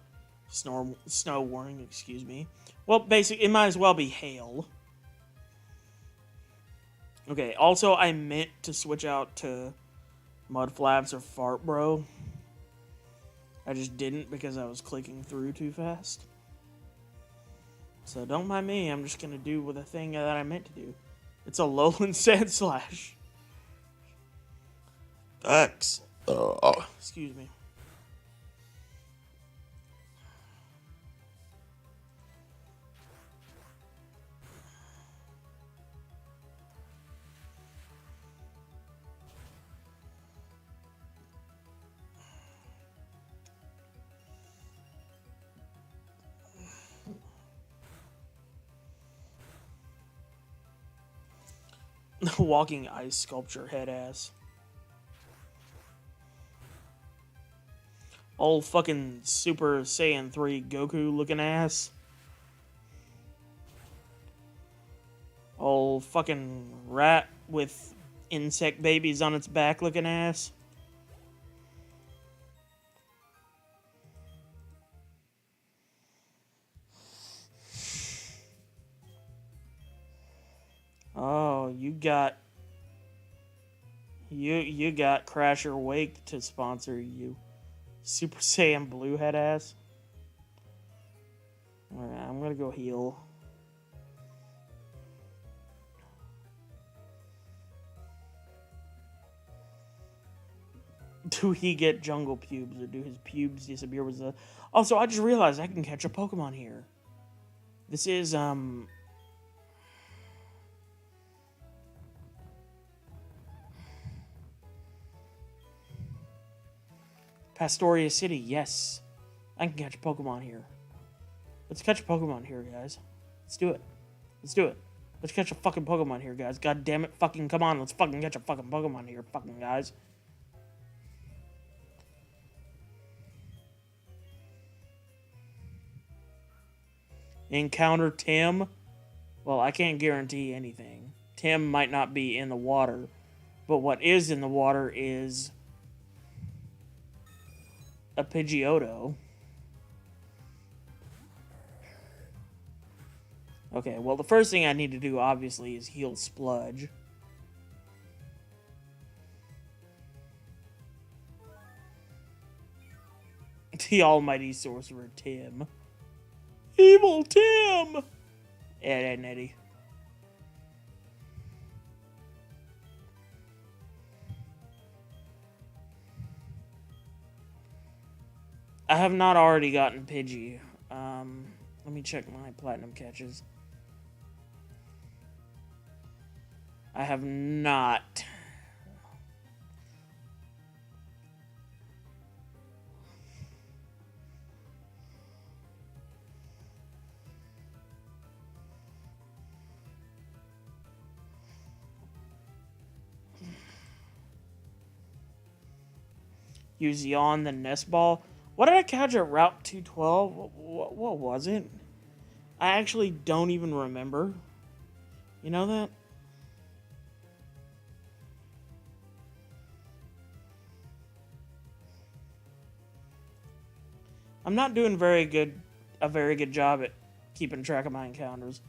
Snow warning, excuse me. Well, basically, it might as well be hail. Okay, also, I meant to switch out to mud flaps or fart bro. I just didn't because I was clicking through too fast. So don't mind me, I'm just gonna do with the thing that I meant to do. It's a lowland sand / Thanks. Excuse me. Walking ice sculpture head ass. Old fucking Super Saiyan 3 Goku looking ass. Old fucking rat with insect babies on its back looking ass. Oh, you got Crasher Wake to sponsor you. Super Saiyan Blue head ass. Alright, I'm gonna go heal. Do he get jungle pubes or do his pubes disappear with the... Also, I just realized I can catch a Pokemon here. This is, Pastoria City, yes. I can catch a Pokemon here. Let's catch a Pokemon here, guys. Let's do it. Let's do it. Let's catch a fucking Pokemon here, guys. God damn it, fucking come on. Let's fucking catch a fucking Pokemon here, fucking guys. Encounter Tim. Well, I can't guarantee anything. Tim might not be in the water. But what is in the water is a Pidgeotto. Okay, well, the first thing I need to do, obviously, is heal Spludge. The almighty sorcerer, Tim. Evil Tim! Ed, Eddie. I have not already gotten Pidgey. Let me check my platinum catches. I have not. Use Yawn, the Nest Ball. What did I catch at Route 212? What was it? I actually don't even remember. You know that? I'm not doing a very good job at keeping track of my encounters.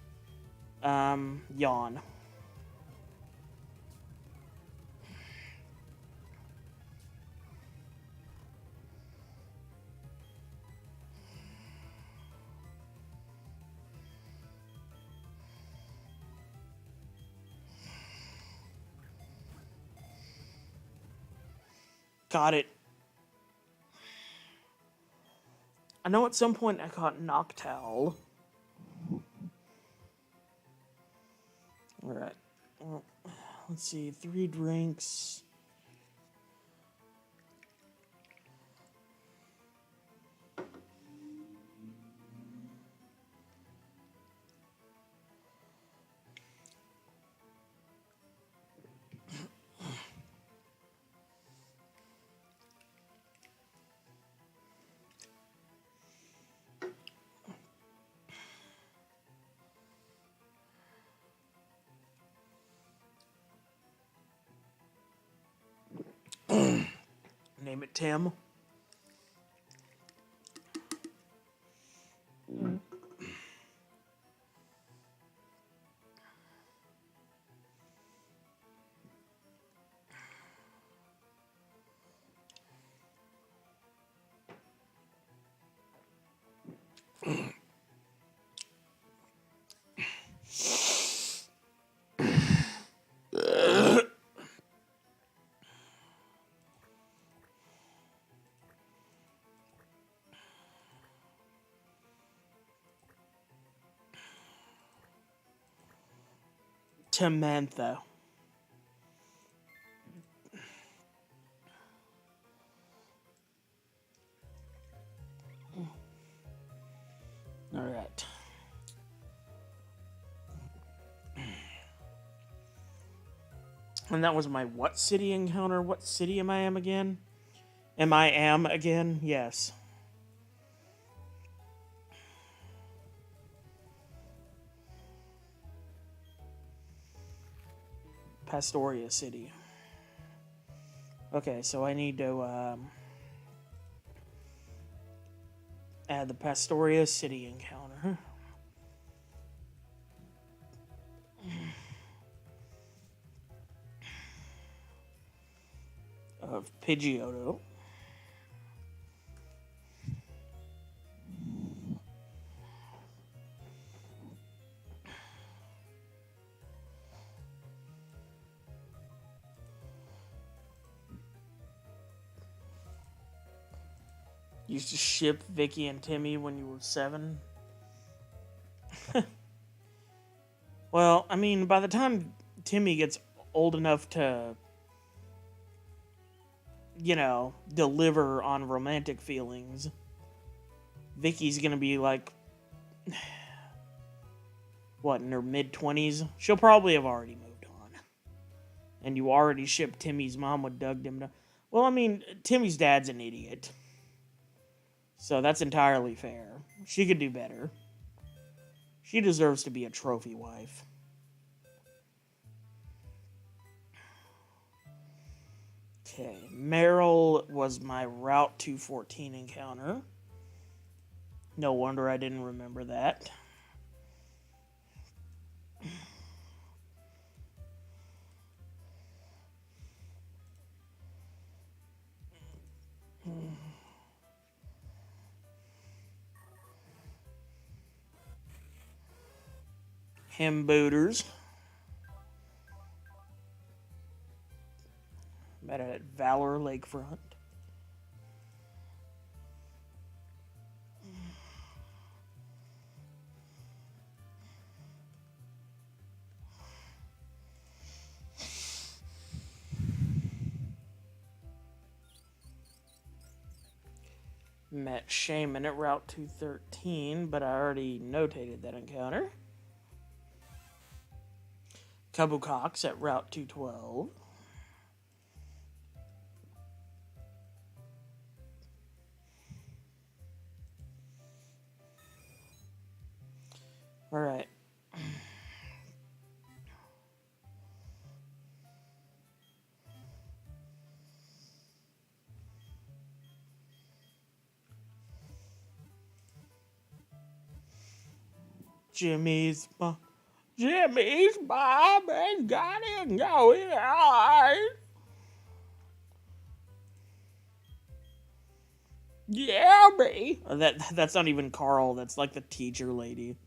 Yawn. Got it. I know at some point I caught Noctowl. Alright. Well, let's see. 3 drinks. name it Tim. Tamantha. All right. And that was my what city encounter? What city am I again? Am I again? Yes. Pastoria City. Okay, so I need to add the Pastoria City encounter. Of Pidgeotto. Used to ship Vicky and Timmy when you were 7. Well, I mean, by the time Timmy gets old enough to, you know, deliver on romantic feelings, Vicky's gonna be like, what, in her mid-20s? She'll probably have already moved on. And you already shipped Timmy's mom with Doug Dimda. Well, I mean, Timmy's dad's an idiot. So that's entirely fair. She could do better. She deserves to be a trophy wife. Okay, Meryl was my Route 214 encounter. No wonder I didn't remember that. Him booters. Met at Valor Lakefront. Met Shaman at Route 213, but I already notated that encounter. Cubble Cox at Route 212. All right. Jimmy's mom has got it going on. Yeah, me. That's not even Carl. That's like the teacher lady.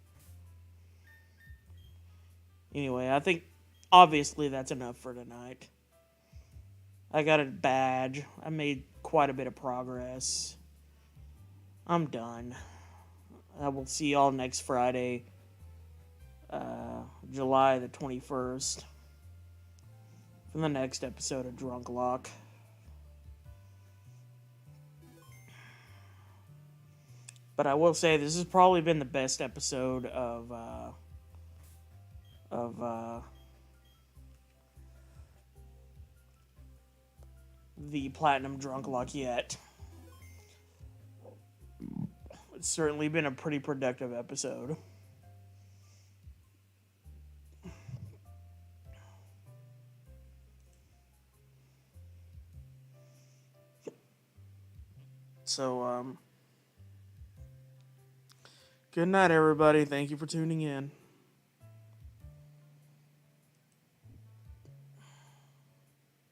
Anyway, I think obviously that's enough for tonight. I got a badge. I made quite a bit of progress. I'm done. I will see y'all next Friday, July the 21st, for the next episode of Drunklocke. But I will say this has probably been the best episode of the Platinum Drunklocke yet. It's certainly been a pretty productive episode. So, good night, everybody. Thank you for tuning in.